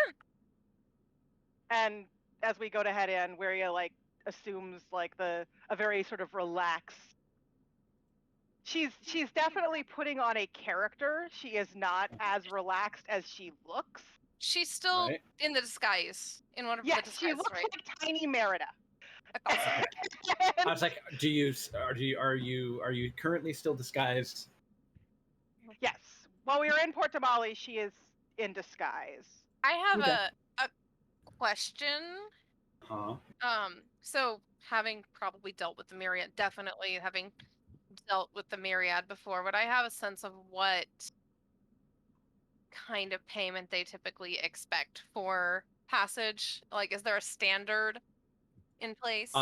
And as we go to head in, Waria like assumes like a very sort of relaxed. She's definitely putting on a character. She is not as relaxed as she looks.
She's still in the disguise. In one of the disguises,
she looks
right?
like tiny Merida.
I was like, are you currently still disguised?
Yes. While we were in Port Tamale, she is in disguise.
I have a question. So having probably dealt with the Myriad, definitely having dealt with the Myriad before, would I have a sense of what kind of payment they typically expect for passage? Like, is there a standard in place?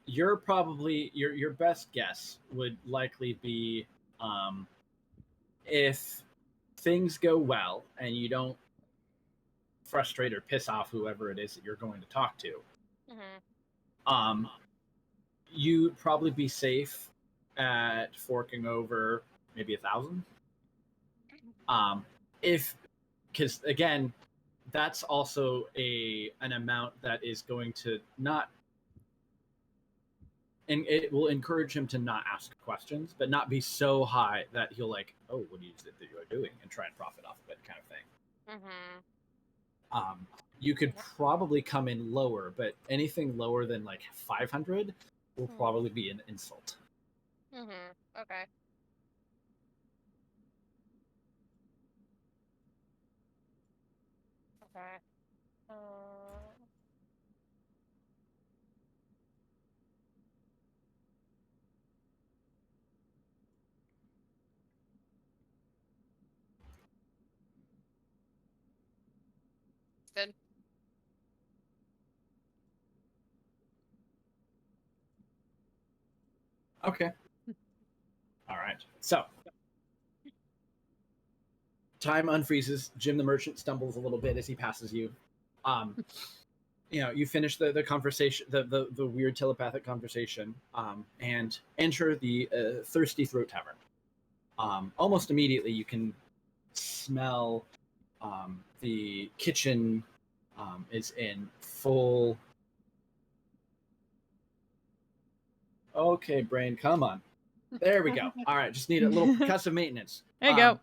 You're probably your best guess would likely be if things go well and you don't frustrate or piss off whoever it is that you're going to talk to. You'd probably be safe at forking over maybe 1,000. Because again, that's also an amount that is going to not, and it will encourage him to not ask questions, but not be so high that he'll like, oh, what is it that you're doing, and try and profit off of it, kind of thing. You could probably come in lower, but anything lower than like 500 will probably be an insult.
Okay. Okay. Good.
Okay. All right. So, time unfreezes. Jim the merchant stumbles a little bit as he passes you. you finish the conversation, the weird telepathic conversation, and enter the Thirsty Throat Tavern. Almost immediately, you can smell the kitchen is in full. Okay, brain, come on. There we go. All right, just need a little custom maintenance.
There you go.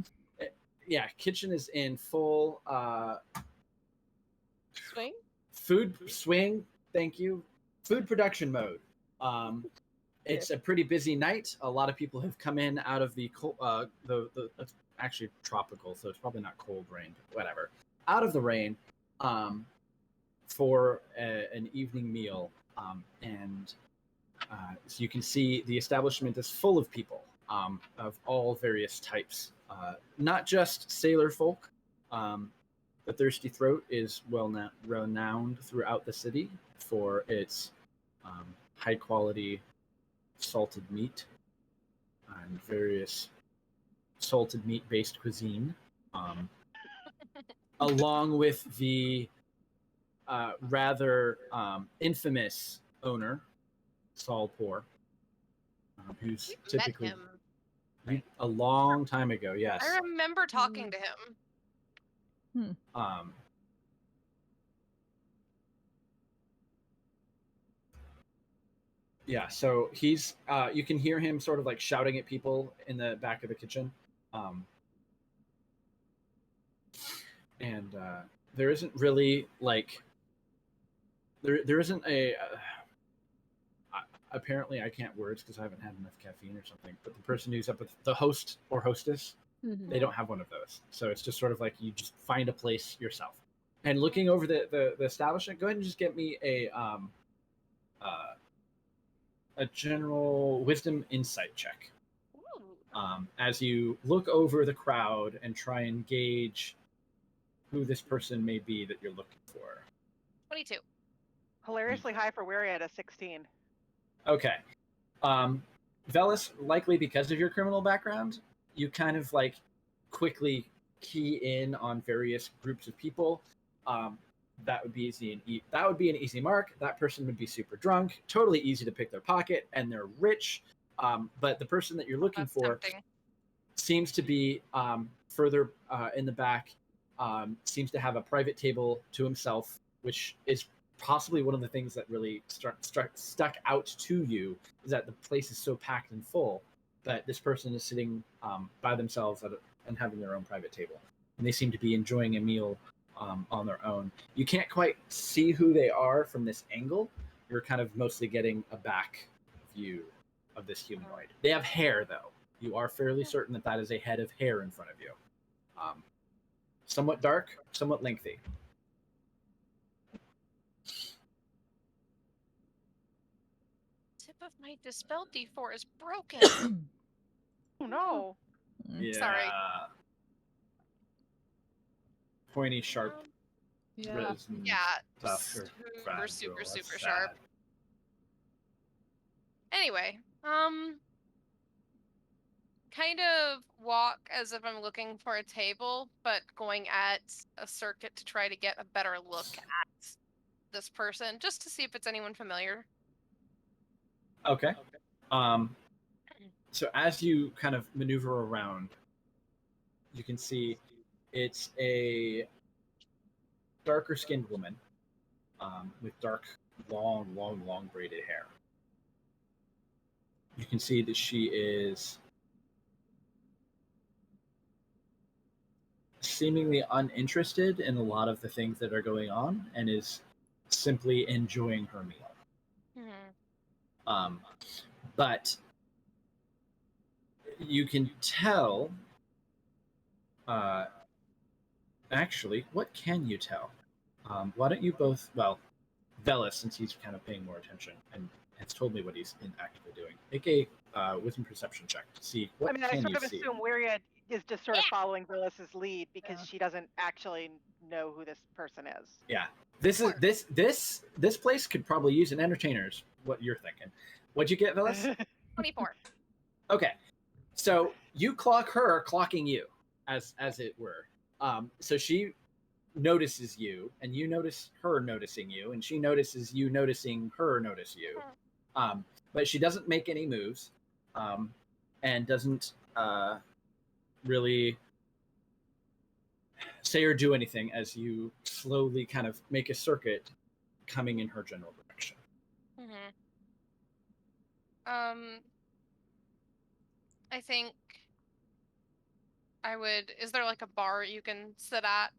Yeah, kitchen is in full
Swing?
food swing. Thank you. Food production mode. It's a pretty busy night. A lot of people have come in out of the it's actually tropical, so it's probably not cold rain, but whatever. Out of the rain, for an evening meal, and so you can see the establishment is full of people of all various types, not just sailor folk. The Thirsty Throat is renowned throughout the city for its high quality salted meat and various salted meat based cuisine, along with the rather infamous owner, Saul Poor, who's typically
Met him.
a long time ago. Yes.
I remember talking to him.
Yeah, so he's you can hear him sort of like shouting at people in the back of the kitchen, and there isn't really like there isn't a apparently I can't words because I haven't had enough caffeine or something, but the person who's up with the host or hostess, they don't have one of those, so it's just sort of like you just find a place yourself. And looking over the establishment, go ahead and just get me a general wisdom insight check. As you look over the crowd and try and gauge who this person may be that you're looking for.
22.
Hilariously high for Weary at a 16.
Okay. Velis, likely because of your criminal background, you kind of like quickly key in on various groups of people. That would be easy that would be an easy mark. That person would be super drunk, totally easy to pick their pocket, and they're rich. But the person that you're looking for seems to be further in the back, seems to have a private table to himself, which is possibly one of the things that really stuck out to you, is that the place is so packed and full that this person is sitting by themselves and having their own private table. And they seem to be enjoying a meal on their own. You can't quite see who they are from this angle. You're kind of mostly getting a back view of this humanoid. They have hair, though. You are fairly certain that is a head of hair in front of you. Somewhat dark, somewhat lengthy.
Tip of my dispel D4 is broken.
Oh no.
Yeah.
Sorry.
Pointy, sharp.
Yeah. Super sharp. Anyway, kind of walk as if I'm looking for a table, but going at a circuit to try to get a better look at this person, just to see if it's anyone familiar.
Okay. So as you kind of maneuver around, you can see it's a darker skinned woman with dark, long braided hair. You can see that she is seemingly uninterested in a lot of the things that are going on and is simply enjoying her meal. But you can tell, actually, what can you tell? Why don't you both, Velis, since he's kind of paying more attention and has told me what he's actively doing, make a wisdom perception check to see what
I
can
sort
you
of
see.
assume Weary is just sort of following Velis's lead because she doesn't actually know who this person is.
Yeah. This place could probably use an entertainer's what you're thinking. What'd you get, Velis?
24.
Okay. So you clock her clocking you, as it were. So she notices you, and you notice her noticing you, and she notices you noticing her notice you. But she doesn't make any moves, and doesn't really say or do anything as you slowly kind of make a circuit coming in her general direction.
I think I would. Is there like a bar you can sit at,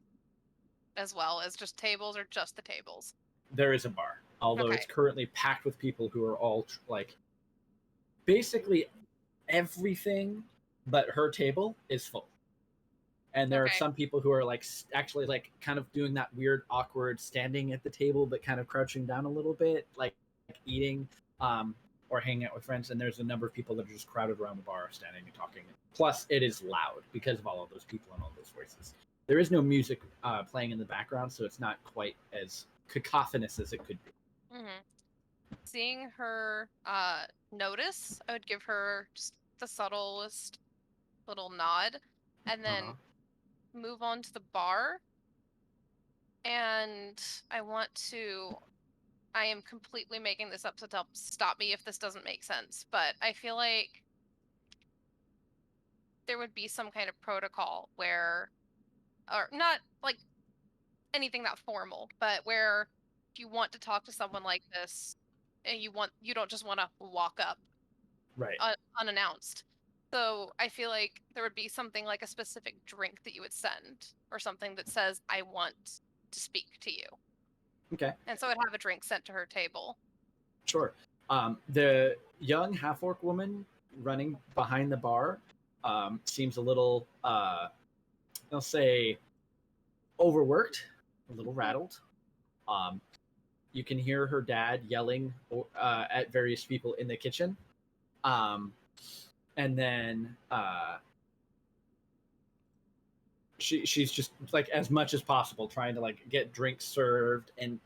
as well as just tables, or just the tables?
There is a bar, although
Okay.
it's currently packed with people who are all like basically everything but her table is full. And there are some people who are like actually like kind of doing that weird awkward standing at the table but kind of crouching down a little bit, like eating or hanging out with friends. And there's a number of people that are just crowded around the bar standing and talking. Plus it is loud because of all of those people and all those voices. There is no music playing in the background, so it's not quite as cacophonous as it could be.
Seeing her notice, I would give her just the subtlest little nod, and then move on to the bar. And I am completely making this up, so stop me if this doesn't make sense, but I feel like there would be some kind of protocol where, or not like anything that formal, but where if you want to talk to someone like this, and you don't just want to walk up
right
unannounced. So I feel like there would be something like a specific drink that you would send, or something that says, I want to speak to you.
Okay.
And so I'd have a drink sent to her table.
Sure. The young half-orc woman running behind the bar seems a little, I'll say, overworked, a little rattled. You can hear her dad yelling at various people in the kitchen. And then she's just like, as much as possible, trying to like get drinks served. And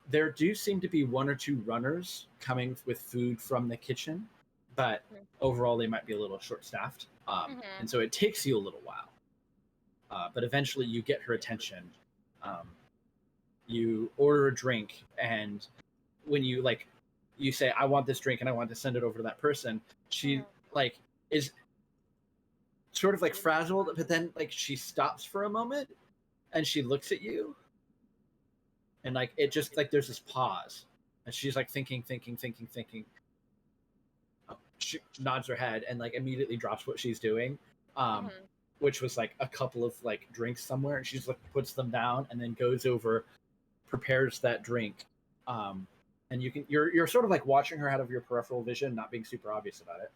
there do seem to be one or two runners coming with food from the kitchen, but overall they might be a little short-staffed. And so it takes you a little while. But eventually you get her attention. You order a drink, and when you you say, I want this drink and I want to send it over to that person, she like is sort of like frazzled, but then like she stops for a moment and she looks at you, and like it just like there's this pause, and she's like thinking. She nods her head and like immediately drops what she's doing, which was like a couple of like drinks somewhere, and she's like puts them down and then goes over, prepares that drink, and you're sort of like watching her out of your peripheral vision, not being super obvious about it.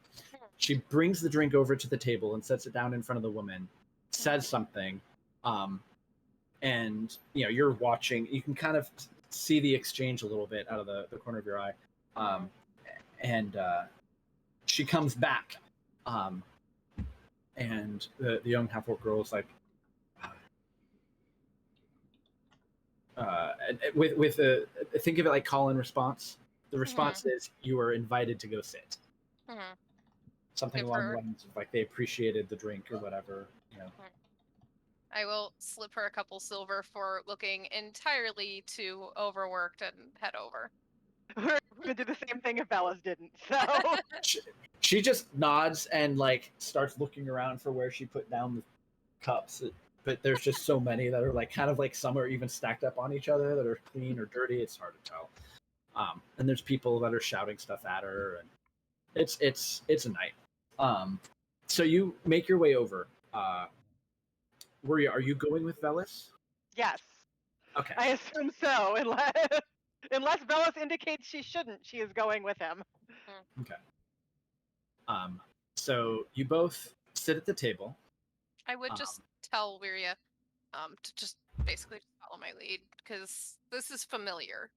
She brings the drink over to the table and sets it down in front of the woman, says something, and you're watching. You can kind of see the exchange a little bit out of the corner of your eye, and she comes back, and the young half-orc girl is like, with a think of it like call and response. The response is, you are invited to go sit. Something along the lines of like they appreciated the drink or whatever.
I will slip her a couple silver for looking entirely too overworked and head over.
We're gonna do the same thing if Bella's didn't. So
she just nods and like starts looking around for where she put down the cups. But there's just so many that are like kind of like some are even stacked up on each other that are clean or dirty. It's hard to tell. And there's people that are shouting stuff at her, and it's a night. So you make your way over. Are you going with Velis?
yes.
Okay.
I assume so, unless Velis indicates she shouldn't, she is going with him.
Okay. So you both sit at the table.
I would just tell Wiria to just basically follow my lead, because this is familiar,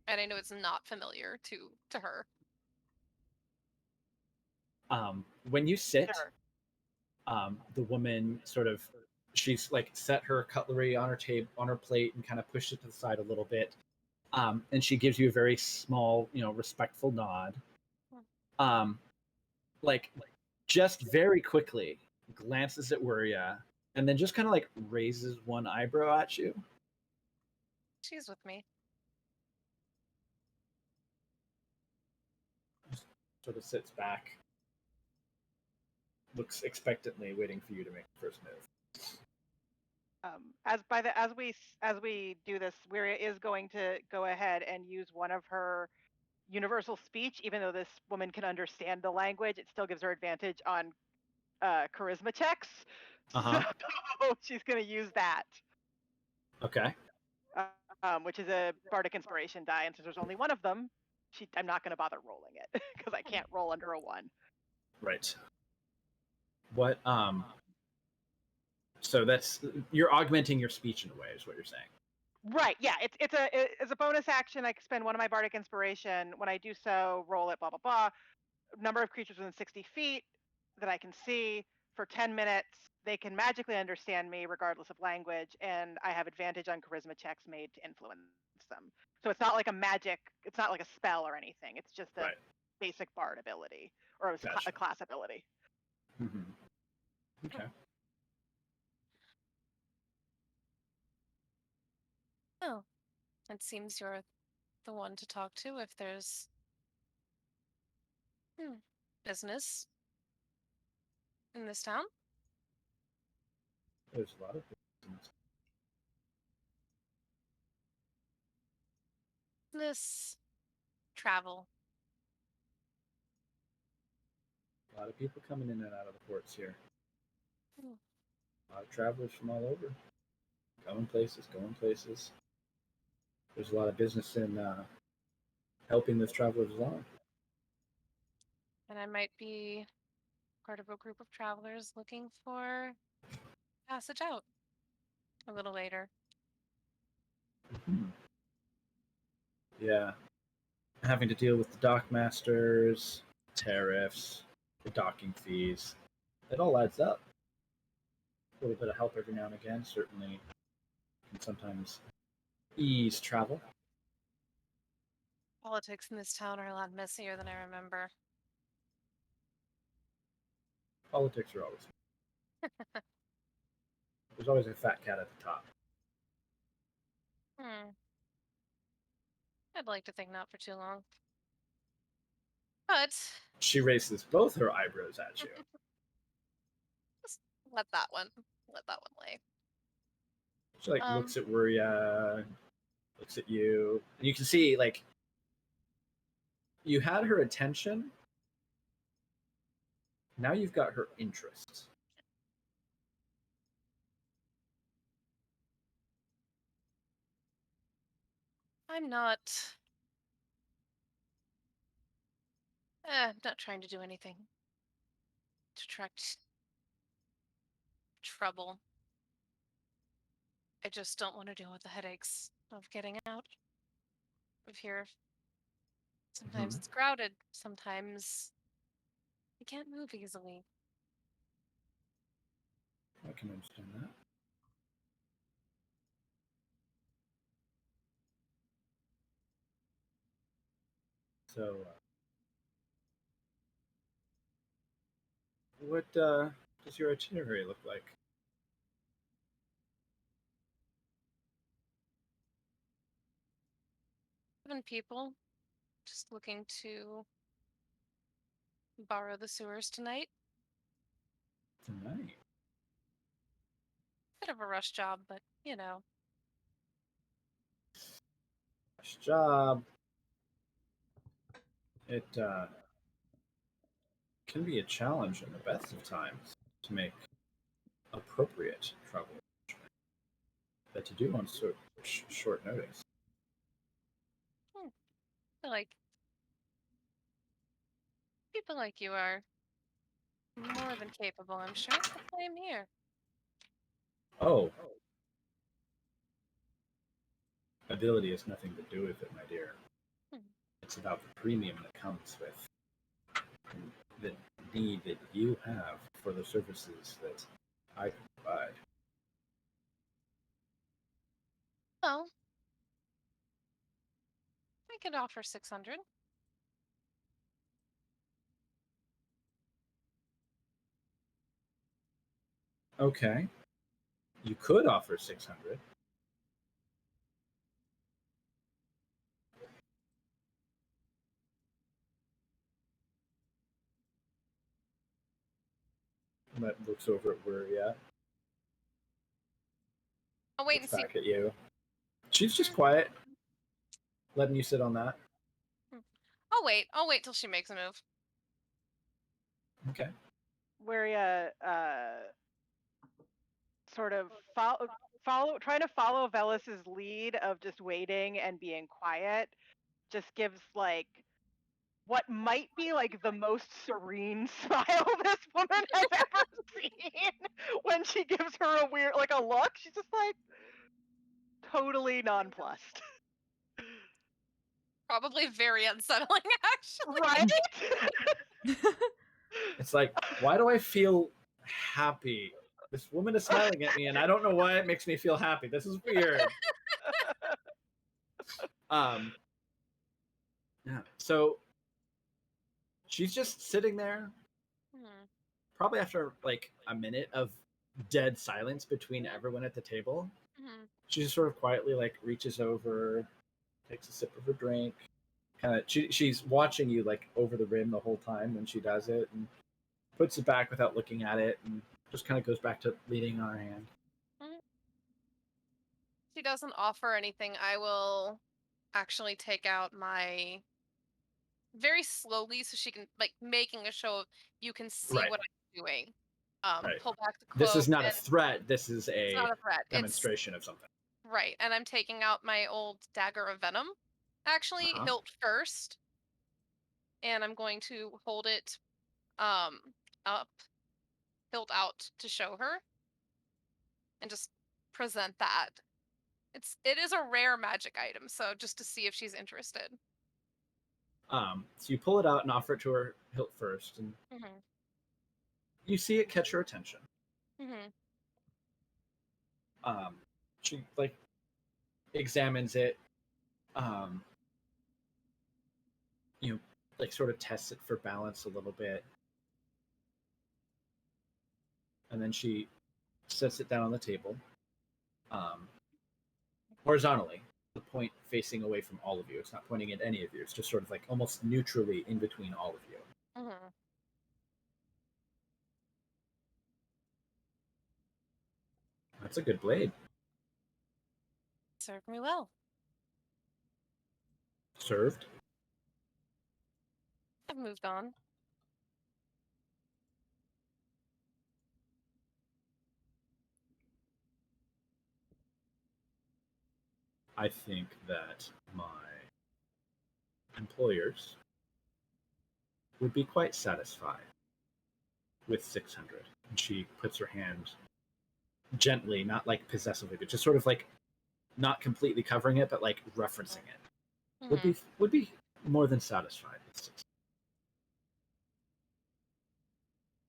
and I know it's not familiar to her.
When you sit, the woman sort of, she's like set her cutlery on her table, on her plate, and kind of pushed it to the side a little bit, and she gives you a very small, respectful nod. Like just very quickly glances at Wiria and then just kind of like raises one eyebrow at you.
She's with me.
Sort of sits back, looks expectantly, waiting for you to make the first move.
As we do this, Wiria is going to go ahead and use one of her universal speech. Even though this woman can understand the language, it still gives her advantage on charisma checks.
Uh-huh.
So she's going to use that,
Okay.
which is a bardic inspiration die, and since there's only one of them, I'm not going to bother rolling it because I can't roll under a 1.
Right. What so that's you're augmenting your speech in a way, is what you're saying.
Right. Yeah. It's a bonus action. I can spend one of my bardic inspiration. When I do so, roll it. Blah blah blah. Number of creatures within 60 feet that I can see for 10 minutes. They can magically understand me regardless of language, and I have advantage on charisma checks made to influence them. So it's not like a magic. It's not like a spell or anything. It's just a basic bard ability or a class ability.
Mm-hmm. Okay.
Oh, it seems you're the one to talk to if there's business in this town.
There's a lot of business.
This travel.
A lot of people coming in and out of the ports here.
Hmm.
A lot of travelers from all over. Going places, going places. There's a lot of business in helping those travelers along.
And I might be part of a group of travelers looking for passage out a little later.
Mm-hmm. Yeah. Having to deal with the dock masters, tariffs, the docking fees. It all adds up. A little bit of help every now and again certainly can sometimes ease travel.
Politics in this town are a lot messier than I remember.
Politics are always. There's always a fat cat at the top.
I'd like to think not for too long. But
She raises both her eyebrows at you.
just let that one lay.
She looks at Wuria, looks at you, and you can see you had her attention. Now you've got her interest.
I'm not not trying to do anything to attract trouble. I just don't want to deal with the headaches of getting out of here. Sometimes it's crowded. Sometimes you can't move easily.
I can understand that. So, what does your itinerary look like?
7 people just looking to borrow the sewers tonight.
Tonight?
Bit of a rush job, but you know.
Rush job. It can be a challenge in the best of times to make appropriate travel that you do on short notice.
Like people like you are more than capable, I'm sure. That's why I'm here.
Oh. Ability has nothing to do with it, my dear. It's about the premium that comes with the need that you have for the services that I provide.
Well, I could offer 600.
Okay. You could offer 600. Matt looks over at where you at.
I'll wait and
Looks
see.
back at you. She's just quiet, letting you sit on that.
I'll wait. I'll wait till she makes a move.
Okay.
Where sort of trying to follow Velus's lead of just waiting and being quiet, just gives like what might be like the most serene smile this woman has ever seen. When she gives her a weird like a look, she's just like totally nonplussed.
Probably very unsettling, actually.
Right?
It's like, why do I feel happy? This woman is smiling at me, and I don't know why it makes me feel happy. This is weird. Yeah. So she's just sitting there. Probably after like a minute of dead silence between everyone at the table, she just sort of quietly like reaches over, takes a sip of her drink. Kind of, she's watching you like over the rim the whole time when she does it, and puts it back without looking at it, and just kind of goes back to leading on her hand.
She doesn't offer anything. I will actually take out my very slowly so she can like making a show of you can see
Right.
what I'm doing.
Right.
Pull back the cloak.
This is not a
and-
threat. This is
It's not a threat.
demonstration of something.
Right, and I'm taking out my old dagger of venom, actually hilt first, and I'm going to hold it up, hilt out to show her, and just present that. It is a rare magic item, so just to see if she's interested.
So you pull it out and offer it to her hilt first, and you see it catch her attention. She like examines it, you know, like sort of tests it for balance a little bit, and then she sets it down on the table, horizontally, the point facing away from all of you. It's not pointing at any of you. It's just sort of like almost neutrally in between all of you. That's a good blade.
Served me well.
Served.
I've moved on.
I think that my employers would be quite satisfied with 600. And she puts her hand gently, not like possessively, but just sort of like not completely covering it, but like referencing it. Would be more than satisfied with 600.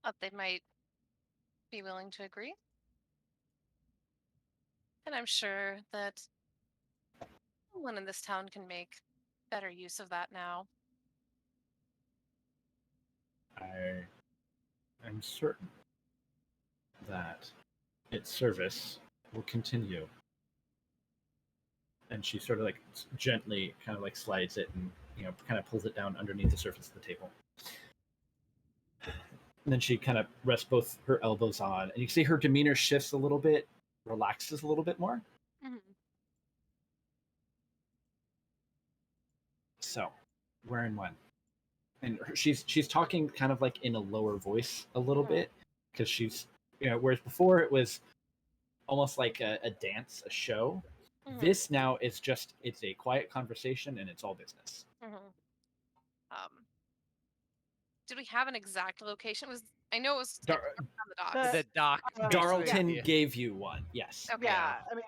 But they might be willing to agree. And I'm sure that someone in this town can make better use of that now.
I am certain that its service will continue. And she sort of like gently kind of like slides it and, you know, kind of pulls it down underneath the surface of the table. And then she kind of rests both her elbows on, and you can see her demeanor shifts a little bit, relaxes a little bit more. So, where and when? And she's talking kind of like in a lower voice a little bit, because she's, you know, whereas before it was almost like a dance, a show. This now is just, it's a quiet conversation and it's all business.
Did we have an exact location? I know it was on the docks.
The dock.
Darlton gave you one, yes.
Okay.
Yeah, I mean,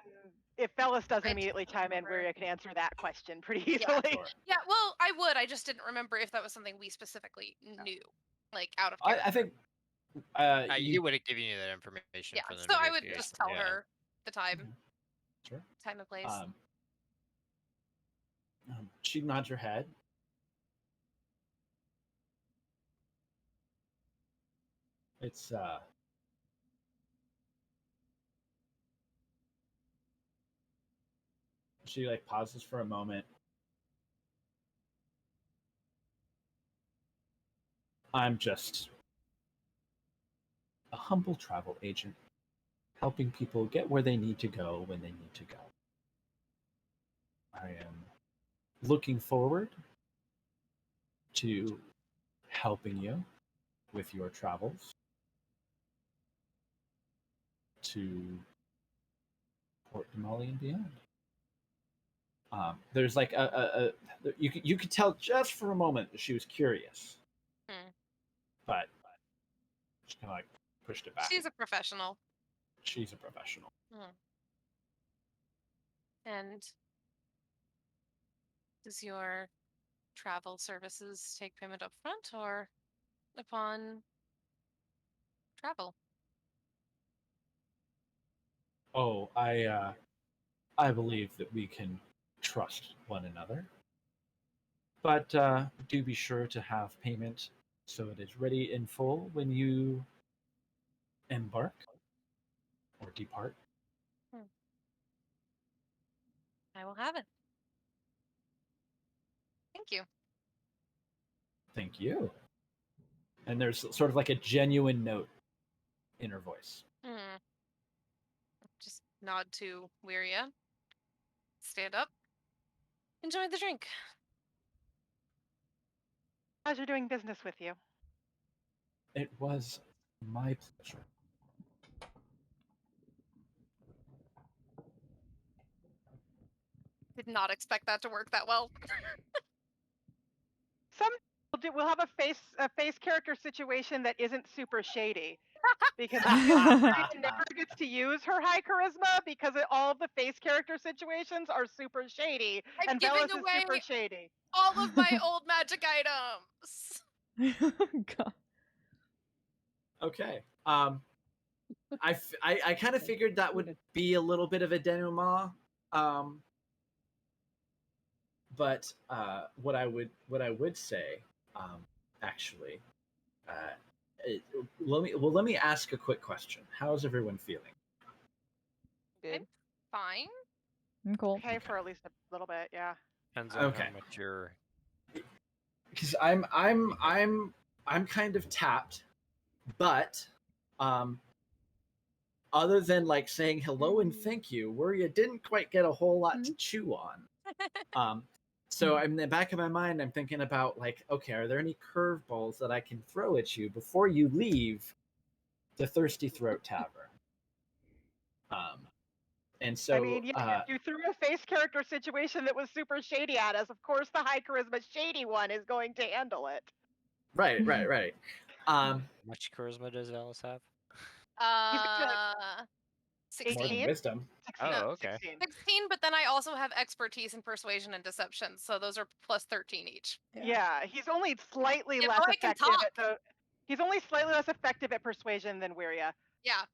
if Fellis doesn't immediately chime in, where you can answer that question pretty easily.
Yeah, well, I would. I just didn't remember if that was something we specifically knew, like out of character.
I think
you would have given you that information.
Yeah,
from the
so I would just tell
negotiation,
her the time,
Sure.
time and place.
She nods her head. It's She like pauses for a moment. I'm just a humble travel agent, helping people get where they need to go when they need to go. I am looking forward to helping you with your travels to Port Damali and beyond. There's like you could tell just for a moment that she was curious, but she kind of like pushed it back.
She's a professional.
She's a professional.
And does your travel services take payment up front or upon travel?
Oh, I believe that we can trust one another, but do be sure to have payment so it is ready in full when you embark or depart.
I will have it. Thank you.
Thank you. And there's sort of like a genuine note in her voice.
Just nod to Wiria. Stand up. Enjoy the drink.
Pleasure doing business with you.
It was my pleasure.
Did not expect that to work that well.
Some people will have a face character situation that isn't super shady. Because Wiria never gets to use her high charisma because all of the face character situations are super shady.
I'm
and
giving
Velas is
away
super shady.
all of my old magic items.
God.
Okay. I kind of figured that would be a little bit of a denouement. But what I would say, actually, let me ask a quick question. How's everyone feeling?
Good. Fine.
I'm cool.
Okay, for at least a little bit, yeah.
Depends on
Okay.
how much you're.
Because I'm kind of tapped, but other than like saying hello and thank you, where you didn't quite get a whole lot to chew on. So in the back of my mind, I'm thinking about like, okay, are there any curveballs that I can throw at you before you leave the Thirsty Throat Tavern? And so
I mean, yeah, if you threw a face character situation that was super shady at us, of course the high charisma shady one is going to handle it.
Right.
How much charisma does Alice have?
16.
More than wisdom.
Oh, okay.
16, but then I also have expertise in persuasion and deception, so those are plus 13 each.
Yeah, he's only slightly
If
less
I can
effective
talk.
at the. He's only slightly less effective at persuasion than Wiria.
Yeah.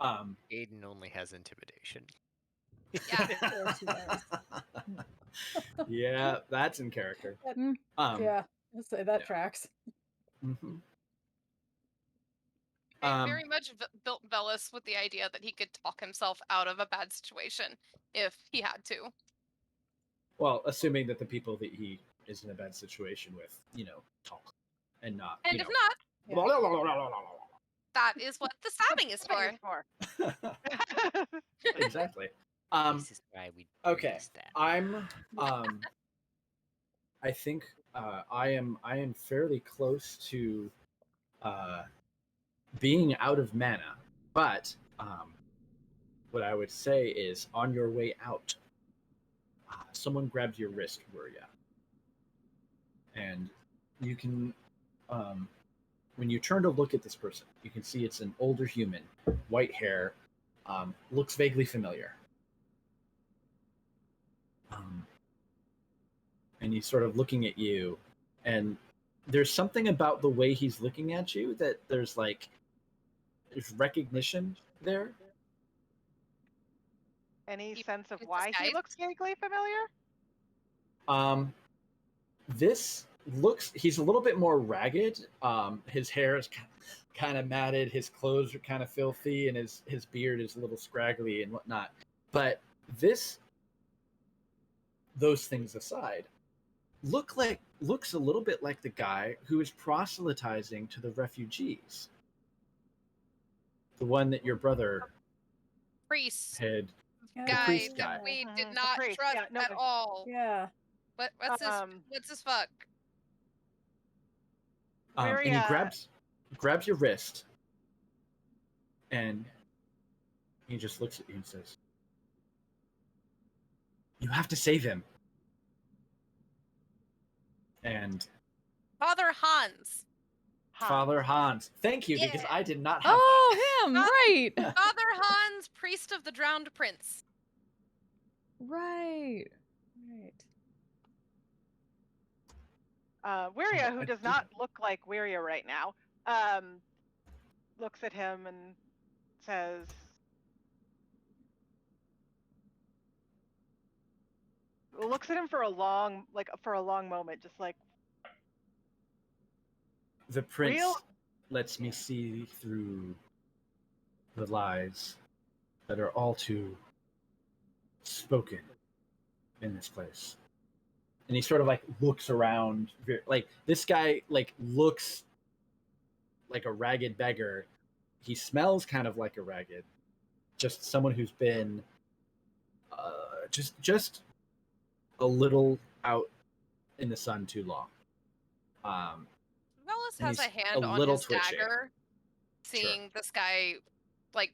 Aiden only has intimidation.
Yeah, that's in character.
Yeah, I'll say that tracks.
Mm-hmm.
I very much built Velas with the idea that he could talk himself out of a bad situation if he had to.
Well, assuming that the people that he is in a bad situation with, talk and not.
And if not, that is what the stabbing is for.
Exactly.
This is why we
Okay. I think I am fairly close to being out of mana, but what I would say is on your way out, someone grabs your wrist, Wiria, and you can when you turn to look at this person, you can see it's an older human, white hair, looks vaguely familiar. And he's sort of looking at you, and there's something about the way he's looking at you that there's recognition there.
Any sense of why he looks vaguely familiar?
He's a little bit more ragged. His hair is kind of matted, his clothes are kind of filthy, and his beard is a little scraggly and whatnot. But those things aside, looks a little bit like the guy who is proselytizing to the refugees. The one that your brother
Priest
had, the
guy
priest
that
guy.
we did
The
not
priest,
trust
yeah, no,
at all.
Yeah.
What's this fuck?
And he grabs your wrist, and he just looks at you and says, "You have to save him." And
Father Hans.
Father Hans. Thank you, because I did not have
him, right.
Father Hans, priest of the drowned prince.
Right.
Wiria, who does not look like Wiria right now, looks at him and says, looks at him for a long moment, just like,
the prince
Real?
lets me see through the lies that are all too spoken in this place. And he sort of like looks around, like this guy like looks like a ragged beggar. He smells kind of like a ragged, just someone who's been just a little out in the sun too long.
Velas
And
has a
he's
hand
a
on
little
his
twitchy.
dagger, seeing this guy like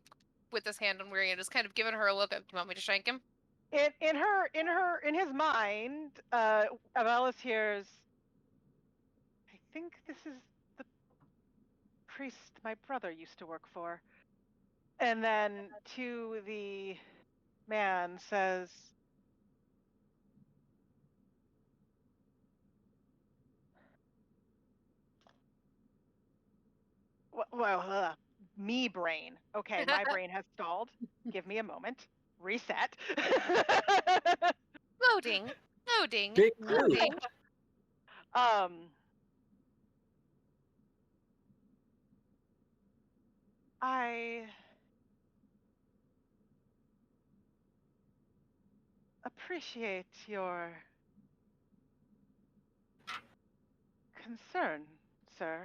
with his hand on Weary and just kind of giving her a look. Do you want me to shank him?
in his mind, Avelis hears, I think this is the priest my brother used to work for. And then to the man says, well, me brain. Okay, my brain has stalled. Give me a moment. Reset.
Loading.
Big
Loading.
I appreciate your concern, sir.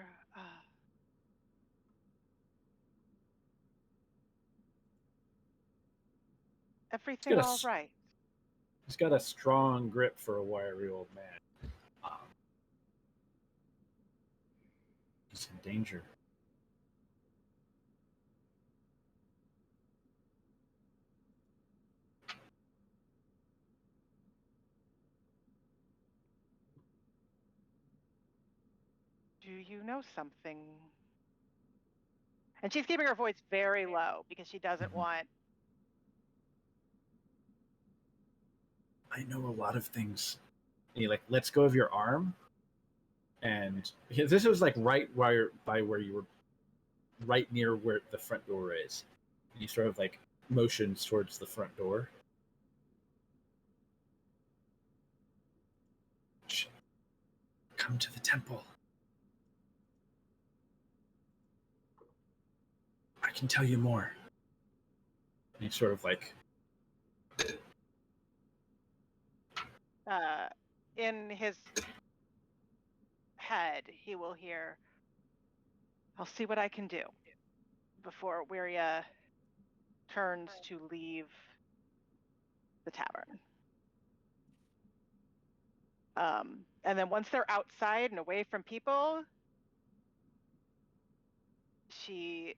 Everything all right?
He's got a strong grip for a wiry old man. He's in danger.
Do you know something? And she's keeping her voice very low because she doesn't want.
I know a lot of things. And he like lets go of your arm, and this was like right by where you were, right near where the front door is. And he sort of like motions towards the front door. Come to the temple. I can tell you more. And he sort of like
In his head, he will hear, I'll see what I can do, before Wiria turns to leave the tavern. And then once they're outside and away from people, to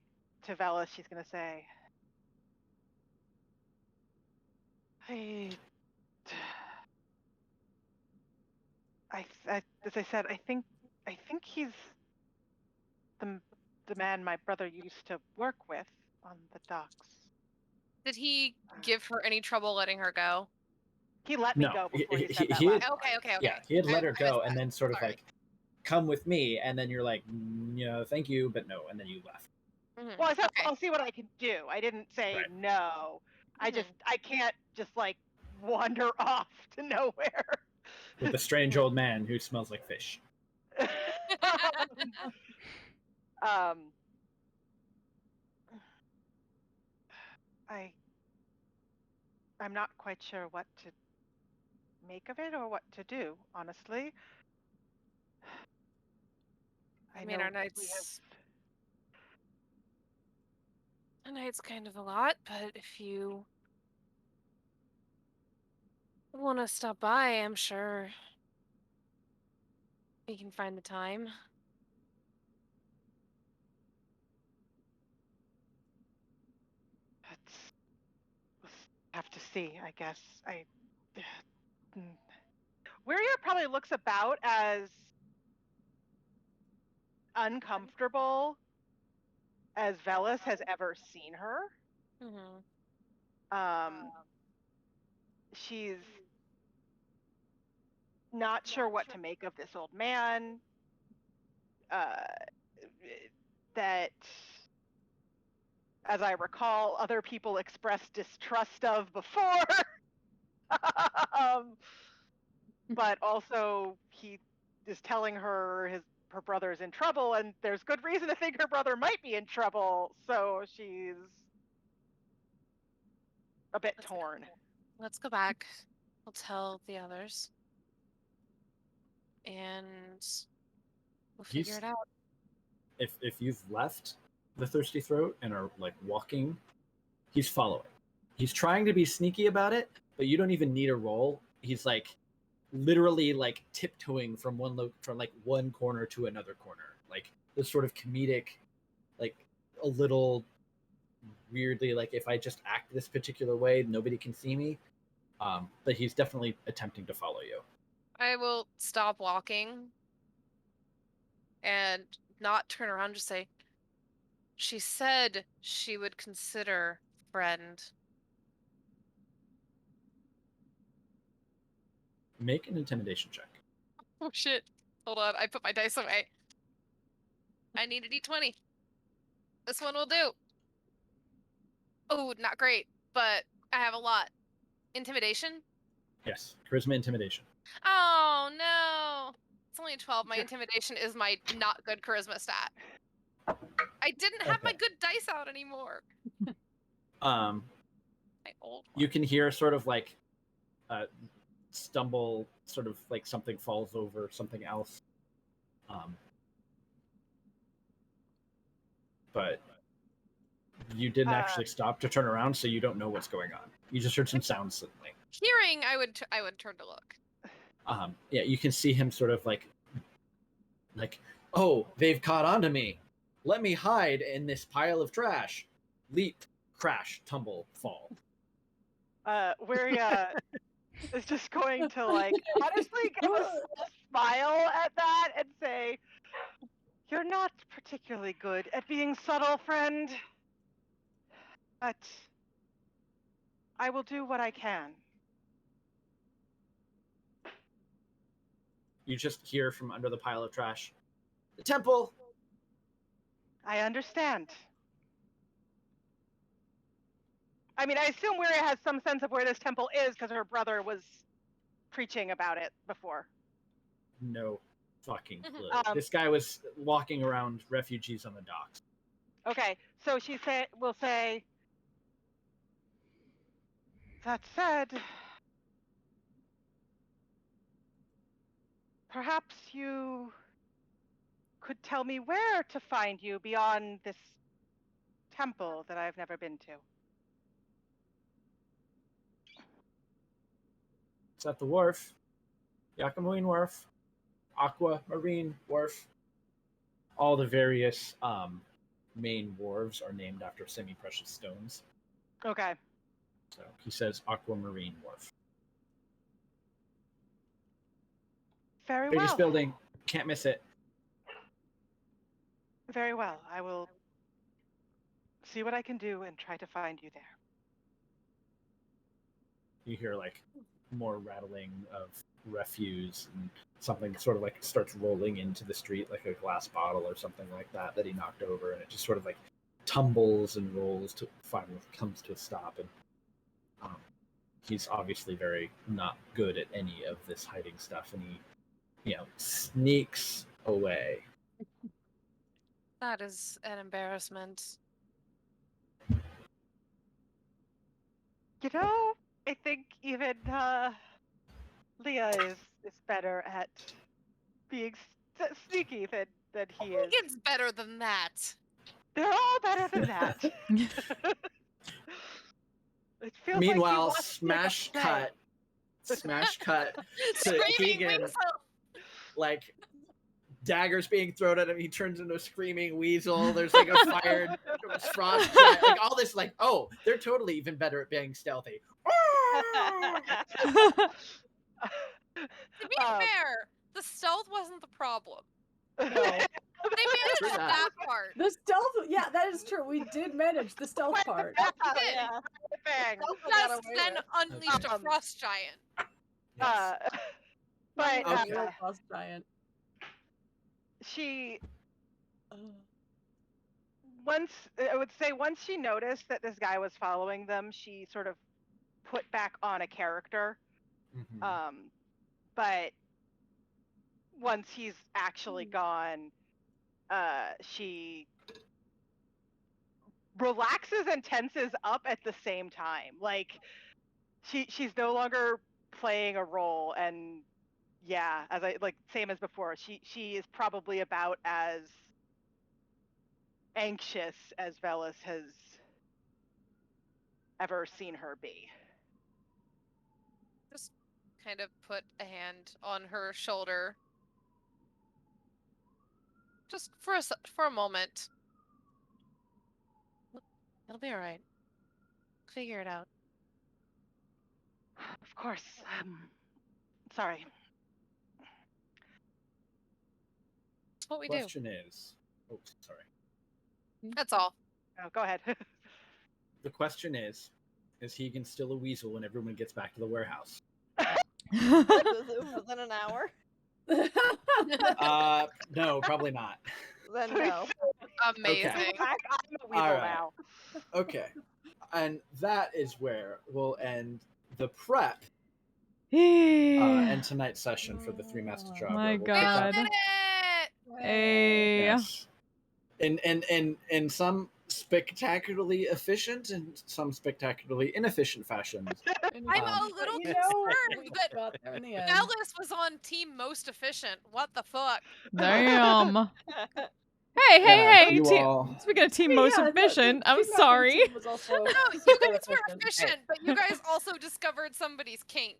Velas, she's going to say, as I said, I think he's the man my brother used to work with on the docks.
Did he give her any trouble letting her go?
He let me go before he said that
he
last
had,
one.
Okay.
Yeah, he had let her
I
go,
missed
and
that.
then sort of
Sorry.
like, come with me, and then you're like, thank you, but no, and then you left.
Mm-hmm.
Well, I said, I'll see what I can do. I didn't say
Right.
no. I can't just like wander off to nowhere.
With a strange old man who smells like fish.
I'm not quite sure what to make of it or what to do, honestly.
I mean,
know
our night's kind of a lot, but if you want to stop by, I'm sure we can find the time.
We'll have to see, I guess. Wiria probably looks about as uncomfortable as Velis has ever seen her. She's not sure what to make of this old man. That, as I recall, other people expressed distrust of before. But also, he is telling her her brother is in trouble, and there's good reason to think her brother might be in trouble. So she's a bit torn.
Let's go back. We'll tell the others. And we'll figure it out.
If you've left the Thirsty Throat and are like walking, he's following. He's trying to be sneaky about it, but you don't even need a roll. He's like literally like tiptoeing from one corner to another corner, like this sort of comedic, like a little weirdly, like if I just act this particular way, nobody can see me. But he's definitely attempting to follow you.
I will stop walking and not turn around, just say, she said she would consider friend.
Make an intimidation check.
Oh shit. Hold on, I put my dice away. I need a d20. This one will do. Oh, not great, but I have a lot. Intimidation?
Yes, charisma intimidation.
Oh no. It's only 12. My intimidation is my not good charisma stat. I didn't have my good dice out anymore. My old one.
You can hear sort of like stumble, sort of like something falls over something else. But you didn't actually stop to turn around, so you don't know what's going on. You just heard some sounds suddenly.
Hearing, I would turn to look.
Yeah, you can see him sort of like, oh, they've caught onto me. Let me hide in this pile of trash. Leap, crash, tumble, fall.
Wiria is just going to like honestly give a smile at that and say, "You're not particularly good at being subtle, friend, but I will do what I can."
You just hear from under the pile of trash, "The temple!"
I understand. I mean, I assume Wiria has some sense of where this temple is because her brother was preaching about it before.
No fucking clue. This guy was walking around refugees on the docks.
Okay, so she will say, that said, perhaps you could tell me where to find you beyond this temple that I've never been to.
It's at the wharf. Yakamuin Wharf. Aquamarine Wharf. All the various main wharves are named after semi-precious stones.
Okay.
So he says Aquamarine Wharf.
Very
Biggest
well.
building. Can't miss it.
Very well. I will see what I can do and try to find you there.
You hear like more rattling of refuse and something sort of like starts rolling into the street, like a glass bottle or something like that he knocked over, and it just sort of like tumbles and rolls to finally comes to a stop. And he's obviously very not good at any of this hiding stuff, and he sneaks away.
That is an embarrassment.
You know, I think even Leah is better at being sneaky than he is.
It's better than that.
They're all better than that. It feels
Meanwhile,
like
smash cut to
Screaming
Keegan,
weasel.
like daggers being thrown at him. He turns into a screaming weasel. There's like a fired frost jet, like all this. Like, oh, they're totally even better at being stealthy.
To be fair, the stealth wasn't the problem.
No.
They managed that part.
The stealth, yeah, that is true. We did manage the stealth part.
Yeah. Just then unleashed a frost giant.
But
Real frost giant.
she once she noticed that this guy was following them, she sort of put back on a character. But once he's actually gone, she relaxes and tenses up at the same time. Like she's no longer playing a role, and yeah, as I like same as before, she is probably about as anxious as Velis has ever seen her be.
Just kind of put a hand on her shoulder. Just for a moment. It'll be all right. Figure it out.
Of course. Sorry.
That's what we
Question is, oh, sorry.
do. That's all.
Oh, go ahead.
The question is Keegan still a weasel when everyone gets back to the warehouse?
Within an hour?
No, probably not.
Then no.
Amazing.
Okay.
I'm a weasel
All right.
now.
Okay. And that is where we'll end the prep and tonight's session for the three-masted job.
My
We'll pick up-
God. Hey.
Yes. In some spectacularly efficient and some spectacularly inefficient fashions.
I'm a little concerned that
there in the end.
Alice was on team most efficient. What the fuck?
Damn. Hey,
Yeah,
hey!
you
Team,
all-
speaking of team most efficient, I'm sorry.
No, you guys were efficient, but you guys also discovered somebody's kink.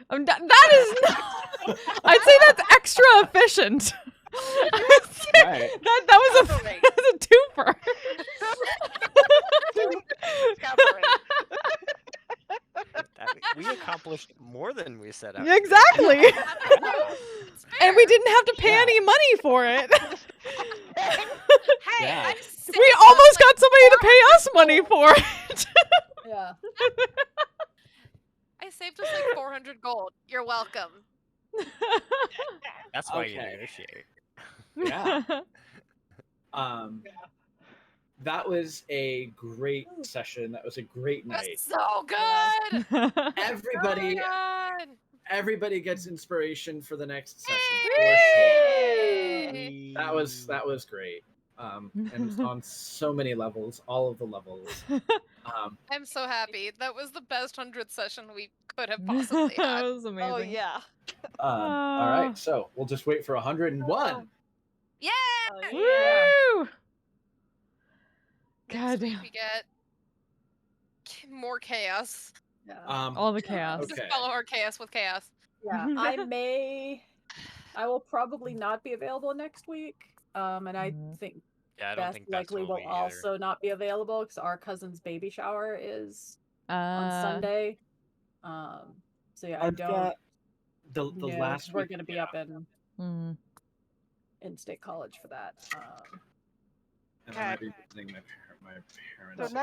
That is not, I'd say that's extra efficient.
Right.
That was a twofer.
We accomplished more than we set out.
Exactly. And we didn't have to pay any money for it.
Hey,
We almost got somebody to pay us money for it.
Yeah.
I saved us like 400 gold. You're welcome.
That's why you
Okay.
negotiate.
Yeah. That was a great session. That was a great night.
That's so good.
Everybody,
Oh my God.
everybody gets inspiration for the next session. For sure.
Yay.
That was great. And on so many levels, all of the levels.
I'm so happy. That was the best 100th session we could have possibly had.
That was amazing.
Oh yeah.
All right, so we'll just wait for 101.
Yeah.
Woo! God
Next week
damn.
we get more chaos.
All the chaos.
Just follow our chaos with chaos.
Yeah, I will probably not be available next week. And I think
Yeah, I don't
Beth
think that's
likely will
be either.
also not be available because our cousin's baby shower is on
Uh,
Sunday. So yeah, I
I've
don't.
got the
yeah,
last
we're
week-
gonna be up in
Mm.
State College for that.
And I might be visiting my parents.
So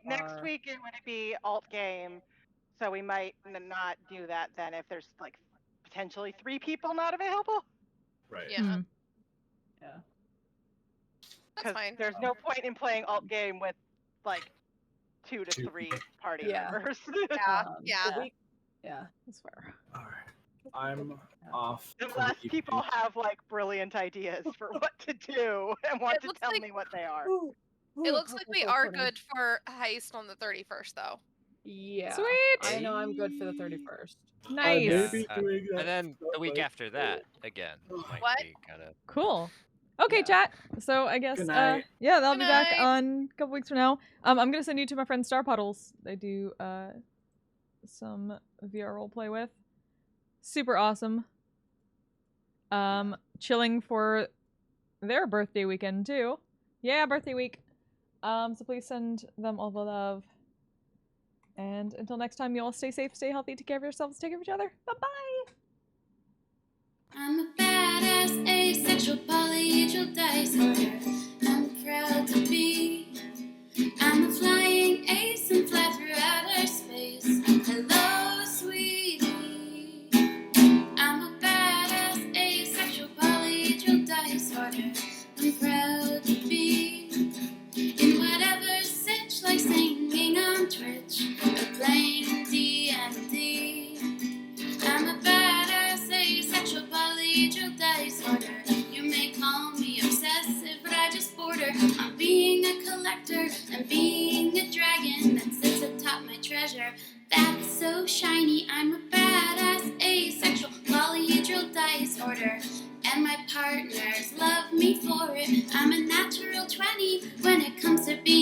next week it would be alt game. So we might not do that then if there's like potentially 3 people not available.
Right.
Yeah.
Mhm.
Yeah.
That's fine.
There's no point in playing alt game with like 2 to 3 party
Yeah.
members.
Yeah.
Yeah.
That's fair.
All right. I'm off. for the
Unless
evening.
people have like brilliant ideas for what to do and want
It
to
looks
tell
like-
me what they are.
It looks like we are good for heist on the 31st, though.
Yeah.
Sweet.
I know I'm good for the 31st.
Nice.
And then the week after that, again, might
What?
be kind of
Cool. Okay, chat. So I guess
Good night.
yeah, they'll
Good
be back
night.
on a couple weeks from now. I'm gonna send you to my friend Star Puddles. They do some VR roleplay with. Super awesome. Chilling for their birthday weekend too. Yeah, birthday week. So please send them all the love. And until next time, you all stay safe, stay healthy, take care of yourselves, take care of each other. Bye-bye!
I'm a badass asexual polyhedral dice holder. I'm proud to be. I'm a flying ace and fly through outer space. Hello, sweetie. I'm a badass asexual polyhedral dice holder. I'm proud to be in whatever sitch, like singing on Twitch or playing D&D. I'm a badass asexual polyhedral dice holder. You may call me obsessive, but I just border on being a collector and being a dragon that sits atop my treasure. That's so shiny. I'm a badass asexual polyhedral dice holder, and my partners love me for it. I'm a natural 20 when it comes to being